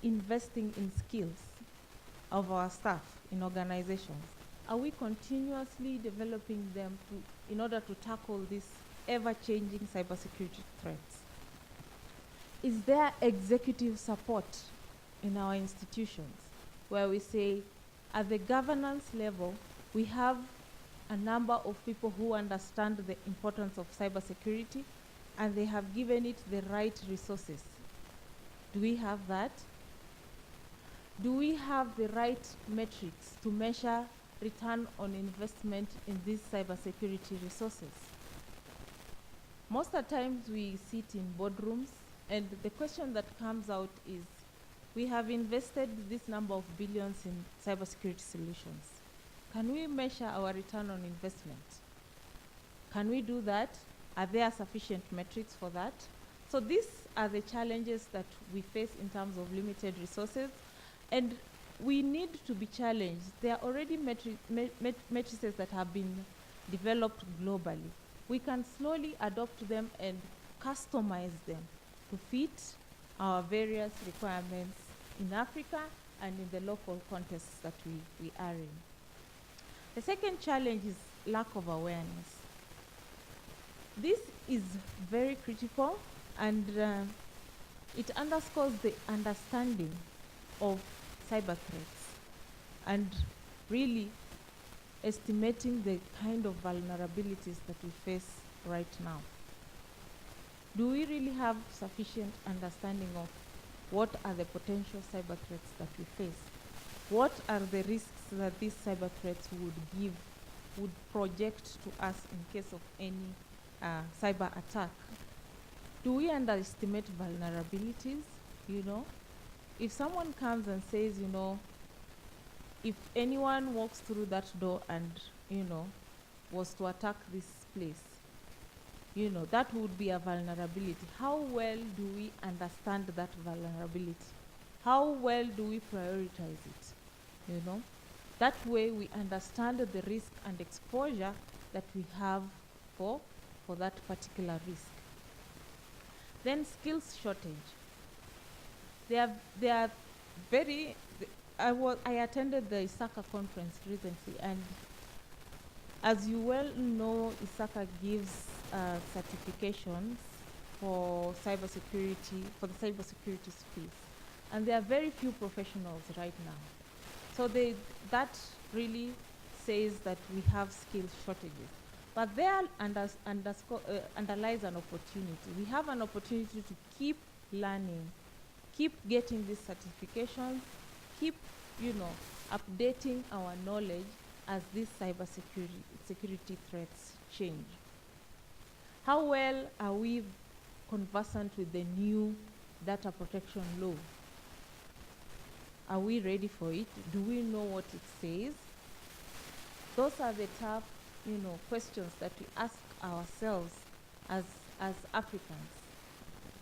investing in skills of our staff in organizations? Are we continuously developing them in order to tackle these ever-changing cybersecurity threats? Is there executive support in our institutions where we say at the governance level, we have a number of people who understand the importance of cybersecurity and they have given it the right resources? Do we have that? Do we have the right metrics to measure return on investment in these cybersecurity resources? Most of the times we sit in boardrooms and the question that comes out is, we have invested this number of billions in cybersecurity solutions. Can we measure our return on investment? Can we do that? Are there sufficient metrics for that? So these are the challenges that we face in terms of limited resources, and we need to be challenged. There are already matrices that have been developed globally. We can slowly adopt them and customize them to fit our various requirements in Africa and in the local contexts that we are in. The second challenge is lack of awareness. This is very critical, and it underscores the understanding of cyber threats and really estimating the kind of vulnerabilities that we face right now. Do we really have sufficient understanding of what are the potential cyber threats that we face? What are the risks that these cyber threats would project to us in case of any cyber attack? Do we underestimate vulnerabilities? You know, if someone comes and says, you know, if anyone walks through that door and, you know, was to attack this place, you know, that would be a vulnerability. How well do we understand that vulnerability? How well do we prioritize it? You know, that way we understand the risk and exposure that we have for that particular risk. Then skills shortage. They are very. I attended the ISACA conference recently, and as you well know, ISACA gives certifications for cybersecurity, for the cybersecurity space, and there are very few professionals right now. So that really says that we have skills shortages. But there underlies an opportunity. We have an opportunity to keep learning, keep getting these certifications, keep, you know, updating our knowledge as these cybersecurity threats change. How well are we conversant with the new data protection law? Are we ready for it? Do we know what it says? Those are the tough, you know, questions that we ask ourselves as Africans.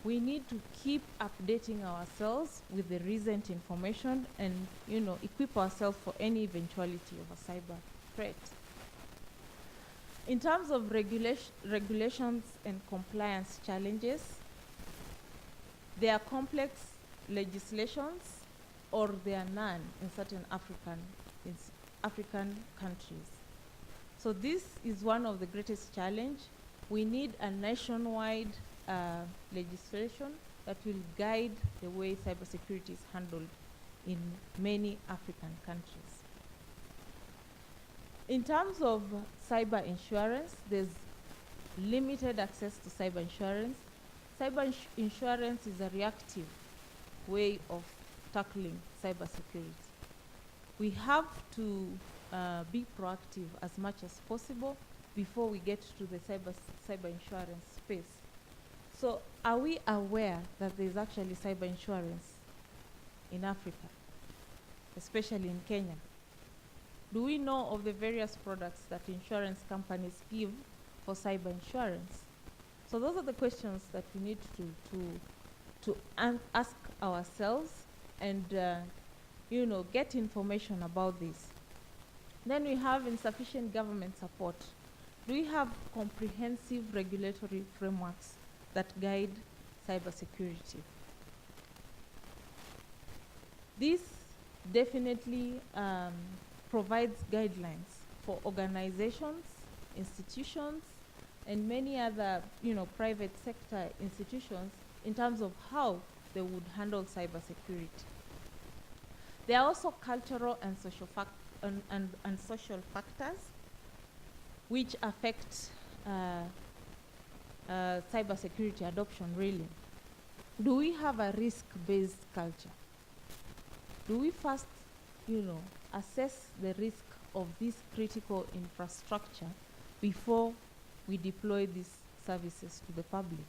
We need to keep updating ourselves with the recent information and, you know, equip ourselves for any eventuality of a cyber threat. In terms of regulations and compliance challenges, there are complex legislations or there are none in certain African countries. So this is one of the greatest challenge. We need a nationwide legislation that will guide the way cybersecurity is handled in many African countries. In terms of cyber insurance, there's limited access to cyber insurance. Cyber insurance is a reactive way of tackling cybersecurity. We have to be proactive as much as possible before we get to the cyber insurance space. So are we aware that there's actually cyber insurance in Africa, especially in Kenya? Do we know of the various products that insurance companies give for cyber insurance? So those are the questions that we need to ask ourselves and you know, get information about this. Then we have insufficient government support. Do we have comprehensive regulatory frameworks that guide cybersecurity? This definitely provides guidelines for organizations, institutions, and many other, you know, private sector institutions in terms of how they would handle cybersecurity. There are also cultural and social social factors which affect cybersecurity adoption, really. Do we have a risk-based culture? Do we first, you know, assess the risk of this critical infrastructure before we deploy these services to the public?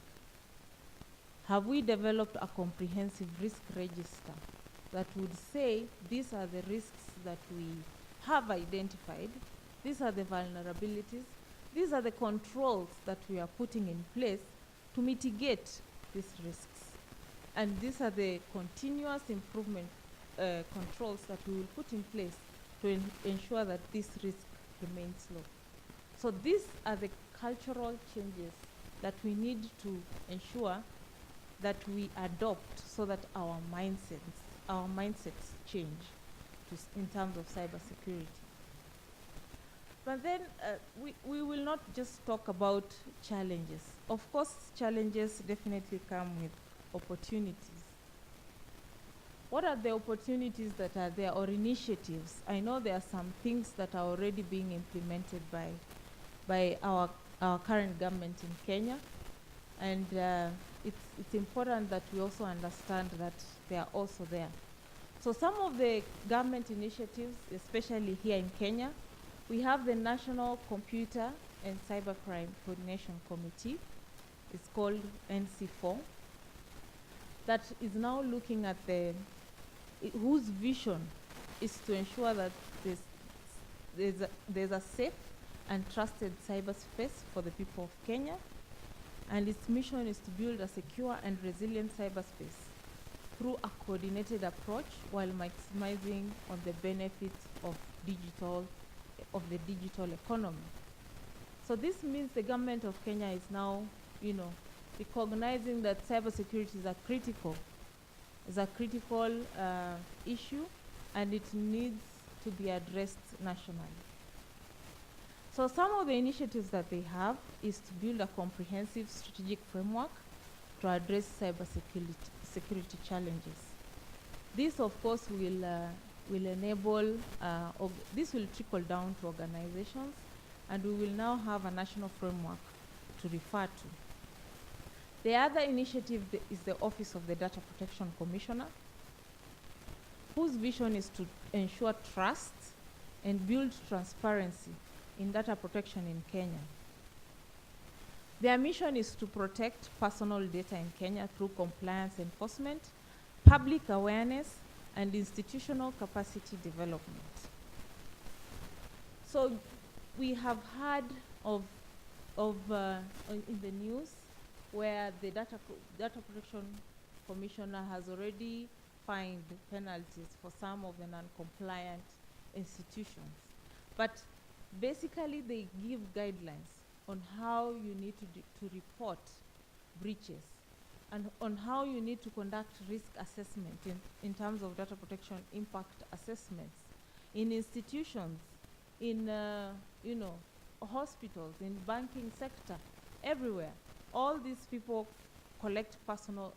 Have we developed a comprehensive risk register that would say these are the risks that we have identified, these are the vulnerabilities, these are the controls that we are putting in place to mitigate these risks, and these are the continuous improvement controls that we will put in place to ensure that this risk remains low. So these are the cultural changes that we need to ensure that we adopt so that our mindsets our mindsets change in terms of cybersecurity. But then we will not just talk about challenges. Of course, challenges definitely come with opportunities. What are the opportunities that are there, or initiatives? I know there are some things that are already being implemented by our current government in Kenya, and it's important that we also understand that they are also there. So some of the government initiatives, especially here in Kenya, we have the National Computer and Cybercrime Coordination Committee. It's called NC4, that is now looking at whose vision is to ensure that there's a safe and trusted cyberspace for the people of Kenya, and its mission is to build a secure and resilient cyberspace through a coordinated approach while maximizing on the benefits of the digital economy. So this means the government of Kenya is now, recognizing that cybersecurity is a critical issue, and it needs to be addressed nationally. So some of the initiatives that they have is to build a comprehensive strategic framework to address cybersecurity challenges. This, of course, will enable, this will trickle down to organizations, and we will now have a national framework to refer to. The other initiative is the Office of the Data Protection Commissioner, whose vision is to ensure trust and build transparency in data protection in Kenya. Their mission is to protect personal data in Kenya through compliance enforcement, public awareness, and institutional capacity development. So we have heard of in the news where the Data Protection Commissioner has already fined penalties for some of the non-compliant institutions. But basically they give guidelines on how you need to report breaches, and on how you need to conduct risk assessment in terms of data protection impact assessments in institutions, in hospitals, in banking sector, everywhere. All these people collect personal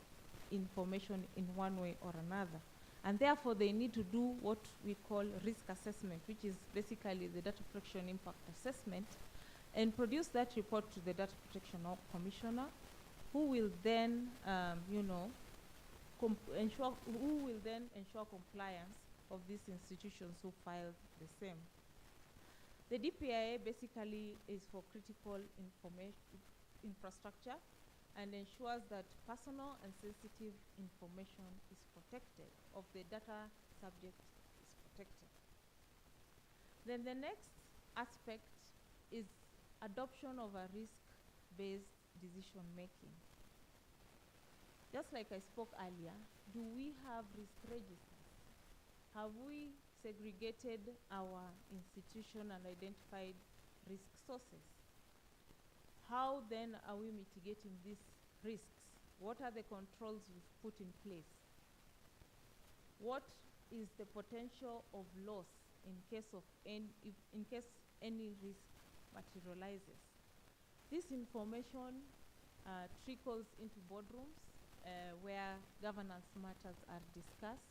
information in one way or another, and therefore they need to do what we call risk assessment, which is basically the data protection impact assessment, and produce that report to the Data Protection Commissioner, who will then ensure compliance of these institutions who filed the same. The DPIA basically is for critical infrastructure and ensures that personal and sensitive information is protected, of the data subject is protected. Then the next aspect is adoption of a risk-based decision making. Just like I spoke earlier, do we have risk registers? Have we segregated our institution and identified risk sources? How then are we mitigating these risks? What are the controls we've put in place? What is the potential of loss in case any risk materializes? This information trickles into boardrooms where governance matters are discussed,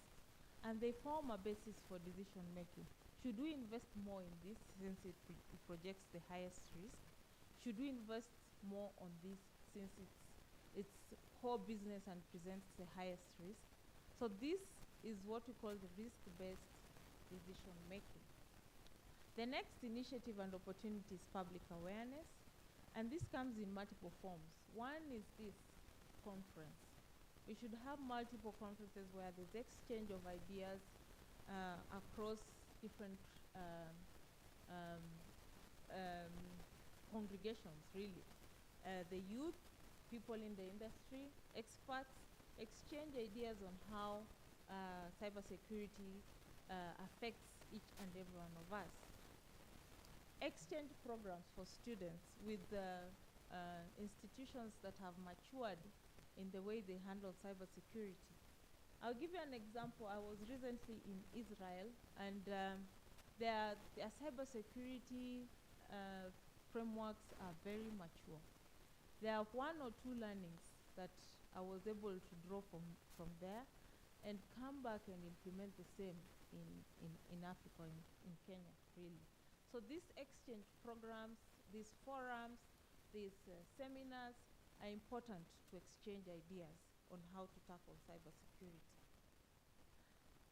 and they form a basis for decision making. Should we invest more in this since it projects the highest risk? Should we invest more on this since it's core business and presents the highest risk? So this is what we call the risk-based decision making. The next initiative and opportunity is public awareness, and this comes in multiple forms. One is this conference. We should have multiple conferences where there's exchange of ideas across different congregations, really. The youth, people in the industry, experts, exchange ideas on how cybersecurity affects each and every one of us. Exchange programs for students with institutions that have matured in the way they handle cybersecurity. I'll give you an example. I was recently in Israel, and their cybersecurity frameworks are very mature. There are one or two learnings that I was able to draw from there and come back and implement the same in Africa, in Kenya, really. So these exchange programs, these forums, these seminars are important to exchange ideas on how to tackle cybersecurity.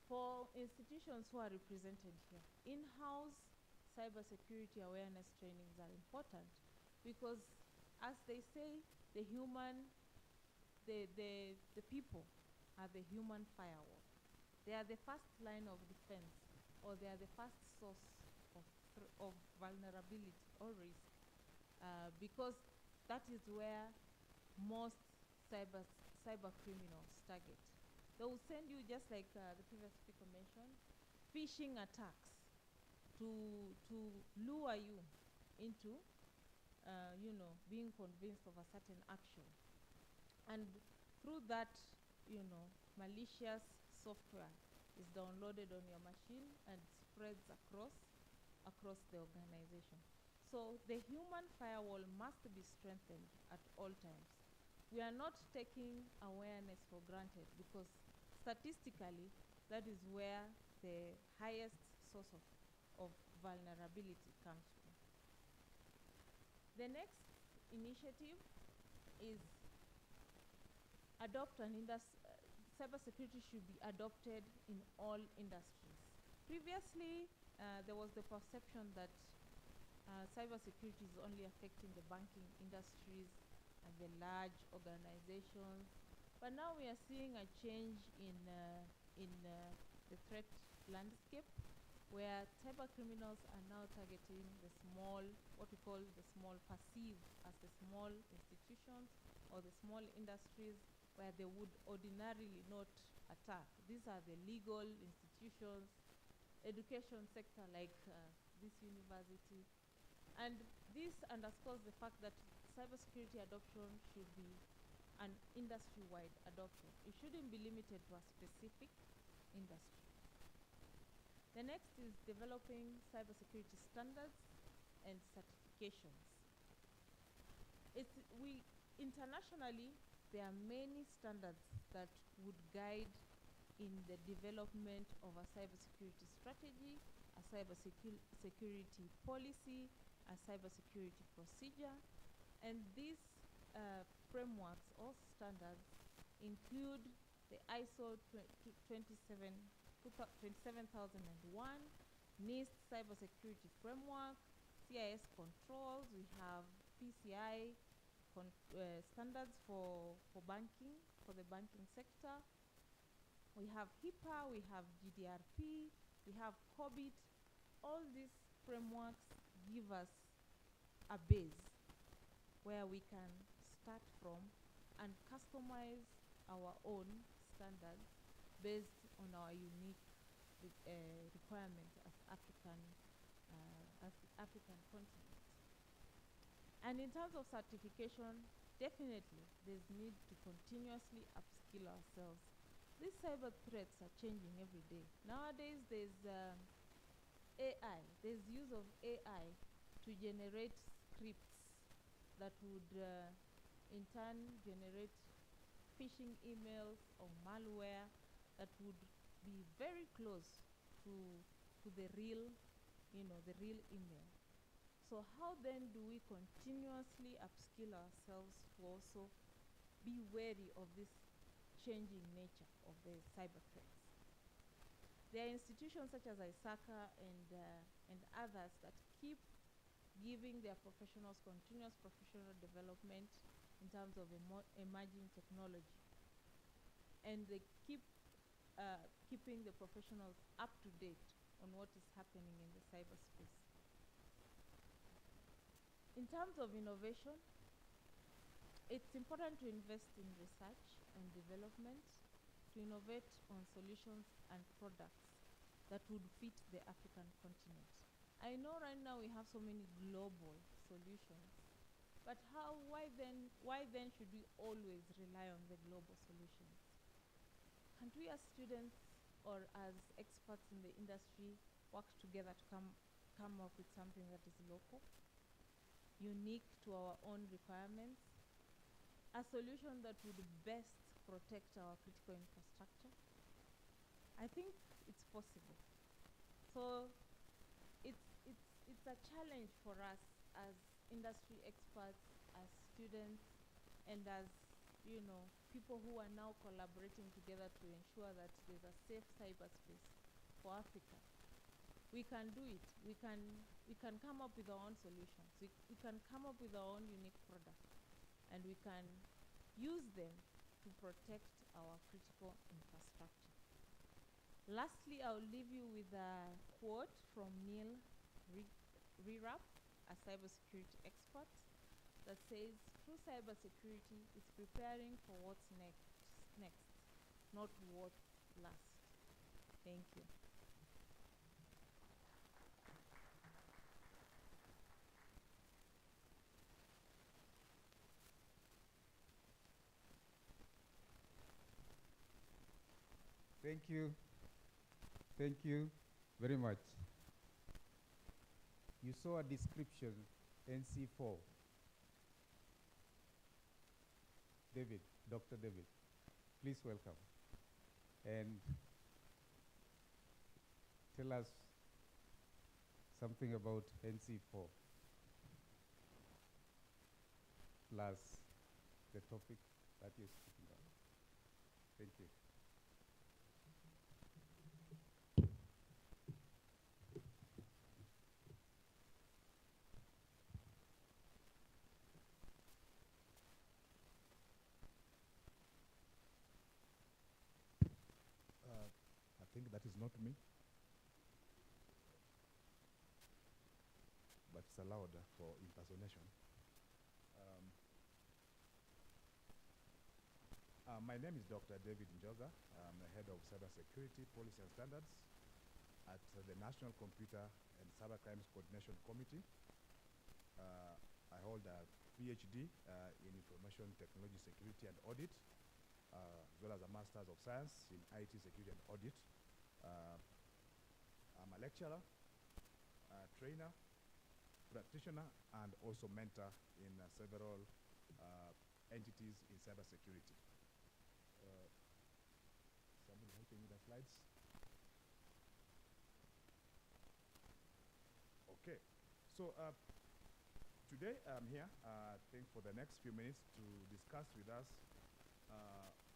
For institutions who are represented here, in-house cybersecurity awareness trainings are important because, as they say, the people are the human firewall. They are the first line of defense, or they are the first source of vulnerability or risk, because that is where most cyber criminals target. They will send you, just like the previous speaker mentioned, phishing attacks to lure you into being convinced of a certain action. And through that, malicious software is downloaded on your machine and spreads across the organization. So the human firewall must be strengthened at all times. We are not taking awareness for granted because statistically, that is where the highest source of vulnerability comes from. The next initiative is cybersecurity should be adopted in all industries. Previously, there was the perception that cybersecurity is only affecting the banking industries and the large organizations. But now we are seeing a change in the threat landscape, where cyber criminals are now targeting the small, what we call the small, perceived as the small institutions or the small industries where they would ordinarily not attack. These are the legal institutions, education sector like this university. And this underscores the fact that cybersecurity adoption should be an industry-wide adoption. It shouldn't be limited to a specific industry. The next is developing cybersecurity standards and certifications. Internationally, there are many standards that would guide in the development of a cybersecurity strategy, a cybersecurity policy, a cybersecurity procedure, and these frameworks or standards include the ISO 27001, NIST cybersecurity framework, CIS controls. We have PCI standards for banking, for the banking sector. We have HIPAA, we have GDRP, we have COBIT. All these frameworks give us a base where we can start from and customize our own standards based on our unique requirements as African continent. And in terms of certification, definitely there's need to continuously upskill ourselves. These cyber threats are changing every day. Nowadays, there's AI. There's use of AI to generate scripts that would in turn generate phishing emails or malware that would be very close to the real, the real email. So how then do we continuously upskill ourselves to also be wary of this changing nature of the cyber threats? There are institutions such as ISACA and others that keep giving their professionals continuous professional development in terms of emerging technology. And they keep keeping the professionals up to date on what is happening in the cyberspace. In terms of innovation, it's important to invest in research and development to innovate on solutions and products that would fit the African continent. I know right now we have so many global solutions, but why then should we always rely on the global solutions? can't we as students or as experts in the industry work together to come up with something that is local, unique to our own requirements, a solution that would best protect our critical infrastructure? I think it's possible. So it's a challenge for us as industry experts, as students, and as people who are now collaborating together to ensure that there's a safe cyberspace for Africa. We can do it. We can come up with our own solutions. We can come up with our own unique products, and we can use them to protect our critical infrastructure. Lastly, I'll leave you with a quote from Neil Rirap, a cybersecurity expert, that says, "True cybersecurity is preparing for what's next, not what's last." Thank you. Thank you. Thank you very much. You saw a description, NC4. David, Dr. David, please welcome. And tell us something about NC4 plus the topic that you're speaking about. Thank you. I think that is not me, but it's allowed for impersonation. My name is Dr. David Njoga. I'm the head of cybersecurity policy and standards at the National Computer and Cybercrimes Coordination Committee. I hold a PhD in information technology security and audit, as well as a Master's of Science in IT security and audit. I'm a lecturer, trainer, practitioner, and also mentor in several entities in cybersecurity. Somebody helping with the slides? Okay, so today I'm here, I think for the next few minutes to discuss with us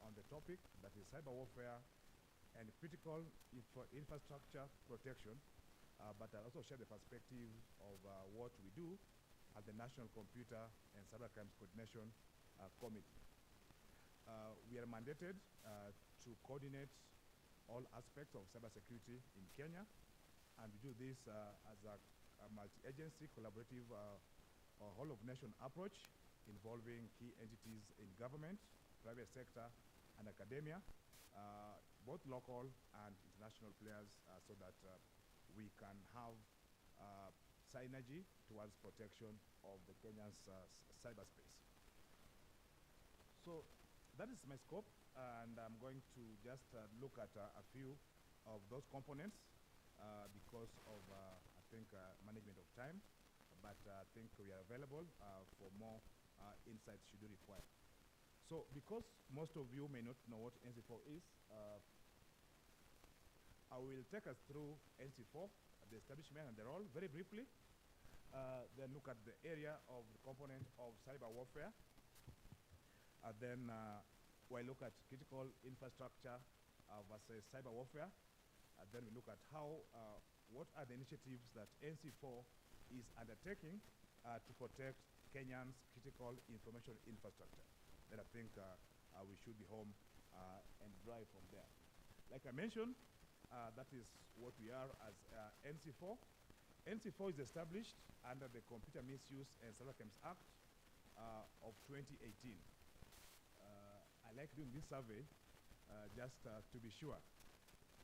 on the topic that is cyber warfare and critical infrastructure protection, but I'll also share the perspective of what we do at the National Computer and Cybercrimes Coordination Committee. We are mandated to coordinate all aspects of cybersecurity in Kenya, and we do this as a multi-agency collaborative whole-of-nation approach involving key entities in government, private sector, and academia, both local and international players, so that we can have synergy towards protection of the Kenya's cyberspace. So that is my scope, and I'm going to just look at a few of those components because of, I think, management of time, but I think we are available for more insights should you require. So because most of you may not know what NC4 is, I will take us through NC4, the establishment and the role, very briefly, then look at the area of the component of cyber warfare, and then we'll look at critical infrastructure versus cyber warfare, and then we look at how, what are the initiatives that NC4 is undertaking to protect Kenyans' critical information infrastructure. Then I think we should be home and drive from there. Like I mentioned, that is what we are as NC4. NC4 is established under the Computer Misuse and Cybercrimes Act of 2018. I like doing this survey just to be sure.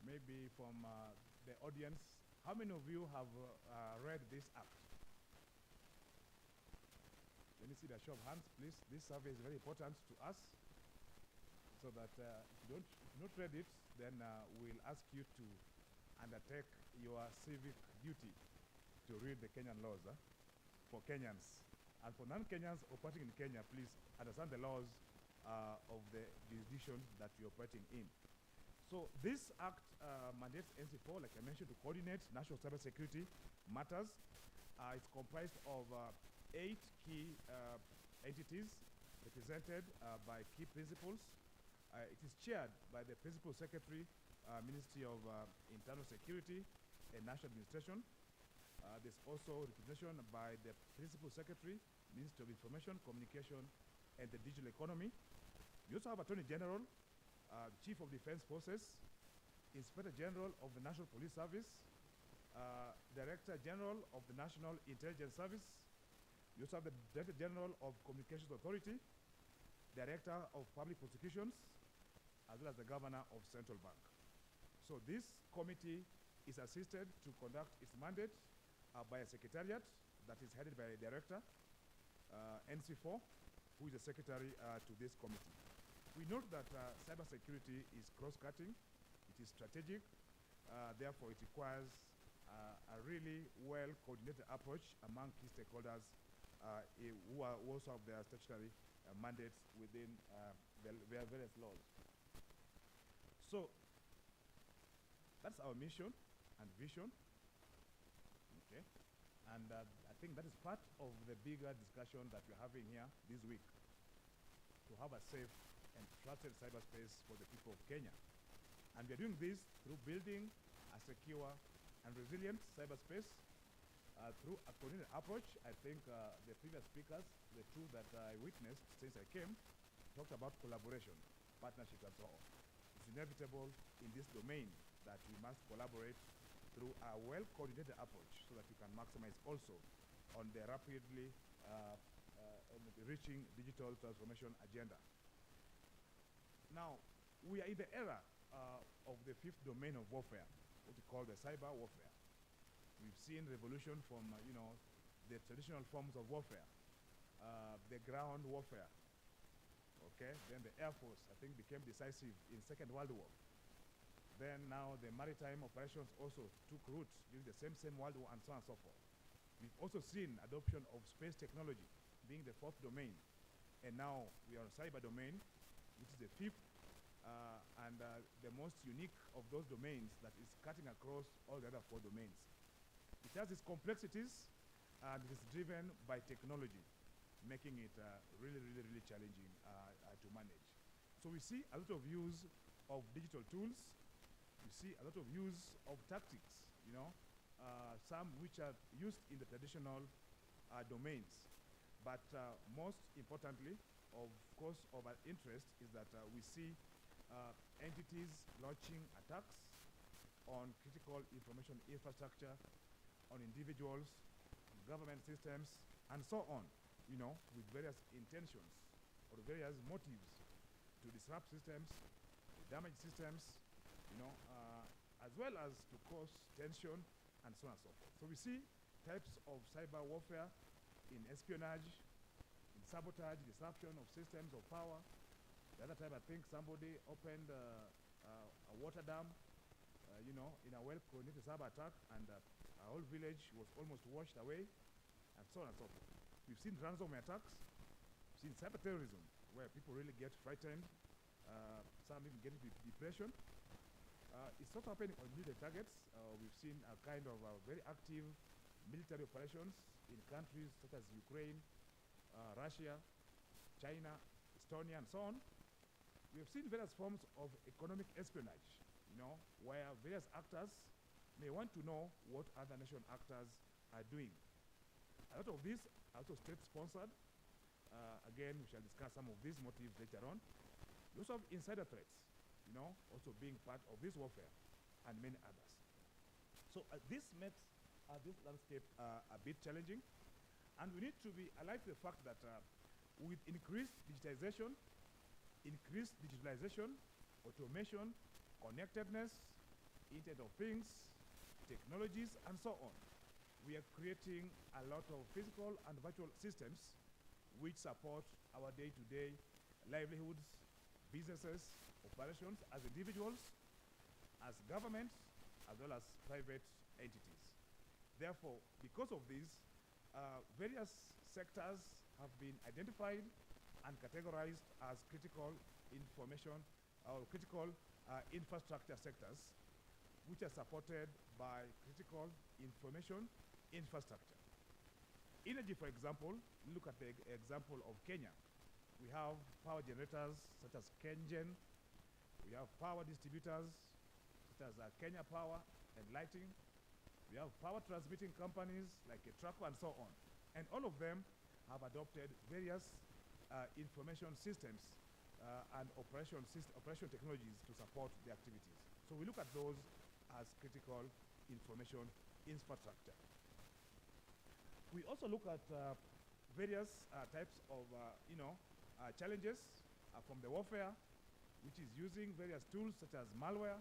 Maybe from the audience, how many of you have read this act? Let me see the show of hands, please. This survey is very important to us, so that if you not read it, then we'll ask you to undertake your civic duty to read the Kenyan laws for Kenyans. And for non-Kenyans operating in Kenya, please understand the laws of the jurisdiction that you're operating in. So this act mandates NC4, like I mentioned, to coordinate national cybersecurity matters. It's comprised of 8 key entities represented by key principals. It is chaired by the Principal Secretary, Ministry of Internal Security and National Administration. There's also representation by the Principal Secretary, Ministry of Information, Communication, and the Digital Economy. We also have Attorney General, Chief of Defense Forces, Inspector General of the National Police Service, Director General of the National Intelligence Service. We also have the Director General of Communications Authority, Director of Public Prosecutions, as well as the Governor of Central Bank. So this committee is assisted to conduct its mandate by a secretariat that is headed by a director, NC4, who is the secretary to this committee. We note that cybersecurity is cross-cutting, it is strategic, therefore it requires a really well-coordinated approach among key stakeholders who also have their statutory mandates within their various laws. So that's our mission and vision. Okay, and I think that is part of the bigger discussion that we're having here this week, to have a safe and trusted cyberspace for the people of Kenya. And we're doing this through building a secure and resilient cyberspace through a coordinated approach. I think the previous speakers, the two that I witnessed since I came, talked about collaboration, partnership, and so on. It's inevitable in this domain that we must collaborate through a well-coordinated approach so that we can maximize also on the rapidly reaching digital transformation agenda. Now, we are in the era of the 5th domain of warfare, what we call the cyber warfare. We've seen revolution from, the traditional forms of warfare, the ground warfare, okay? Then the Air Force, I think, became decisive in Second World War. Then now the maritime operations also took root during the same World War, and so on and so forth. We've also seen adoption of space technology being the 4th domain. And now we are on cyber domain, which is the 5th and the most unique of those domains that is cutting across all the other 4 domains. It has its complexities and it is driven by technology, making it really, really, really challenging to manage. So we see a lot of use of digital tools. We see a lot of use of tactics, some which are used in the traditional domains. But most importantly, of course, of our interest is that we see entities launching attacks on critical information infrastructure, on individuals, government systems, and so on, with various intentions or various motives to disrupt systems, to damage systems, as well as to cause tension, and so on and so forth. So we see types of cyber warfare in espionage, in sabotage, disruption of systems of power. The other time, I think somebody opened a water dam, in a well-coordinated cyber attack, and a whole village was almost washed away, and so on and so forth. We've seen ransomware attacks, we've seen cyber terrorism, where people really get frightened, some even get into depression. It's not happening on military targets. We've seen a kind of very active military operations in countries such as Ukraine, Russia, China, Estonia, and so on. We have seen various forms of economic espionage, where various actors may want to know what other nation actors are doing. A lot of these are also state-sponsored. Again, we shall discuss some of these motives later on. We also have insider threats, also being part of this warfare, and many others. So this makes this landscape a bit challenging, and we need to be alive to the fact that with increased digitization, increased digitalization, automation, connectedness, Internet of Things, technologies, and so on, we are creating a lot of physical and virtual systems which support our day-to-day livelihoods, businesses, operations as individuals, as governments, as well as private entities. Therefore, because of this, various sectors have been identified and categorized as critical information or critical infrastructure sectors, which are supported by critical information infrastructure. Energy, for example, look at the example of Kenya. We have power generators such as KenGen. We have power distributors such as Kenya Power and Lighting. We have power transmitting companies like Traco and so on. And all of them have adopted various information systems and operation technologies to support their activities. So we look at those as critical information infrastructure. We also look at various types of challenges from the warfare, which is using various tools such as malware,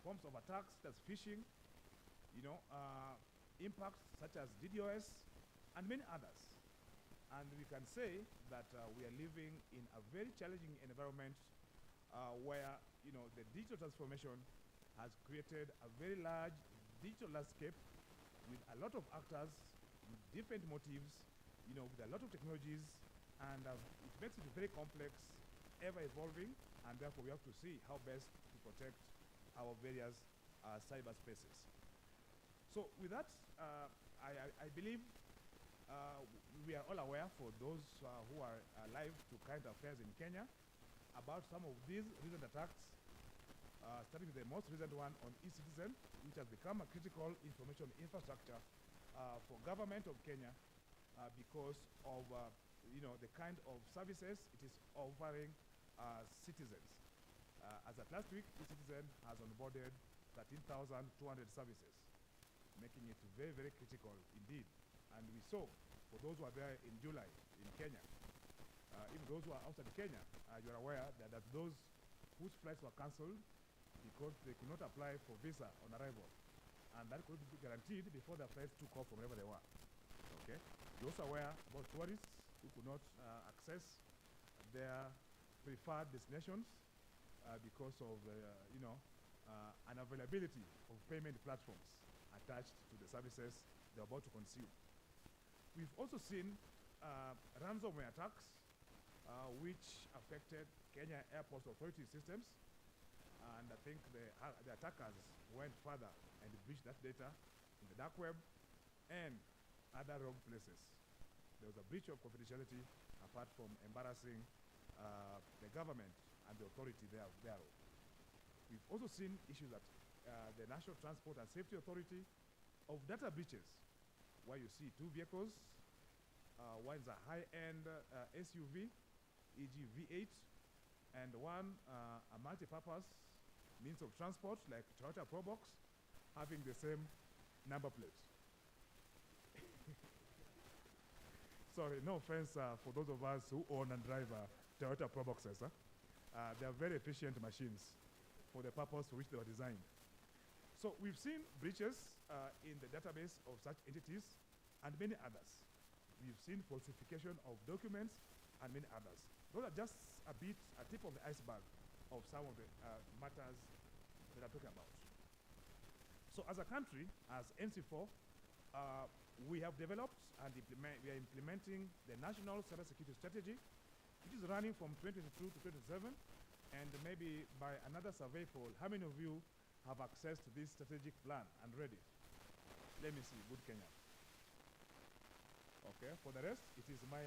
forms of attacks such as phishing, impacts such as DDoS, and many others. And we can say that we are living in a very challenging environment where the digital transformation has created a very large digital landscape with a lot of actors, with different motives, with a lot of technologies, and it makes it very complex, ever evolving, and therefore we have to see how best to protect our various cyberspaces. So with that, I believe we are all aware, for those who are alive to current affairs in Kenya, about some of these recent attacks, starting with the most recent one on eCitizen, which has become a critical information infrastructure for government of Kenya because of the kind of services it is offering citizens. As at last week, eCitizen has onboarded 13,200 services, making it very, very critical indeed. And we saw, for those who are there in July in Kenya, even those who are outside Kenya, you're aware that those whose flights were cancelled because they could not apply for visa on arrival. And that could be guaranteed before their flights took off from wherever they were. Okay? You're also aware about tourists who could not access their preferred destinations because of unavailability of payment platforms attached to the services they're about to consume. We've also seen ransomware attacks which affected Kenya Airports Authority systems, and I think the attackers went further and breached that data in the dark web and other wrong places. There was a breach of confidentiality apart from embarrassing the government and the authority thereof. We've also seen issues at the National Transport and Safety Authority of data breaches, where you see two vehicles. One is a high-end SUV, e.g. V8, and one a multi-purpose means of transport like Toyota Probox, having the same number plate. Sorry, no offense for those of us who own and drive Toyota Proboxes. They are very efficient machines for the purpose for which they were designed. So we've seen breaches in the database of such entities and many others. We've seen falsification of documents and many others. Those are just a tip of the iceberg of some of the matters that I'm talking about. So as a country, as NC4, we have developed and we are implementing the National Cybersecurity Strategy, which is running from 2022 to 2027, and maybe by another survey poll, how many of you have access to this strategic plan and read it? Let me see, good Kenya. Okay, for the rest, it is my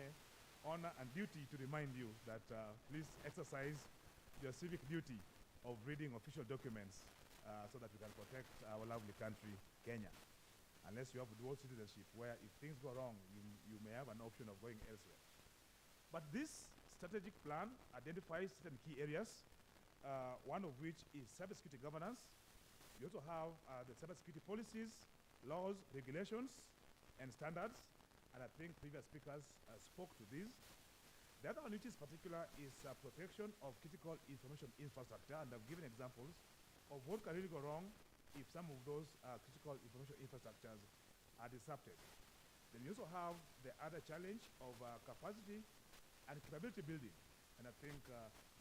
honor and duty to remind you that please exercise your civic duty of reading official documents so that we can protect our lovely country, Kenya. Unless you have dual citizenship, where if things go wrong, you may have an option of going elsewhere. But this strategic plan identifies certain key areas, one of which is cybersecurity governance. You also have the cybersecurity policies, laws, regulations, and standards. And I think previous speakers spoke to these. The other one, which is particular, is protection of critical information infrastructure. And I've given examples of what can really go wrong if some of those critical information infrastructures are disrupted. Then you also have the other challenge of capacity and capability building. And I think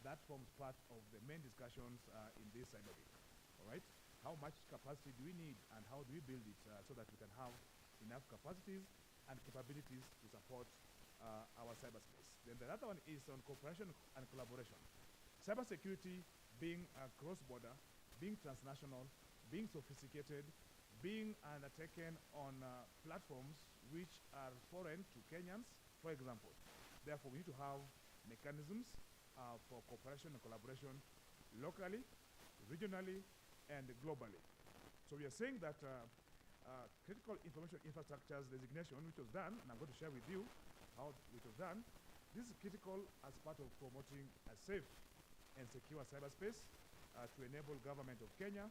that forms part of the main discussions in this cyber week. All right? How much capacity do we need, and how do we build it so that we can have enough capacities and capabilities to support our cyberspace. Then the other one is on cooperation and collaboration. Cybersecurity being cross-border, being transnational, being sophisticated, being undertaken on platforms which are foreign to Kenyans, for example. Therefore, we need to have mechanisms for cooperation and collaboration locally, regionally, and globally. So we are saying that critical information infrastructures designation, which was done, and I'm going to share with you how it was done, this is critical as part of promoting a safe and secure cyberspace to enable government of Kenya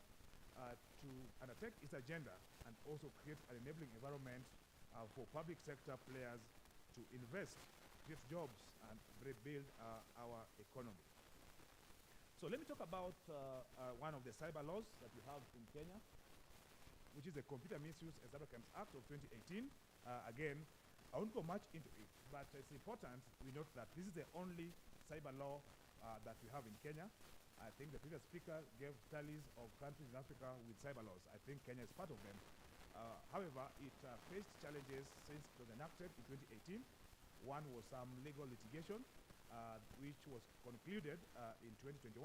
to undertake its agenda and also create an enabling environment for public sector players to invest, create jobs, and rebuild our economy. So let me talk about one of the cyber laws that we have in Kenya, which is the Computer Misuse and Cybercrimes Act of 2018. Again, I won't go much into it, but it's important we note that this is the only cyber law that we have in Kenya. I think the previous speaker gave tallies of countries in Africa with cyber laws. I think Kenya is part of them. However, it faced challenges since it was enacted in 2018. One was some legal litigation, which was concluded in 2021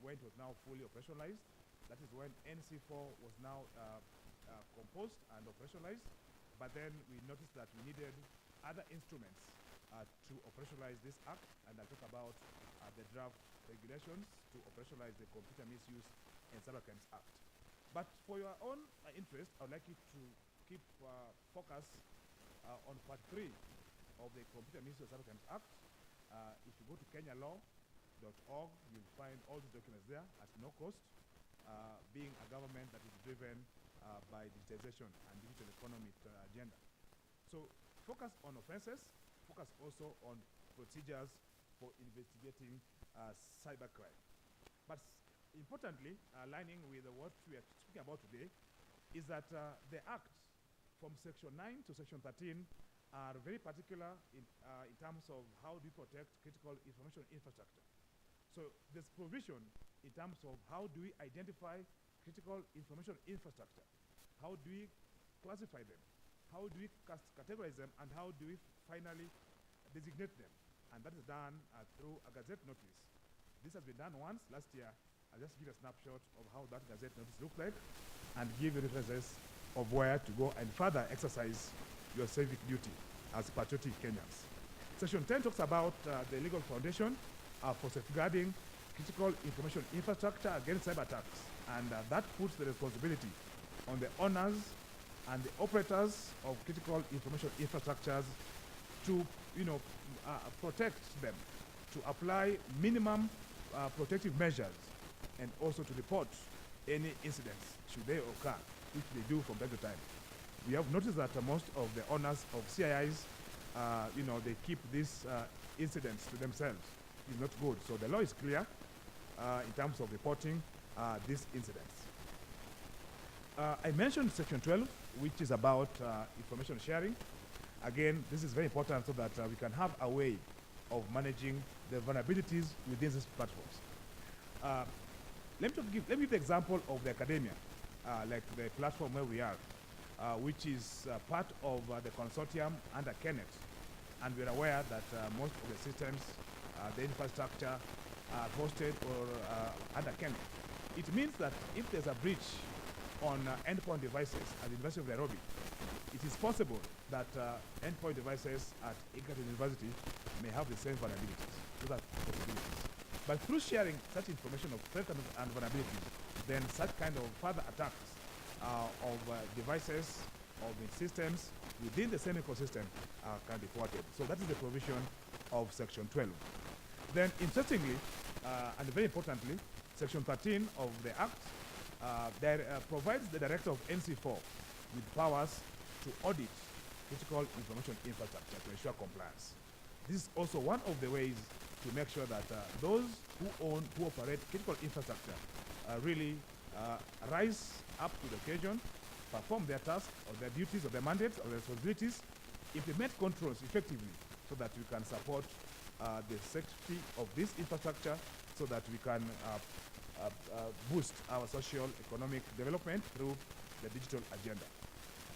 when it was now fully operationalized. That is when NC4 was now composed and operationalized. But then we noticed that we needed other instruments to operationalize this act, and I'll talk about the draft regulations to operationalize the Computer Misuse and Cybercrimes Act. But for your own interest, I would like you to keep focus on part 3 of the Computer Misuse and Cybercrimes Act. If you go to kenyalaw.org, you'll find all these documents there at no cost, being a government that is driven by digitization and digital economy agenda. So focus on offenses, focus also on procedures for investigating cybercrime. But importantly, aligning with what we are speaking about today, is that the Act from Section 9 to Section 13 are very particular in terms of how do we protect critical information infrastructure. So there's provision in terms of how do we identify critical information infrastructure, how do we classify them, how do we categorize them, and how do we finally designate them. And that is done through a Gazette notice. This has been done once last year. I'll just give a snapshot of how that Gazette notice looked like and give you references of where to go and further exercise your civic duty as patriotic Kenyans. Section 10 talks about the legal foundation for safeguarding critical information infrastructure against cyber attacks, and that puts the responsibility on the owners and the operators of critical information infrastructures to, protect them, to apply minimum protective measures, and also to report any incidents should they occur, which they do from time to time. We have noticed that most of the owners of CIIs, they keep these incidents to themselves. It's not good. So the law is clear in terms of reporting these incidents. I mentioned Section 12, which is about information sharing. Again, this is very important so that we can have a way of managing the vulnerabilities within these platforms. Let me give the example of the academia, like the platform where we are, which is part of the consortium under Kenneth. And we're aware that most of the systems, the infrastructure are hosted or under Kenneth. It means that if there's a breach on endpoint devices at the University of Nairobi, it is possible that endpoint devices at Egerton University may have the same vulnerabilities. Those are possibilities. But through sharing such information of threats and vulnerabilities, then such kind of further attacks of devices, of the systems within the same ecosystem can be thwarted. So that is the provision of Section 12. Then interestingly, and very importantly, Section 13 of the Act provides the director of NC4 with powers to audit critical information infrastructure to ensure compliance. This is also one of the ways to make sure that those who operate critical infrastructure really rise up to the occasion, perform their tasks or their duties or their mandates or their responsibilities, implement controls effectively so that we can support the safety of this infrastructure so that we can boost our social economic development through the digital agenda.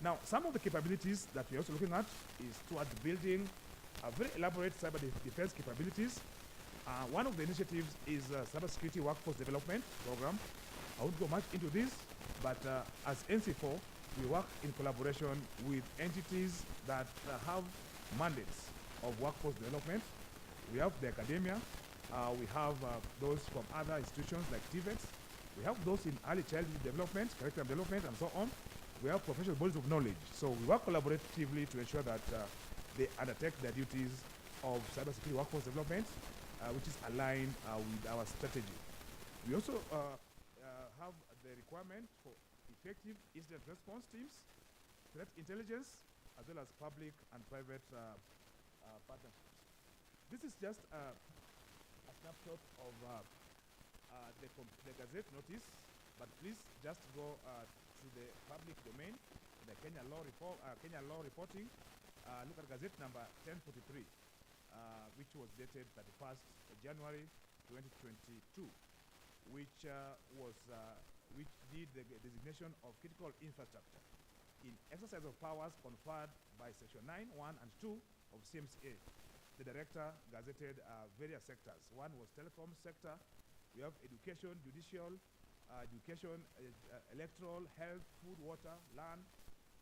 Now, some of the capabilities that we're also looking at is towards building a very elaborate cyber defense capabilities. One of the initiatives is Cybersecurity Workforce Development Program. I won't go much into this, but as NC4, we work in collaboration with entities that have mandates of workforce development. We have the academia, we have those from other institutions like TVET, we have those in early childhood development, curriculum development, and so on. We have professional bodies of knowledge. So we work collaboratively to ensure that they undertake their duties of cybersecurity workforce development, which is aligned with our strategy. We also have the requirement for effective incident response teams, threat intelligence, as well as public and private partnerships. This is just a snapshot of the Gazette notice, but please just go to the public domain, the Kenya Law Reporting. Look at Gazette number 1043, which was dated 31st January 2022, which did the designation of critical infrastructure in exercise of powers conferred by Section 9, 1, and 2 of CMCA. The director gazetted various sectors. One was telecom sector. We have education, judicial, electoral, health, food, water, land.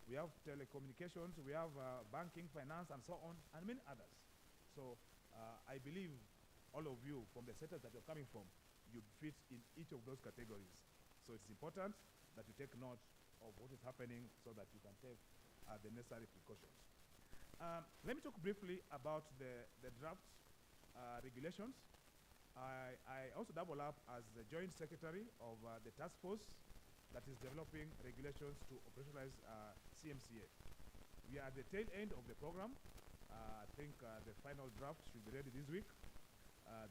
We have telecommunications. We have banking, finance, and so on, and many others. So I believe all of you from the sectors that you're coming from, you fit in each of those categories. So it's important that you take note of what is happening so that you can take the necessary precautions. Let me talk briefly about the draft regulations. I also double up as the joint secretary of the task force that is developing regulations to operationalize CMCA. We are at the tail end of the program. I think the final draft should be ready this week.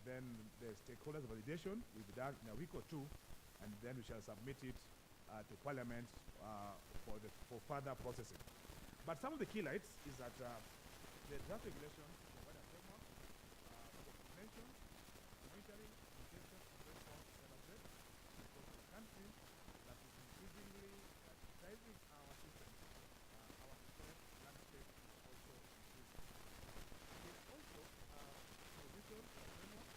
Then the stakeholders validation will be done in a week or two, and then we shall submit it to Parliament for further processing. But some of the key lights is that the draft regulations provide a framework for prevention, monitoring, detection, and response to cyber threats, because in a country that is increasingly digitizing our systems, our threat landscape is also increasing. There is also provision for a framework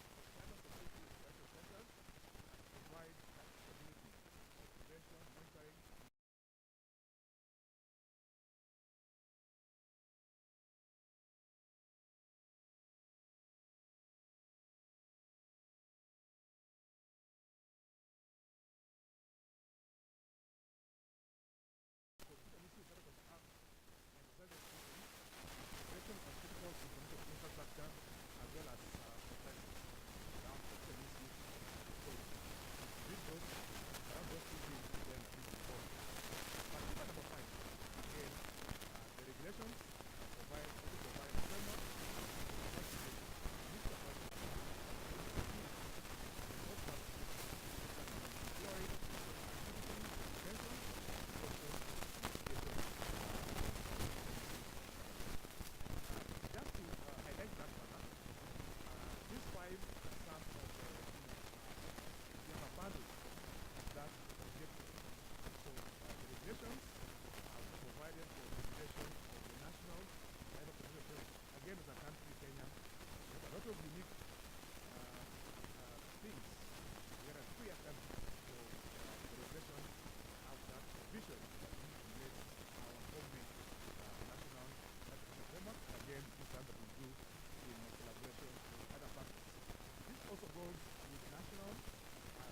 for cybersecurity research centers that provide that capability of prevention, monitoring, infrastructure, as well as prevention. Now, read those, around those two things, then please report. But number 5, again, the regulations provide a framework of unique things. We are a free country, so the regulation have that vision that we need to make our own national framework. Again, this is something we do in collaboration with other partners. This also goes with national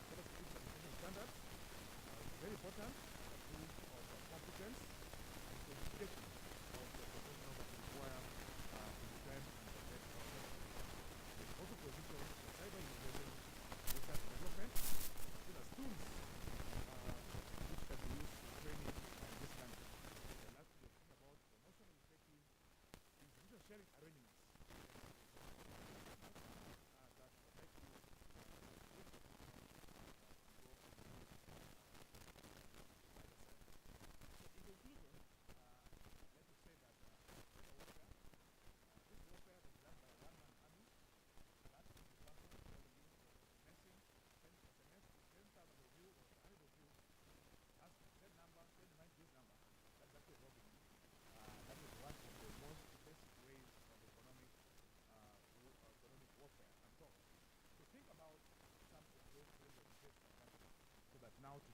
cybersecurity standards. Very important, a tool of competence and qualification of the professionals that require to defend and protect our country. Also provisions for cyber innovation, research and development, as well as tools which can be used for training in this country. And lastly, we are talking about promotion of effective information sharing arrangements.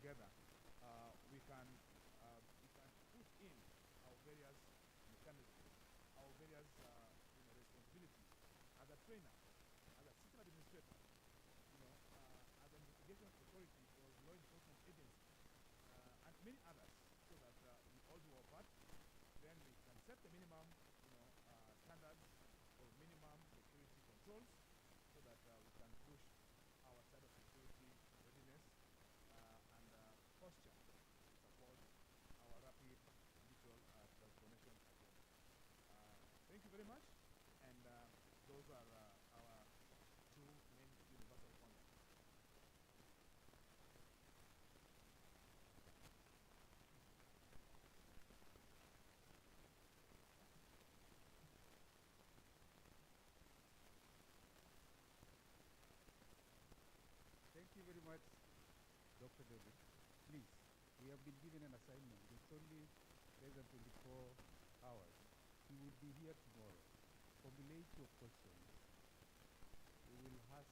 together, we can put in our various mechanisms, our various responsibilities as a trainer, as a system administrator, as an investigation authority or law enforcement agency, and many others, so that we all do our part. Then we can set the minimum, standards or minimum security controls, so that we can push our cybersecurity readiness and posture to support our rapid digital transformation agenda. Thank you very much, and those are our two main universal concepts. Thank you very much, Dr. David. Please, we have been given an assignment. It's only less than 24 hours. He will be here tomorrow. Formulate your questions. We will ask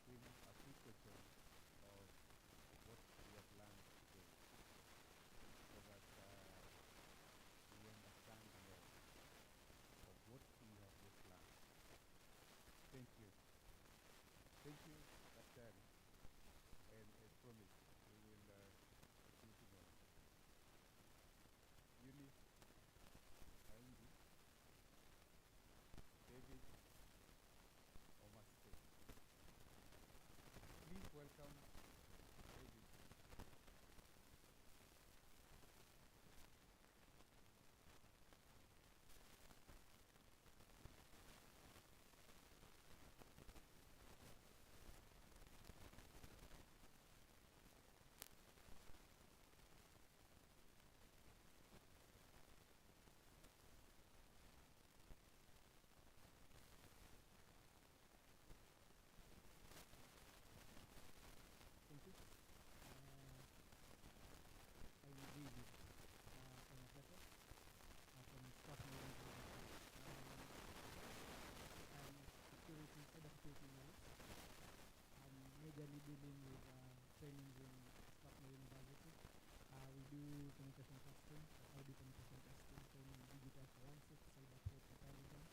him a few questions of what we have learned today, so that we understand more of what we have just learned. Thank you. Thank you, Dr. And as promised, we will see you tomorrow. Eunice, Aindi, David, Omaste. Please welcome David. Thank you. I'm David Onapepe from Strathmore University. I'm cybersecurity analyst. I'm majorly dealing with trainings in Strathmore University. We do penetration testing, ID penetration testing, training digital forensics, cyber threat intelligence.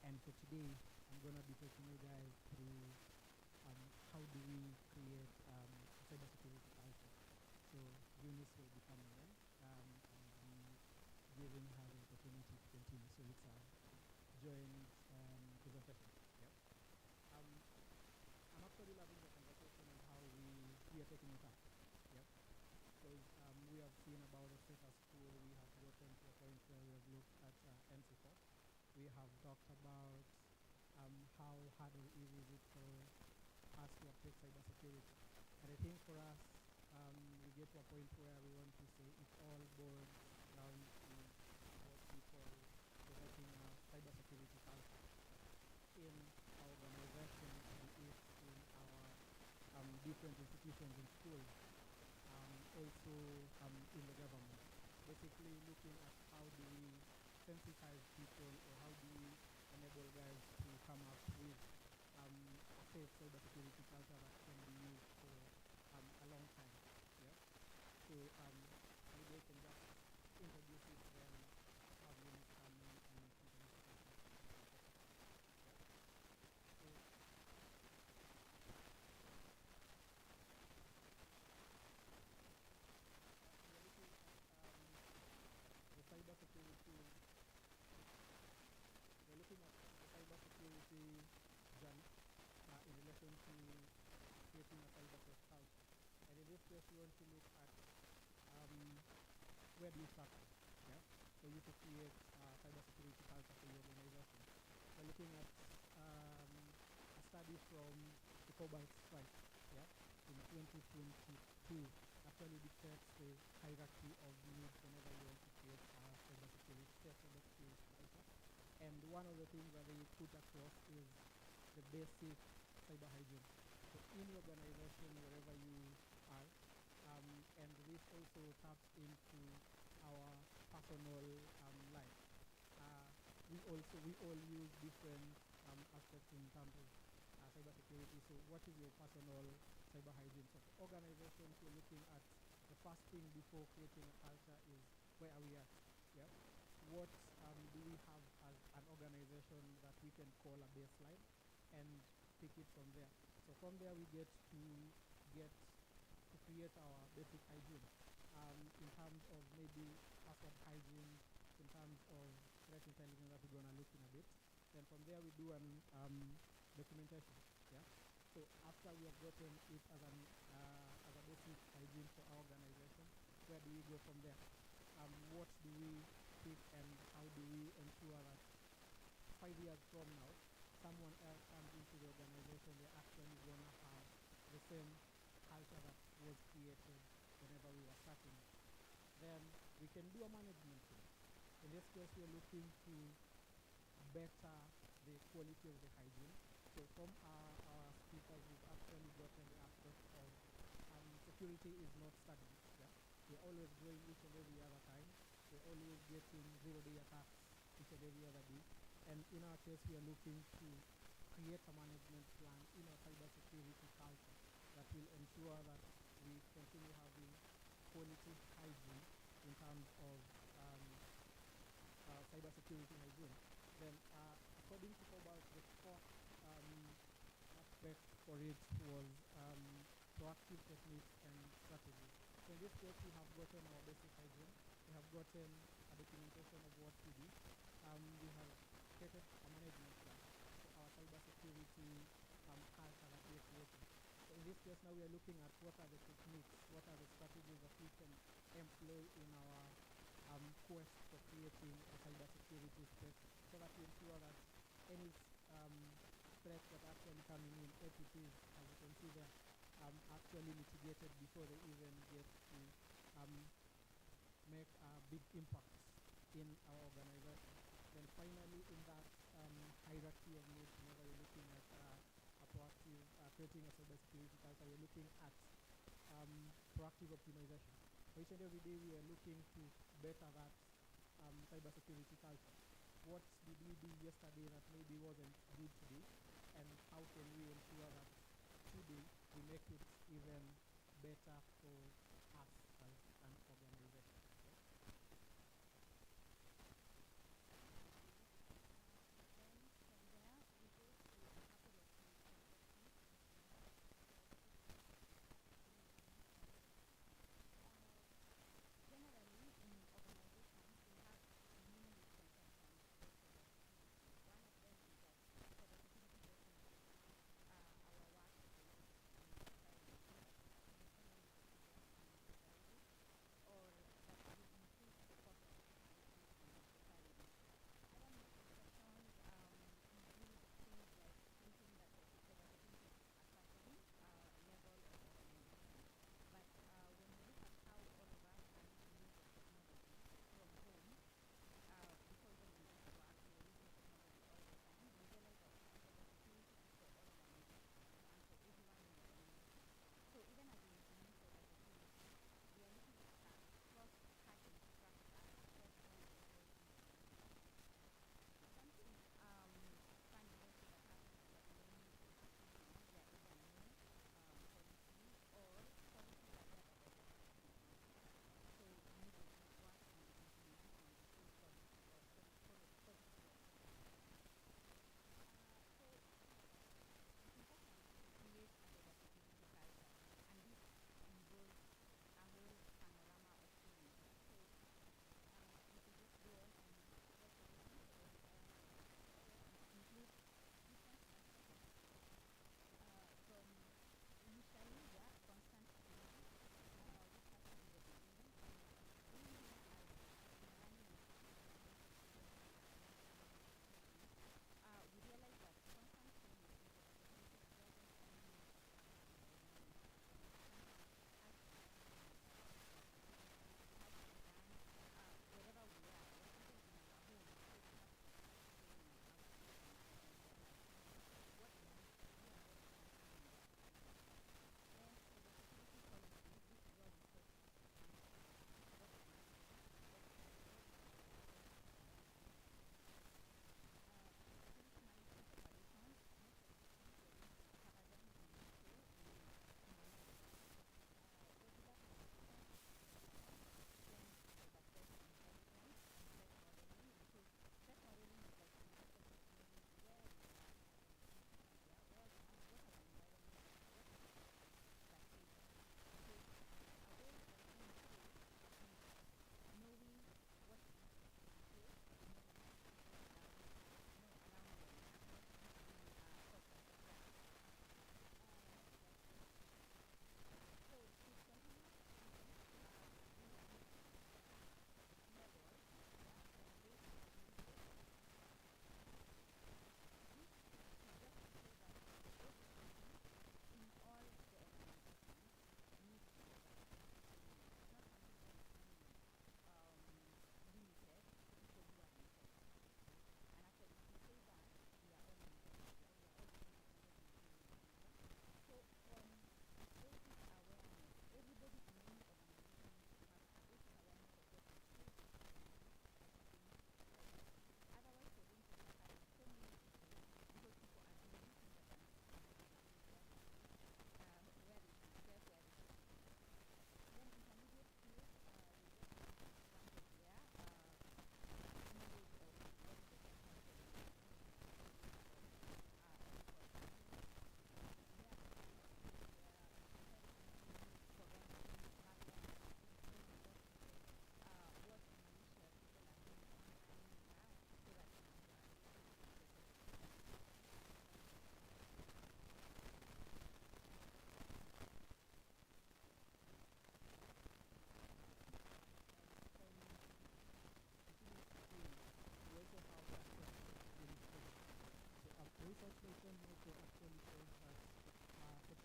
And for today, I'm going to be taking you guys through how do we create a cybersecurity culture. So Eunice will be coming in and be giving her the opportunity to continue. So it's a joint presentation. Yep. I'm actually loving the conversation and how we are taking it up. Yep. Because we have seen about the status quo. We have gotten to a point where we have looked at NC4. We have talked about how hard or easy is it for us to uptake cybersecurity. And I think for us, we get to a point where we want to say it all boils down to what we call developing a cybersecurity culture in our organization, be it in our different institutions in school, also in the government. Basically looking at how do we sensitize people, or how do we enable guys to come up with a safe cybersecurity culture that can be used for a long time. Yeah. So maybe I can just introduce it, then have you come in and introduce the concept. Yeah. So we are looking at the cybersecurity. We're looking at the cybersecurity journey in relation to creating a cyber-safe culture. And in this case, we want to look at where do you start from, yeah? For you to create a cybersecurity culture for your organization. We're looking at a study from the Cobalt Strike, yeah, in 2022. Actually dictates the hierarchy of needs whenever you want to create a safe cybersecurity culture. And one of the things that they put across is the basic cyber hygiene. So in your organization, wherever you are, and this also taps into our personal life. We all use different aspects in terms of cybersecurity. So what is your personal cyber hygiene. So for organizations, we're looking at the first thing before creating a culture is where are we at? Yeah. What do we have as an organization that we can call a baseline and pick it from there? So from there we get to create our basic hygiene in terms of maybe password hygiene, in terms of threat intelligence that we're going to look in a bit. Then from there we do an documentation. Yeah. So after we have gotten it as a basic hygiene for our organization, where do we go from there? What do we pick and how do we ensure that 5 years from now, someone else comes into the organization, they're actually going to have the same culture that was created whenever we were starting it. Then we can do a management thing. In this case, we're looking to better the quality of the hygiene. So from our speakers, we've actually gotten the aspect of security is not stagnant. Yeah? We're always growing each and every other time. We're always getting zero-day attacks each and every other day. And in our case, we are looking to create a management plan in our cybersecurity culture that will ensure that we continue having quality hygiene in terms of cybersecurity hygiene. Then, according to Cobalt, the fourth aspect for it was proactive techniques and strategies. So in this case, we have gotten our basic hygiene. We have gotten a documentation of what we do. We have created a management plan for our cybersecurity culture that we are creating. So in this case, now we are looking at what are the techniques, what are the strategies that we can employ in our quest for creating a cybersecurity space, so that we ensure that any threats that are actually coming in, APTs, as you can see there, actually mitigated before they even get to make a big impact in our organization. Then finally, in that hierarchy of needs, whenever you're looking at a proactive, creating a cybersecurity culture, we're looking at proactive optimization. For each and every day, we are looking to better that cybersecurity culture. What did we do yesterday that maybe wasn't good today, and how can we ensure that today we make it even better for us as an organization? Okay?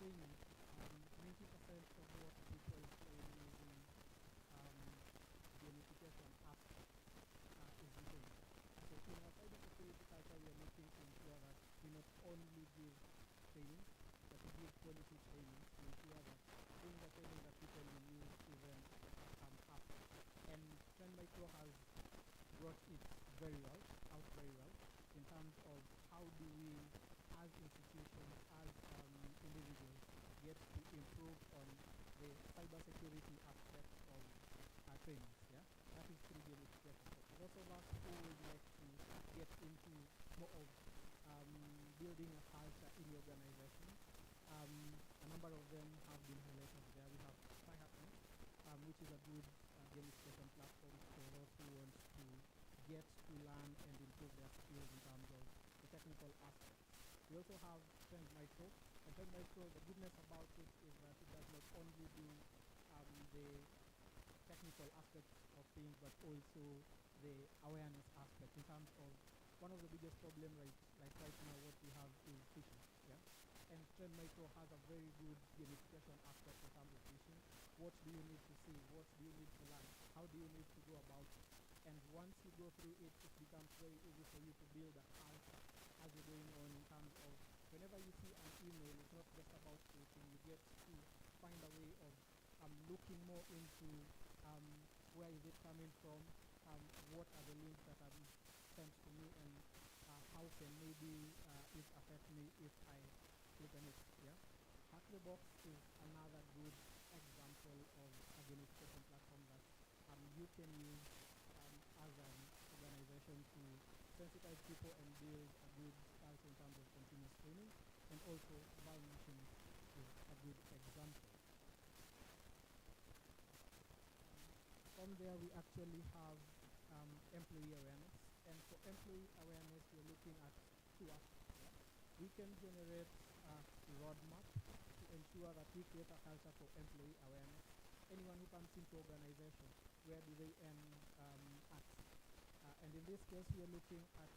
training, 90% of what people train using gamification aspect is retained. So in our cybersecurity culture, we are looking to ensure that we not only give training, but we give quality training to ensure that things are training that people will use even after. And Trend Micro has brought it out very well, in terms of how do we, as institutions, as individuals, get to improve on the cybersecurity aspect of our trainings. Yeah, that is through gamification. So for those of us who would like to get into more of building a culture in the organization, a number of them have been highlighted there. We have Tryhackon, which is a good gamification platform for those who want to get to learn and improve their skills in terms of the technical aspects. We also have Trend Micro. And Trend Micro, the goodness about it is that it does not only do the technical aspects of things, but also the awareness aspect in terms of one of the biggest problems right now what we have is phishing. Yeah? And Trend Micro has a very good gamification aspect in terms of phishing. What do you need to see? What do you need to learn? How do you need to go about it? And once you go through it, it becomes very easy for you to build a culture as you're going on, in terms of whenever you see an email, it's not just about creating. You get to find a way of looking more into where is it coming from, what are the links that are being sent to me, and how can maybe it affect me if I click on it. Yeah? Hack the Box is another good example of a gamification platform that you can use as an organization to sensitize people and build a good culture in terms of continuous training. And also, Val Machine is a good example. From there, we actually have employee awareness. And for employee awareness, we're looking at two aspects. Yeah? We can generate a roadmap to ensure that we create a culture for employee awareness. Anyone who comes into organization, where do they end at? And in this case, we are looking at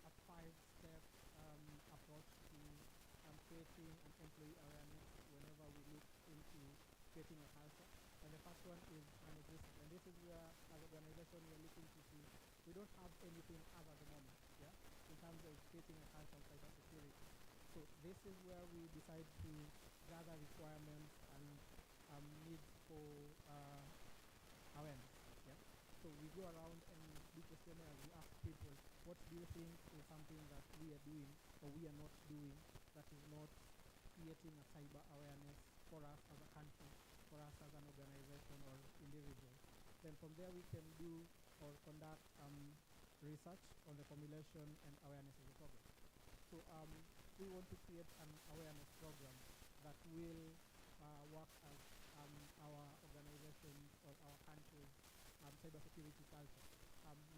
a 5-step approach to creating an employee awareness whenever we look into creating a culture. And the first one is manage risk. And this is where, as an organization, we are looking to see we don't have anything as at the moment, yeah, in terms of creating a culture of cybersecurity. So this is where we decide to gather requirements and needs for awareness. Yeah. So we go around and do questionnaires. We ask people, what do you think is something that we are doing or we are not doing that is not creating a cyber awareness for us as a country, for us as an organization or individual. Then from there we can do or conduct research on the formulation and awareness of the program. So we want to create an awareness program that will work as our organization or our country's cybersecurity culture.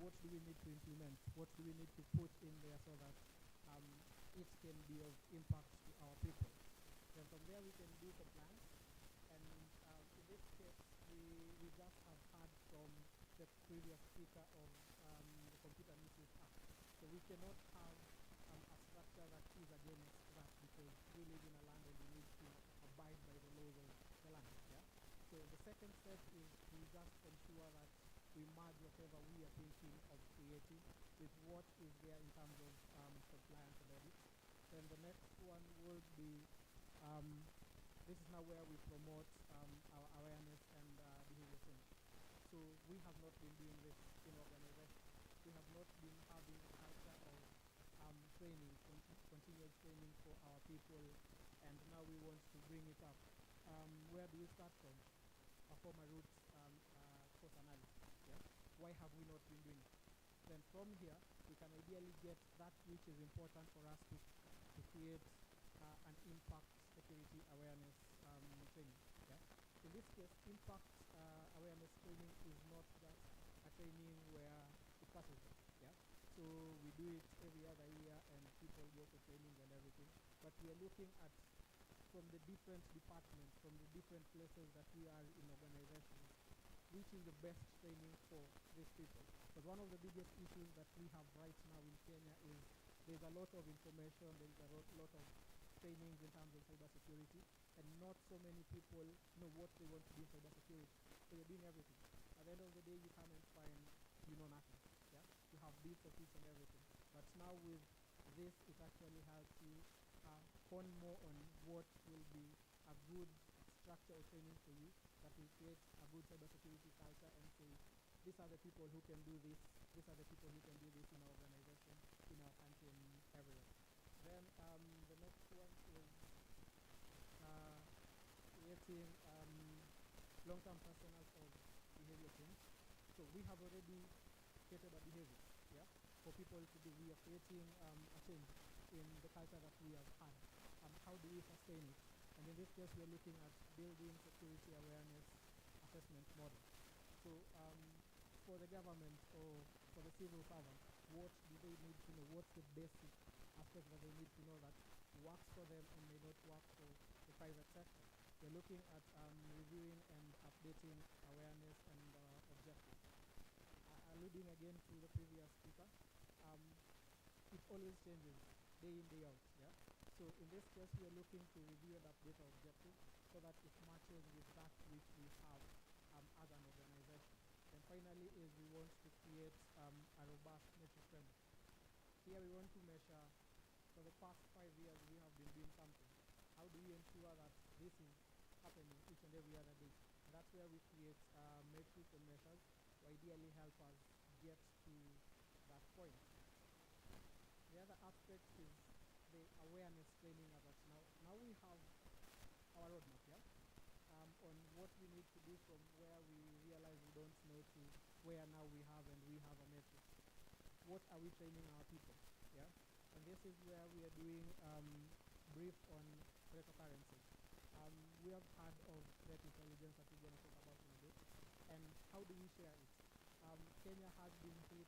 What do we need to implement? What do we need to put in there so that it can be of impact to our people? Then from there we can do compliance. And in this case, we just have heard from the previous speaker of the Computer Misuse Act. So we cannot have a structure that is against that, because we live in a land and we need to abide by the laws of the land. Yeah? So the second step is to just ensure that we merge whatever we are thinking of creating with what is there in terms of compliance and audit. Then the next one would be this is now where we promote our awareness and behavior change. So we have not been doing this in organization. We have not been having a culture of training, continuous training for our people, and now we want to bring it up. Where do we start from? A former root course analysis. Yeah? Why have we not been doing it? Then from here, we can ideally get that which is important for us to create an impact security awareness training. Yeah? In this case, impact awareness training is not just a training where it passes them. Yeah? So we do it every other year and people go for training and everything. But we are looking at, from the different departments, from the different places that we are in organizations, which is the best training for these people. But one of the biggest issues that we have right now in Kenya is there's a lot of information, there's a lot of trainings in terms of cybersecurity, and not so many people know what they want to do in cybersecurity. So you're doing everything. At the end of the day, you come and find you know nothing. Yeah, you have bits of it and everything. But now with this, it actually helps you hone more on what will be a good structure or training for you that will create a good cybersecurity culture and say, these are the people who can do this, these are the people who can do this in our organization, in our country, and everywhere. Then the next one is creating long-term personal or behavior change. So we have already created a behavior, yeah, for people to do. We are creating a change in the culture that we have had. How do we sustain it? And in this case, we are looking at building security awareness assessment model. So for the government or for the civil servant, what do they need to know? What's the basic aspect that they need to know that works for them and may not work for the private sector? We're looking at reviewing and updating awareness and objectives. Alluding again to the previous speaker, it always changes day in, day out. Yeah. So in this case, we are looking to review and update our objectives so that it matches with that which we have as an organization. And finally is we want to create a robust metric framework. Here we want to measure, for the past 5 years we have been doing something. How do we ensure that this is happening each and every other day? And that's where we create metrics and measures to ideally help us get to that point. The other aspect is the awareness training as of now. Now we have our roadmap, yeah? On what we need to do from where we realize we don't know to where now we have and we have a metric. What are we training our people? Yeah, and this is where we are doing brief on threat occurrences. We have heard of threat intelligence that we're going to talk about in a bit, and how do we share it? Kenya has been hit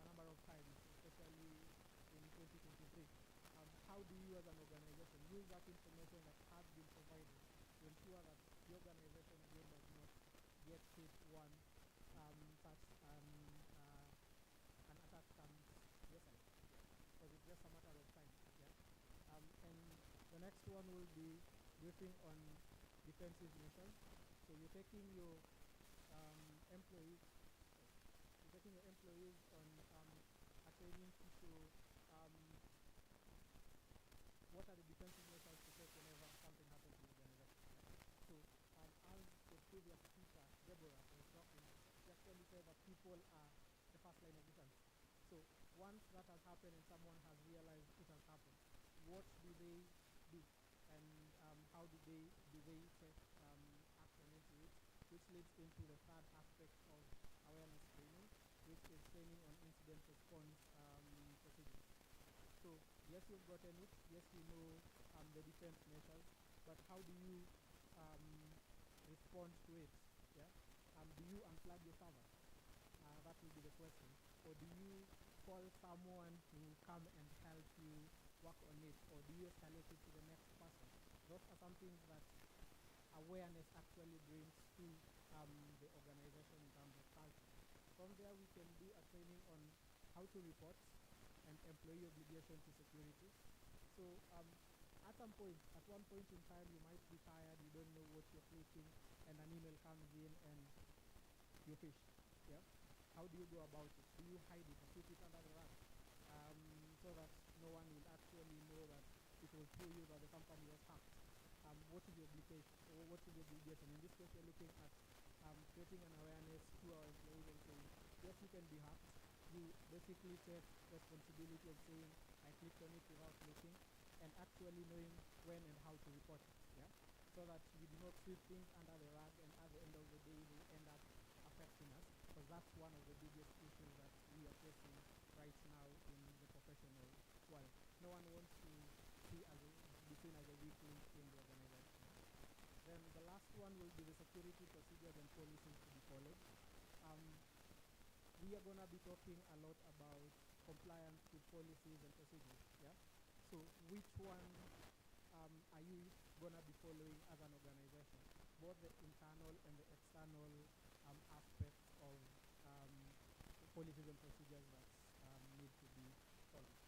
a number of times, especially in 2023. How do you as an organization use that information that has been provided to ensure that the organization again does not get hit one such an attack comes your side? Because it's just a matter of time. Yeah. And the next one will be briefing on defensive measures. So you're taking your employees on a training to what are the defensive measures to take whenever something happens in the organization. So as the previous speaker, Deborah, was talking, she actually said that people are the first line of defense. So once that has happened and someone has realized it has happened, what do they do? And how do they take action into it? Which leads into the third aspect of awareness training, which is training on incident response procedures. So yes, you've gotten it. Yes, you know the defense measures, but how do you respond to it? Yeah. Do you unplug your server? That will be the question. Or do you call someone to come and help you work on it? Or do you escalate it to the next person? Those are some things that awareness actually brings to the organization in terms of culture. From there, we can do a training on how to report and employee obligation to security. So at one point in time, you might be tired, you don't know what you're clicking, and an email comes in and you fish. Yeah? How do you go about it? Do you hide it, sweep it under the rug, so that no one will actually know that it was through you that the company was hacked? What is the obligation, or what is the obligation? In this case, we're looking at creating an awareness to our employees and saying, yes, you can be hacked. You basically take responsibility of saying, I clicked on it without looking, and actually knowing when and how to report it. Yeah? So that we do not sweep things under the rug, and at the end of the day, they end up affecting us, because that's one of the biggest issues that we are facing right now in the professional world. No one wants to be seen as a weak link in the organization. Then the last one will be the security procedures and policies to be followed. We are going to be talking a lot about compliance with policies and procedures. Yeah. So which one are you going to be following as an organization? Both the internal and the external aspects of policies and procedures that need to be followed.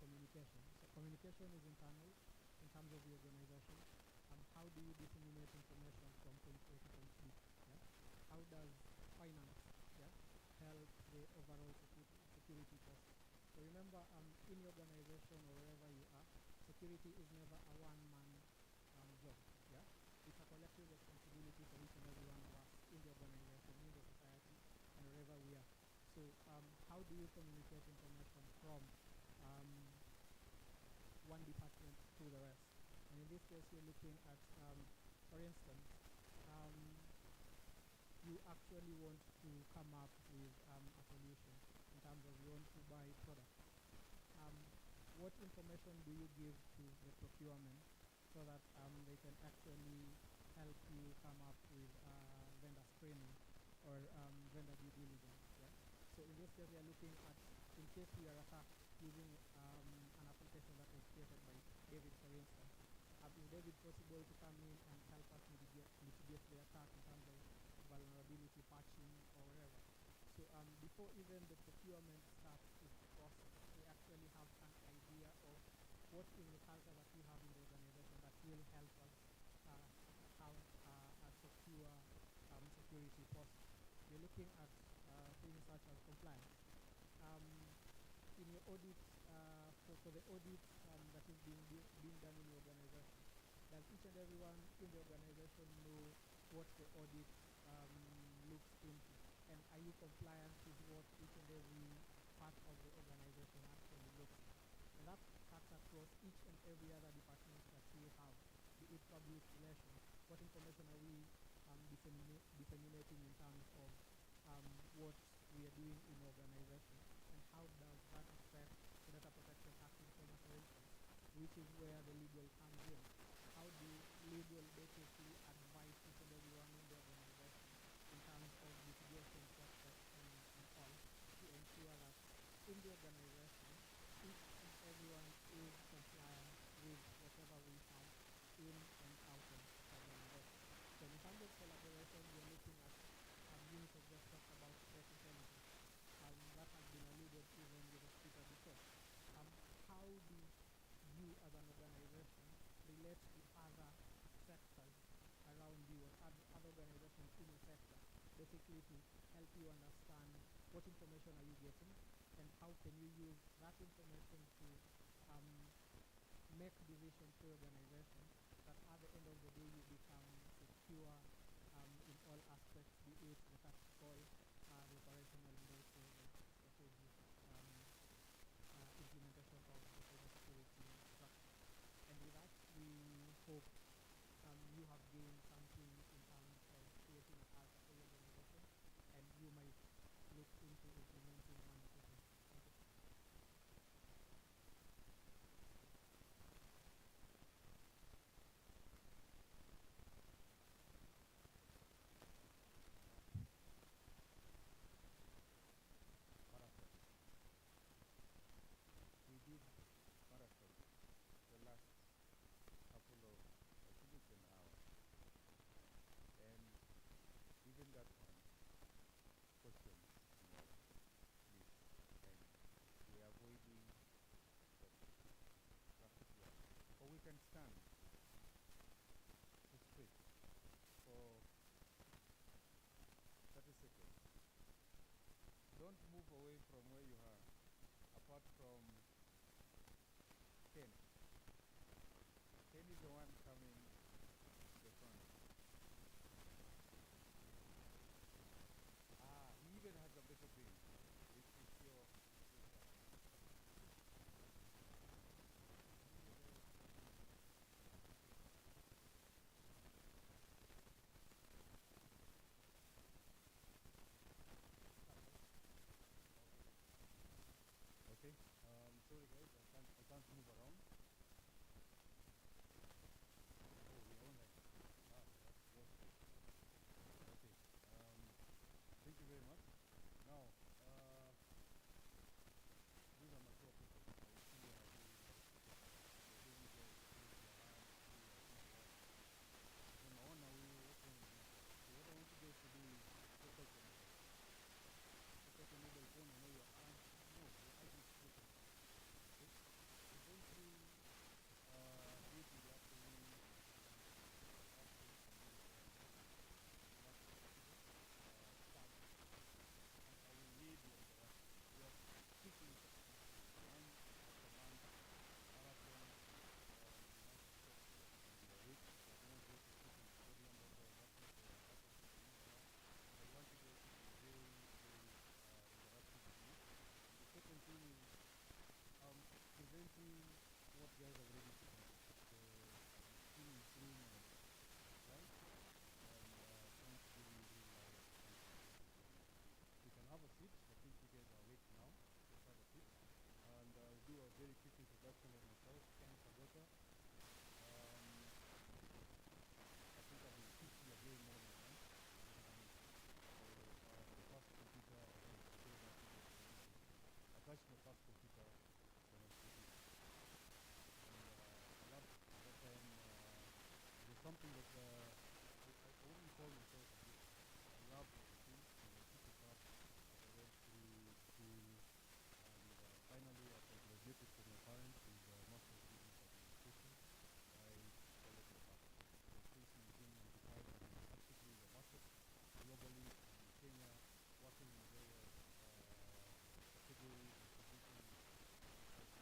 communication. So communication is internal in terms of the organization. How do you disseminate information from point A to point B? Yeah? How does finance, yeah, help the overall security process? So remember, in your organization or wherever you are, security is never a one-man job. Yeah, it's a collective responsibility for each and every one of us in the organization, in the society, and wherever we are. So how do you communicate information from one department to the rest? And in this case, you're looking at, for instance, you actually want to come up with a solution in terms of you want to buy products. What information do you give to the procurement so that they can actually help you come up with vendor screening or vendor due diligence? Yeah? So in this case, we are looking at, in case we are attacked using an application that was created by David, for instance. Is David possible to come in and help us mitigate the attack in terms of vulnerability patching or whatever? So before even the procurement starts its process, we actually have an idea of what is the culture that we have in the organization that will help us have a secure security process. We're looking at things such as compliance. In your audit, for the audit that is being done in your organization, does each and everyone in the organization know what the audit looks into? And are you compliant with what each and every part of the organization actually looks at? And that cuts across each and every other department that we have, be it public relations. What information are we disseminating in terms of what we are doing in the organization? And how does that affect the Data Protection Act in Kenya, for instance, which is where the legal comes in? How do legal basically advise each and everyone in the organization in terms of litigation process and all to ensure that in the organization, each and everyone is compliant with whatever we have in and out of the organization. So in terms of collaboration, we are looking at, UNICEF just talked about threat intelligence. That has been alluded even with the speaker before. How do you as an organization relate to other sectors around you or other organizations in your sector, basically to help you understand what information are you getting and how can you use that information to make decisions for your organization that at the end of the day you become secure in all aspects, be it the tactical, the operational, and also the strategic implementation of the cybersecurity structure. And with that, we hope you have gained something in terms of creating a culture for your organization, and you might look into implementing one or two things. Thank you. Marathon. We did marathon the last couple of, I think it's an hour. And given that one, questions, please. And we are avoiding traffic jam. Or we can stand straight for 30 seconds. Don't move away from where you are, apart from Ken. Ken is the one coming to the front. He even has a better thing. It's your turn. Okay. Sorry guys, I can't move around. Oh, we're on like that's worse. Okay. Thank you very much. Now, these are mature people. I see you are doing very well. So now we open this. So what I want you guys to do is focus on the focus on mobile phone. I know your eyes. No, your eyes is open. Okay. guys have already presented. So I'm still in stream of slides, and thanks to you, really like thanks for the presentation. You can have a seat. I think you guys are awake now. Just have a seat. And I'll do a very quick introduction of myself, Ken Sagota. I think I've been teaching a very more than once. The first computer I had to say that I touched my first computer when I was 14. And at that time, it was something that I wouldn't call myself a geek. I loved the machine, and I picked it up as I went through school. And finally, after I graduated from my parents with a Master's in Business Administration, I followed my passion. So since 1995, I've been actively in the market globally and in Kenya, working in various categories and positions in IT.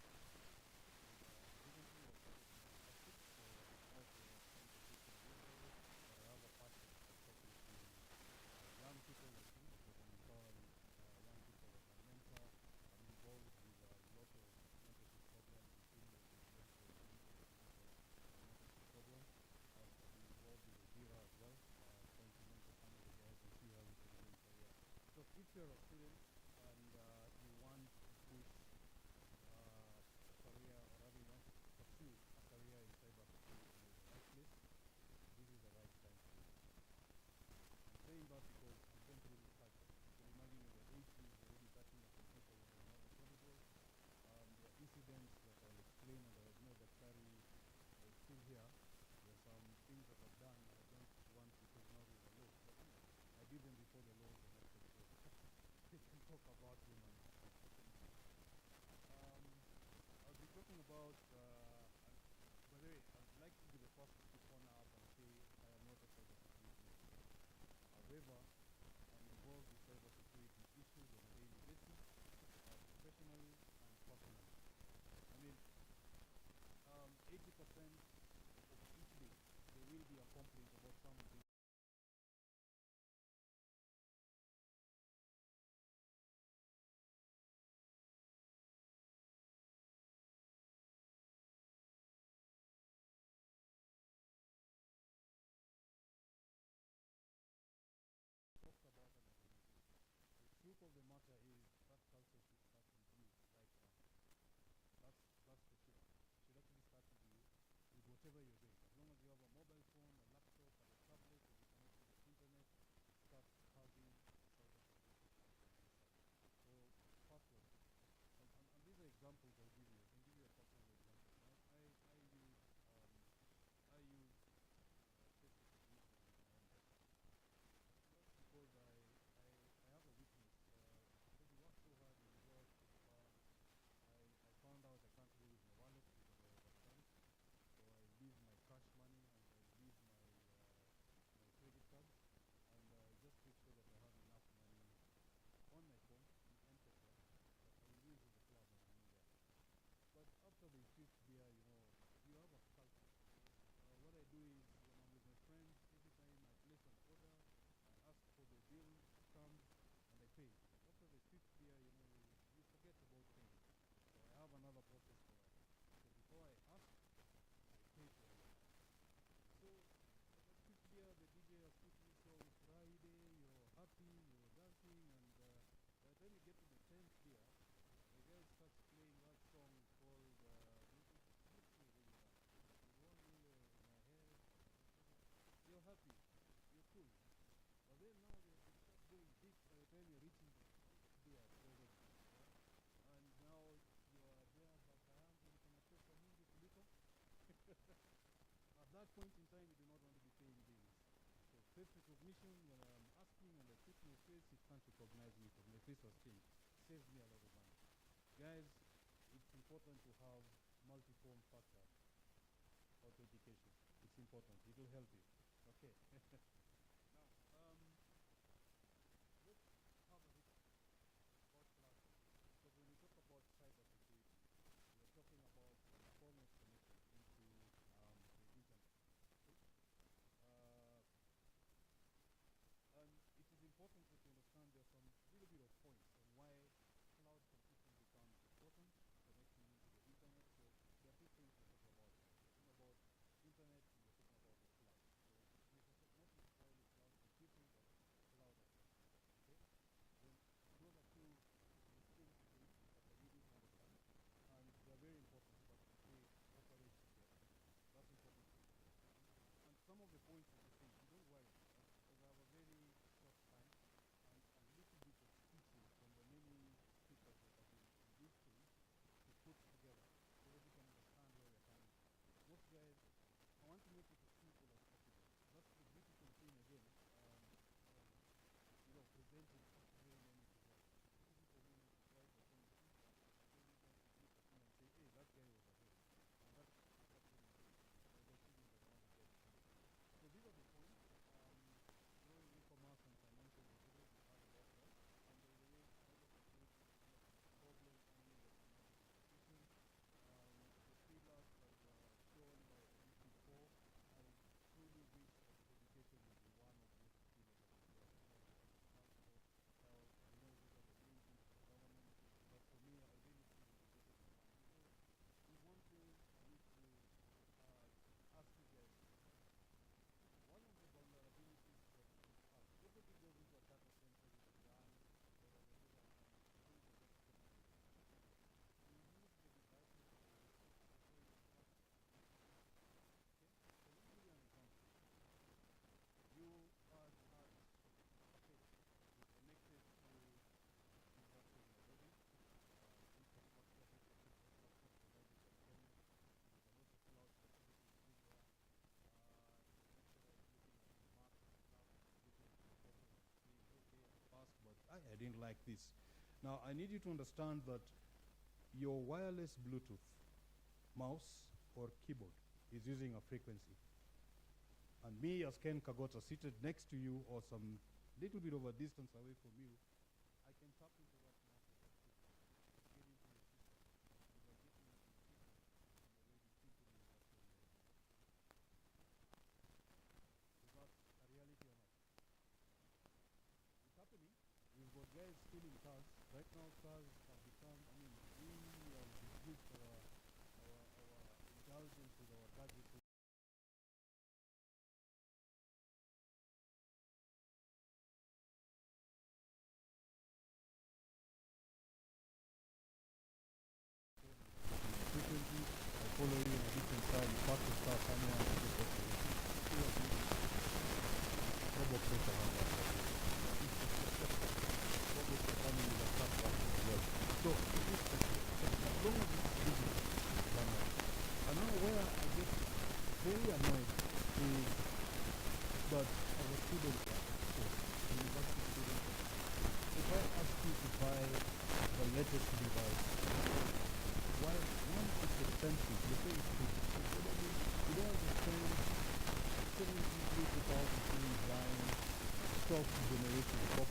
And recently I've started my internship, so I'm out there trying to push my envelope, but I have a passion for talking to young people like you, because I'm empowering young people as a mentor. I'm involved with a lot of mentorship programs, including the Presidential Digital Mentorship Program. I've been involved with the Zira as well, trying to mentor some of the guys and see how we can go in career. So if you're a student and you want to push a career, or rather you want to pursue a career in cybersecurity, you're in the right place. This is the right time to do it. I'm saying that because I've gone through this cycle. You can imagine in the 80s, already touching a computer was not affordable. There are incidents that I'll explain, and I have no daktari still here. There are some things that I've done that I don't want because now there's a law. But I did them before the laws were not so we can talk about them and I'll be talking about, by the way, I'd like to be the first to put one up and say I am not a cybersecurity engineer. However, I'm involved with cybersecurity issues on a daily basis, professionally and personally. I mean, 80% of each day, there will be a complaint about something. The truth of the matter is that culture should start with you right now. That's for sure. It should actually start with you, with whatever you're doing. As long as you have a mobile phone, a laptop, and a tablet, and you connect to the internet, start having cybersecurity culture inside. So, password. And these are examples I'll give you. I can give you a couple of examples. I use face recognition with my own data. Not because I have a weakness, because you work so hard, you result to the bar. I found out I can't go with my wallet because I overspent. So I leave my cash money and I leave my credit cards, and just make sure that I have enough money on my phone in M-Pesa that I will use in the club when I'm in there. But after the fifth beer, you have a culture. So what I do is when I'm with my friends, every time I place an order, I ask for the bill, stamps, and I pay. After the fifth beer, you forget about paying. So I have another process for that. So before I ask, I pay for it. So by the fifth beer, the DJ has put this song Friday, you're happy, you're dancing, and by the time you get to the 10th beer, the guy starts playing that song called, it makes me really laugh. There's one really in my head, you're happy, you're cool. But then now it starts going deep by the time you're reaching the 10th beer already. Yeah? And now you are there, baba yangu niko pesa mingi kuliko. At that point in time, you do not want to be paying bills. So face recognition, when I'm asking and I put my face, it can't recognize me because my face was changed. Saves me a lot of money. Guys, it's important to have multi-form factor authentication. It's important. It will help you. Okay. Now, let's have a look about classroom. Because when we talk about cybersecurity, we are talking about performance connection into the internet. Okay? And it is important that you understand there are some little bit of points on why cloud computing becomes important, connecting into the internet. So there are 2 things we're like this. Now, I need you to understand that your wireless Bluetooth mouse or keyboard is using a frequency. And me, as Ken Kagota, seated next to you or some little bit of a distance away from you, I can tap into that mouse or that keyboard, get into your system. If I get into your system, I'm already inputting that from your end. Is that a reality or not? It's happening. We've got guys still in cars. Right now, cars have become, I mean, we have improved our intelligence with our gadgets. Frequently, I follow you in a different car, you park the car somewhere and you get to Robo pressure has that problem. Robo coming with a car park as well. So, it is as long as it's digital, it's done right. And now where I get very annoyed is that as a student, university student, if I ask you to buy the latest device, while one is expensive, the thing is cheap. So probably you don't have to spend 70,000 buying 12th generation, 12th